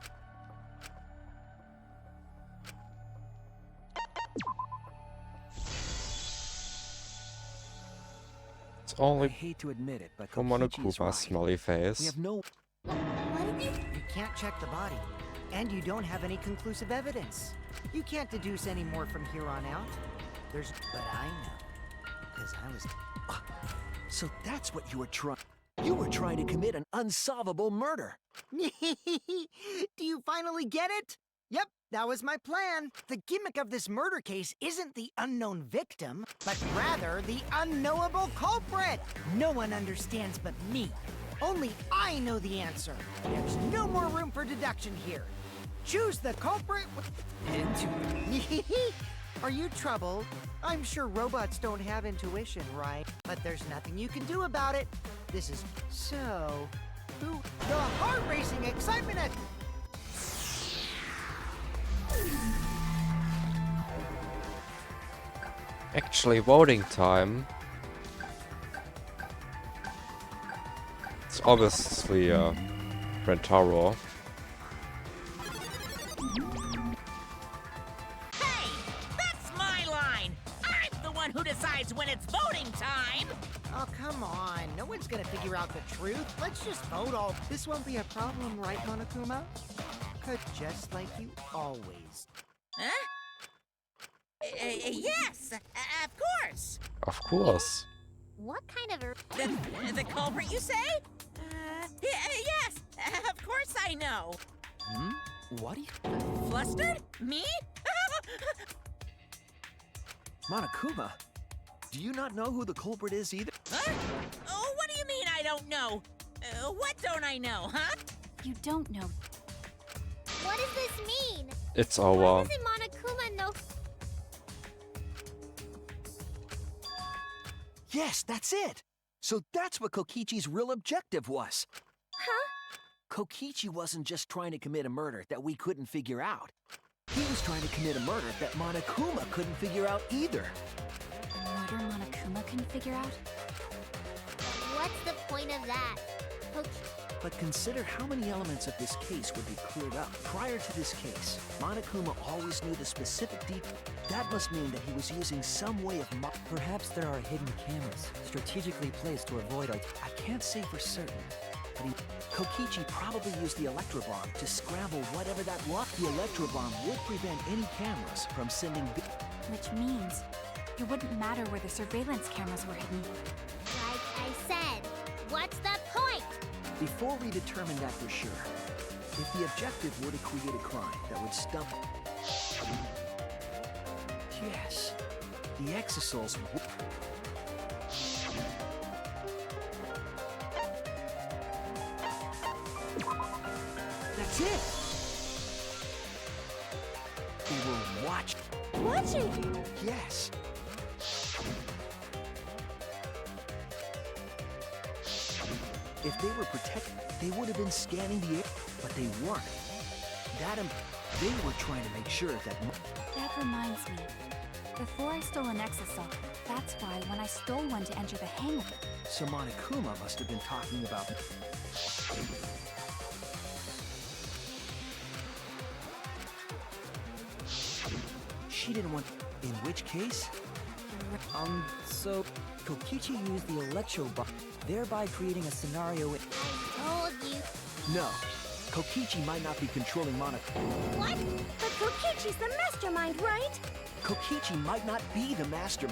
It's I only hate to admit it, but from Kokichi's Monokuma's right. smiley We face. have no... What did you... You can't check the body, and you don't have any conclusive evidence. You can't deduce any more from here on out. But I know, because I was... So that's what you were trying... You were trying to commit an unsolvable murder. Do you finally get it? Yep, that was my plan. The gimmick of this murder case isn't the unknown victim, but rather the unknowable culprit. No one understands but me. Only I know the answer. There's no more room for deduction here. Choose the culprit Are you troubled? I'm sure robots don't have intuition, right? But there's nothing you can do about it. This is so... Ooh, the heart-racing excitement at... Actually, voting time. It's obviously Rentaro. Hey! That's my line! I'm the one who decides when it's voting time! Oh, come on. No one's gonna figure out the truth. Let's just vote all. This won't be a problem, right, Monokuma? Just like you always. Huh? Yes, of course. Of course. What kind of a... The culprit, you say? Yes, of course I know. What are you... Flustered? Me? Monokuma, do you not know who the culprit is either? Huh? Oh, what do you mean I don't know? What don't I know, huh? You don't know. What does this mean? It's Why our... doesn't Monokuma know... Yes, that's it! So that's what Kokichi's real objective was. Huh? Kokichi wasn't just trying to commit a murder that we couldn't figure out. He was trying to commit a murder that Monokuma couldn't figure out either. A murder Monokuma couldn't figure out? What's the point of that? But consider how many elements of this case would be cleared up. Prior to this case, Monokuma always knew the specific detail. That must mean that he was using some way of Perhaps there are hidden cameras, strategically placed to avoid our... I can't say for certain, but Kokichi probably used the electrobomb to scramble whatever that was. The electrobomb would prevent any cameras from sending... Which means it wouldn't matter where the surveillance cameras were hidden. Like I said, what's the point? Before we determine that for sure, if the objective were to create a crime that would stump... Yes, the exosols would... That's it! They were watching. Watching? Yes. If they were protected, they would have been scanning the air, but they weren't. They were trying to make sure that... That reminds me. Before I stole an exosol, that's why when I stole one to enter the hangar... So Monokuma must have been talking about... She didn't want... In which case? So Kokichi used the electrobomb, thereby creating a scenario in... I told you. No. Kokichi might not be controlling Monokuma. What? But Kokichi's the mastermind, right? Kokichi might not be the master.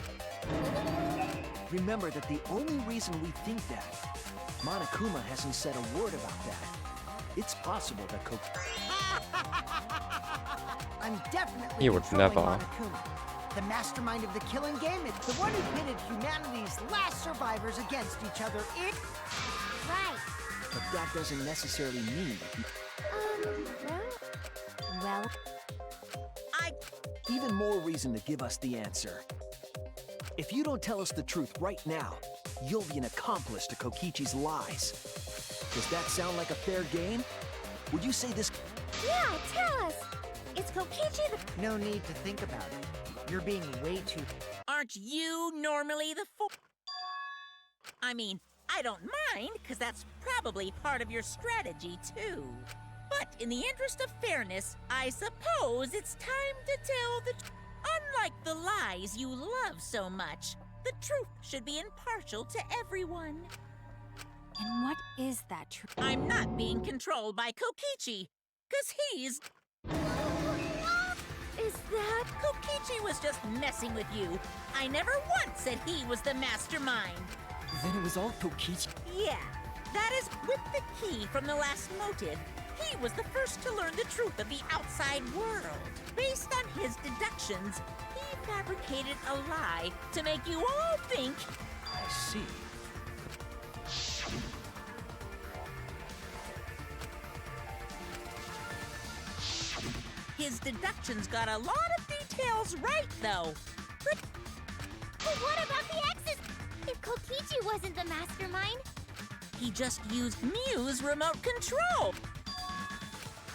Remember that the only reason we think that, Monokuma hasn't said a word about that. It's possible that I'm definitely He would controlling never. Monokuma. The mastermind of the killing game, it's the one who pitted humanity's last survivors against each other. It... Right. But that doesn't necessarily mean Well, even more reason to give us the answer. If you don't tell us the truth right now, you'll be an accomplice to Kokichi's lies. Does that sound like a fair game? Would you say this... Yeah, tell us. Is Kokichi the... No need to think about it. You're being way too... Aren't you normally the I mean, I don't mind, because that's probably part of your strategy, too. But in the interest of fairness, I suppose it's time to tell the Unlike the lies you love so much, the truth should be impartial to everyone. and what is that truth? I'm not being controlled by Kokichi, because he's... Is that... Kokichi was just messing with you. I never once said he was the mastermind. Then it was all Kokichi. Yeah, that is with the key from the last motive. He was the first to learn the truth of the outside world. Based on his deductions, he fabricated a lie to make you all think... I see. His deductions got a lot of details right, though. But what about the X's? If Kokichi wasn't the mastermind? He just used Mew's remote control.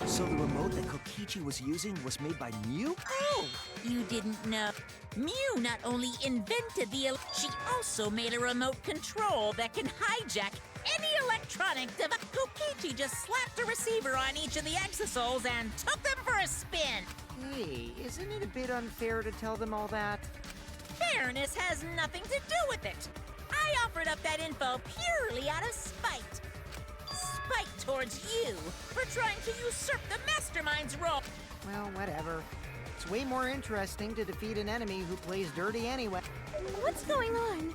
So the remote that Kokichi was using was made by Mew? Oh, you didn't know. Mew not only invented the... She also made a remote control that can hijack any electronic device. Kokichi just slapped a receiver on each of the exosols and took them for a spin. Hey, isn't it a bit unfair to tell them all that? Fairness has nothing to do with it. I offered up that info purely out of spite. Spite towards you for trying to usurp the mastermind's role. Well, whatever. It's way more interesting to defeat an enemy who plays dirty anyway. What's going on?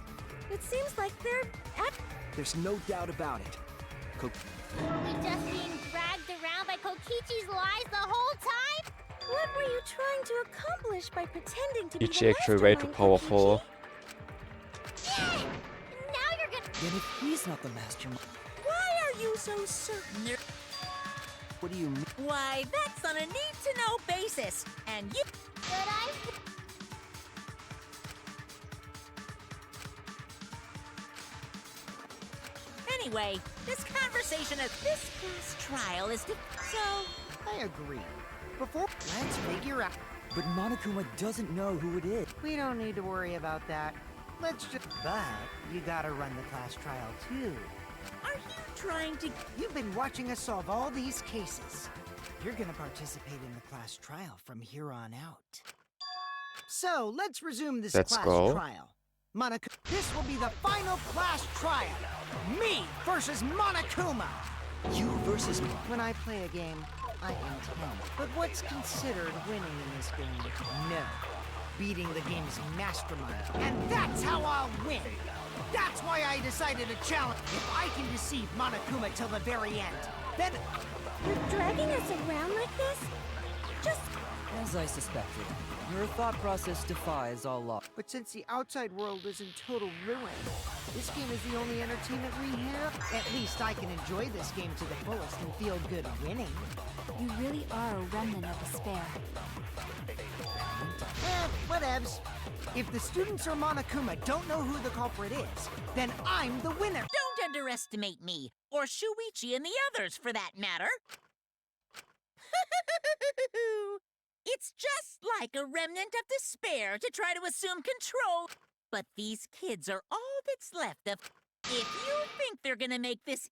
It seems like they're at. There's no doubt about it. Were we just being dragged around by Kokichi's lies the whole time? What were you trying to accomplish by pretending to be Ichi the actually way too mastermind, powerful. Yeah! Now you're gonna. Then if he's not the mastermind, Why are you so certain? what do you mean? Why, that's on a need-to-know basis. And you... But I. Anyway, this conversation is... This class trial is to... So... I agree. Before, let's figure out. But Monokuma doesn't know who it is. We don't need to worry about that. Let's just. But you gotta run the class trial too. Are you trying to... You've been watching us solve all these cases. You're gonna participate in the class trial from here on out. So let's resume this Let's class go. trial. Monokuma, this will be the final class trial. Me versus Monokuma. You versus When I play a game, I intend. But what's considered winning in this game? No. Beating the game's mastermind. And that's how I'll win. That's why I decided to challenge. If I can deceive Monokuma till the very end, then You're dragging us around like this? Just. As I suspected, your thought process defies all law. But since the outside world is in total ruin, this game is the only entertainment we have. At least I can enjoy this game to the fullest and feel good winning. You really are a remnant of despair. Whatevs. If the students or Monokuma don't know who the culprit is, then I'm the winner. Don't underestimate me, or Shuichi and the others, for that matter. It's just like a remnant of despair to try to assume control. But these kids are all that's left of... If you think they're gonna make this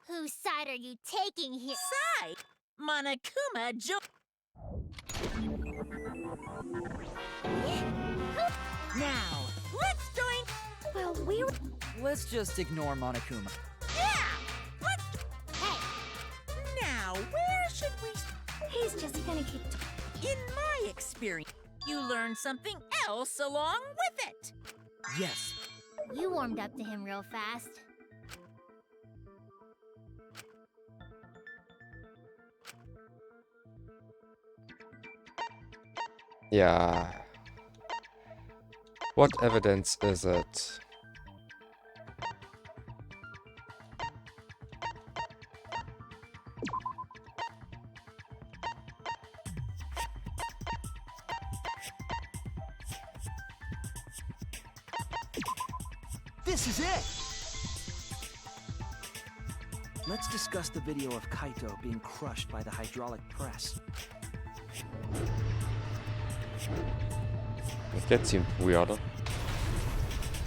Whose side are you taking here? side, Monokuma Now, let's join... Well, we were. Let's just ignore Monokuma. Yeah! Let's... Hey, Now, where should we... He's just gonna keep. In my experience, you learn something else along with it. Yes, you warmed up to him real fast. Yeah. What evidence is it? This is it! Let's discuss the video of Kaito being crushed by the hydraulic press. That seemed weird.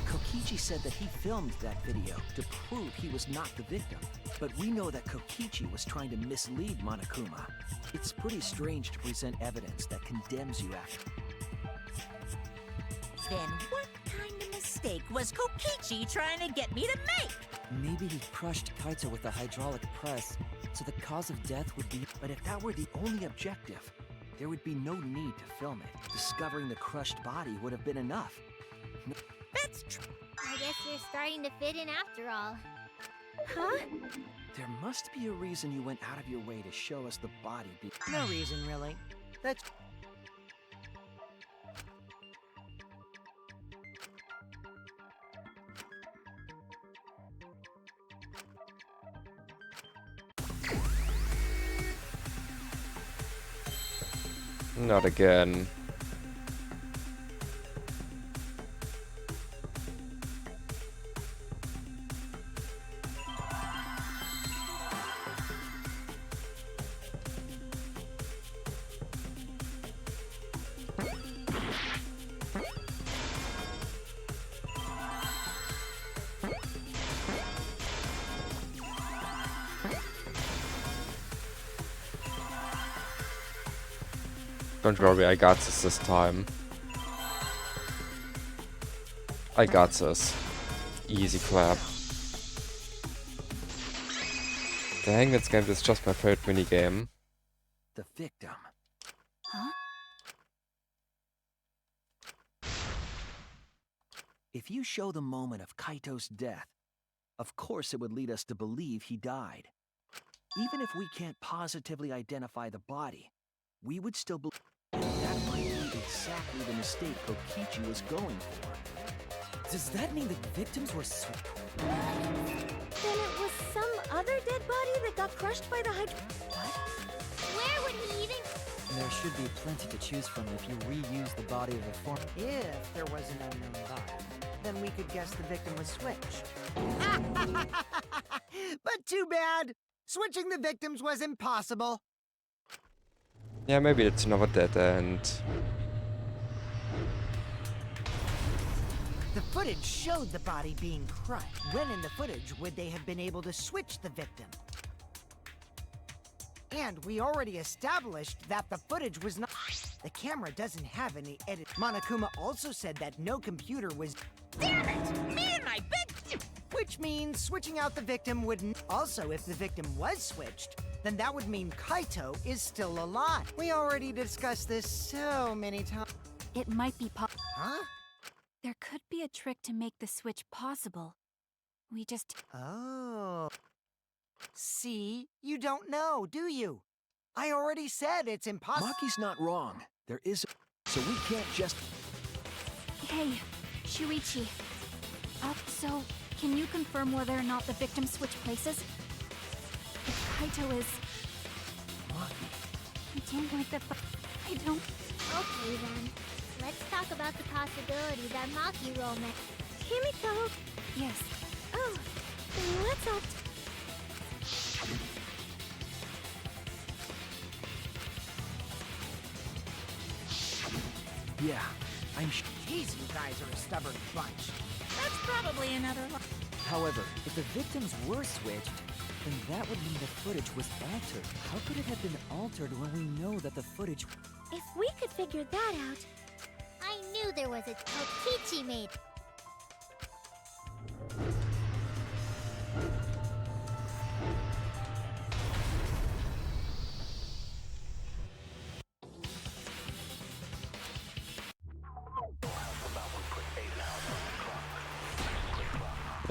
Kokichi said that he filmed that video to prove he was not the victim. But we know that Kokichi was trying to mislead Monokuma. It's pretty strange to present evidence that condemns you after. Then what kind of mistake was Kokichi trying to get me to make? maybe he crushed Kaito with the hydraulic press, so the cause of death would be... But if that were the only objective, there would be no need to film it. Discovering the crushed body would have been enough. That's true. I guess you're starting to fit in after all. Huh? There must be a reason you went out of your way to show us the body. No reason, really. That's... Not again. Don't worry, I got this time. I got this. Easy clap. The Hangman's game is just my favorite minigame. The victim. Huh? If you show the moment of Kaito's death, of course it would lead us to believe he died. Even if we can't positively identify the body, we would still believe that might be exactly the mistake Kokichi was going for. Does that mean the victims were Then it was some other dead body that got crushed by the What? Where would he even... There should be plenty to choose from if you reuse the body of a form. If there was an unknown body, then we could guess the victim was switched. But too bad! Switching the victims was impossible. Yeah, maybe it's another dead end. The footage showed the body being crushed. When in the footage would they have been able to switch the victim? And we already established that the footage was not... The camera doesn't have any edit. Monokuma also said that no computer was... Damn it! Me and my big... Which means switching out the victim wouldn't... Also, if the victim was switched, then that would mean Kaito is still alive. We already discussed this so many times. It might be Huh? There could be a trick to make the switch possible. We just... Oh. See? You don't know, do you? I already said it's impossible. Maki's not wrong. There is... So we can't just... Hey, Shuichi. So, can you confirm whether or not the victims switch places? If Kaito is... I don't like that, but I don't... Okay then. Let's talk about the possibility that Maki romance... Himiko! Yes. Oh, then let's all... Yeah, I'm Jeez, you guys are a stubborn bunch. That's probably another lie. However, if the victims were switched, then that would mean the footage was altered. How could it have been altered when we know that the footage... If we could figure that out... I knew there was a Kokichi made.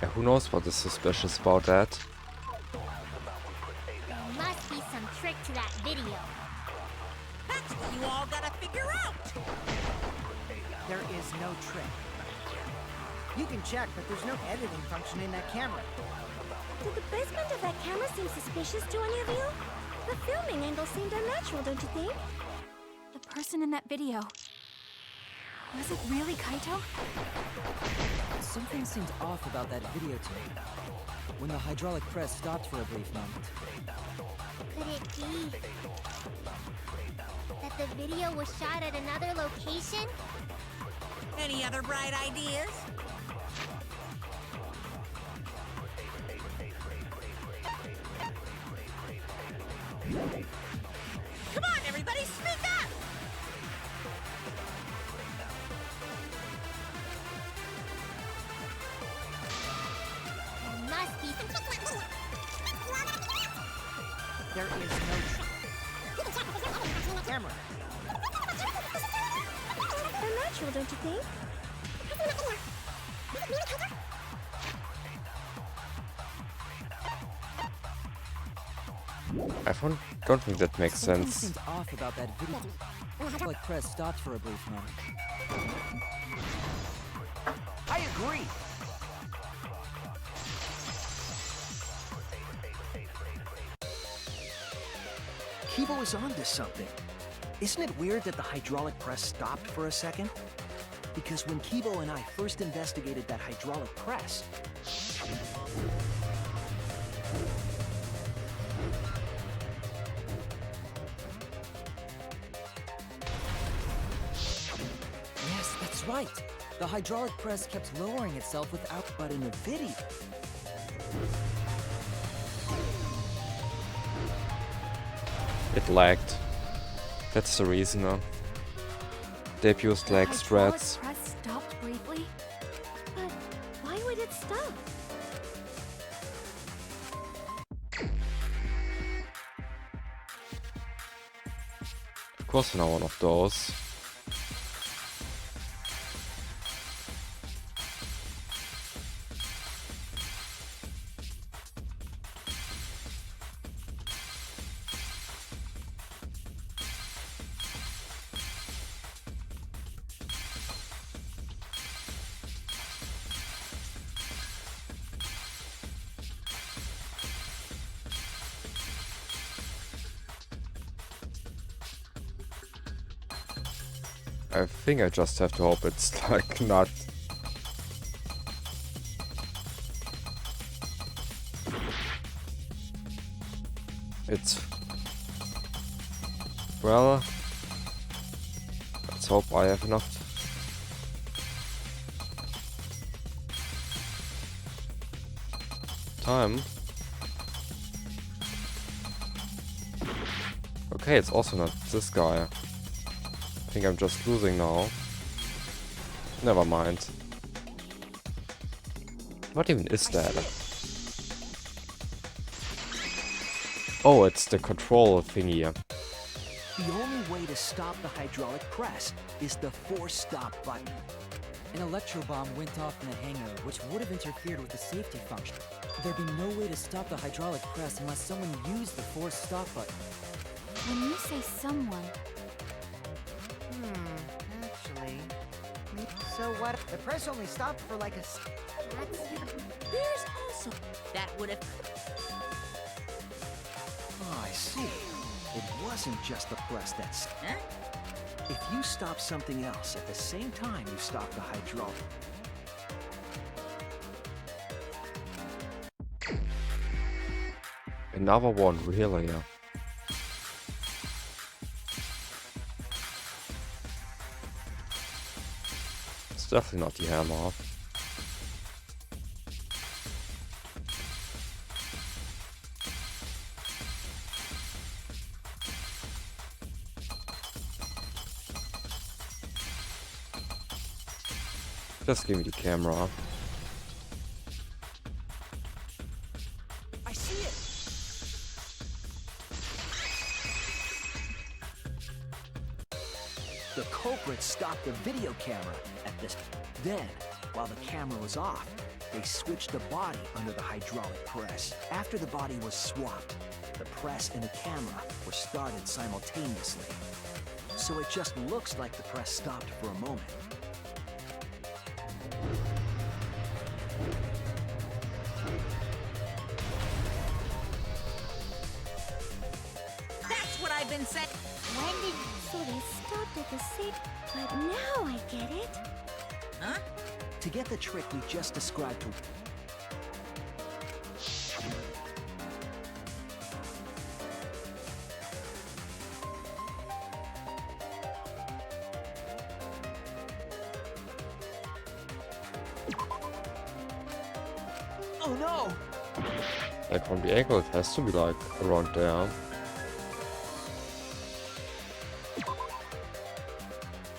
Yeah, who knows what is suspicious about that? There must be some trick to that video. That's what you all gotta figure out! There is no trick. You can check, but there's no editing function in that camera. Did the placement of that camera seem suspicious to any of you? The filming angle seemed unnatural, don't you think? The person in that video... Was it really Kaito? Something seemed off about that video to me. When the hydraulic press stopped for a brief moment. Could it be that the video was shot at another location? Any other bright ideas? Come on, everybody, speak up! There must be some trick to that video. There is no camera. Unnatural, don't you think? I don't think that makes Something sense. seemed off about that video. The hydraulic press stopped for a brief moment. I agree. Kibo is onto something. Isn't it weird that the hydraulic press stopped for a second? Because when Kibo and I first investigated that hydraulic press... Yes, that's right. The hydraulic press kept lowering itself without... But in the video... It lagged. That's the reason, huh? Debuts The leg hydraulic spreads. press stopped briefly? But why would it stop? Of course, now one of those. I think I just have to hope it's like not. It's. Well. Let's hope I have enough. Time. Okay, it's also not this guy. I think I'm just losing now. Never mind. What even is that? Oh, it's the control thingy. The only way to stop the hydraulic press is the force stop button. An electro bomb went off in the hangar, which would have interfered with the safety function. There'd be no way to stop the hydraulic press unless someone used the force stop button. When you say someone, Actually. So what? The press only stopped for like a. There's also that would have. Oh, I see. It wasn't just the press that's... Huh? If you stop something else at the same time you stop the hydraulic... Another one, really? Yeah. It's definitely not the hammer. Just give me the camera. I see it! The culprit stopped the video camera at this. Then, while the camera was off, they switched the body under the hydraulic press. After the body was swapped, the press and the camera were started simultaneously. So it just looks like the press stopped for a moment. That's what I've been saying. When did... So they stopped at the same... But now I get it. Huh? To get the trick we just described to... Oh no! Like from the angle, it has to be like around there.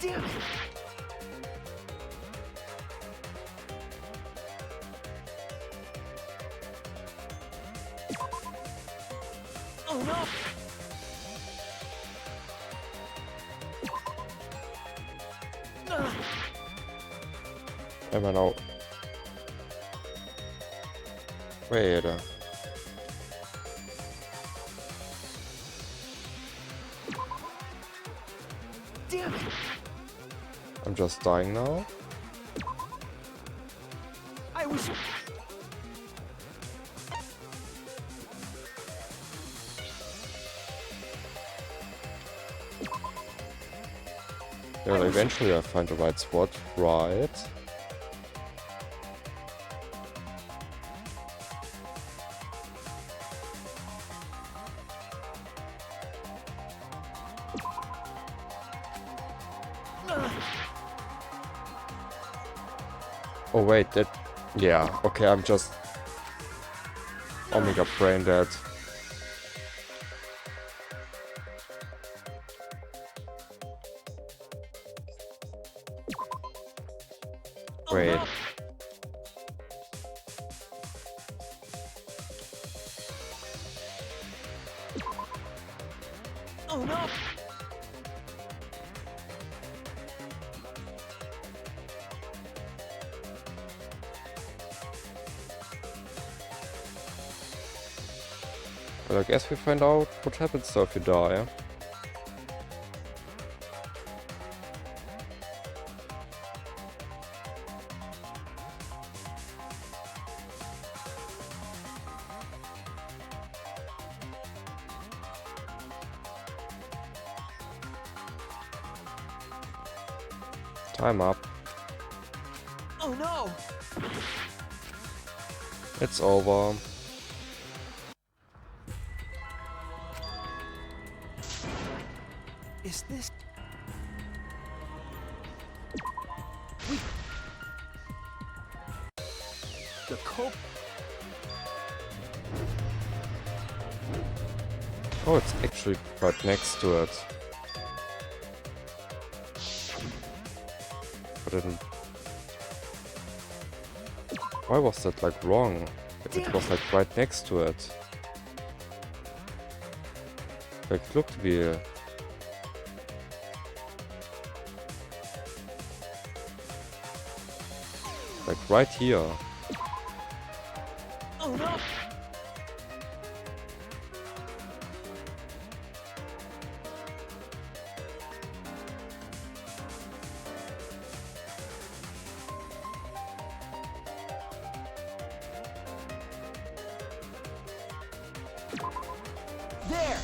Damn it! Oh no! Am I now? Wait. Damn it! I'm just dying now. I was... Yeah, eventually I find the right spot, right? Oh wait, that... Yeah, okay, I'm just... Omega brain dead. Wait. Oh no! Well, I guess we find out what happens though if you die. Time up. Oh no! It's over. Is this... The culprit... Oh, it's actually right next to it. But it didn't... Why was that like wrong? It was like right next to it. Like it looked to be like right here. Oh no! There!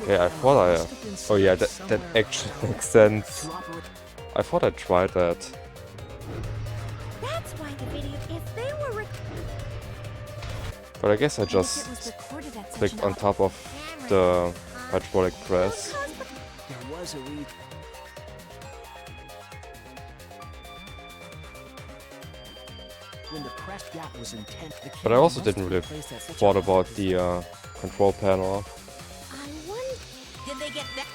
Yeah, I thought I... Oh yeah, that actually makes sense. I thought I tried that. That's why the video. If they were But I guess I And if it just was recorded at such clicked an on top of the hydraulic press. There was a read. When the press gap was intense, the But I also didn't really thought about the control panel. I wonder. Did they get that?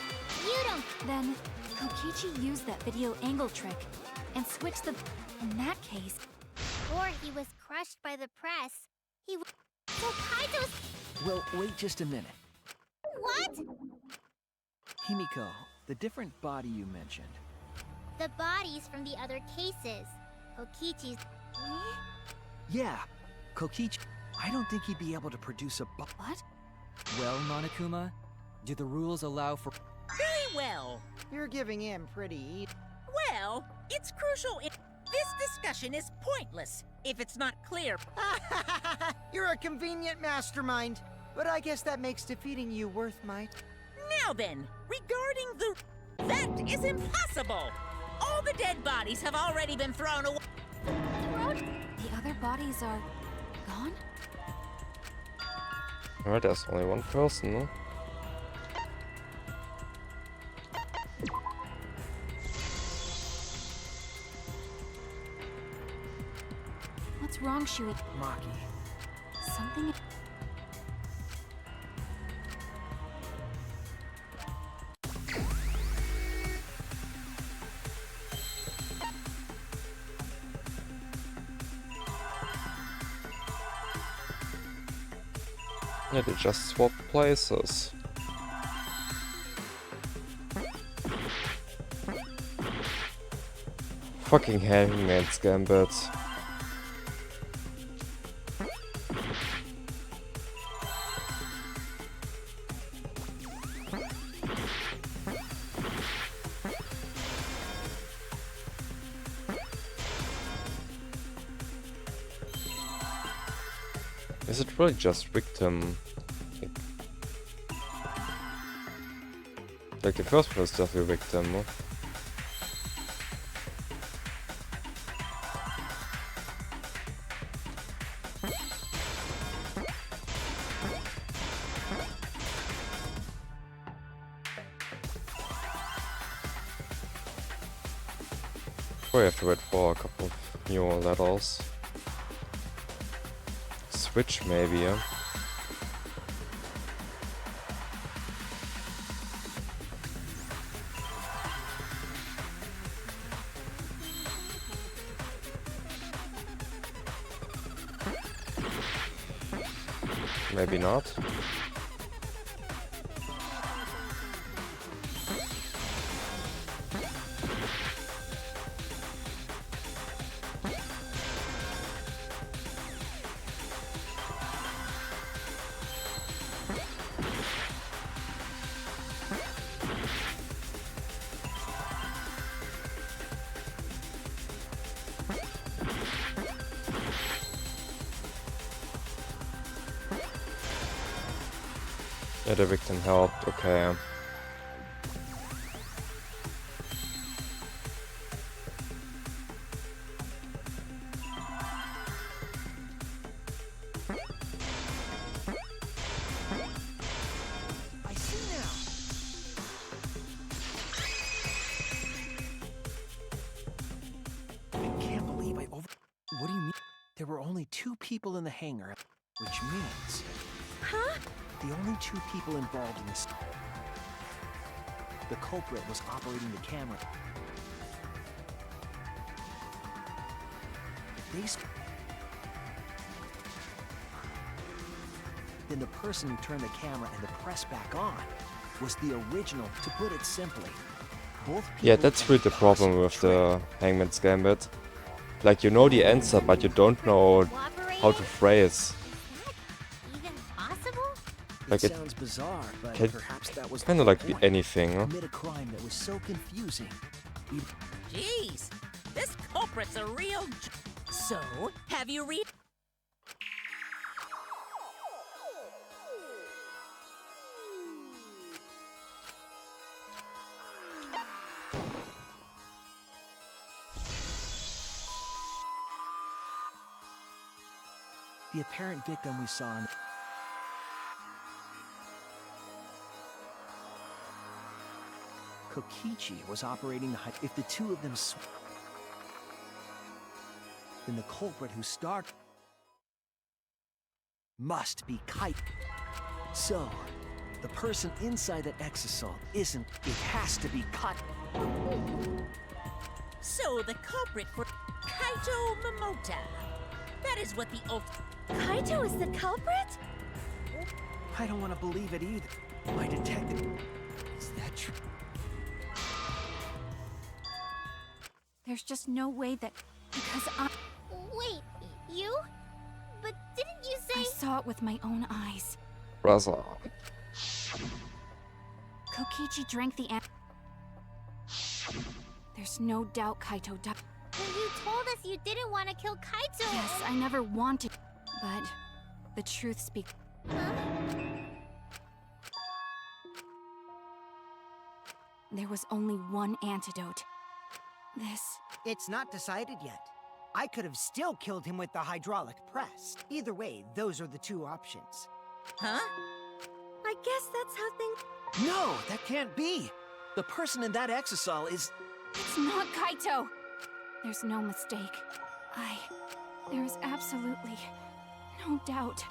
You don't. Then Kokichi used that video angle trick and switched the... In that case, Or he was crushed by the press. He was. So Kaito's. Well, wait just a minute. What? Himiko, the different body you mentioned. The bodies from the other cases. Kokichi's. Yeah, Kokichi. I don't think he'd be able to produce a what? Well, Monokuma, do the rules allow for... Very well. You're giving in pretty easy. Well, it's crucial. This discussion is pointless if it's not clear. You're a convenient mastermind, but I guess that makes defeating you worth my... Now then, regarding the... That is impossible! All the dead bodies have already been thrown away. The other bodies are gone? Alright, there's only one person, no? What's wrong, Shui? Maki. Something... Yeah, they just swapped places. Fucking Hangman's Gambit. Is it really just victim? Like the first one is definitely victim, no? We have to wait for a couple of new letters. Switch maybe, yeah? Maybe not. Yeah, the victim helped, okay. I see now. I can't believe I over. What do you mean? There were only 2 people in the hangar, which means. Huh? The only 2 people involved in this. The culprit was operating the camera. Then the person who turned the camera and the press back on was the original, to put it simply. Both Yeah, people that's really the problem with the Hangman's Gambit. Like, you know the answer, but you don't know how to phrase. Even possible? Like, It it sounds bizarre, but can perhaps that was kind of the like be point. anything. Huh? Commit a crime that was so confusing. Jeez, this culprit's a real. So, have you read? The apparent victim we saw in Kokichi was operating the if the 2 of them then the culprit who started must be Kite. So, the person inside that exosol isn't. It has to be Cut. So the culprit for Kaito Momota. That is what the Kaito is the culprit? I don't want to believe it either. My detective. Is that true? There's just no way that... Because Wait, you? But didn't you I say... saw it with my own eyes. Brother. Kokichi drank the There's no doubt Kaito died. Well, you told us you didn't want to kill Kaito. Yes, I never wanted... But the truth speaks. Huh? There was only one antidote. This... It's not decided yet. I could have still killed him with the hydraulic press. Either way, those are the 2 options. Huh? I guess that's how things... No, that can't be. The person in that exosol is. It's not Kaito! There's no mistake. There is absolutely no doubt.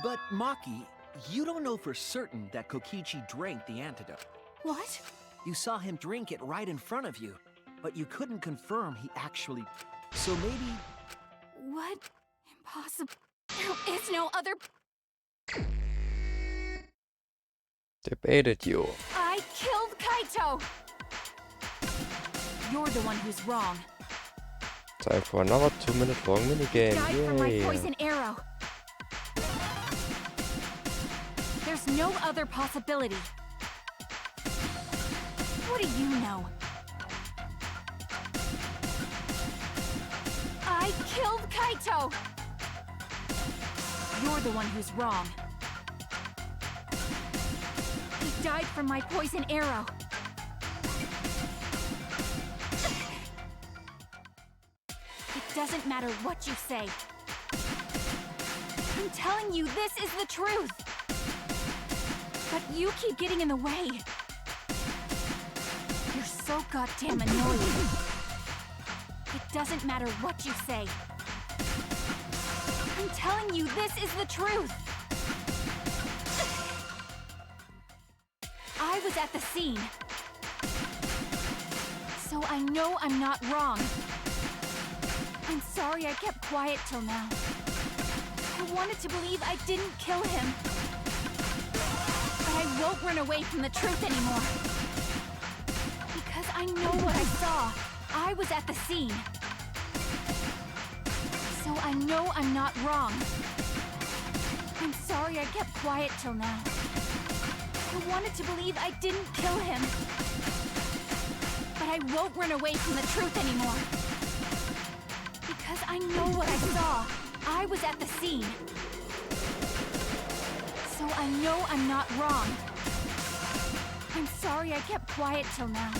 But Maki, you don't know for certain that Kokichi drank the antidote. What? You saw him drink it right in front of you, but you couldn't confirm he actually... So maybe... What? Impossible. There is no other... Debated you. I killed Kaito! You're the one who's wrong. Time for another 2-minute long minigame. Died from my Yay. poison arrow. There's no other possibility. What do you know? I killed Kaito! You're the one who's wrong. He died from my poison arrow. It doesn't matter what you say. I'm telling you, this is the truth. But you keep getting in the way. You're so goddamn annoying. It doesn't matter what you say. I'm telling you, this is the truth. I was at the scene. So I know I'm not wrong. I'm sorry I kept quiet till now. I wanted to believe I didn't kill him. But I won't run away from the truth anymore. Because I know what I saw. I was at the scene. So I know I'm not wrong. I'm sorry I kept quiet till now. I wanted to believe I didn't kill him. But I won't run away from the truth anymore. Because I know what I saw. I was at the scene. So I know I'm not wrong. I'm sorry I kept quiet till now.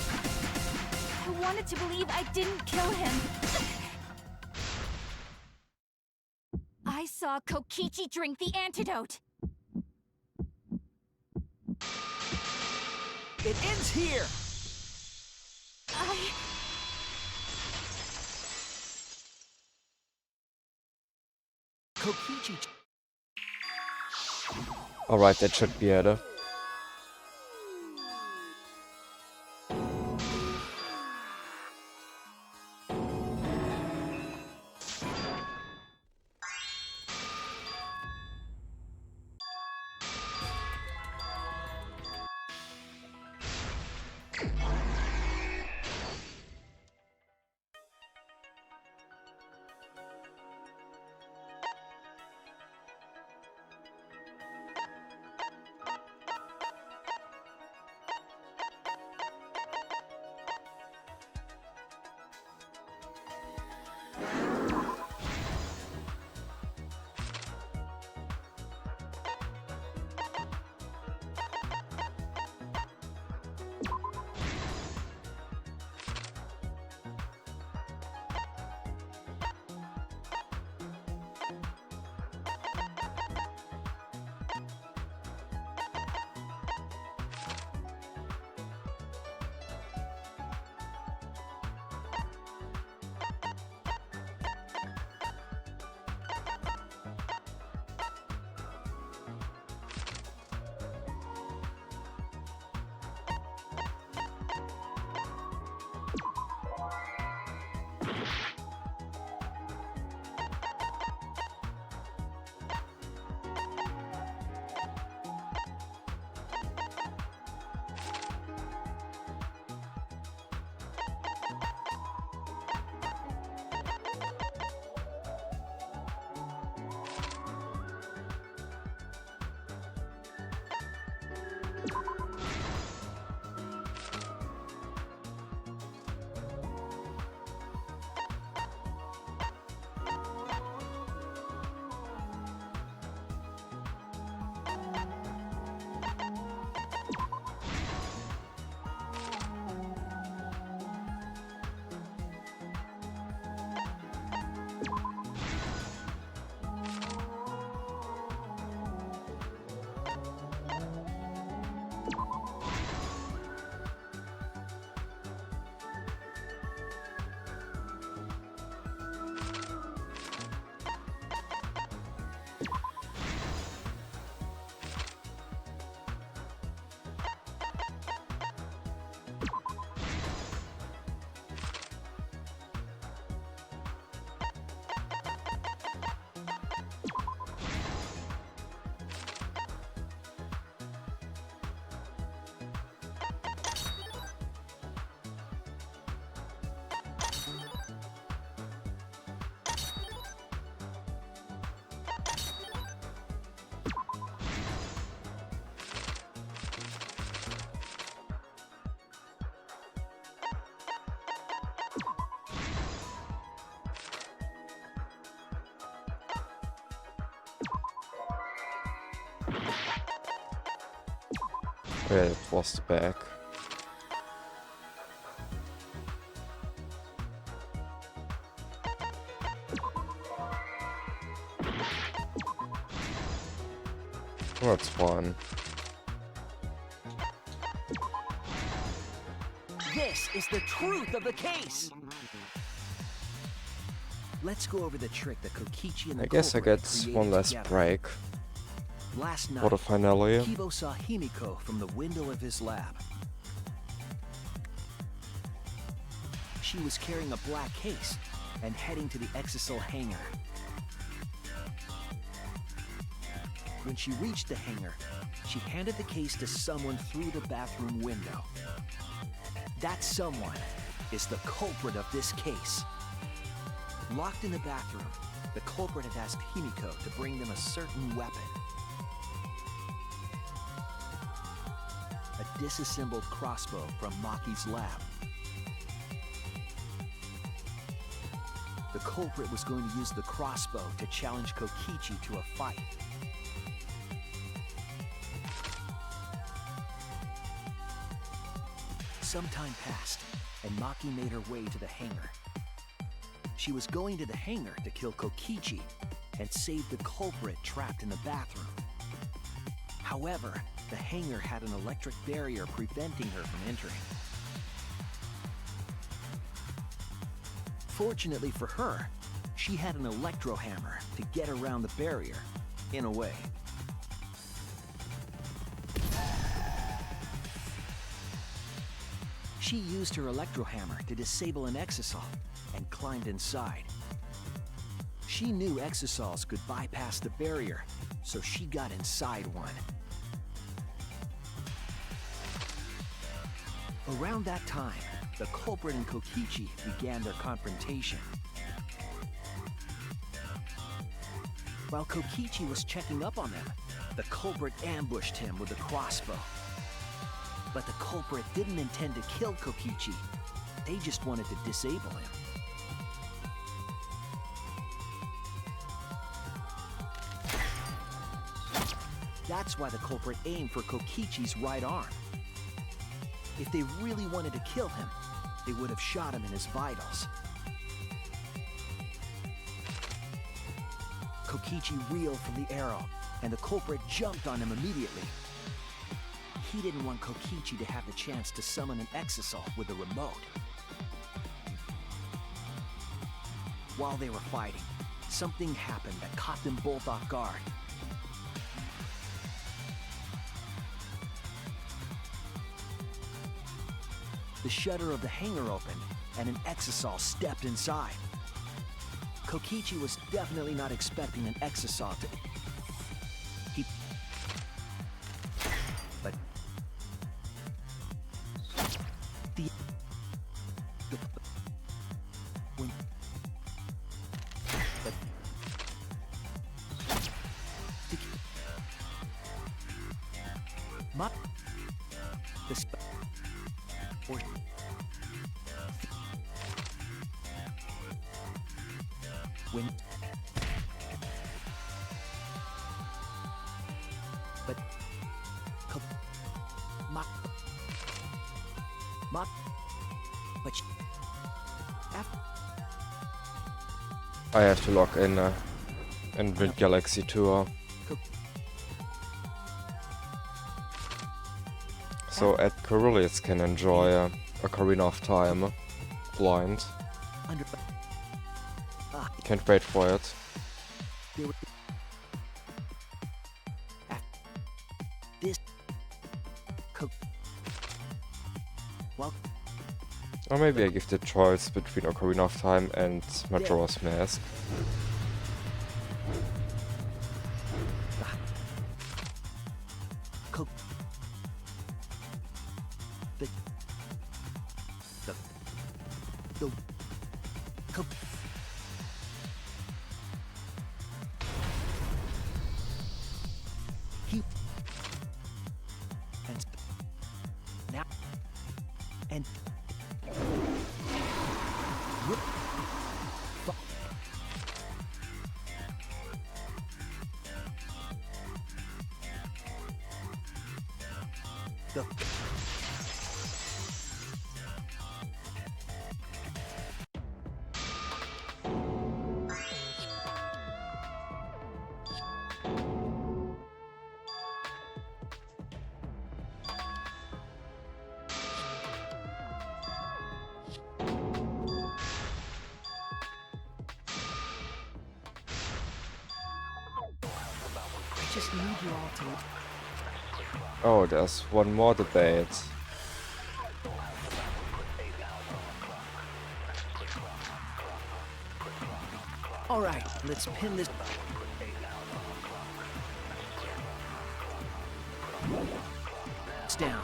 I wanted to believe I didn't kill him. I saw Kokichi drink the antidote. It ends here! Kokichi. Alright, that should be it. Okay, it was the back. That's fun. This is the truth of the case! Let's go over the trick that Kokichi and the I guess I culprit get created one less together. break Last night, for the finale. Kibo saw Himiko from the window of his lab. Kokichi was carrying a black case and heading to the Exisal hangar. When she reached the hangar, she handed the case to someone through the bathroom window. That someone is the culprit of this case. Locked in the bathroom, the culprit had asked Himiko to bring them a certain weapon. A disassembled crossbow from Maki's lab. The culprit was going to use the crossbow to challenge Kokichi to a fight. Some time passed, and Maki made her way to the hangar. She was going to the hangar to kill Kokichi and save the culprit trapped in the bathroom. However, the hangar had an electric barrier preventing her from entering. Fortunately for her, she had an electro hammer to get around the barrier, in a way. She used her electro hammer to disable an exisal and climbed inside. She knew exisals could bypass the barrier, so she got inside one. Around that time, the culprit and Kokichi began their confrontation. While Kokichi was checking up on them, the culprit ambushed him with a crossbow. But the culprit didn't intend to kill Kokichi. They just wanted to disable him. That's why the culprit aimed for Kokichi's right arm. If they really wanted to kill him, they would have shot him in his vitals. Kokichi reeled from the arrow, and the culprit jumped on him immediately. He didn't want Kokichi to have the chance to summon an exisal with a remote. While they were fighting, something happened that caught them both off guard. The shutter of the hangar opened, and an exisal stepped inside. Kokichi was definitely not expecting an exisal to... But... When... But... The... Or... When... But... But... I have to log in Wind Galaxy Tour. So at Kurilious can enjoy Ocarina of Time blind. Can't wait for it. Or maybe I give the choice between Ocarina of Time and Majora's Mask. Just need you all to... Oh, there's one more debate. All right, let's pin this. It's down.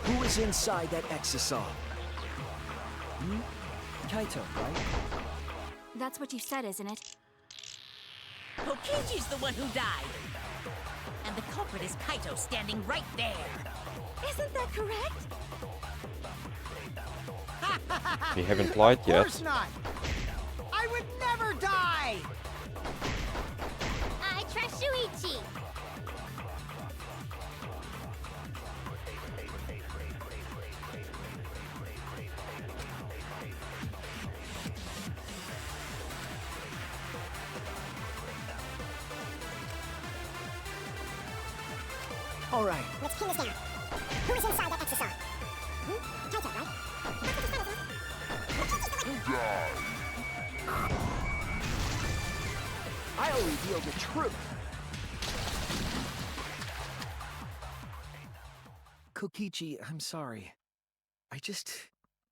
Who is inside that exisal? Kaito, right? That's what you said, isn't it? Kokichi's the one who died. And the culprit is Kaito standing right there. Isn't that correct? We haven't lied Of yet. course not. I would never die. I trust Shuichi. All right. Let's pin this down. Who is inside that exisal? Kaito, right? That's what you said, isn't it? I'll reveal the truth. Kokichi, I'm sorry. I just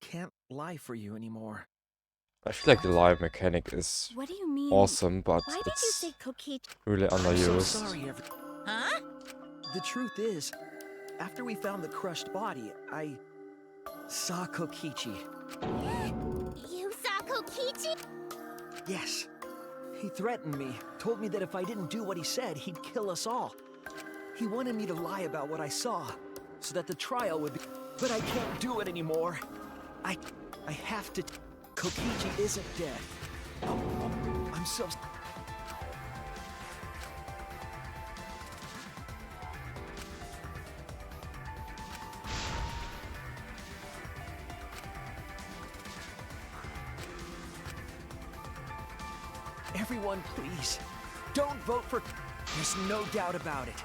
can't lie for you anymore. I feel like the live mechanic is What do you mean? awesome, but Why did you it's say Kokichi? really I'm so underused. sorry, Huh? The truth is, after we found the crushed body, I saw Kokichi. You saw Kokichi? Yes. He threatened me, told me that if I didn't do what he said, he'd kill us all. He wanted me to lie about what I saw, so that the trial would be... But I can't do it anymore. I have to... Kokichi isn't dead. I'm so... Everyone, please, don't vote for... There's no doubt about it.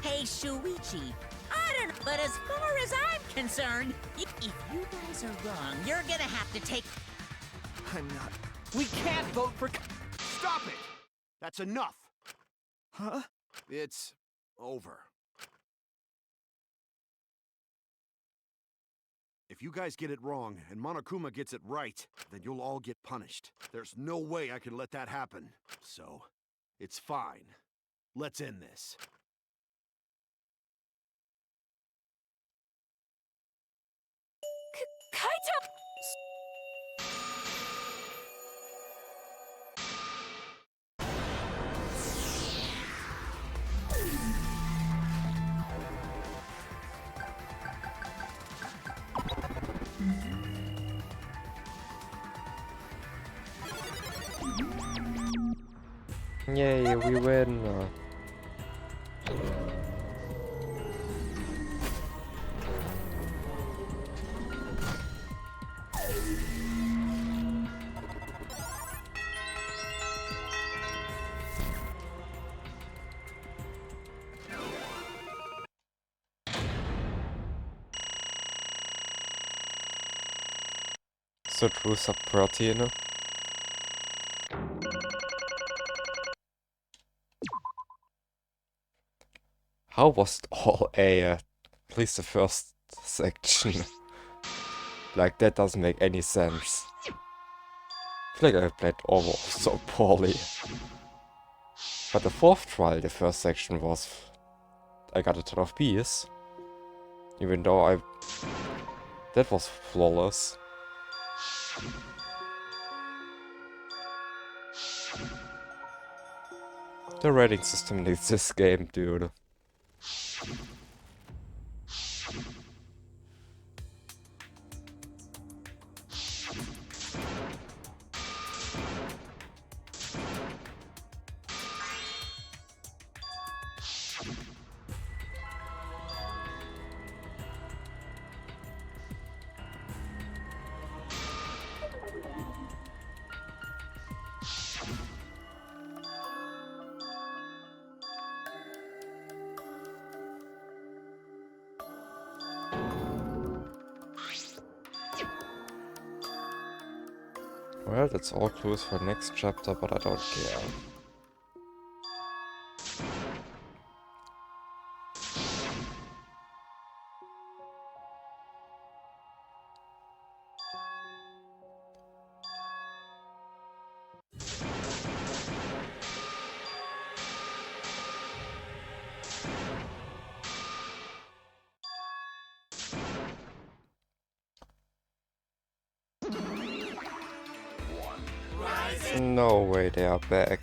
Hey, Shuichi. I don't know, but as far as I'm concerned, if you guys are wrong, you're gonna have to take... I'm not... We can't vote for... Stop it! That's enough. Huh? It's over. If you guys get it wrong and Monokuma gets it right, then you'll all get punished. There's no way I can let that happen. So, it's fine. Let's end this. Kaito! Yay, we win! So true subprotein. How was all A, at least the first section? Like, that doesn't make any sense. I feel like I played overall so poorly. But the fourth trial, the first section was... I got a ton of Bs. Even though that was flawless. The rating system needs this game, dude. Well, that's all clues for next chapter, but I don't care. No way they are back.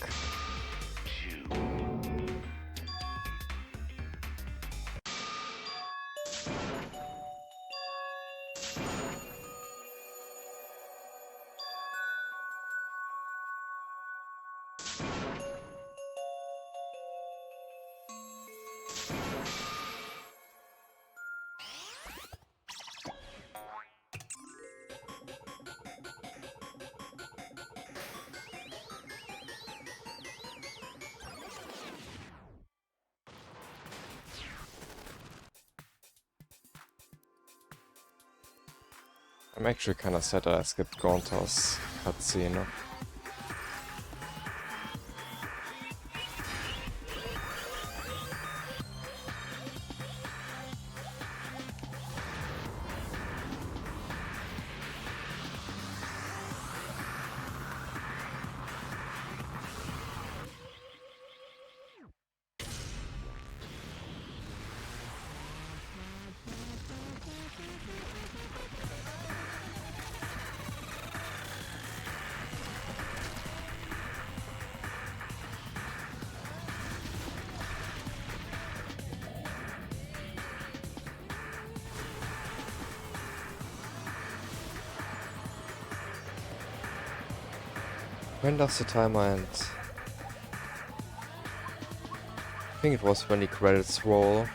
I'm actually kinda sad that I skipped Gonta's cutscene. When does the timer end? I think it was when the credits roll.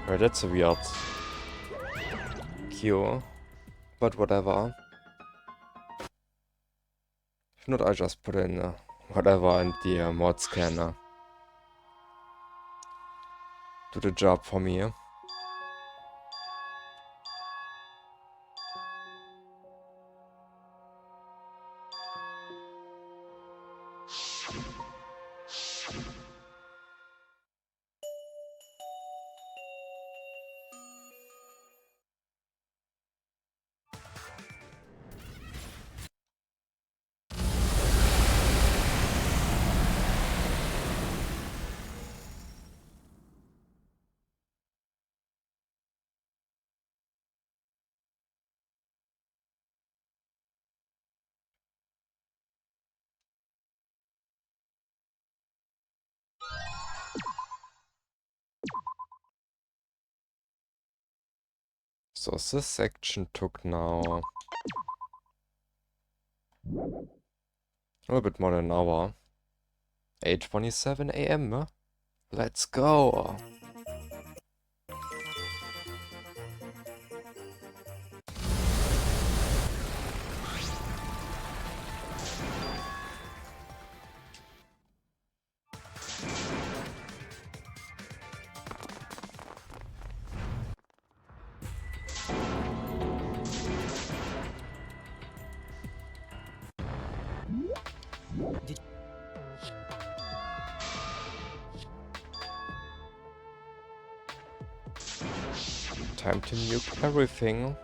Right, that's a weird cue, but whatever. If not, I just put in whatever in the mod scanner. Do the job for me. So this section took now a little bit more than an hour. 8:27 AM. Let's go. Time to nuke everything.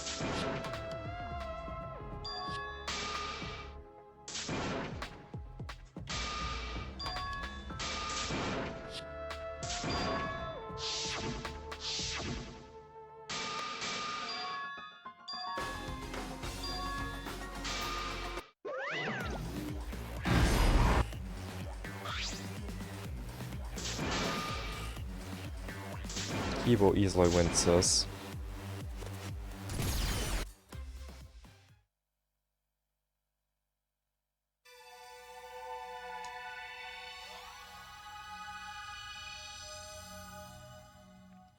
Kibo easily wins this.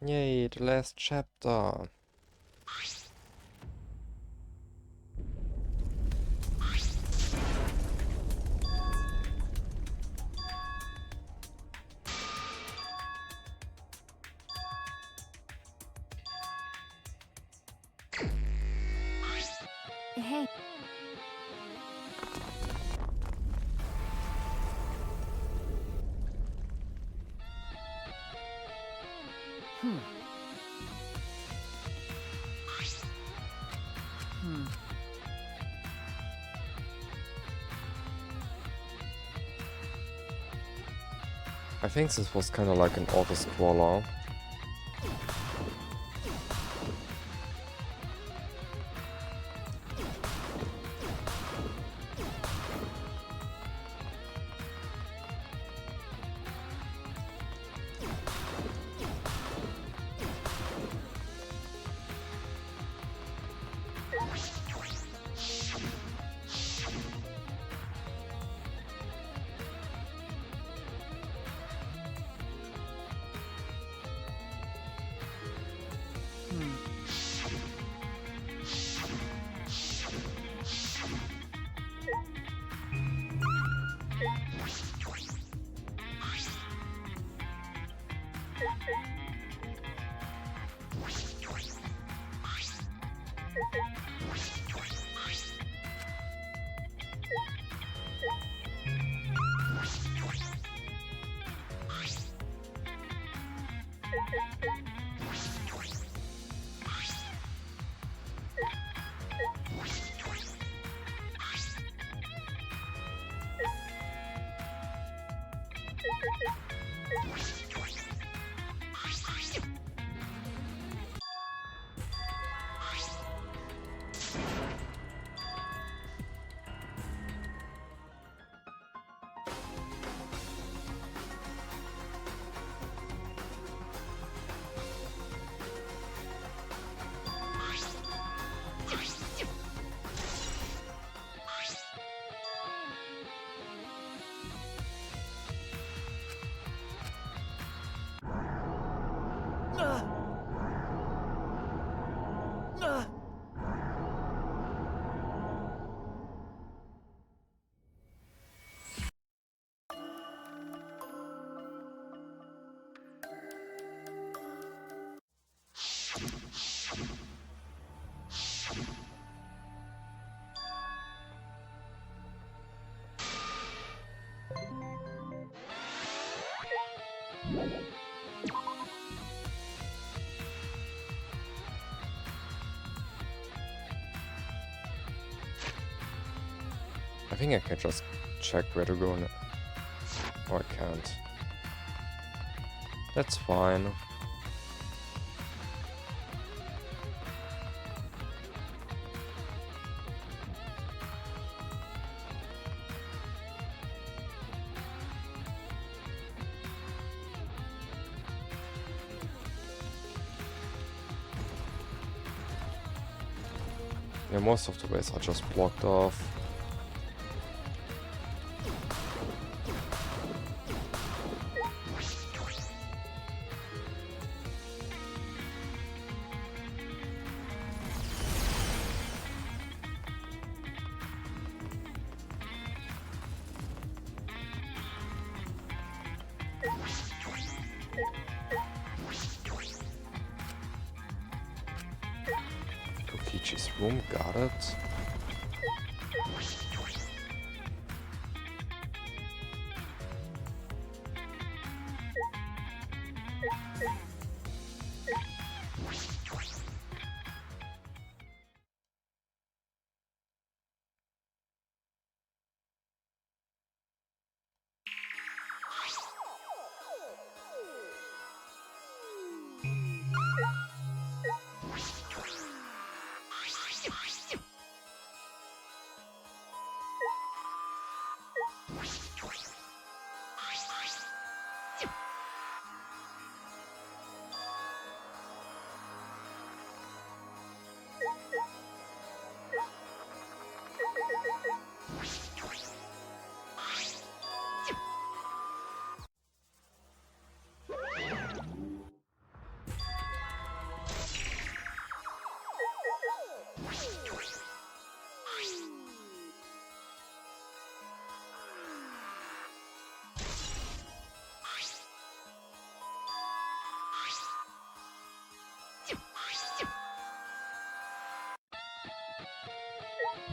Yay, the last chapter. Hey. I think this was kind of like an auto-scroller. I think I can just check where to go now. Oh, I can't. That's fine. Yeah, most of the ways are just blocked off. Kokichi's room, got it.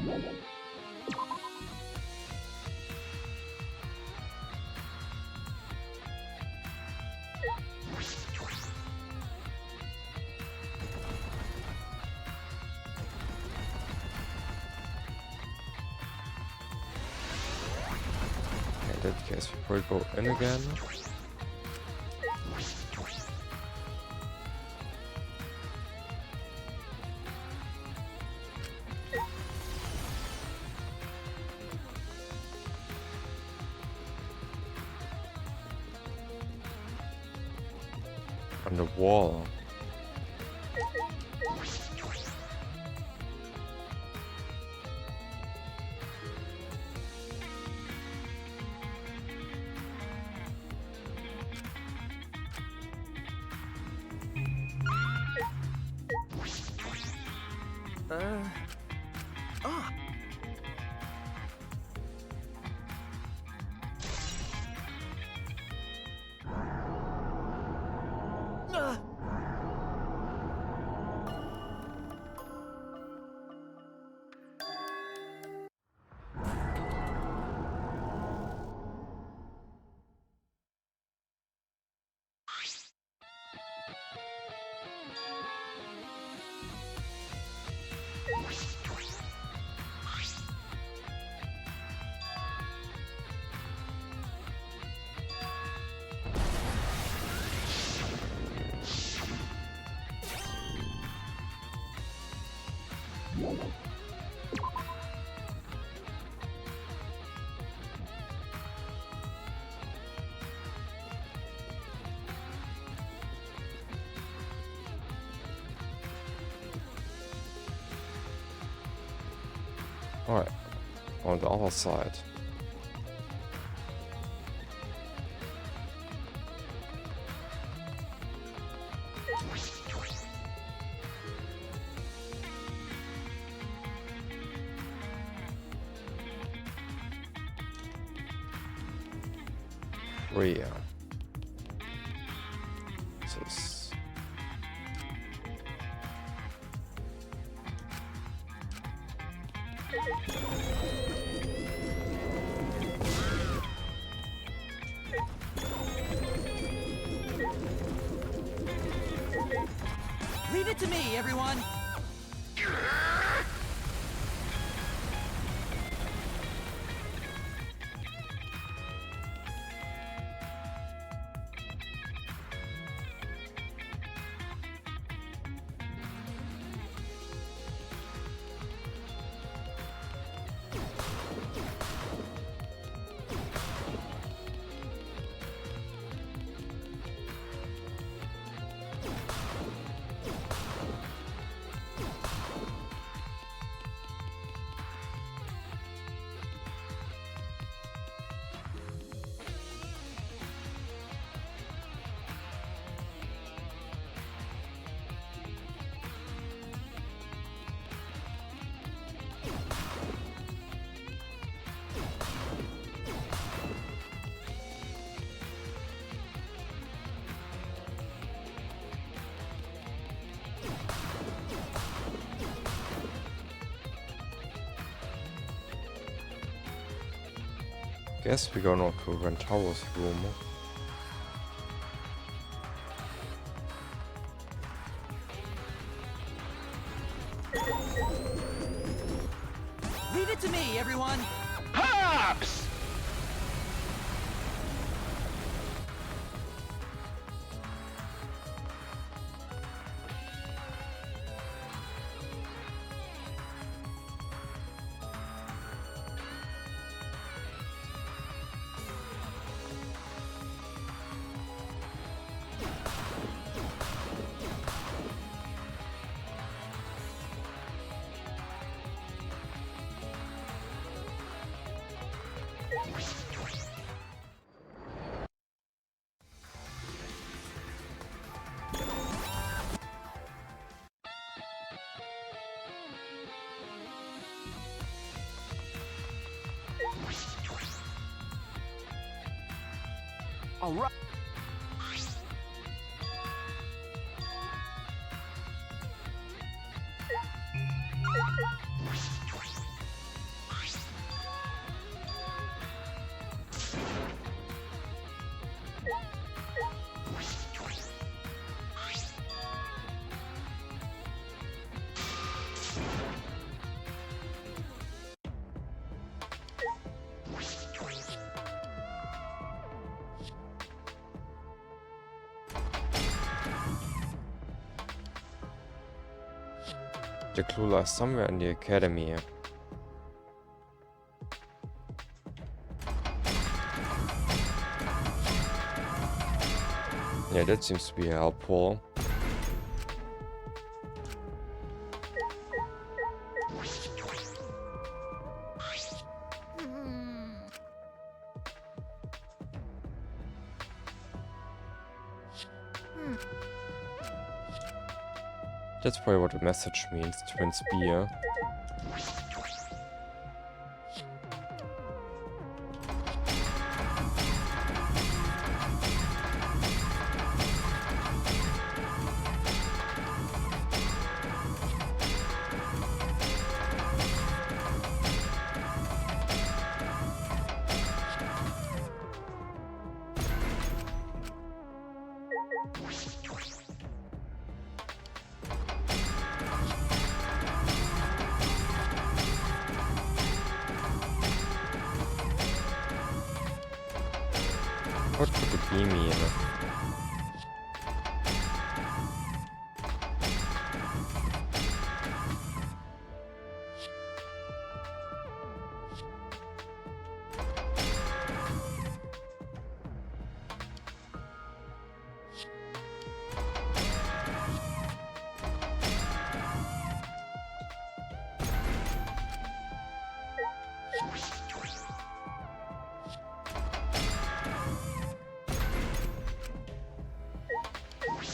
In that case, we probably go in again. On the wall. Alright, on the other side. Rhea. This. Leave it to me, everyone! Guess we're gonna to Rentaro's room. Leave it to me, everyone! Pops! All right. The clue lies somewhere in the academy. Yeah, that seems to be helpful. That's probably what the message means, twin spear. What could it be mean?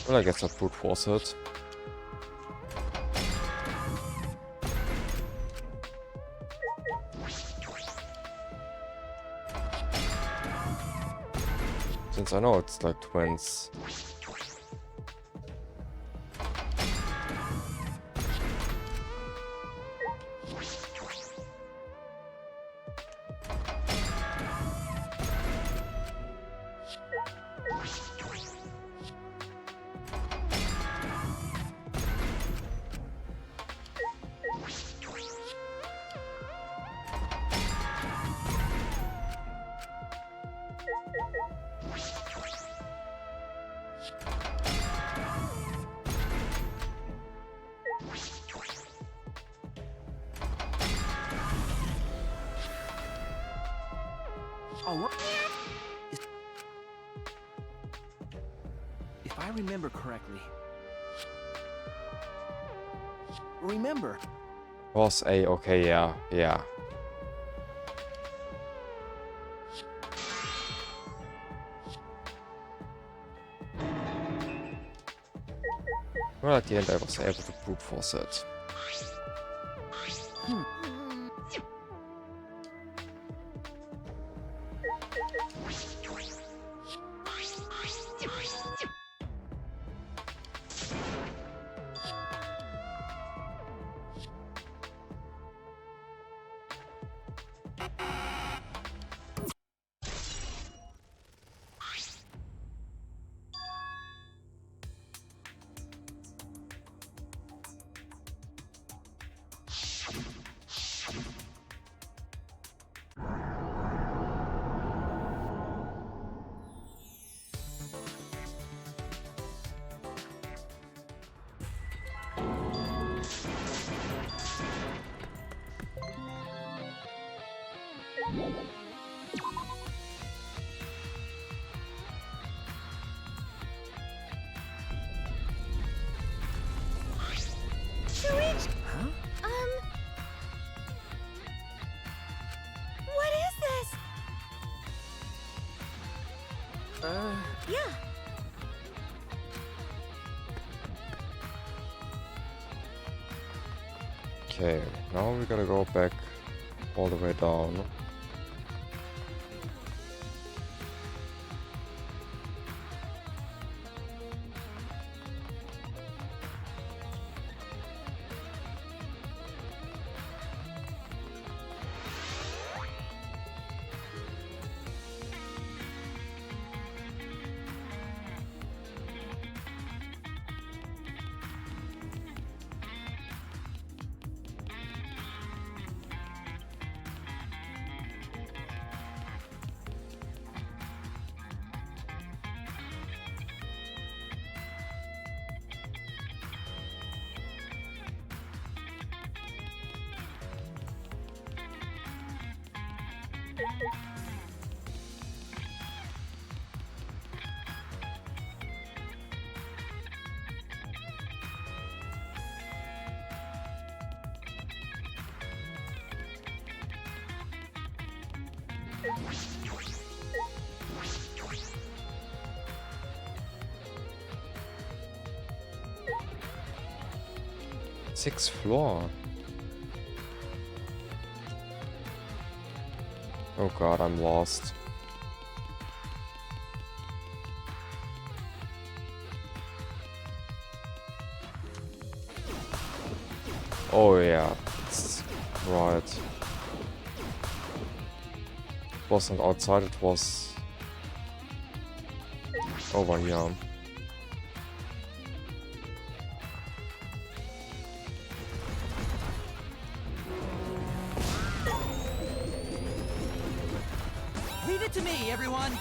Well, I guess I'll brute force it. Since I know it's like twins. If I remember correctly... Remember! Was A, okay, yeah, yeah. Well, at the end I was able to brute force it. Huh? What is this? Yeah. Okay, now we gotta go back all the way down. Sixth floor. Oh god, I'm lost. Oh yeah, it's right. It wasn't outside, it was over here. Leave it to me, everyone!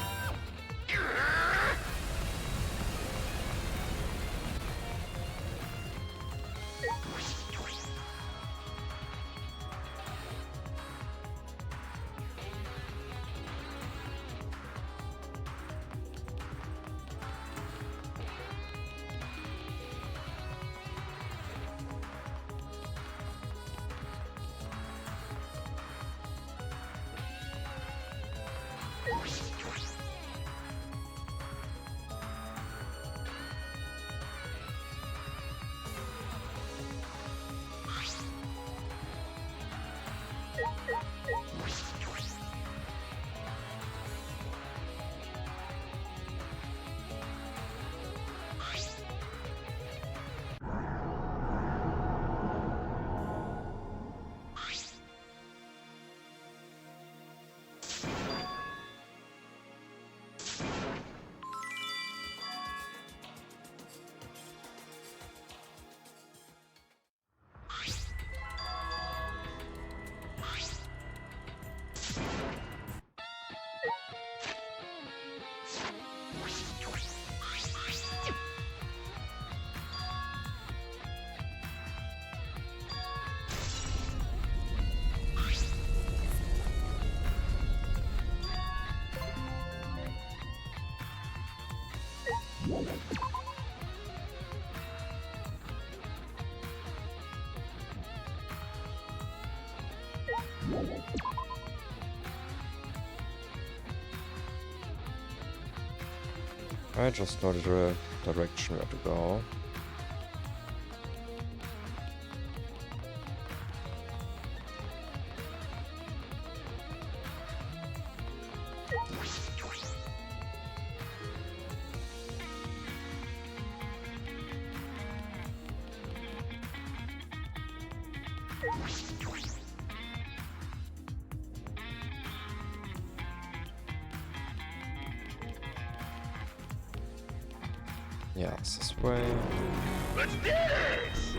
I just know the direction where to go. Yeah, it's this way. Let's do this!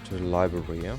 To the library, yeah?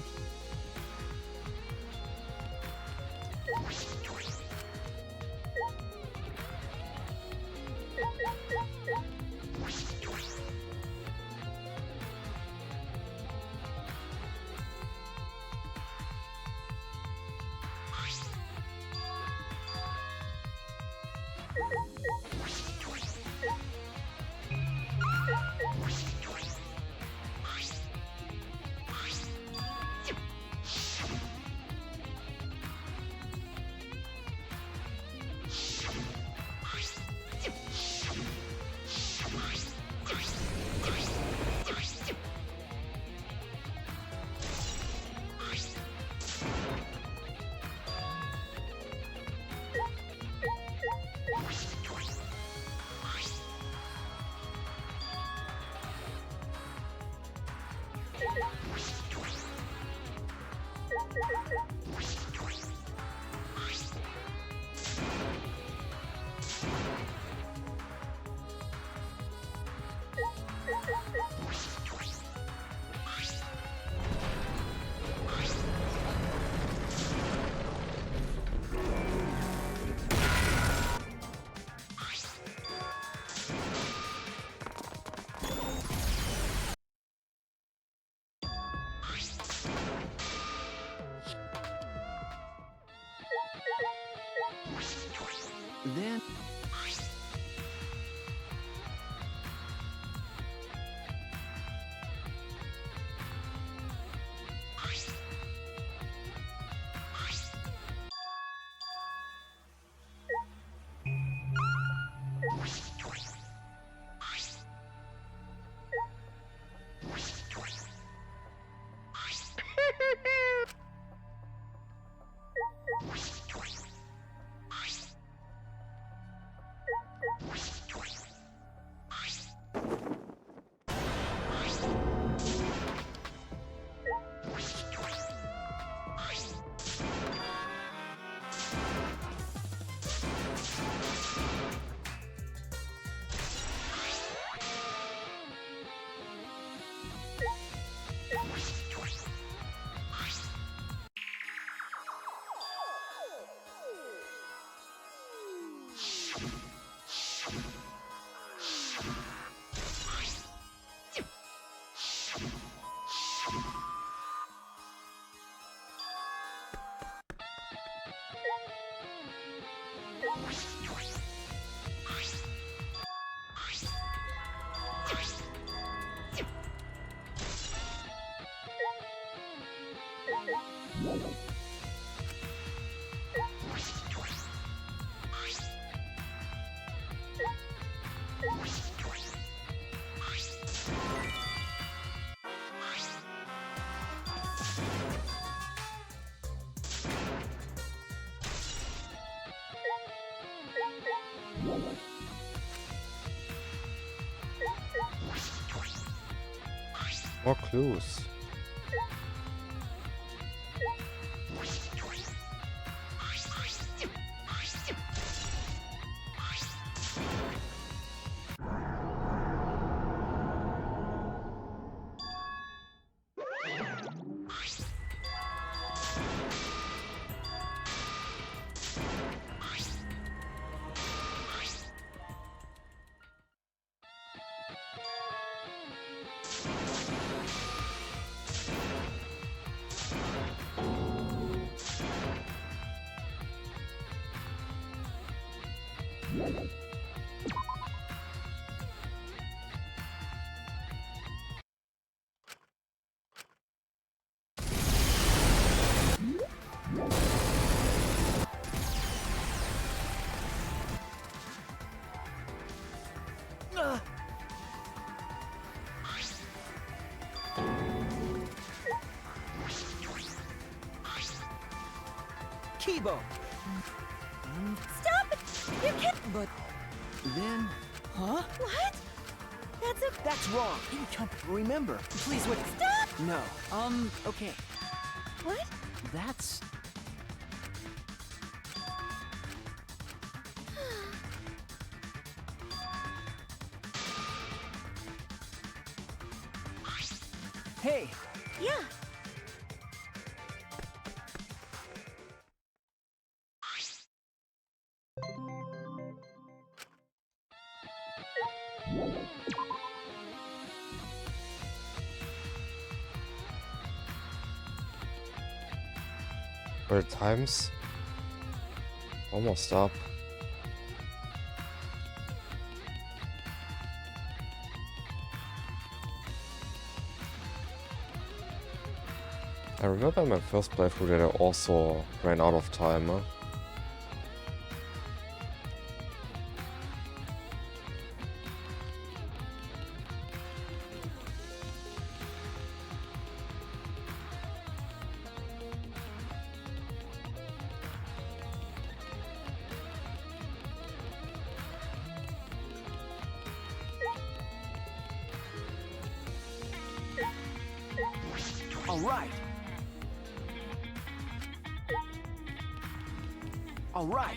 Then... More clues. Kibo! Stop it! You can't. But then... Huh? What? That's wrong. You can't remember. Please, wait. Stop! No. Okay. What? That's... Hey! Yeah. Weird times. Almost up. I remember in my first playthrough that I also ran out of time. All right. All right.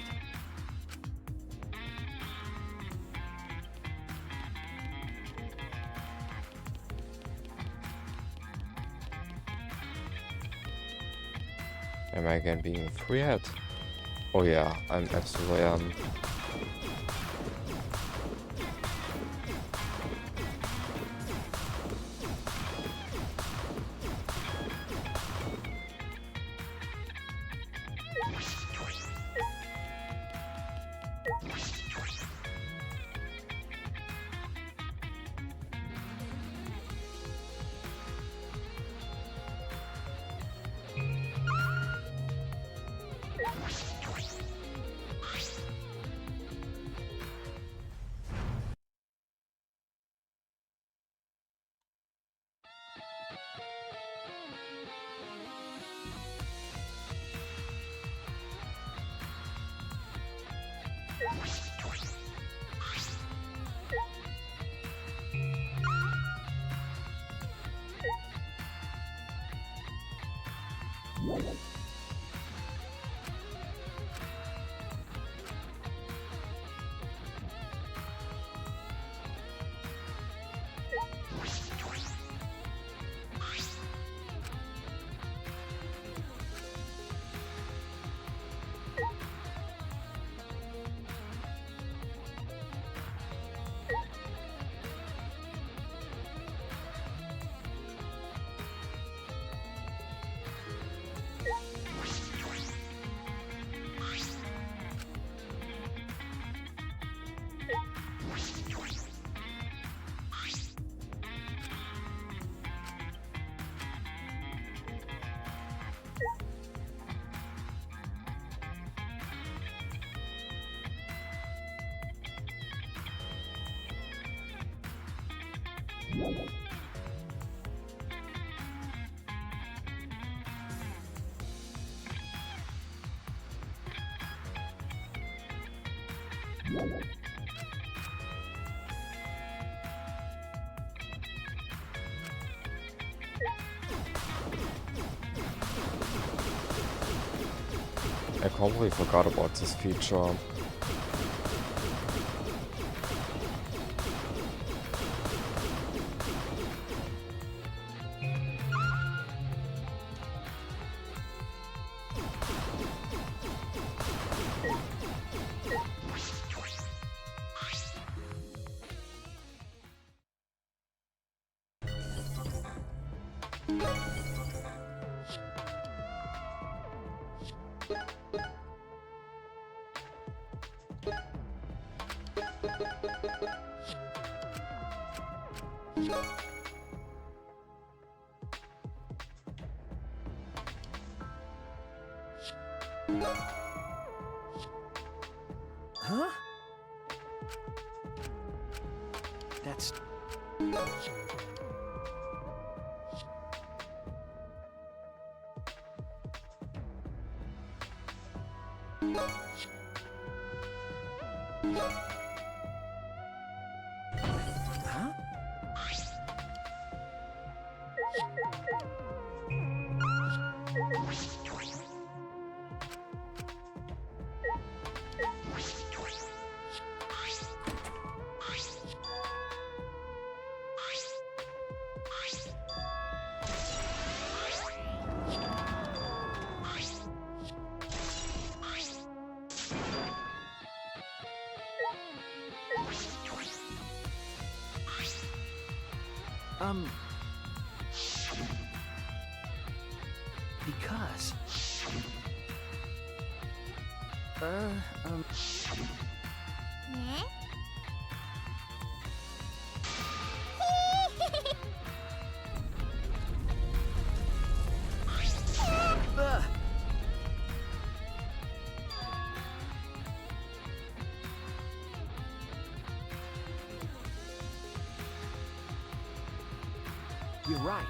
Am I again being free yet? Oh yeah, I'm absolutely I completely forgot about this feature. Huh? That's... Huh? Because... Meh? You're right.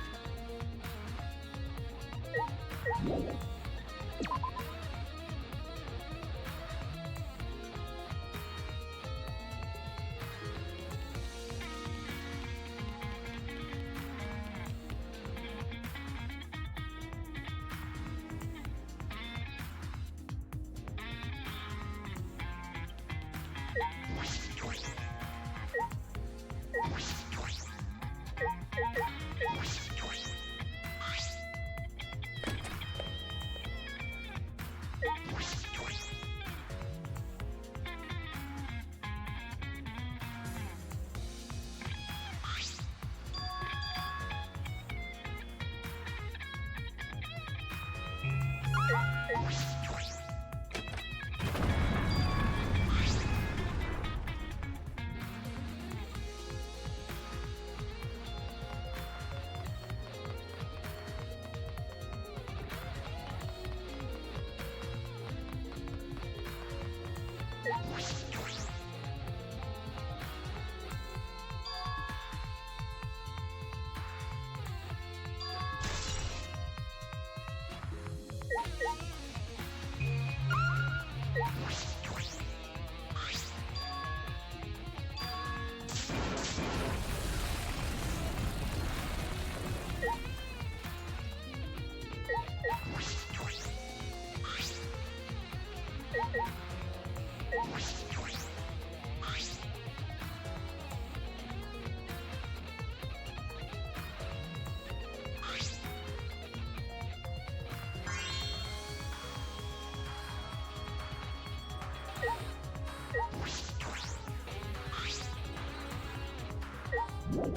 I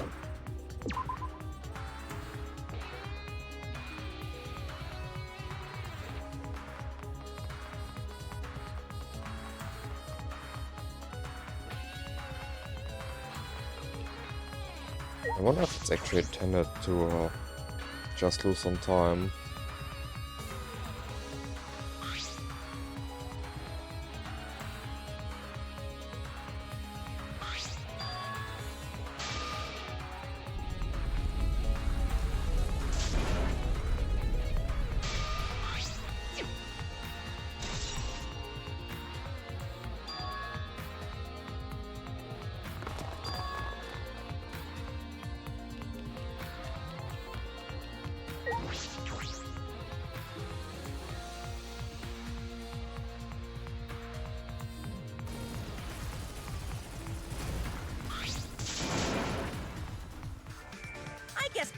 wonder if it's actually intended to just lose some time. I guess.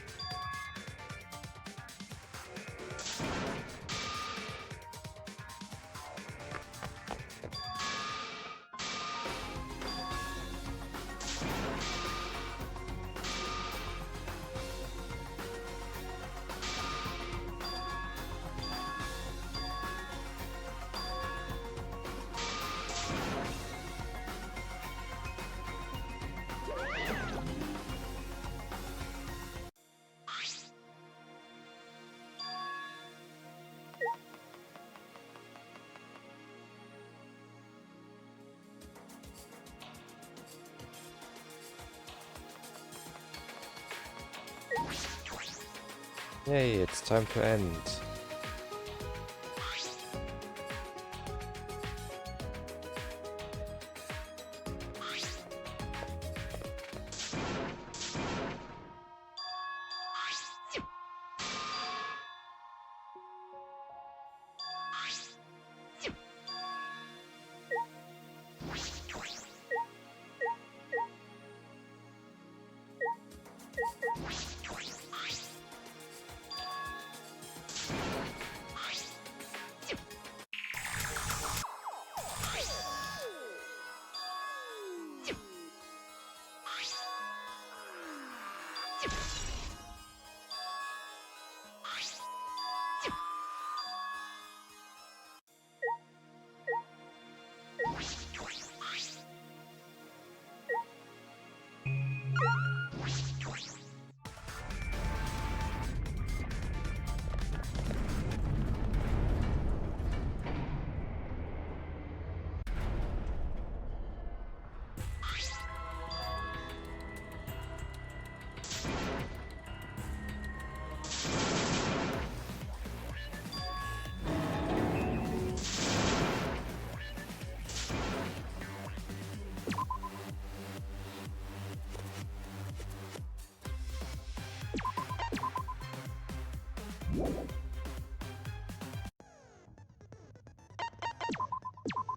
Yay, it's time to end.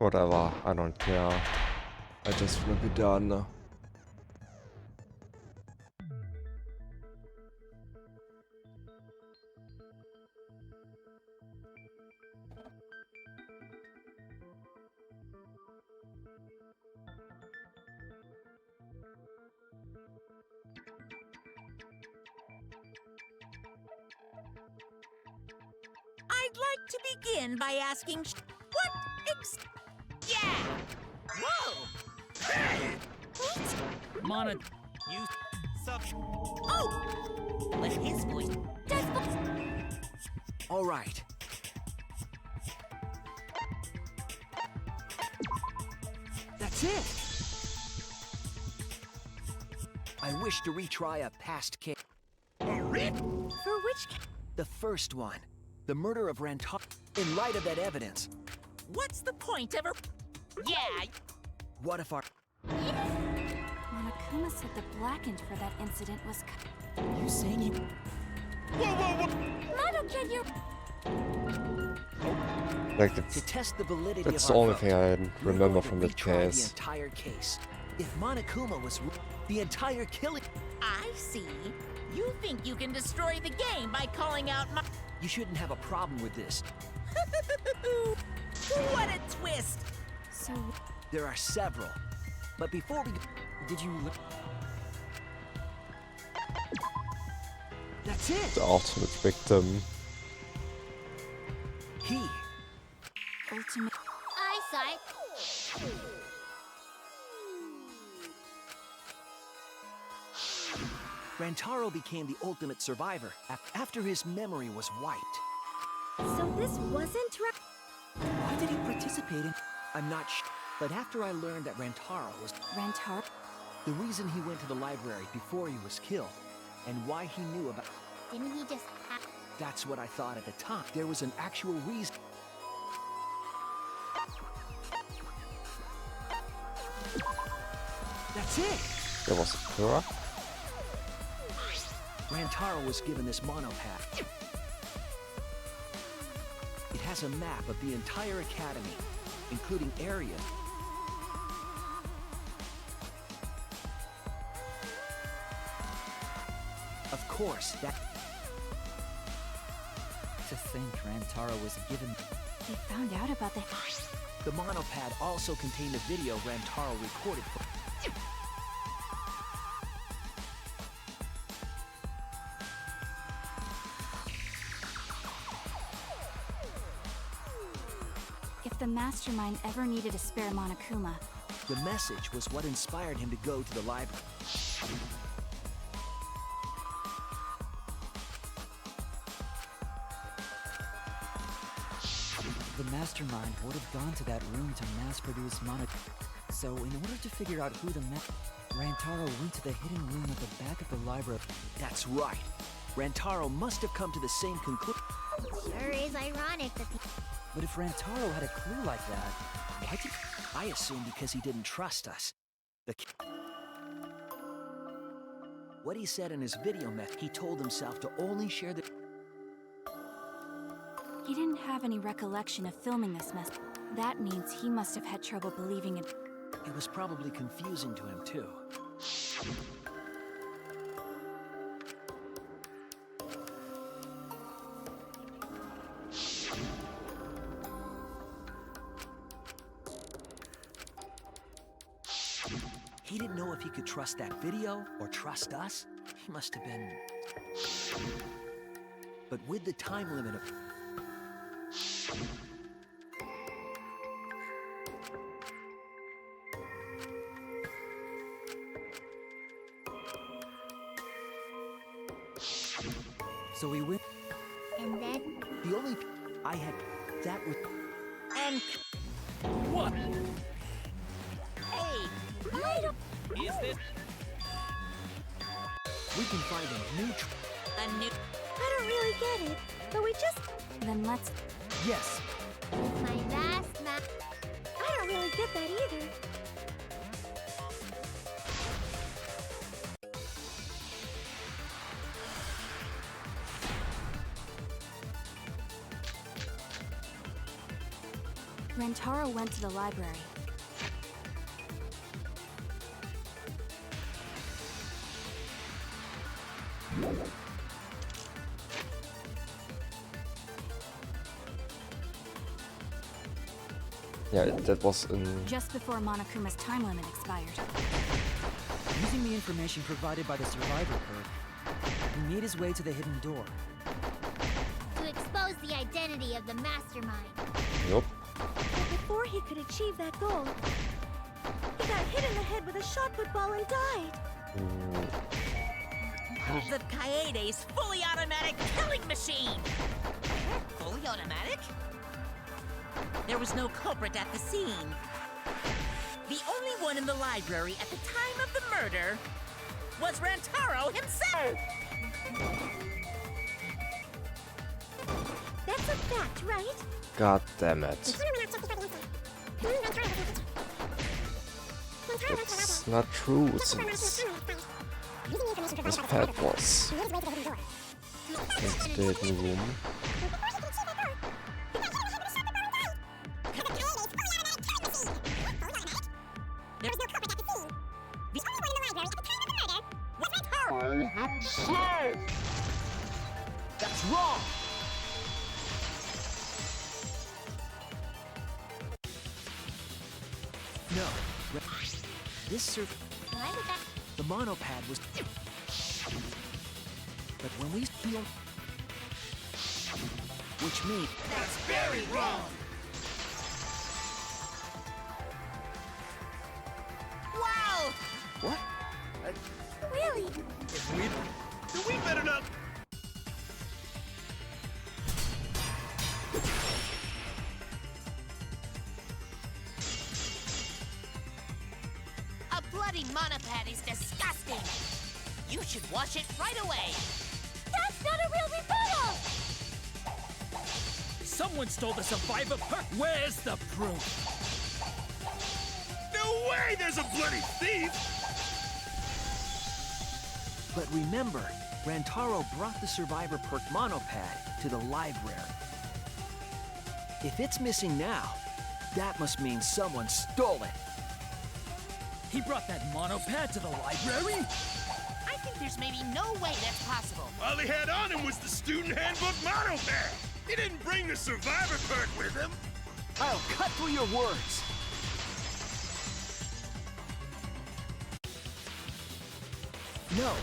Whatever, I don't care. I just wanna be done. I'd like to begin by asking yeah! Whoa! Mana, You sub. Oh! Let his voice. all right. That's it. I wish to retry a past case. For which The first one. The murder of Rantar. In light of that evidence, What's the point of her? Yeah! what if our... Monokuma said the blackened for that incident was You saying you... Mono kid, you're Like, To it's, test the validity that's of the our only vote, thing I we're remember going to from the retry case. the entire case. If Monokuma was... The entire killing... I see. You think you can destroy the game by calling out my. You shouldn't have a problem with this. What a twist! so. There are several. But before we... Did you... That's it! The ultimate victim. He. Ultimate. Eyesight. Rantaro became the ultimate survivor after his memory was wiped. So this wasn't Why did he participate in? I'm not but after I learned that Rantaro was Rantaro? the reason he went to the library before he was killed, and why he knew about... Didn't he just That's what I thought at the time. There was an actual reason. That's it! There was a Kura. Rantaro was given this monopad. It has a map of the entire academy, including areas. Of course, that... To think Rantaro was given... He found out about the... The monopad also contained a video Rantaro recorded for... If the mastermind ever needed a spare Monokuma, The message was what inspired him to go to the library. The mastermind would have gone to that room to mass-produce Monokuma. So, in order to figure out who Rantaro went to the hidden room at the back of the library. That's right. Rantaro must have come to the same conclusion. Sure is ironic that the... But if Rantaro had a clue like that, why did... I assume because he didn't trust us. What he said in his video he told himself to only share the... he didn't have any recollection of filming this mess. That means he must have had trouble believing it. It was probably confusing to him, too. He didn't know if he could trust that video or trust us. He must have been... But with the time limit of... So we went... And then... The only... I had... That was... And... What? Hey! Is this... We can find a new... a new... I don't really get it, but we just... Then let's... Yes! My vast map... I don't really get that either. Rantaro went to the library. Yeah, that was in... Just before Monokuma's time limit expired. Using the information provided by the survivor code, he made his way to the hidden door. To expose the identity of the mastermind. Nope. But before he could achieve that goal, he got hit in the head with a shot put ball and died. The Kaede's fully automatic killing machine! Fully automatic? There was no culprit at the scene. The only one in the library at the time of the murder was Rantaro himself! That's a fact, right? God damn it. It's not true since this pad was in the hidden room. That's wrong! No. This Why would that... The monopad was... But when we feel... Which means... That's very wrong! Wow! What? Really? We better not... A bloody monopad is disgusting! You should wash it right away! That's not a real rebuttal! Someone stole the survivor perk. Where's the proof? No way there's a bloody thief! But remember, Rantaro brought the Survivor Perk monopad to the library. If it's missing now, that must mean someone stole it. He brought that monopad to the library? I think there's maybe no way that's possible. All he had on him was the student handbook monopad. He didn't bring the survivor perk with him. I'll cut through your words. No,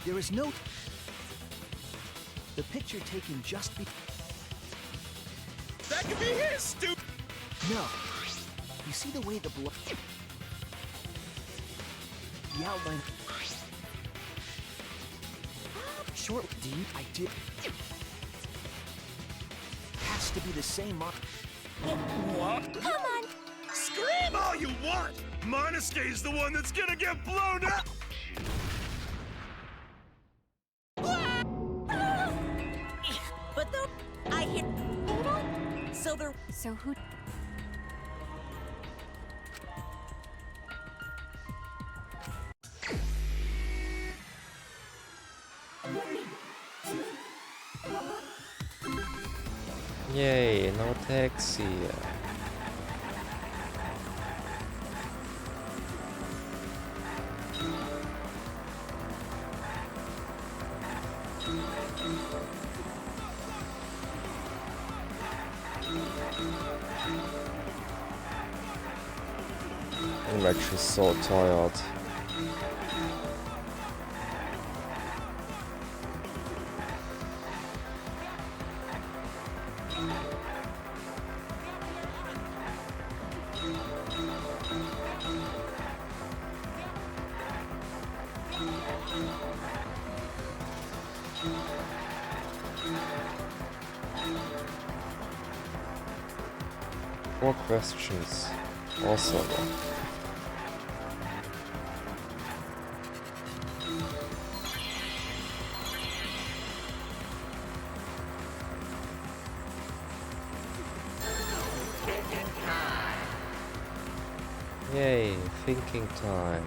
there is no... The picture taken just be... That could be his, stupid. No. You see the way the blood... The outline... Short deep, I did... Has to be the same mark. What? Come on! Scream all you want! Monosuke's the one that's gonna get blown up! But though I hit... So there... So who... Yay, no taxi. I'm actually so tired. More questions. Also. Yay, thinking time.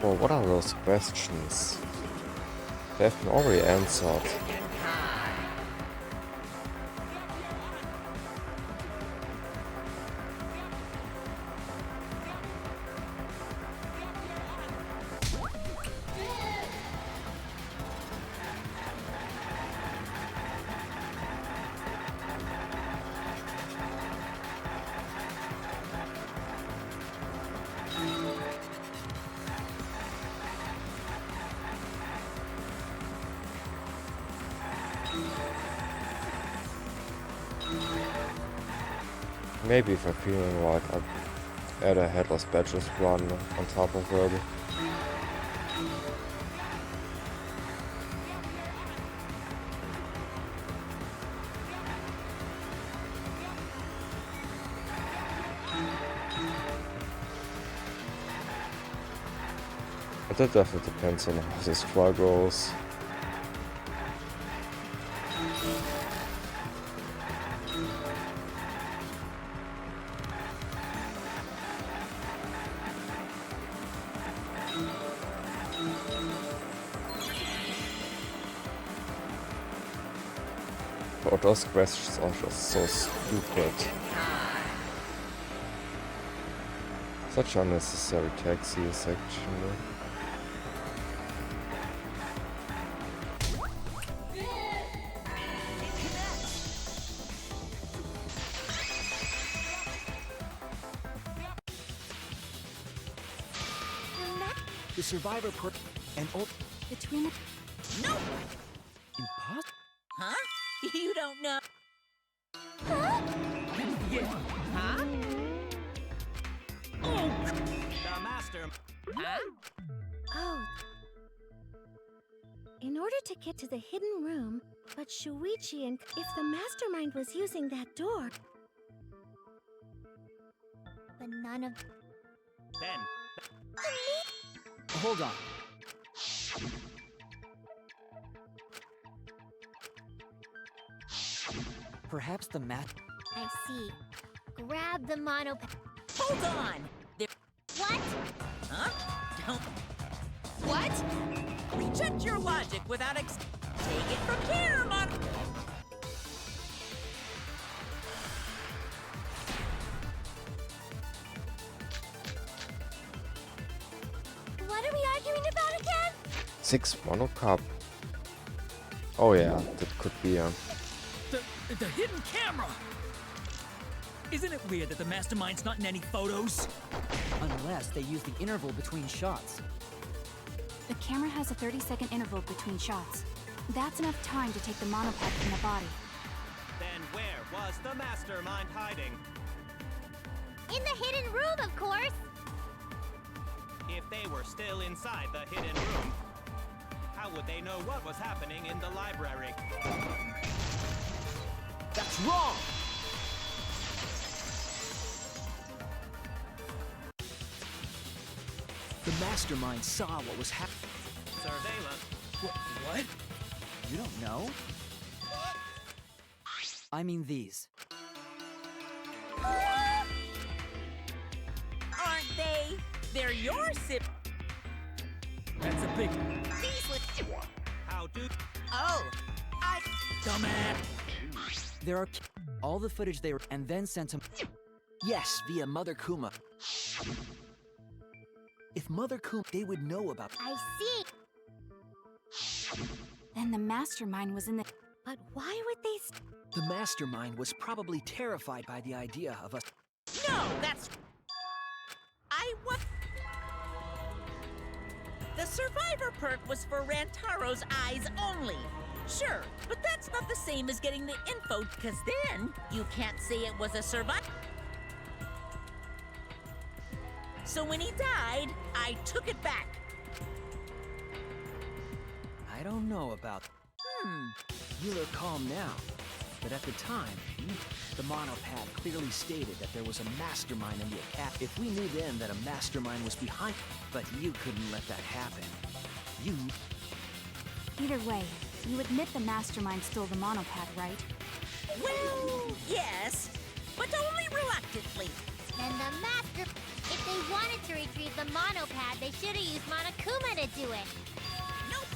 Well, what are those questions? They have been already answered. Maybe if I'm feeling like I'd add a headless badges run on top of it. But that definitely depends on how this trial goes. Oh, those questions are just so stupid. Such unnecessary taxis, actually. The survivor and Between the... Nope! impossible. Huh? You don't know. Huh? Oh! The master. Huh? Oh. In order to get to the hidden room, but Shuichi and if the mastermind was using that door. But none of Then. Hold on. Perhaps the mat. I see. Grab the mono. Hold on! There. What? Huh? Don't. What? Reject your logic without Take it from here, Mon. What are we arguing about again? 6 mono cup. Oh yeah, that could be a... The hidden camera! Isn't it weird that the mastermind's not in any photos? Unless they use the interval between shots. The camera has a 30-second interval between shots. That's enough time to take the monopod from the body. Then where was the mastermind hiding? In the hidden room, of course! If they were still inside the hidden room, how would they know what was happening in the library? That's wrong! The mastermind saw what was happening. Surveillance. What? You don't know? I mean these. Aren't they? They're your sip. That's a big... These with... How do... Oh, I... Dumbass! There are all the footage they were and then sent to. Yes, via Mother Kuma. If Mother Kuma, they would know about. I see. Then the mastermind was in the... But why would they... The mastermind was probably terrified by the idea of us. No, that's... I was... The survivor perk was for Rantaro's eyes only. Sure, but that's not the same as getting the info, because then you can't say it was a survivor. So when he died, I took it back. I don't know about. You're calm now, but at the time, the monopad clearly stated that there was a mastermind in the academy. If we knew then that a mastermind was behind, but you couldn't let that happen. You. Either way, you admit the mastermind stole the monopad, right? Well, yes, but only reluctantly. Then the master... If they wanted to retrieve the a monopad, they should have used Monokuma to do it. Nope.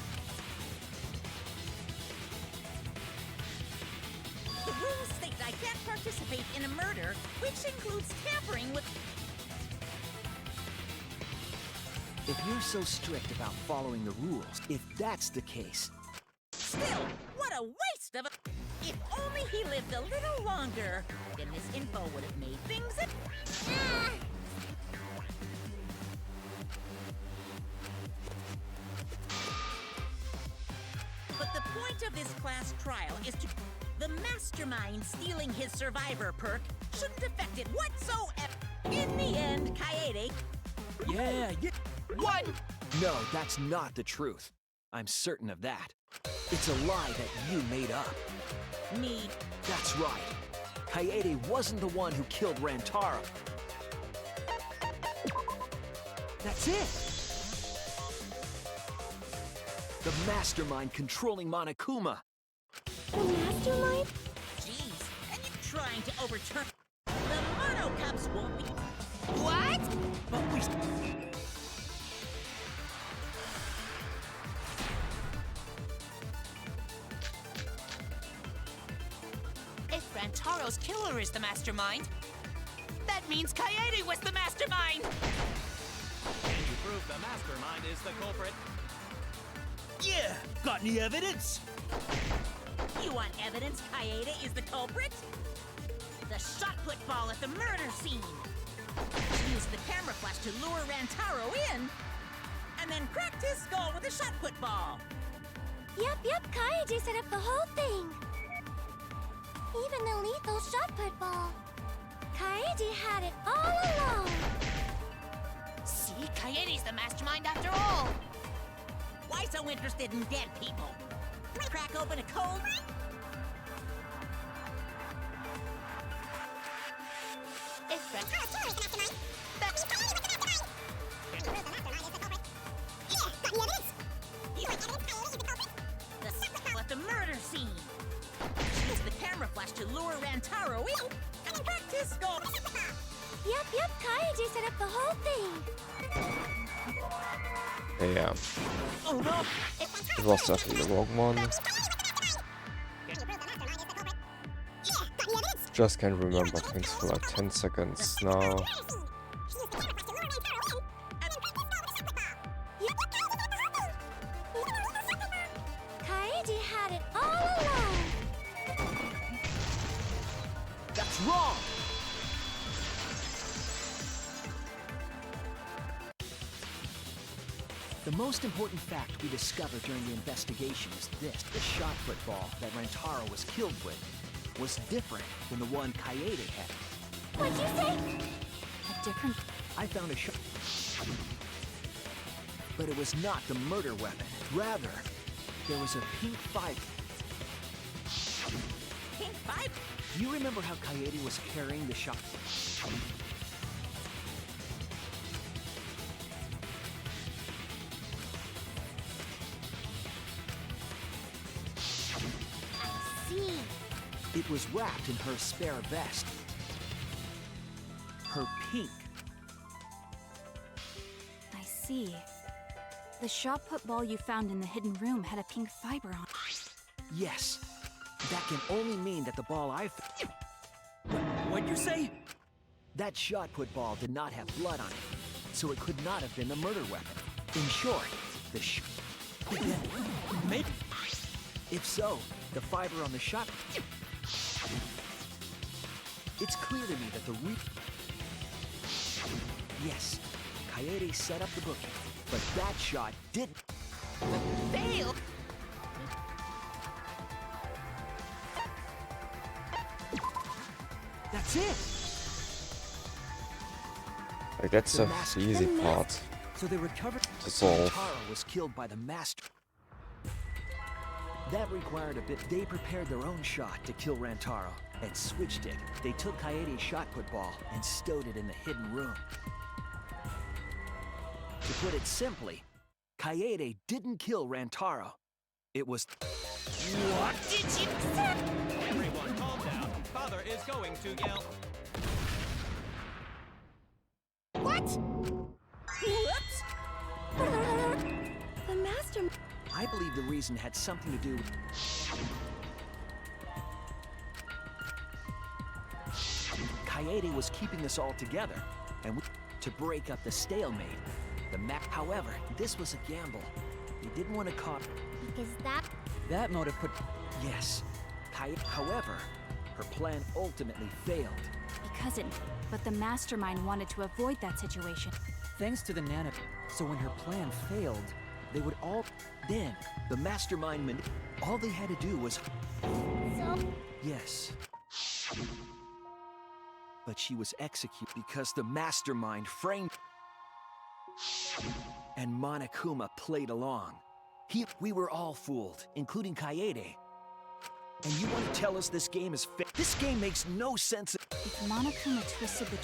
The rules state I can't participate in a murder, which includes tampering with... If you're so strict about following the rules, if that's the case... Still, what a waste of a... If only he lived a little longer, then this info would have made things... Ah! But the point of this class trial is to... The mastermind stealing his survivor perk shouldn't affect it whatsoever. In the end, Kaede... Yeah. What? No, that's not the truth. I'm certain of that. It's a lie that you made up. Me. That's right. Kaede wasn't the one who killed Rantaro. That's it! The mastermind controlling Monokuma. The mastermind? Jeez, and you're trying to overturn... The Mono Cups won't be... What? But we... If Rantaro's killer is the mastermind, that means Kaede was the mastermind! Can you prove the mastermind is the culprit? Yeah! Got any evidence? You want evidence Kaede is the culprit? The shot put ball at the murder scene. She used the camera flash to lure Rantaro in, and then cracked his skull with a shot put ball. Yep, Kaede set up the whole thing. Even the lethal shot put ball. Kaede had it all along. See? Kaede's the mastermind after all! Why so interested in dead people? Crack open a cold... If Rantaro is the mastermind, That's Kaede was the mastermind! Can you prove the mastermind is the culprit? Yeah, got any evidence? You want evidence Kaede is the culprit? The shot put ball at the murder scene. She used the camera flash to lure Rantaro in, and then cracked his skull with a shot put ball. Yep, Kaede set up the whole thing. Yeah. Oh no! It was definitely the wrong one. Can you prove the mastermind is the culprit? Yeah, got any evidence? Just can't remember things for like 10 seconds now. Kaede had it all along. That's wrong! The most important fact we discovered during the investigation is this. The shot put ball that Rantaro was killed with was different than the one Kaede had. What'd you say? A different... I found a shot... But it was not the murder weapon. Rather, there was a pink fiber. Pink fiber? Do you remember how Kaede was carrying the shot? I see. It was wrapped in her spare vest. Her pink. I see. The shot put ball you found in the hidden room had a pink fiber on it. Yes. That can only mean that the ball I found... What'd you say? That shot put ball did not have blood on it, so it could not have been the murder weapon. In short, the Maybe. If so, the fiber on the shot... It's clear to me that the Yes, Kaede set up the booking, but that shot didn't... fail! That's it! Like, that's the easy part So they recovered... to solve. Rantaro was killed by the master. That required a bit. They prepared their own shot to kill Rantaro and switched it. They took Kaede's shot put ball and stowed it in the hidden room. To put it simply, Kaede didn't kill Rantaro. It was... What did you say? Everyone calm down. Father is going to yell. What? believe the reason had something to do with... Kaede was keeping us all together, and to break up the stalemate. However, this was a gamble. We didn't want to cause... Because That motive put... Yes. However, her plan ultimately failed. Because it... But the mastermind wanted to avoid that situation. Thanks to the nano... So when her plan failed, they would all... Then, the mastermind... All they had to do was... So? Yes. But she was executed because the mastermind framed... And Monokuma played along. We were all fooled, including Kaede. And you want to tell us this game is This game makes no sense. If Monokuma twisted the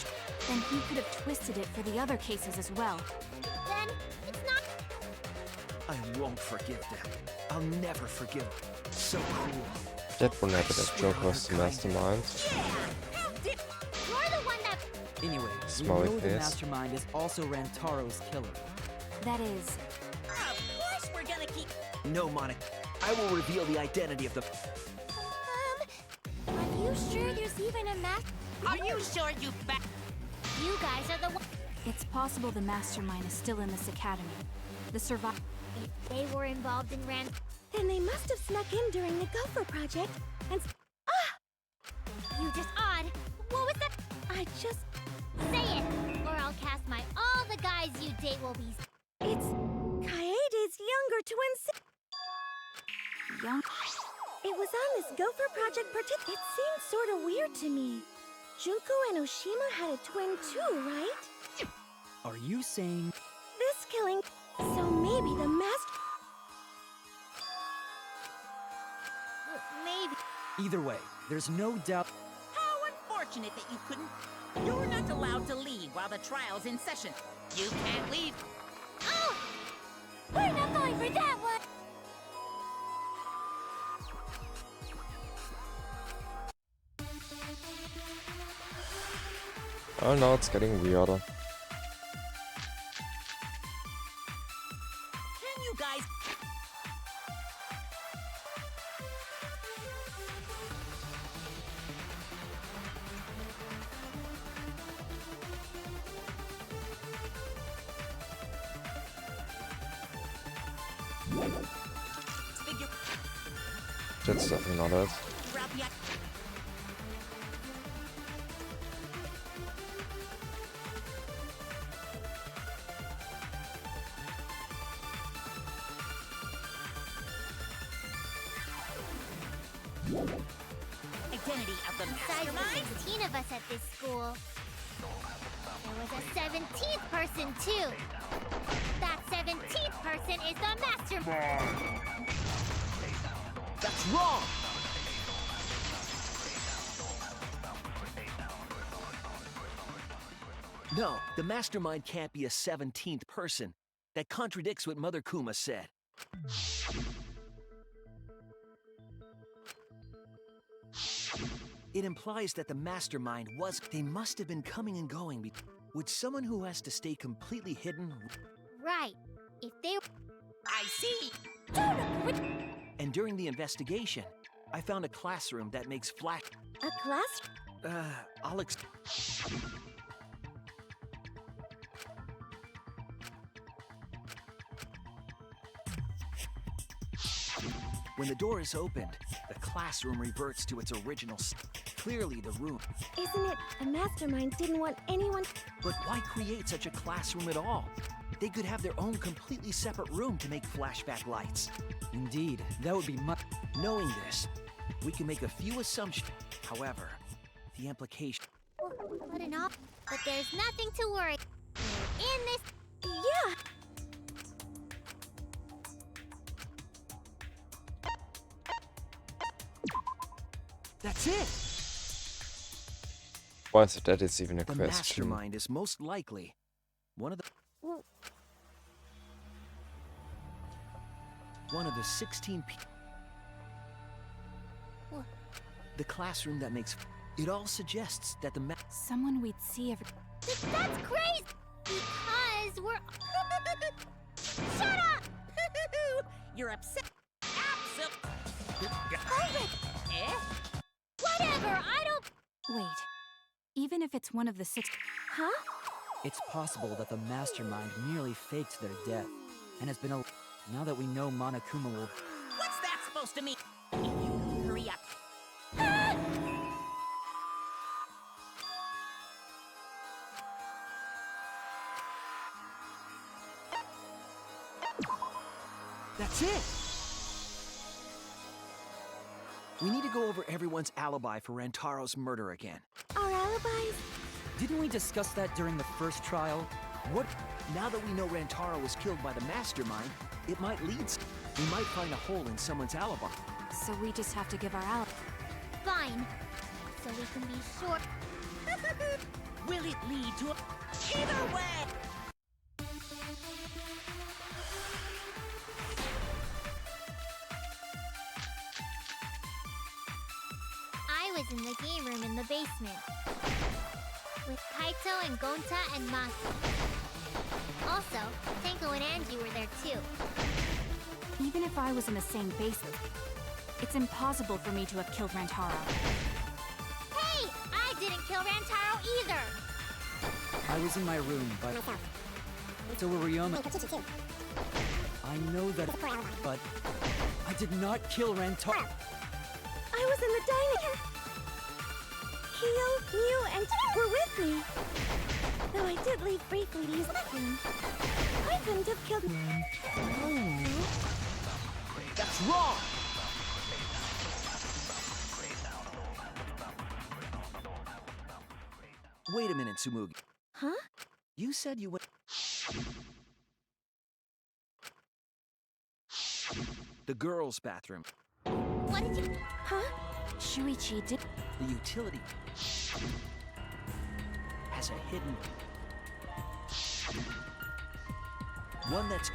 then he could have twisted it for the other cases as well. Then it's not. I won't forgive them. I'll never forgive them. So cruel. That one happened if Joker was the mastermind. You're the one that. Anyway, Smiley we know the face. mastermind is also Rantaro's killer. That is... Of course we're gonna keep... No, Monica. I will reveal the identity of the... Are you sure there's even a Are you sure you back? You guys are the one. It's possible the mastermind is still in this academy. The survivor... If they were involved in Rand. Then they must have snuck in during the Gopher project and... You just odd. What was that? I just... Say it, or I'll cast my all the guys you date will be. It's Kaede's younger twin sister. Young... It was on this Gopher project It seemed sort of weird to me. Junko and Oshima had a twin too, right? Are you saying... This killing... So maybe the master... Maybe. Either way, there's no doubt... How unfortunate that you couldn't... You're not allowed to leave while the trial's in session. You can't leave. Oh! We're not going for that one! Oh no, it's getting weirder. Can you guys... Figure... That's definitely not it. Throughout the... Identity of the Besides mastermind? the 16 of us at this school. There was a 17th person too. That 17th person is the mastermind. That's wrong! No, the mastermind can't be a 17th person. That contradicts what Mother Kuma said. It implies that the mastermind was... They must have been coming and going. Would someone who has to stay completely hidden... Right. If they... I see. And during the investigation, I found a classroom that makes flash... A class? I'll When the door is opened, the classroom reverts to its original clearly the room. Isn't it the mastermind didn't want anyone... But why create such a classroom at all? They could have their own completely separate room to make flashback lights. Indeed, that would be much... Knowing this, we can make a few assumptions. However, the implication... But in all... But there's nothing to worry. We're in this... Yeah! That's it! Why is it that it's even a The question? mastermind is most likely one of the... One of the 16 people... The classroom that makes... It all suggests that the Someone we'd see every... That's crazy! Because we're... Shut up! You're upset. Eh? Whatever, I don't... Wait. Even if it's one of the 6... Huh? It's possible that the mastermind merely faked their death and has been a... Now that we know Monokuma will... What's that supposed to mean? If you hurry up. That's it! We need to go over everyone's alibi for Rantaro's murder again. Our alibis? Didn't we discuss that during the first trial? What? Now that we know Rantaro was killed by the mastermind, it might lead... We might find a hole in someone's alibi. So we just have to give our alibi. Fine. So we can be sure. Will it lead to a... Either way! I was in the game room in the basement. With Kaito and Gonta and Maki. Also, Tenko and Angie were there too. Even if I was in the same basis, it's impossible for me to have killed Rantaro. Hey! I didn't kill Rantaro either! I was in my room, but... So were Ryoma. I know that, but... I did not kill Rantaro. I was in the dining. Kyo, Mew, and were with me. Though I did leave briefly to use the bathroom. I couldn't have killed... That's wrong! Wait a minute, Tsumugi. Huh? You said you went... The girls' bathroom. What did you... Huh? Shuichi did... The utility... has a hidden... One that's...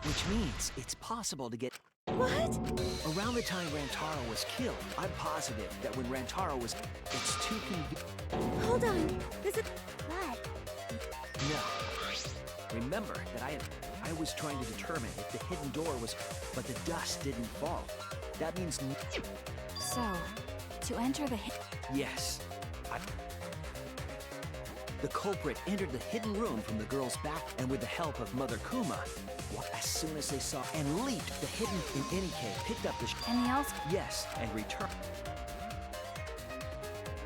Which means it's possible to get... What? Around the time Rantaro was killed, I'm positive that when Rantaro was... It's too convenient... Hold on. Is it... What? No. Remember that I was trying to determine if the hidden door was... But the dust didn't fall. That means... So, to enter the Yes. The culprit entered the hidden room from the girl's back, and with the help of Mother Kuma, as soon as they saw and leaped the hidden in any case, picked up the and the else... Yes, and returned.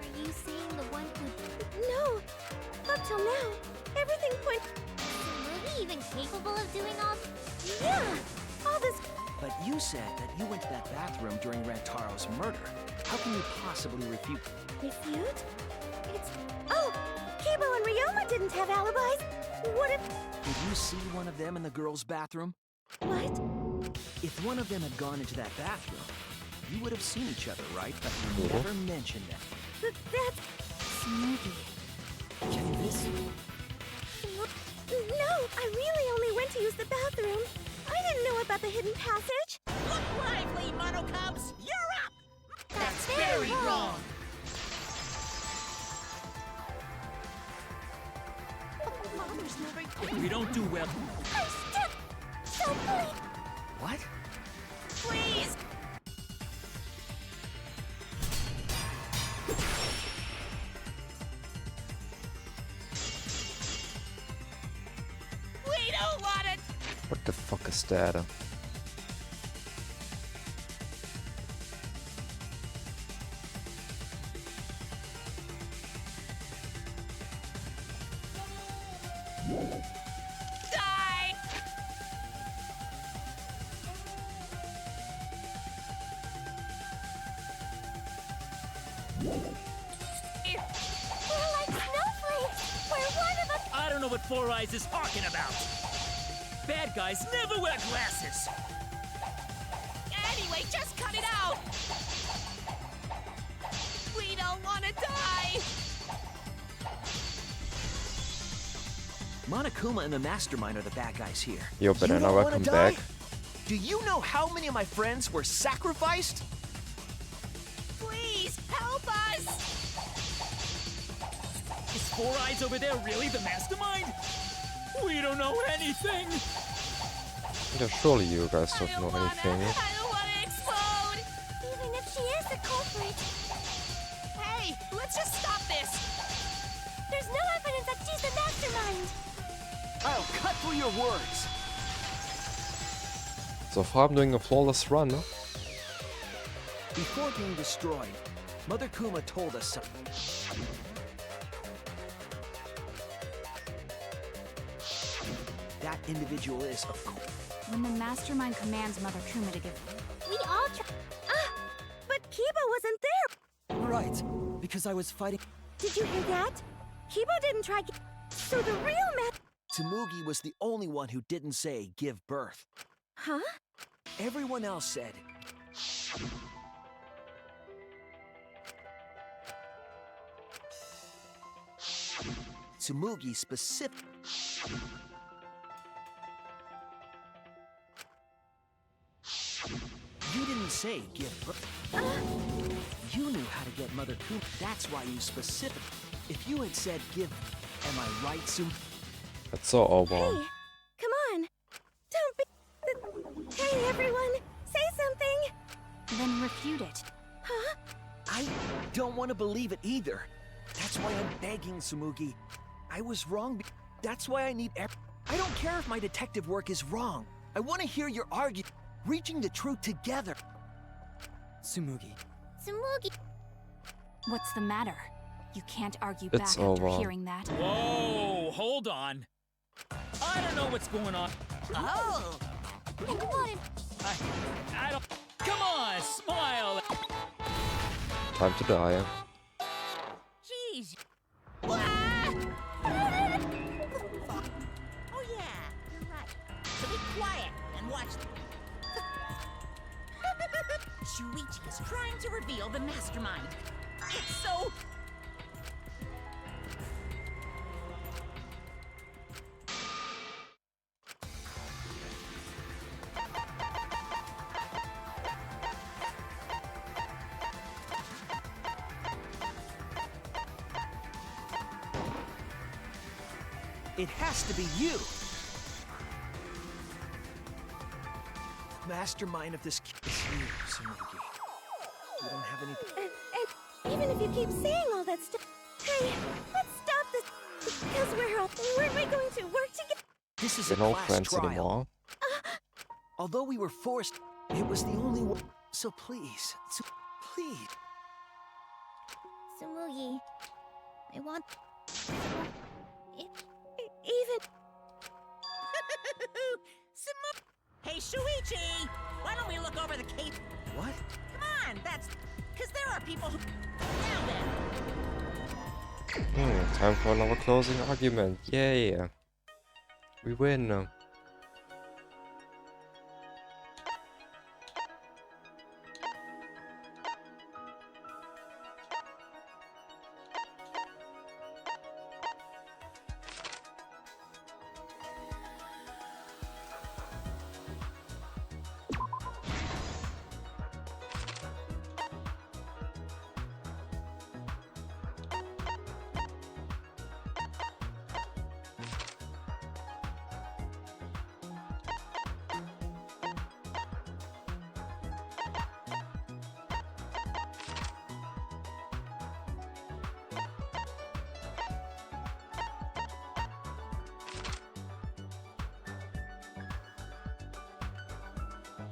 Are you saying the one who... No. Up till now, everything went... Is the movie even capable of doing all... Yeah! All this... But you said that you went to that bathroom during Rantaro's murder. How can you possibly refute? Refute? It's... Oh! Kibo and Ryoma didn't have alibis. What if... Did you see one of them in the girls' bathroom? What? If one of them had gone into that bathroom, you would have seen each other, right? But you never mentioned them. That's... Smoothie. Can this... No, I really only went to use the bathroom. I didn't know about the hidden passage. Look lively, Monocubs! You're up! That's very wrong. If we don't do well... I'm stuck! So please... What? Please! We don't want it! What the fuck is that? Die! We're like snowflakes! We're one of a... I don't know what Four Eyes is talking about. Bad guys never wear glasses. Anyway, just cut it out! We don't want to die! Monokuma and the Mastermind are the bad guys here. Yo, You Banana, don't wanna welcome die? back. Do you know how many of my friends were sacrificed? Please, help us! Is Four Eyes over there really the mastermind? We don't know anything. Yeah, surely you guys don't know anything. I don't want to explode! Even if she is the culprit. Hey, let's just stop this! There's no evidence that she's the mastermind! I'll cut through your words. So far I'm doing a flawless run. Before being destroyed, Mother Kuma told us something. That individual is, of course. When the mastermind commands Mother Kuma to give... We all but Kiba wasn't there! Right, because I was fighting. Did you hear that? Kiba didn't try... So the real Tsumugi was the only one who didn't say give birth. Huh? Everyone else said. Tsumugi specific. You didn't say give birth. You knew how to get Mother Kuma. That's why you specific. If you had said give, am I right, Tsum? That's so over. Hey, come on. Don't be... Hey, everyone. Say something. Then refute it. Huh? I don't want to believe it either. That's why I'm begging, Tsumugi. I was wrong. That's why I need... I don't care if my detective work is wrong. I want to hear your argument. Reaching the truth together. Tsumugi. Tsumugi. What's the matter? You can't argue It's back after over. hearing that. Whoa, hold on. I don't know what's going on. Oh! I don't... Come on, smile! Time to die. Jeez. Wah! Oh yeah, you're right. So be quiet and watch. Shuichi is trying to reveal the mastermind. It's so... It has to be you. Mastermind of this is you, Tsumugi. You don't have any... And even if you keep saying all that stuff... Hey, let's stop this. Because weren't we going to work together? This is They're a no class friends trial. anymore. Although we were forced, it was the only way. So please, please. Tsumugi. I want... Even... Hey, Shuichi! Why don't we look over the case? What? Come on, that's... Because there are people who... Now then. Time for another closing argument. Yay! We win.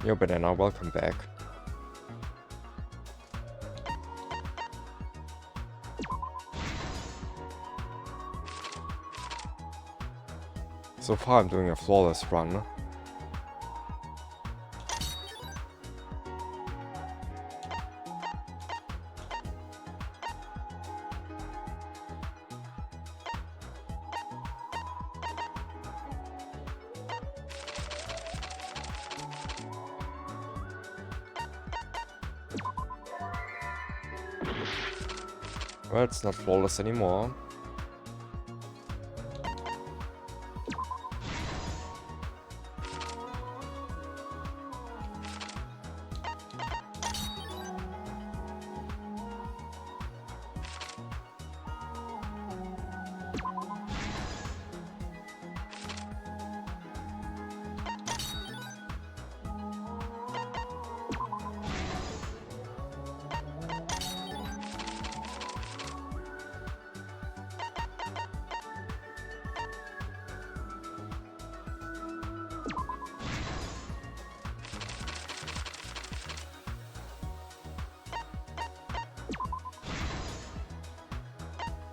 Yo, Banana, welcome back. So far I'm doing a flawless run. Well, it's not flawless anymore.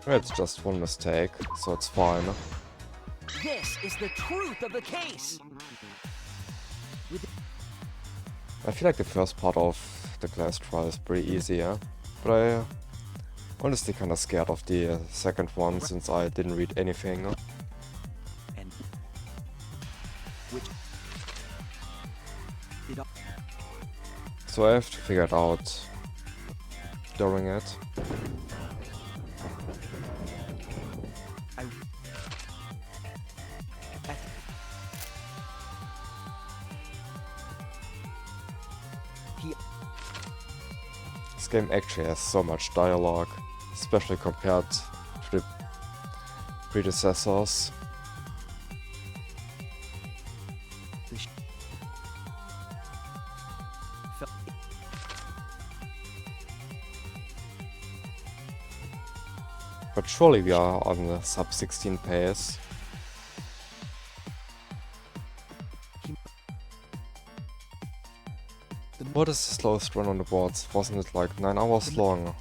It's just one mistake, so it's fine. This is the truth of the case. I feel like the first part of the class trial is pretty easy, yeah? But I honestly kinda scared of the second one since I didn't read anything. And which it all So I have to figure it out during it. This game actually has so much dialogue, especially compared to the predecessors. But surely we are on the sub 16 pace. What is the slowest run on the boards? Wasn't it like 9 hours long?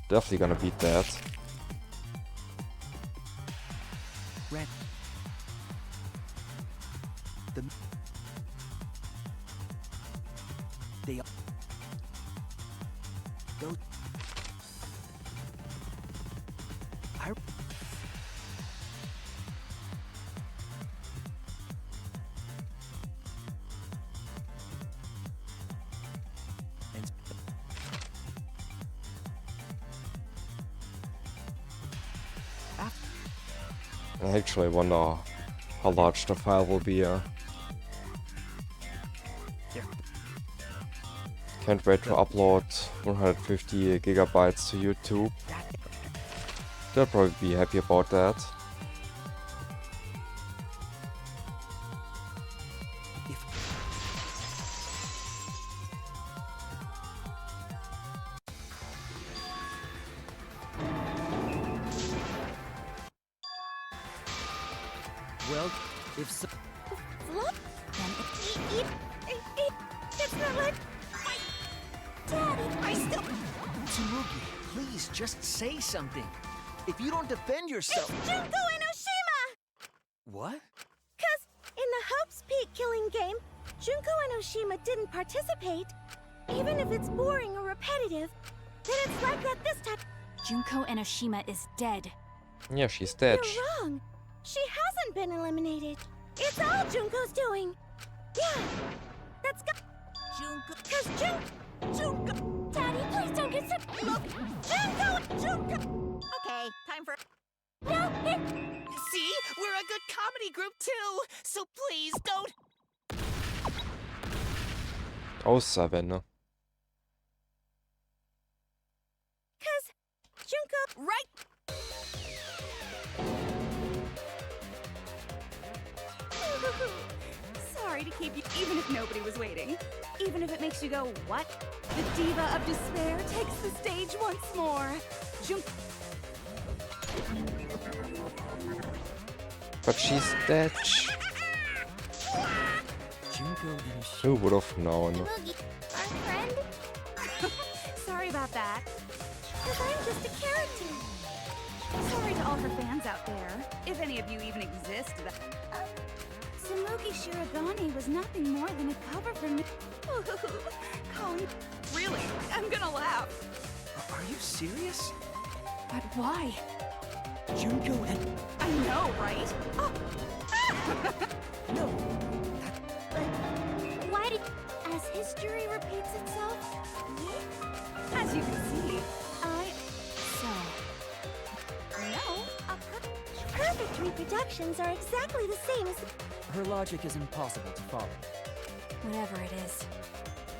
Definitely gonna beat that. Red. They go. I actually wonder how large the file will be. Can't wait to upload 150 gigabytes to YouTube. They'll probably be happy about that. Well, if so. It's not like... Daddy, I still... Tsurugi, please just say something. If you don't defend yourself... It's Junko Enoshima! What? Cause in the Hope's Peak killing game, Junko Enoshima didn't participate. Even if it's boring or repetitive, then it's like that this time. Junko Enoshima is dead. Yeah, she's dead. You're wrong. She hasn't been eliminated. It's all Junko's doing. Yeah, that's got... Junko... Cause Junko... Daddy, please don't get so... Look! Junko! Okay, time for... No, See? We're a good comedy group too! So please don't... 07. Cause Junko... Right! Sorry to keep you, even if nobody was waiting. Even if it makes you go, what? The diva of despair takes the stage once more. But she's dead. Who would have known? Our friend? Sorry about that. Cause I'm just a character. Sorry to all her fans out there, if any of you even exist. Samugi Shirogane was nothing more than a cover for me. Colin, really? I'm gonna laugh. Are you serious? But why? Junko and... I know, right? Oh. No. Why did... As history repeats itself? As you can see, No, perfect reproductions are exactly the same as... Her logic is impossible to follow. Whatever it is.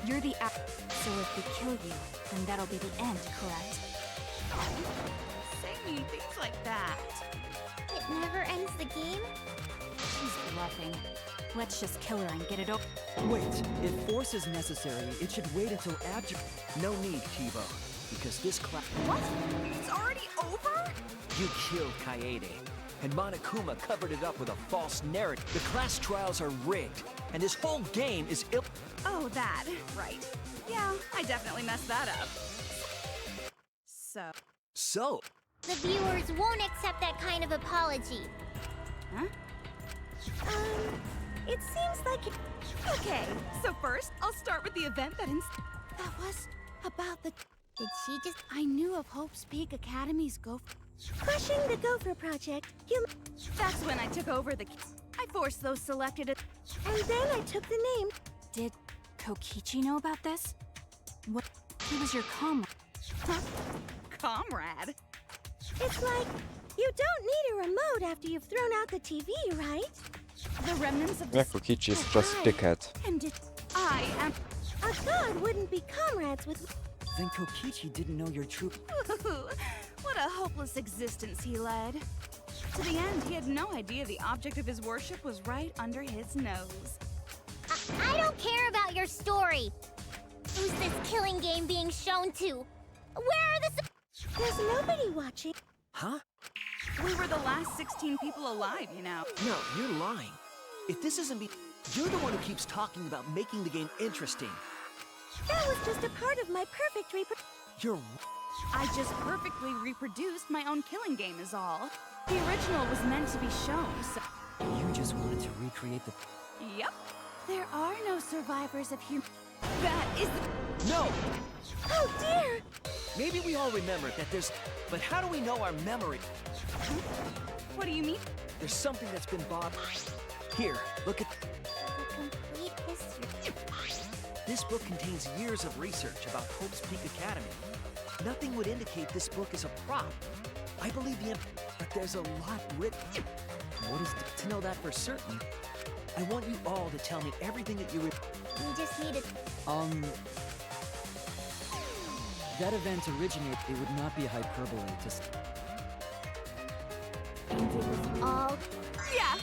You're the so if we kill you, then that'll be the end, correct? Say mean things like that. It never ends the game? She's bluffing. Let's just kill her and get it over. Wait, if force is necessary, it should wait until after... No need, Kibo. Because this class... What? It's already over? You killed Kaede, and Monokuma covered it up with a false narrative. The class trials are rigged, and this whole game is ill... Oh, that. Right. Yeah, I definitely messed that up. So? The viewers won't accept that kind of apology. Huh? It seems like it... Okay, so first, I'll start with the event that was about the... Did she just... I knew of Hope's Peak Academy's Gopher... Crushing the Gopher Project, That's when I took over the... I forced those selected... And then I took the name. Did Kokichi know about this? What? He was your comrade. Huh? Comrade? It's like, you don't need a remote after you've thrown out the TV, right? The remnants of Yeah, Kokichi is just a dickhead. And I am... A god wouldn't be comrades with... Then Kokichi didn't know your true... What a hopeless existence he led. To the end, he had no idea the object of his worship was right under his nose. I don't care about your story. Who's this killing game being shown to? Where are the... There's nobody watching. Huh? We were the last 16 people alive, you know. No, you're lying. If this isn't me, you're the one who keeps talking about making the game interesting. That was just a part of my perfect You're... I just perfectly reproduced my own killing game is all. The original was meant to be shown, so... You just wanted to recreate the... Yep. There are no survivors of human... That is the... No! Oh dear! Maybe we all remember that there's... But how do we know our memory? What do you mean? There's something that's been bothered. Here, look at... The complete history. This book contains years of research about Hope's Peak Academy. Nothing would indicate this book is a prop. I believe the... But there's a lot written... What is... To know that for certain, I want you all to tell me everything that you... We just need to... That event originated, it would not be hyperbole to... And it was all... Yeah!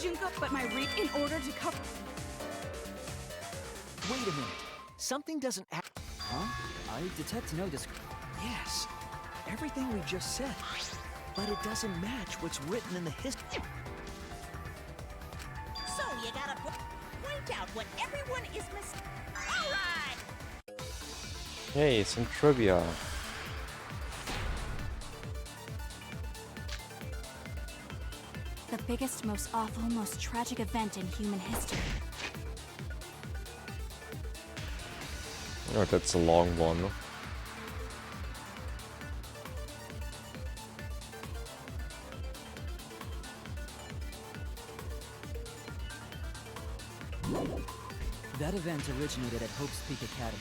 Junko, but my in order to cover... Wait a minute. Something doesn't act... Huh? I detect no Yes. Everything we just said. But it doesn't match what's written in the history. So you gotta point out what everyone is missing. All right! Hey, some trivia. The biggest, most awful, most tragic event in human history. Oh, that's a long one. That event originated at Hope's Peak Academy,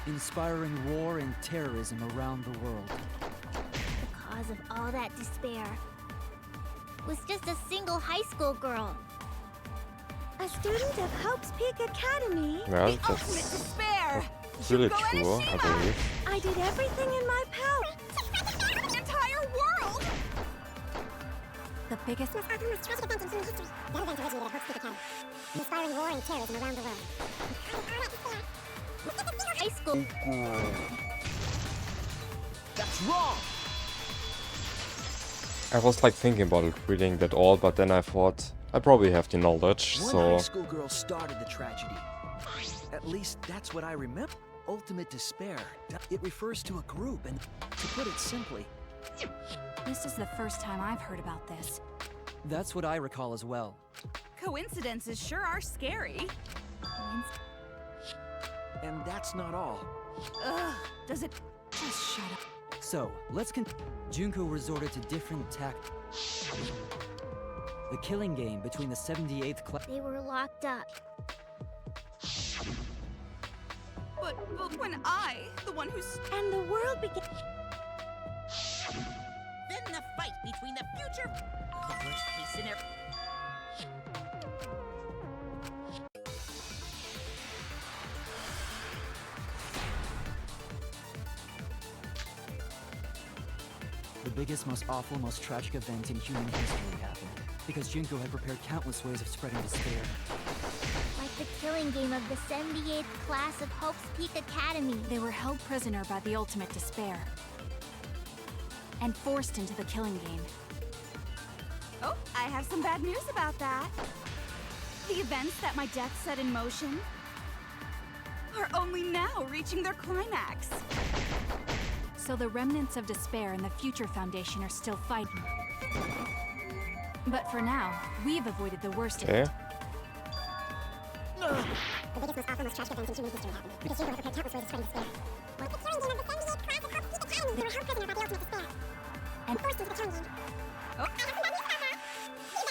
inspiring war and terrorism around the world. The cause of all that despair was just a single high school girl. A student of Hope's Peak Academy. Well, the ultimate despair! really true, I believe. I did everything in my power. The entire world! The biggest... Most awesome, most tragic event in human history. That event originated at Hope's Peak Academy, inspiring war and terrorism around the world. High school. That's wrong! I was like thinking about it, reading that all, but then I thought I probably have the knowledge, One so... high school girl started the tragedy. At least that's what I remember. Ultimate despair. It refers to a group, and to put it simply... This is the first time I've heard about this. That's what I recall as well. Coincidences sure are scary. And that's not all. Ugh, does it... Just shut up. So, let's Junko resorted to different tactics. The killing game between the 78th class... They were locked up. But when I, the one who's... And the world began... Then the fight between the future... The worst case scenario... The biggest, most awful, most tragic event in human history happened, because Junko had prepared countless ways of spreading despair. Like the killing game of the 78th class of Hope's Peak Academy. They were held prisoner by the ultimate despair. And forced into the killing game. Oh, I have some bad news about that. The events that my death set in motion are only now reaching their climax. So the remnants of despair and the Future Foundation are still fighting. But for now, we've avoided the worst of it. The biggest, most awful, most tragic event in human history happened. Because Jingo had prepared countless ways of spreading despair. What? The killing game of the 78 class of Hope Speak Academy. They were held prisoner by the ultimate despair. And forced into the killing game. Oh.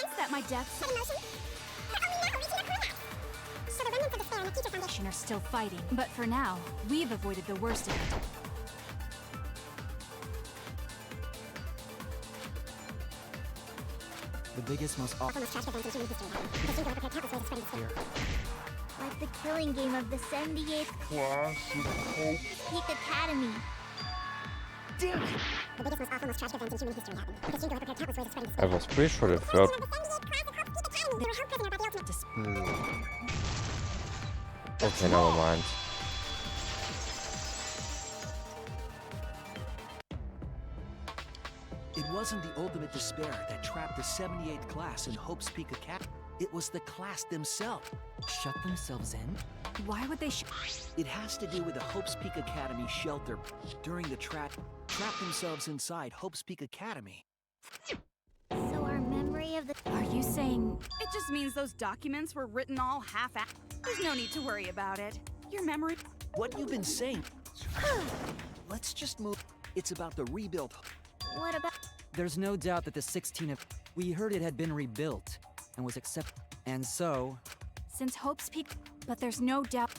Is that my death? Set in motion. But only now reaching a climax. So the remnants of despair and the Future Foundation are still fighting. But for now, we've avoided the worst of it. The biggest, most awful, most tragic event in human history happened. Because Jingo had prepared countless ways of spreading despair. Like the killing game of the 78th class of Hope Peak Academy. Damn it! The biggest, most awful, most tragic event in human history happened. Because Jingo had prepared countless ways of spreading despair. I was pretty sure the third. They were held prisoner by the ultimate Okay, never mind. It wasn't the ultimate despair that trapped the 78th class in Hope's Peak Academy. It was the class themselves. Shut themselves in? Why would they It has to do with the Hope's Peak Academy shelter. During the trapped themselves inside Hope's Peak Academy. So our memory of the... Are you saying... It just means those documents were written all half-assed. There's no need to worry about it. Your memory... What you've been saying... Let's just move... It's about the rebuilt... What about... There's no doubt that the 16 of... We heard it had been rebuilt and was accepted. And so... Since Hope's Peak... But there's no doubt...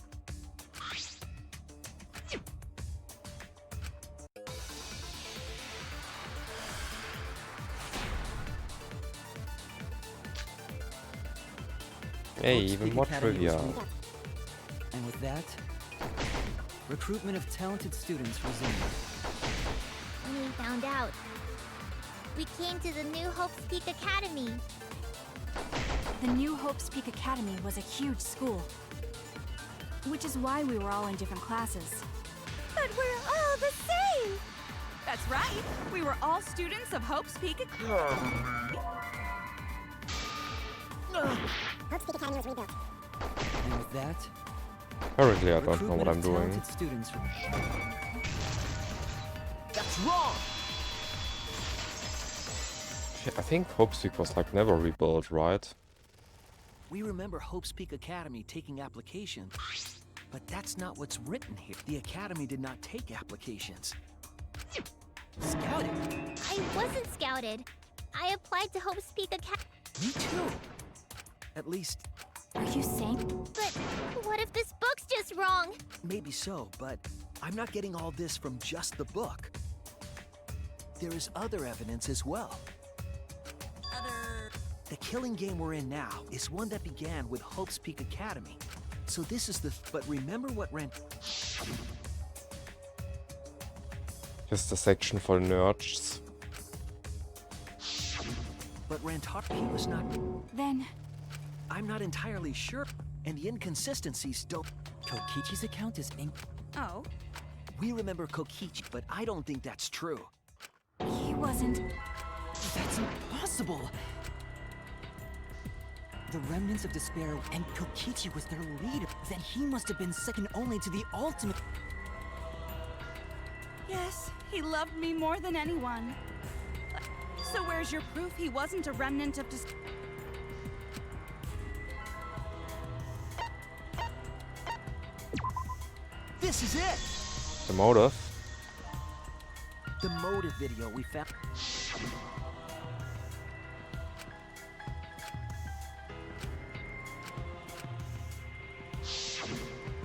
Hey, even more trivia. And with that, recruitment of talented students resumed. When we found out, we came to the new Hope's Peak Academy. The new Hope's Peak Academy was a huge school. Which is why we were all in different classes. But we're all the same! That's right. We were all students of Hope's Peak Academy. Hope's Peak Academy was rebuilt. And with that, Apparently I don't know what I'm recruitment of doing. talented students That's wrong! I think Hope's Peak was like never rebuilt, right? We remember Hope's Peak Academy taking applications, but that's not what's written here. The Academy did not take applications. Scouted? I wasn't scouted. I applied to Hope's Peak Academy. Me too. At least, Are you saying... But what if this book's just wrong? maybe so, but I'm not getting all this from just the book. There is other evidence as well. The killing game we're in now is one that began with Hope's Peak Academy. So this is the... But remember what Here's the section for nerds. But Rantar, he was not... Then... I'm not entirely sure, and the inconsistencies don't... Kokichi's account is in... Oh? We remember Kokichi, but I don't think that's true. He wasn't... That's impossible! The remnants of despair, and Kokichi was their leader. Then he must have been second only to the ultimate... Yes, he loved me more than anyone. So where's your proof he wasn't a remnant of despair? This is it! The motive? The motive video we found.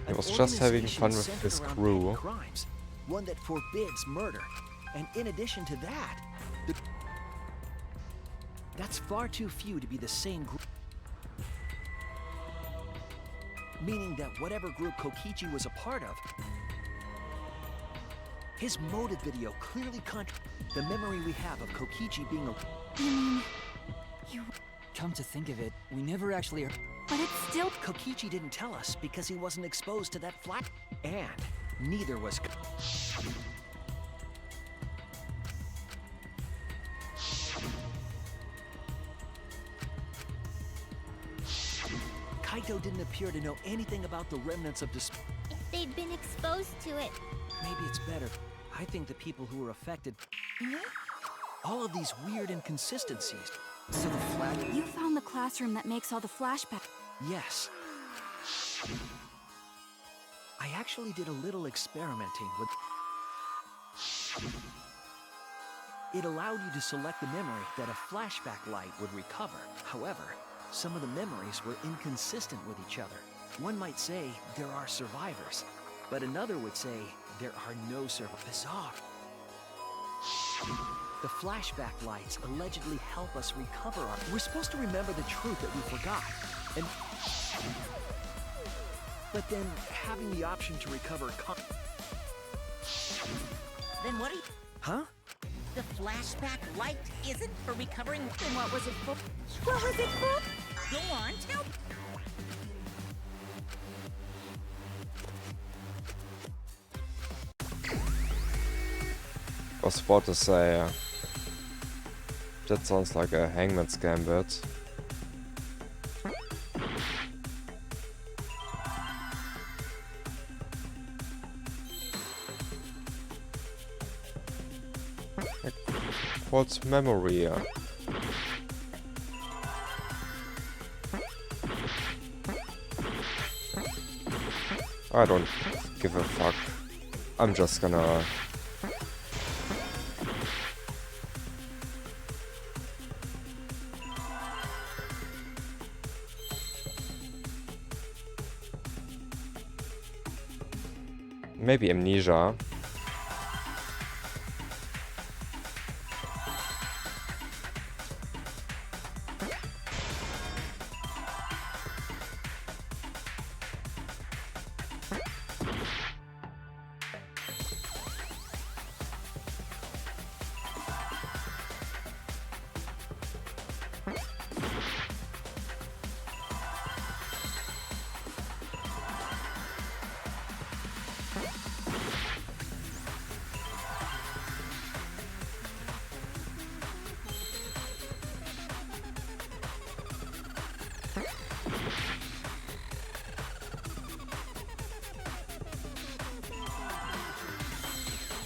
He was just having fun with his crew. Crimes, one that forbids murder. And in addition to that, that's far too few to be the same group. Meaning that whatever group Kokichi was a part of, his motive video clearly the memory we have of Kokichi being a... You mean... You... Come to think of it, we never actually... But it's still... Kokichi didn't tell us because he wasn't exposed to that flat. And neither was... Kaito didn't appear to know anything about the remnants of despair. If they'd been exposed to it. Maybe it's better. I think the people who were affected... all of these weird inconsistencies. So the flag... You found the classroom that makes all the flashbacks. Yes. I actually did a little experimenting with... It allowed you to select the memory that a flashback light would recover. However, some of the memories were inconsistent with each other. One might say there are survivors, but another would say there are no survivors. Bizarre. The flashback lights allegedly help us recover our... We're supposed to remember the truth that we forgot. And... But then, having the option to recover... Then what are you... Huh? The flashback light isn't for recovering... Then what was it for? What was it for? Go on, tell... I was about to say, that sounds like a Hangman's Gambit. What's memory? I don't give a fuck. I'm just gonna... Maybe amnesia.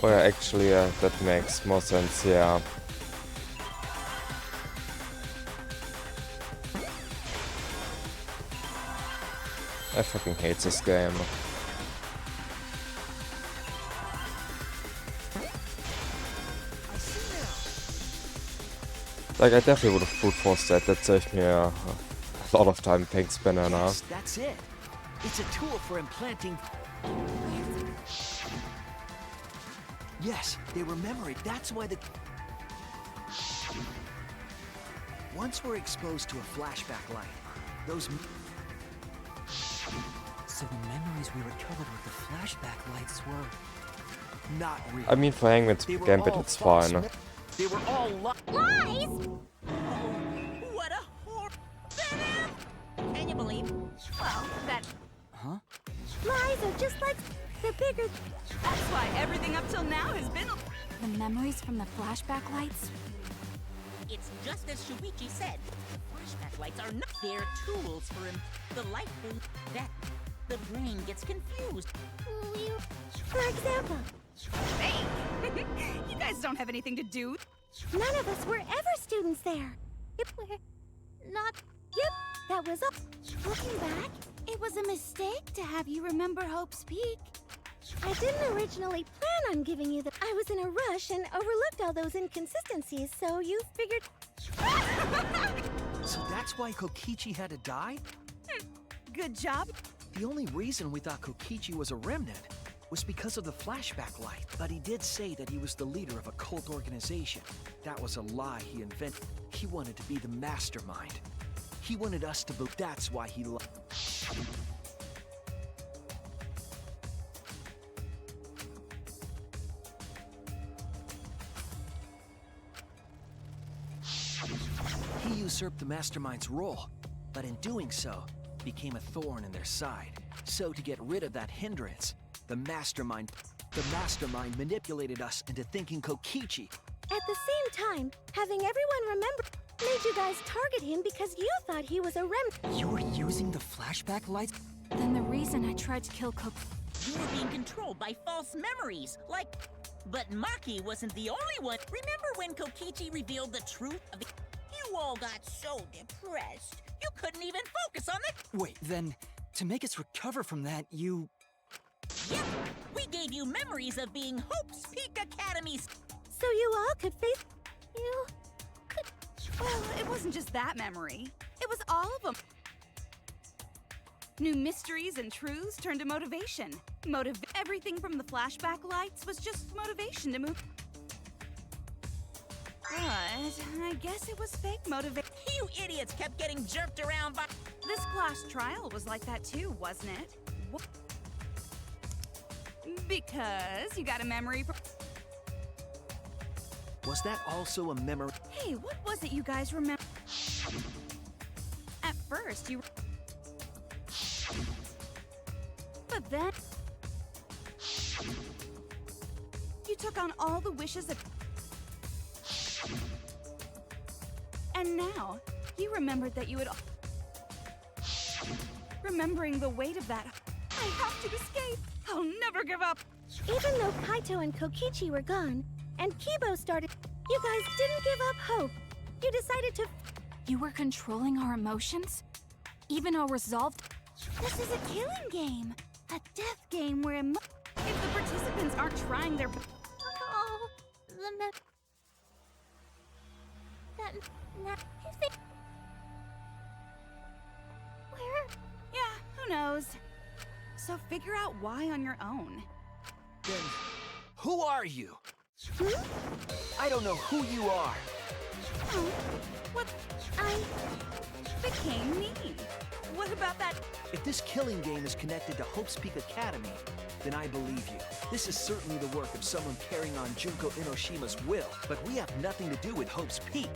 Oh yeah, actually, that makes more sense, yeah. I fucking hate this game. Like, I definitely would have brute forced that. That saved me a lot of time, thanks Banana. Yes, that's it. It's a tool for implanting... Yes, they were memory. That's why the... Once we're exposed to a flashback light, those... So the memories we recovered with the flashback lights were... not real. I mean, for Hangman's Gambit, it's fine. They were all lies! What a horror! Can you believe? Well, that... Huh? Lies are just like the bigger... That's why everything up till now has been... The memories from the flashback lights? It's just as Shuichi said. The flashback lights are not... They're tools for him. The light will... That... The brain gets confused. For example... Hey! You guys don't have anything to do. None of us were ever students there. If we're not... Yep, that was all. Looking back, it was a mistake to have you remember Hope's Peak. I didn't originally plan on giving you the... I was in a rush and overlooked all those inconsistencies, so you figured... So that's why Kokichi had to die? Good job. The only reason we thought Kokichi was a remnant was because of the flashback light. But he did say that he was the leader of a cult organization. That was a lie he invented. He wanted to be the mastermind. He wanted us to believe. That's why he lied. He usurped the mastermind's role, but in doing so, became a thorn in their side. So to get rid of that hindrance, the mastermind manipulated us into thinking Kokichi. At the same time, having everyone remember made you guys target him because you thought he was a remnant. You were using the flashback lights? Then the reason I tried to kill You were being controlled by false memories, like... But Maki wasn't the only one. Remember when Kokichi revealed the truth of the... You all got so depressed. You couldn't even focus on the... Wait, then, to make us recover from that, you... Yep, we gave you memories of being Hope's Peak Academy's... So you all could face... You... could... Well, it wasn't just that memory. It was all of them. New mysteries and truths turned to motivation. Everything from the flashback lights was just motivation to move. But I guess it was fake motivation. You idiots kept getting jerked around by... This class trial was like that too, wasn't it? What? Because you got a memory from... Was that also a memory? Hey, what was it you guys remember? At first, you... But then... You took on all the wishes of... And now, you remembered that you had... Remembering the weight of that... I have to escape! I'll never give up! Even though Kaito and Kokichi were gone, and Kibo started... You guys didn't give up hope. You decided to... You were controlling our emotions? Even our resolve... This is a killing game. A death game where if the participants aren't trying their... Oh, Where? Yeah, who knows? So figure out why on your own. Then, who are you? Hmm? I don't know who you are. Oh, what? I became me. What about that? If this killing game is connected to Hope's Peak Academy, then I believe you. This is certainly the work of someone carrying on Junko Inoshima's will, but we have nothing to do with Hope's Peak.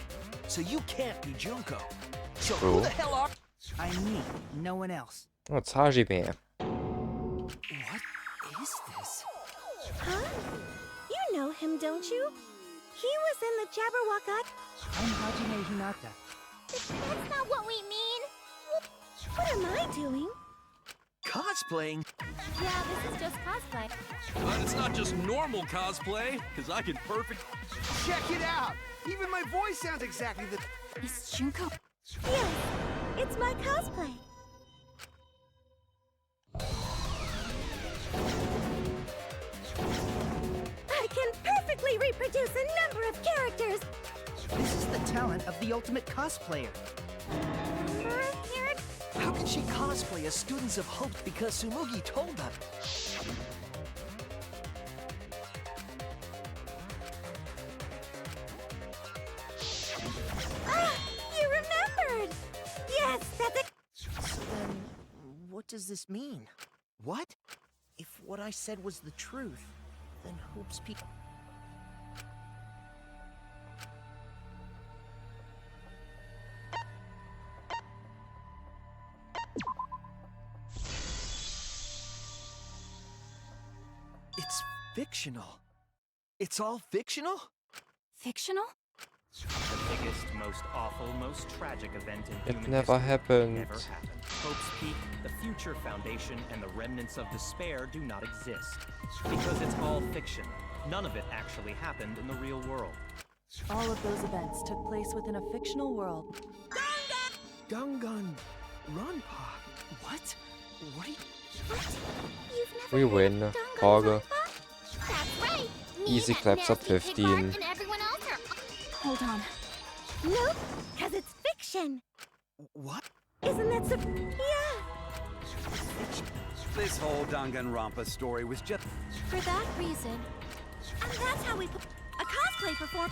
So you can't be Junko. So who the hell are... I'm me, no one else. Oh, it's Hajime. What is this? Huh? You know him, don't you? He was in the Jabberwock. I'm Hajime Hinata. That's not what we mean. What am I doing? Cosplaying? Yeah, this is just cosplay. But it's not just normal cosplay, because I can perfect... Check it out! Even my voice sounds exactly the... Is Junko... Yes, it's my cosplay. I can perfectly reproduce a number of characters. This is the talent of the ultimate cosplayer. How can she cosplay as students of Hope because Tsumugi told them? Ah, you remembered! Yes, that's it! So then, what does this mean? What? If what I said was the truth, then Hope's Peak... It's fictional. It's all fictional? Fictional? The biggest, most awful, most tragic event in It human never history happened. never happened. Hope's Peak, the future foundation, and the remnants of despair do not exist. Because it's all fiction. None of it actually happened in the real world. All of those events took place within a fictional world. Danganronpa. What? What are you... What? You've never We win. Hauge. That's right. Me, Easy that claps up nasty pig Bart, 15. and everyone else are... Hold on. Nope, because it's fiction. What? Isn't that so... Yeah. This whole Danganronpa story was just... For that reason. And that's how we put a cosplay perform...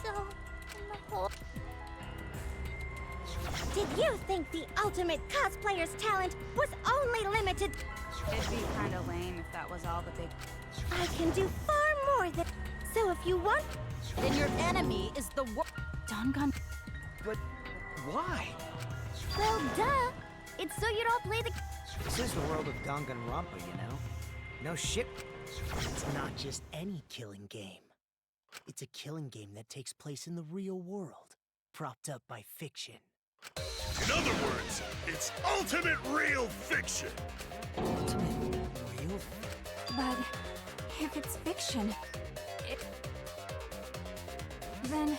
So, in the whole... Did you think the ultimate cosplayer's talent was only limited? It'd be kind of lame if that was all the big... I can do far more than... So if you want... Then your enemy is the Dangan... But why? Well, duh. It's so you don't play the... This is the world of Danganronpa, you know? No shit. It's not just any killing game. It's a killing game that takes place in the real world, propped up by fiction. In other words, it's ultimate real fiction. But if it's fiction, then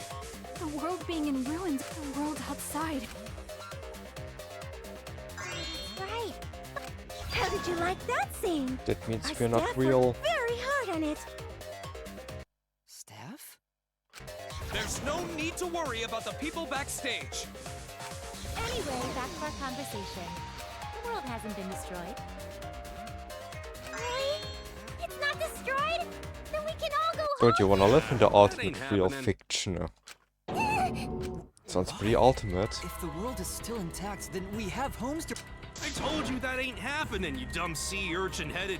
the world being in ruins, the world outside. Right. How did you like that scene? That means Our we're not staff real. worked very hard on it. Staff? There's no need to worry about the people backstage. Anyway, back to our conversation. The world hasn't been destroyed. Really? It's not destroyed? Then we can all go Don't you wanna live in the ultimate ain't real happening. fiction? Sounds pretty ultimate. If the world is still intact, then we have homes to... I told you that ain't happening, you dumb sea urchin-headed.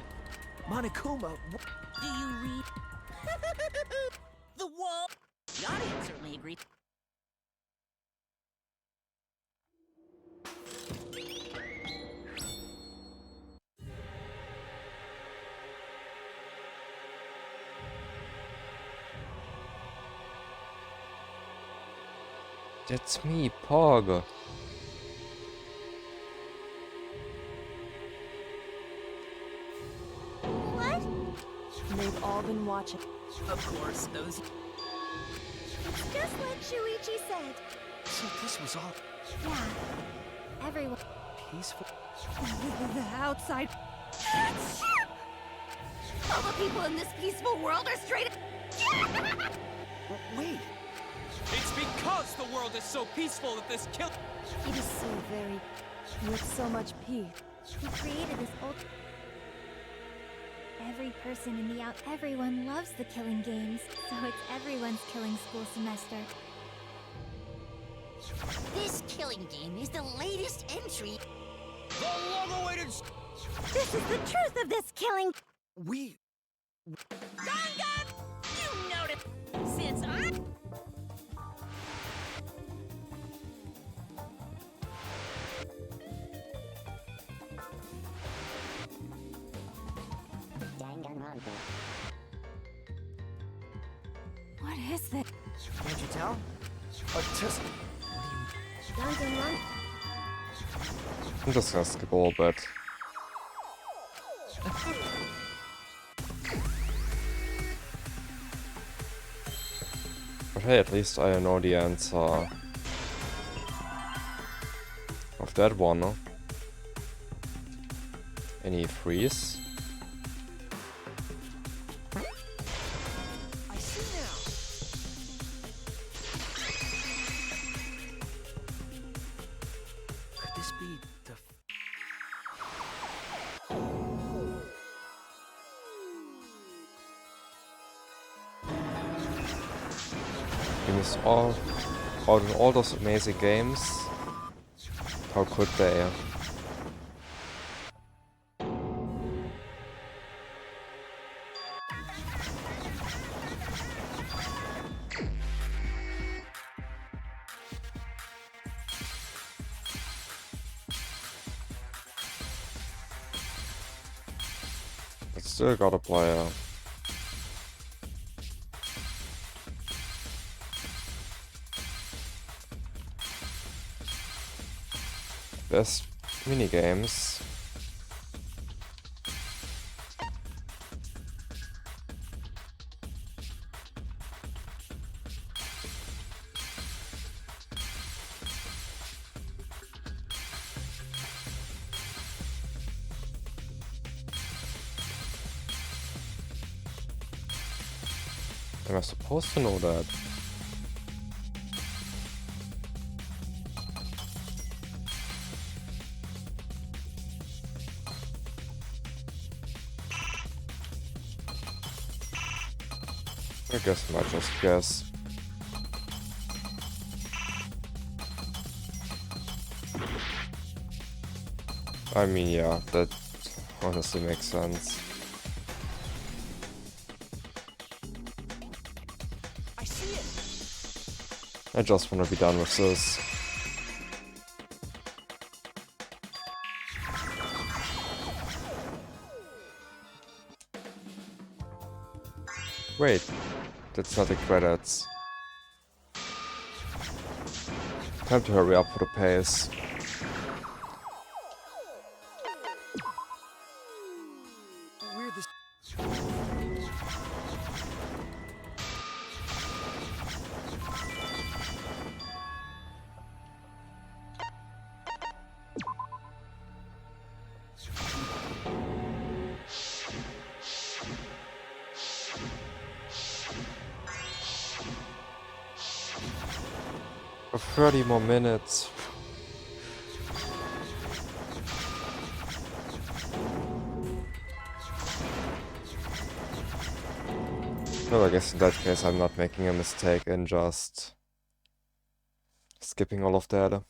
Monokuma, Do you read? The wall. The audience certainly agreed. That's me, Pog. What? They've all been watching. Of course, those... It's just like Shuichi said. So this was all Yeah. Everyone. peaceful. The outside. All the people in this peaceful world are straight. Wait, It's because the world is so peaceful that this kill. It is so very... with so much peace. He created this old... Every person in the everyone loves the killing games, so it's everyone's killing school semester. This killing game is the latest entry. The long-awaited. This is the truth of this killing. we... Dangan! You noticed. Since I... What is this? Can't you tell? just... Danganronpa. I'm just gonna skip a little bit. But hey, at least I know the answer of that one. No? Any freeze? I see now. Could this be the... We missed all out in all those amazing games. How could they? But still gotta play. Best minigames. Am I supposed to know that? I guess I might just guess. I mean, yeah, that honestly makes sense. I see it. I just want to be done with this. Wait, that's not the credits. Time to hurry up for the pace. For 30 more minutes. Well, I guess in that case I'm not making a mistake in just skipping all of that.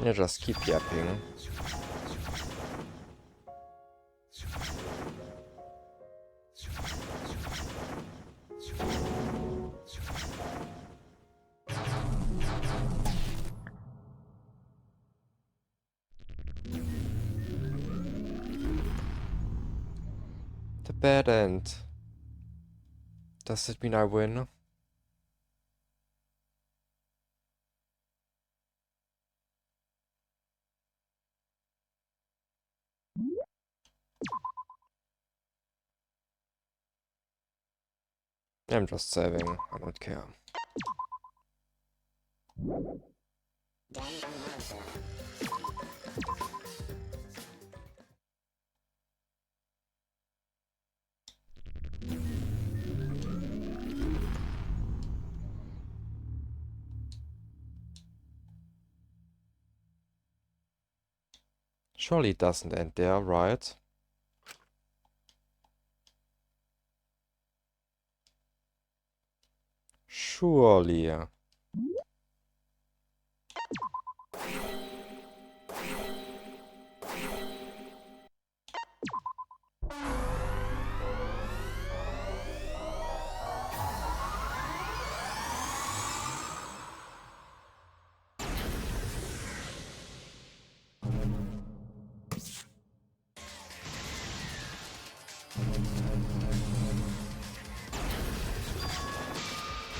Yeah, just keep yapping. The bad end. Does it mean I win? I'm just saving, I don't care. Surely it doesn't end there, right? Surely.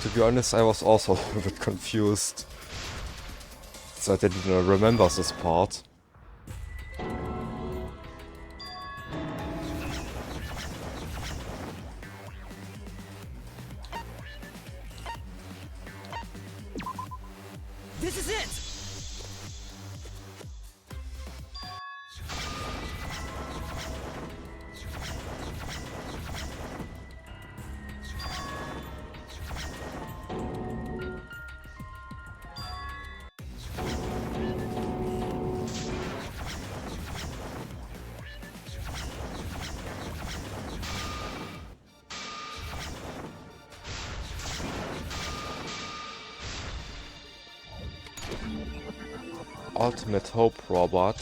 To be honest, I was also a little bit confused. So I didn't remember this part. This is it! Ultimate Hope Robot.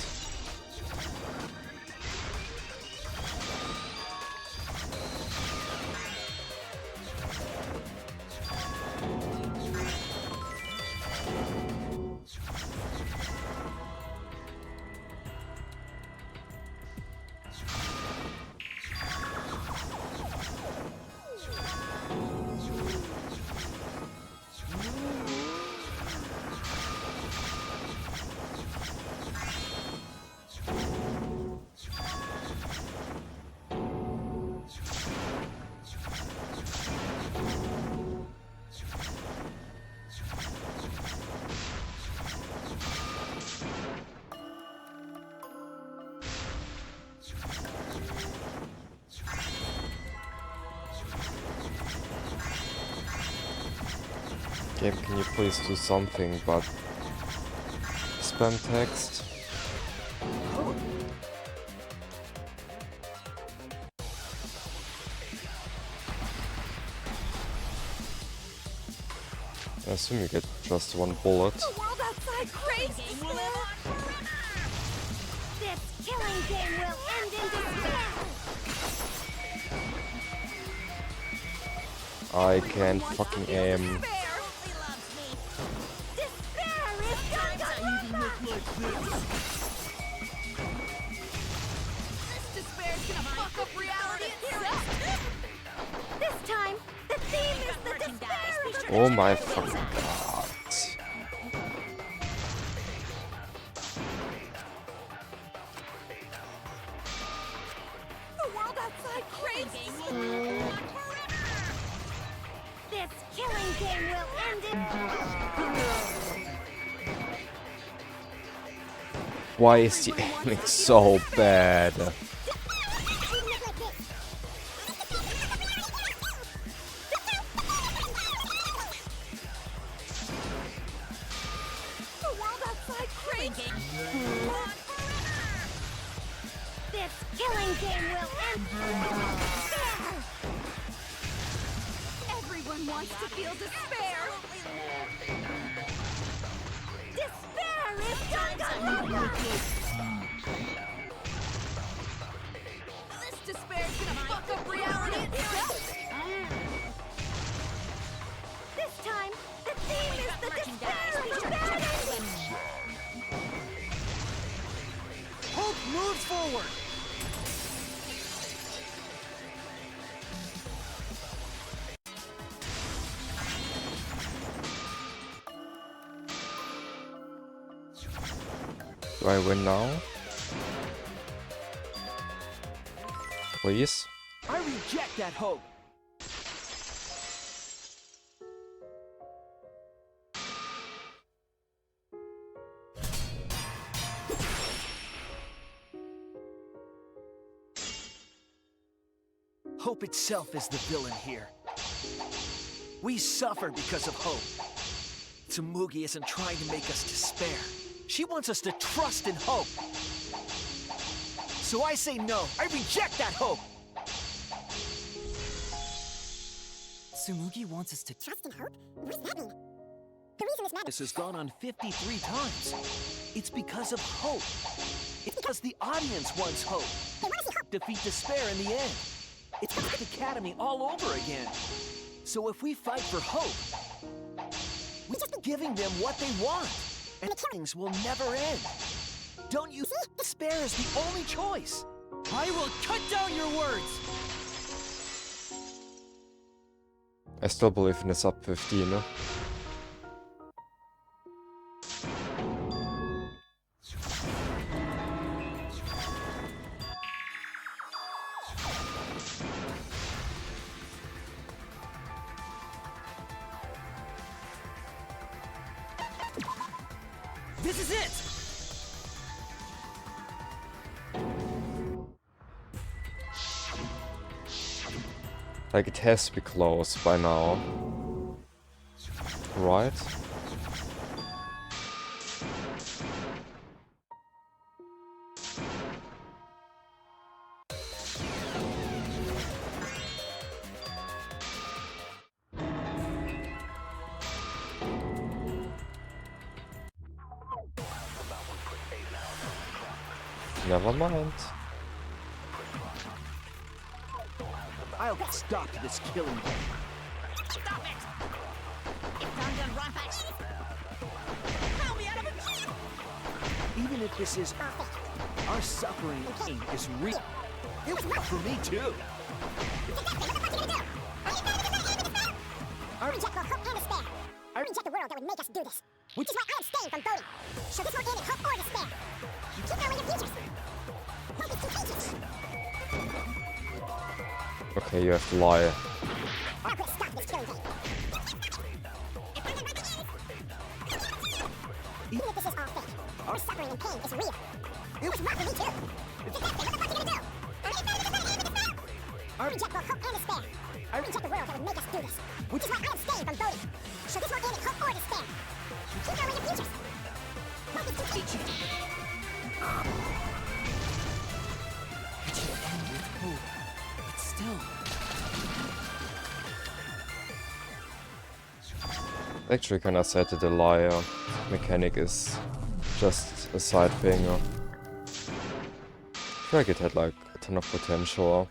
Game, can you please do something but spam text? I assume you get just one bullet. The world outside craves despair. This killing game will end in despair. I can't fucking aim. Despair is Danganronpa. This despair's gonna fuck up reality itself. This time, the theme is the despair of the Oh my fucking god. The world outside craves despair. This killing game will end in... Why is the aiming so bad? The world outside craves This killing game will end despair. Everyone wants to feel despair. Despair is Danganronpa. This despair's gonna fuck up reality itself. This time, the theme is the despair of the bad ending. Hope moves forward! Do I win now? Please? I reject that hope! Hope itself is the villain here. We suffer because of hope. Tsumugi isn't trying to make us despair. She wants us to trust in hope. So I say no. I reject that hope. Tsumugi wants us to Trust in hope? What does that mean? The reason this matters... This has gone on 53 times. It's because of hope. It's because the audience wants hope. They want to see hope. Defeat despair in the end. It's like the Academy all over again. So if we fight for hope, we're just giving them what they want. And things will never end. Don't you see? Despair is the only choice. I will cut down your words! I still believe in the sub 15, no? This is it! Like, it has to be close by now. Right? Never mind. I'll stop this killing game. Stop it! If Danganronpa... Help me out of a jam! Even if this is our suffering and pain is real. It was real for me too. I reject both hope and despair. I reject the world that would make us do this. Which is why I abstain from voting. So this won't end in hope or despair. You keep knowing your futures. Hope is contagious. Okay, you have to lie. I'll quit stop this killing game. Even if this is all fake, our suffering and pain is real. It was rough for me too. What the fuck are you gonna do? I reject both hope and despair. I reject the world that would make us do this. Which is why I abstain from voting. So this won't end in hope or despair. You know in your futures. Both is too It should end with hope, but still. Actually kinda sad that the liar mechanic is just a side thing. I feel like it had like a ton of potential.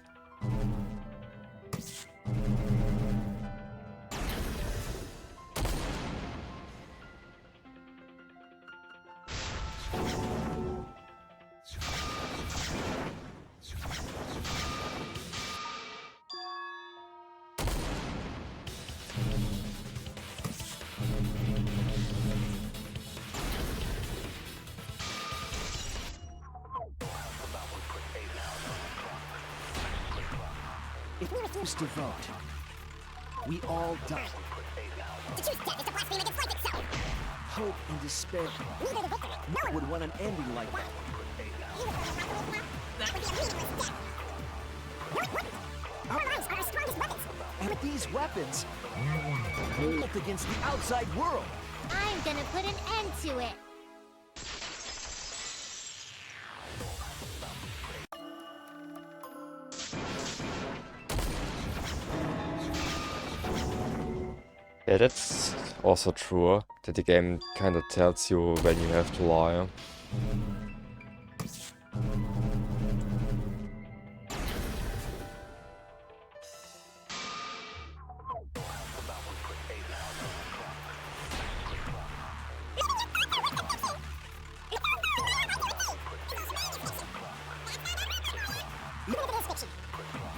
If we refuse to vote, we all die. To choose death is to blaspheme against life itself. Hope and despair. Neither the victory. No one would want an ending like that. You would want to walk away from that would be a meaningless death. What? Our lives are our strongest weapons. And with these weapons, built against the outside world. I'm gonna put an end to it. Yeah, that's also true, that the game kinda tells you when you have to lie. Even if it is fiction.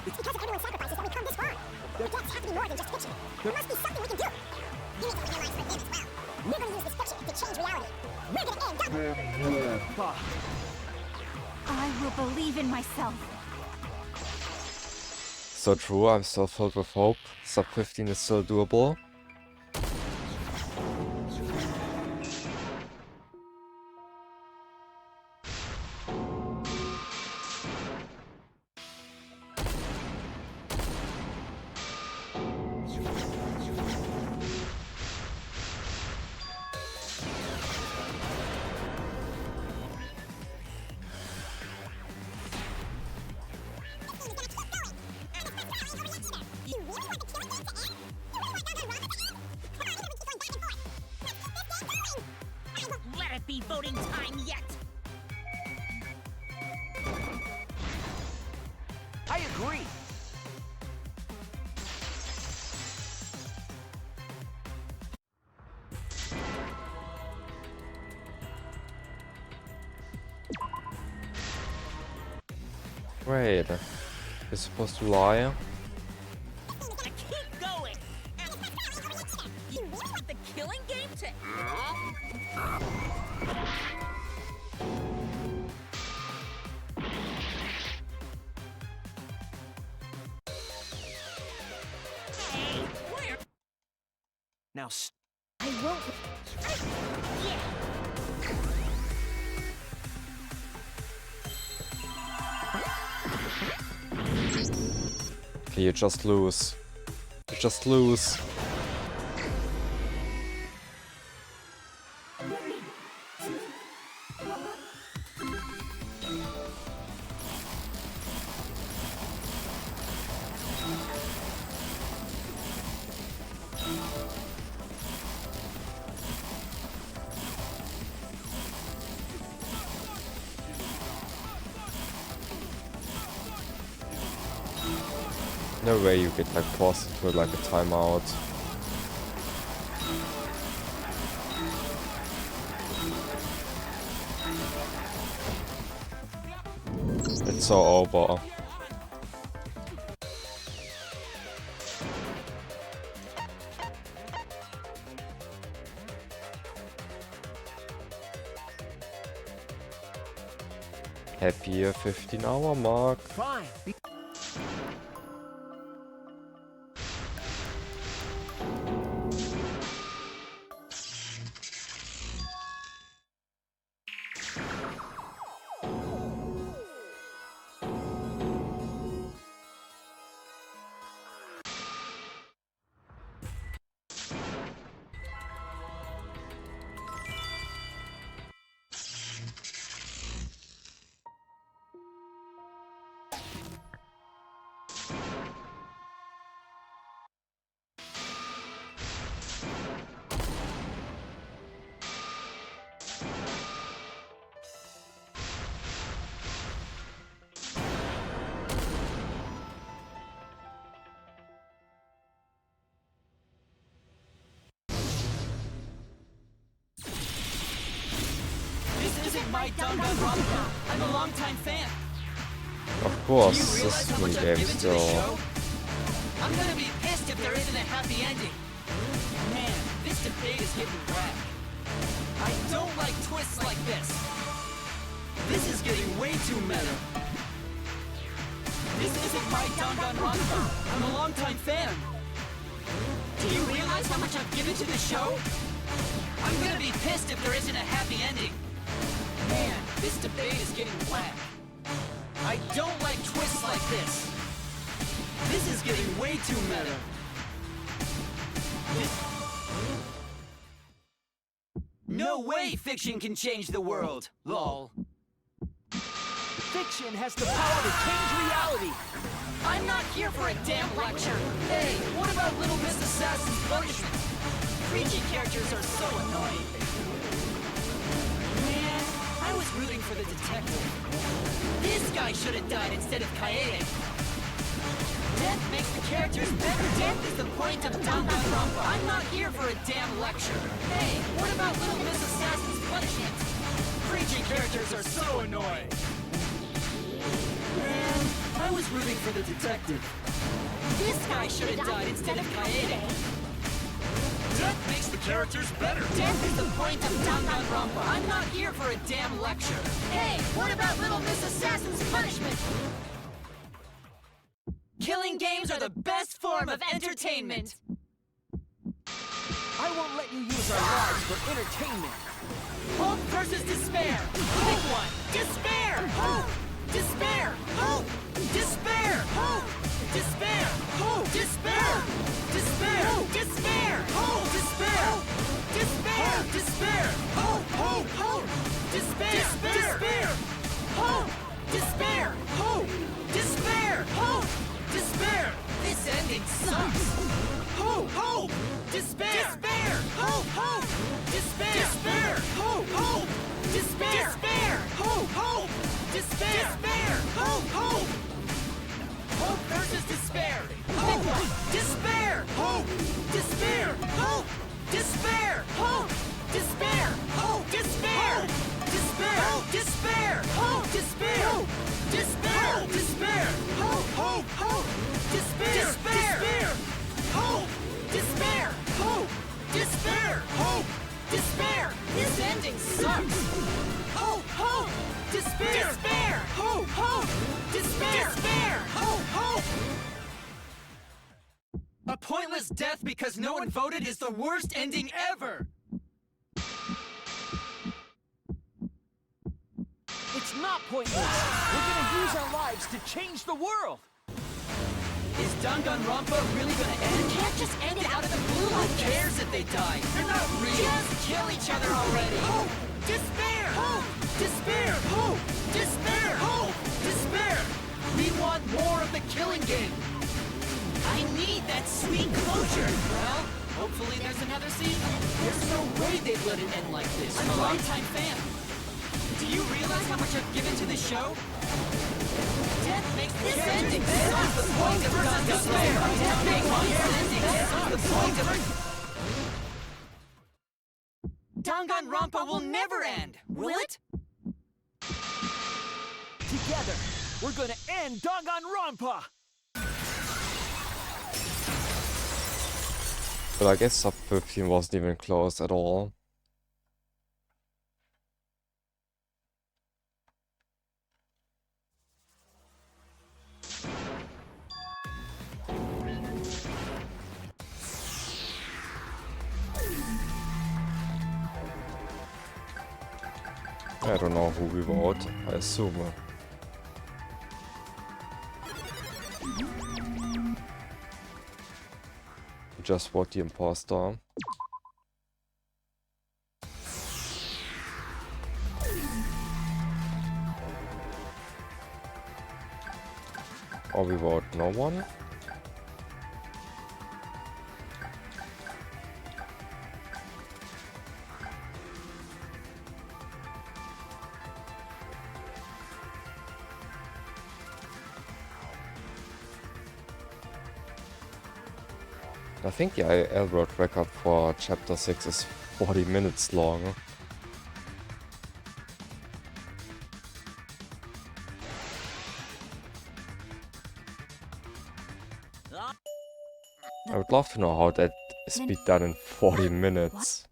It's because of everyone's sacrifices that we've come this far. Our deaths have to be more than just fiction. There must be something we can do. You need to realize for them as well. We're gonna use this fiction to change reality. We're gonna end up. I will believe in myself. So true, I'm still filled with hope. Sub 15 is still doable. Let it be voting time yet! I agree. Wait, you're supposed to lie? Keep going! You want the killing game to Hey, where? Now, I won't. Yeah. Okay, you just lose. You just lose. No way you get like forced into like a timeout. It's so over. Happy 15-hour mark. Fine. isn't my Danganronpa. I'm a longtime fan. Of course, Do you realize this how much I've game given to the still. show? I'm gonna be pissed if there isn't a happy ending. Man, this debate is getting whack. I don't like twists like this. This is getting way too meta. This isn't my Danganronpa. I'm a longtime fan. Do you realize how much I've given to the show? I'm gonna be pissed if there isn't a happy ending. Man, this debate is getting whack. I don't like twists like this. This is getting way too meta. No way fiction can change the world, lol. Fiction has the power to change reality. I'm not here for a damn lecture. Hey, what about Little Miss Assassin's Punishment? Preachy characters are so annoying. Man, I was rooting for the detective. This guy should have died instead of Kaede. Death makes the characters better. Death is the point of Danganronpa. I'm not here for a damn lecture. Hey, what about Little Miss Assassin's Punishment? Preachy characters are so annoying. Man, I was rooting for the detective. This guy should have died instead of Kaede. Death makes the characters better. Death is the point of Danganronpa. I'm not here for a damn lecture. Hey, what about Little Miss Assassin's Punishment? Killing games are the best form of entertainment. I won't let you use our lives for entertainment. Hope versus despair. Pick one. Despair. Hope. Despair. Hope. Despair. Hope. Despair. Hope. Despair. Despair. Despair. Hope. Despair. Despair. Despair. Hope. Hope. Hope. Despair. Despair. Hope. Despair. Hope. Despair. Hope. Despair. This ending sucks. Hope. Hope. Despair. Despair. Hope. Hope. Despair. Despair. Hope. Hope. Despair. Despair. Hope. Hope. Despair. Despair. Hope. Hope. Hope versus despair. Hope. Despair. Hope. Despair. Hope. Despair. Hope. Despair. Hope. Despair. Despair. Despair. Hope. Despair. Despair. Despair. Hope. Hope. Hope. Despair. Despair. Hope. Despair. Hope. Despair. Hope. Despair. This ending sucks. Hope. Hope. Despair. Despair. Hope. Hope. Despair. Despair. Hope. Hope. A pointless death because no one voted is the worst ending ever. It's not pointless. We're gonna use our lives to change the world. Is Danganronpa really gonna end? You can't just end it out of the blue. Who cares if they die? They're not real. Just kill each other already. Hope. Despair. Hope. Despair. Hope. Despair. Hope. Despair. We want more of the killing game. I need that sweet closure. Well, hopefully there's another season. There's no way they'd let it end like this. I'm a longtime fan. Do you realize how much I've given to the show? Death makes this ending sucks. The point of despair. Death makes this ending sucks. The point of Danganronpa will never end, will it? Together, we're gonna end Danganronpa. But I guess sub 15 wasn't even close at all. I don't know who we vote, I assume. Just vote the imposter. Or we vote no one. I think the IL World record for Chapter 6 is 40 minutes long. I would love to know how that is be done in 40 minutes.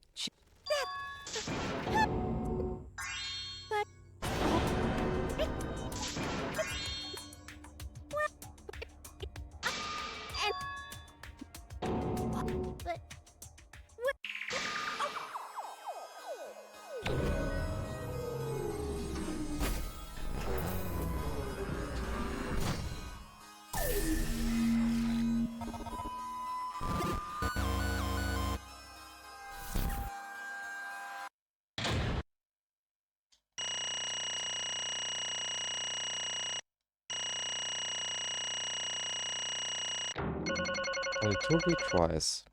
Only 2 retries.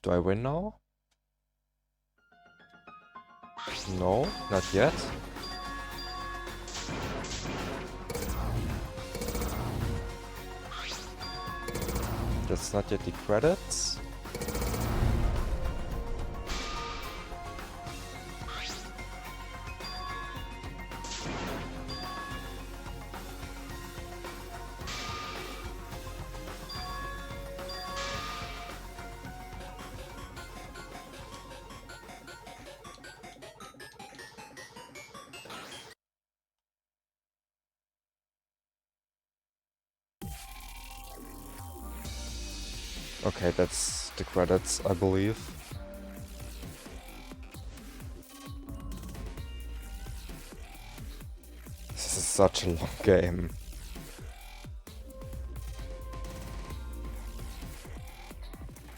Do I win now? No, not yet. That's not yet the credits. Okay, that's the credits, I believe. This is such a long game.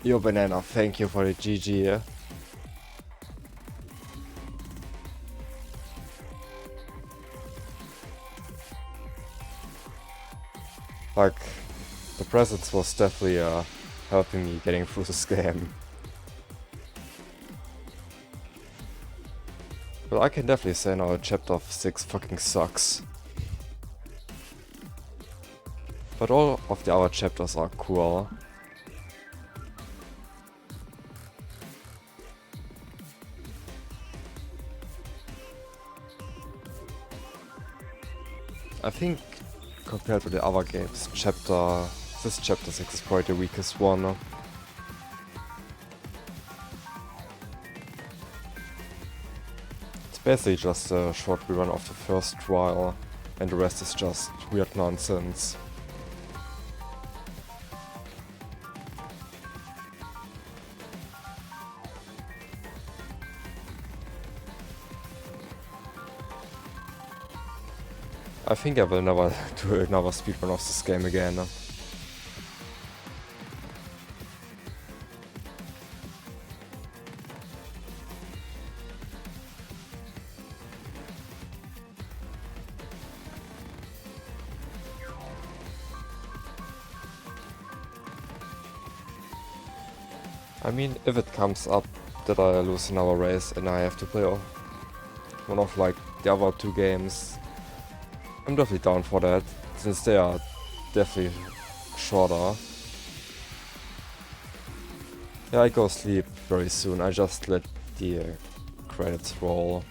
Yo, Banana, thank you for the GG. Like, the presence was definitely helping me getting through this game. But I can definitely say now chapter 6 fucking sucks. But all of the other chapters are cool. I think compared to the other games, this chapter 6 is probably the weakest one. It's basically just a short rerun of the first trial, and the rest is just weird nonsense. I think I will never do another speedrun of this game again. I mean, if it comes up that I lose another race and I have to play one of like the other 2 games, I'm definitely down for that, since they are definitely shorter. Yeah, I go sleep very soon. I just let the credits roll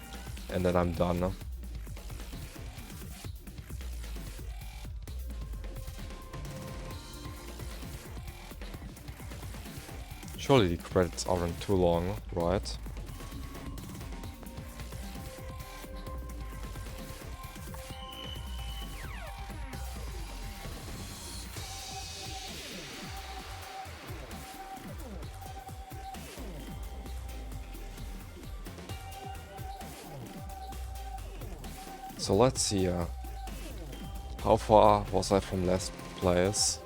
and then I'm done. Surely the credits aren't too long, right? So let's see, how far was I from last place?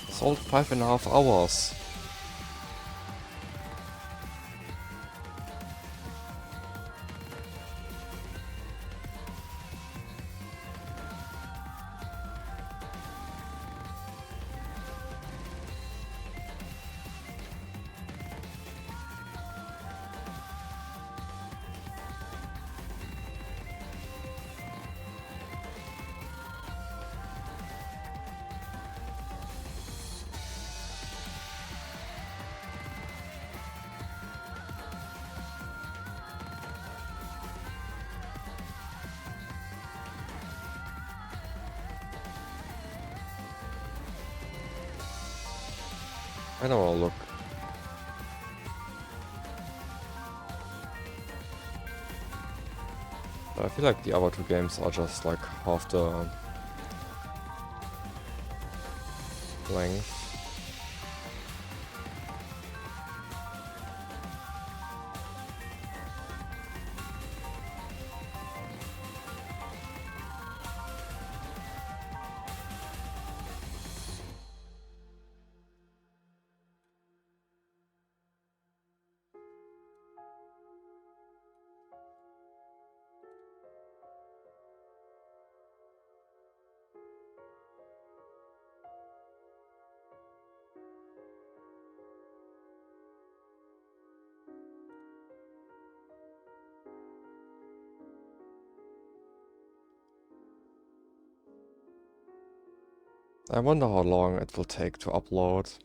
It's all 5.5 hours. kinda wanna look. But I feel like the other two games are just like half the length. I wonder how long it will take to upload.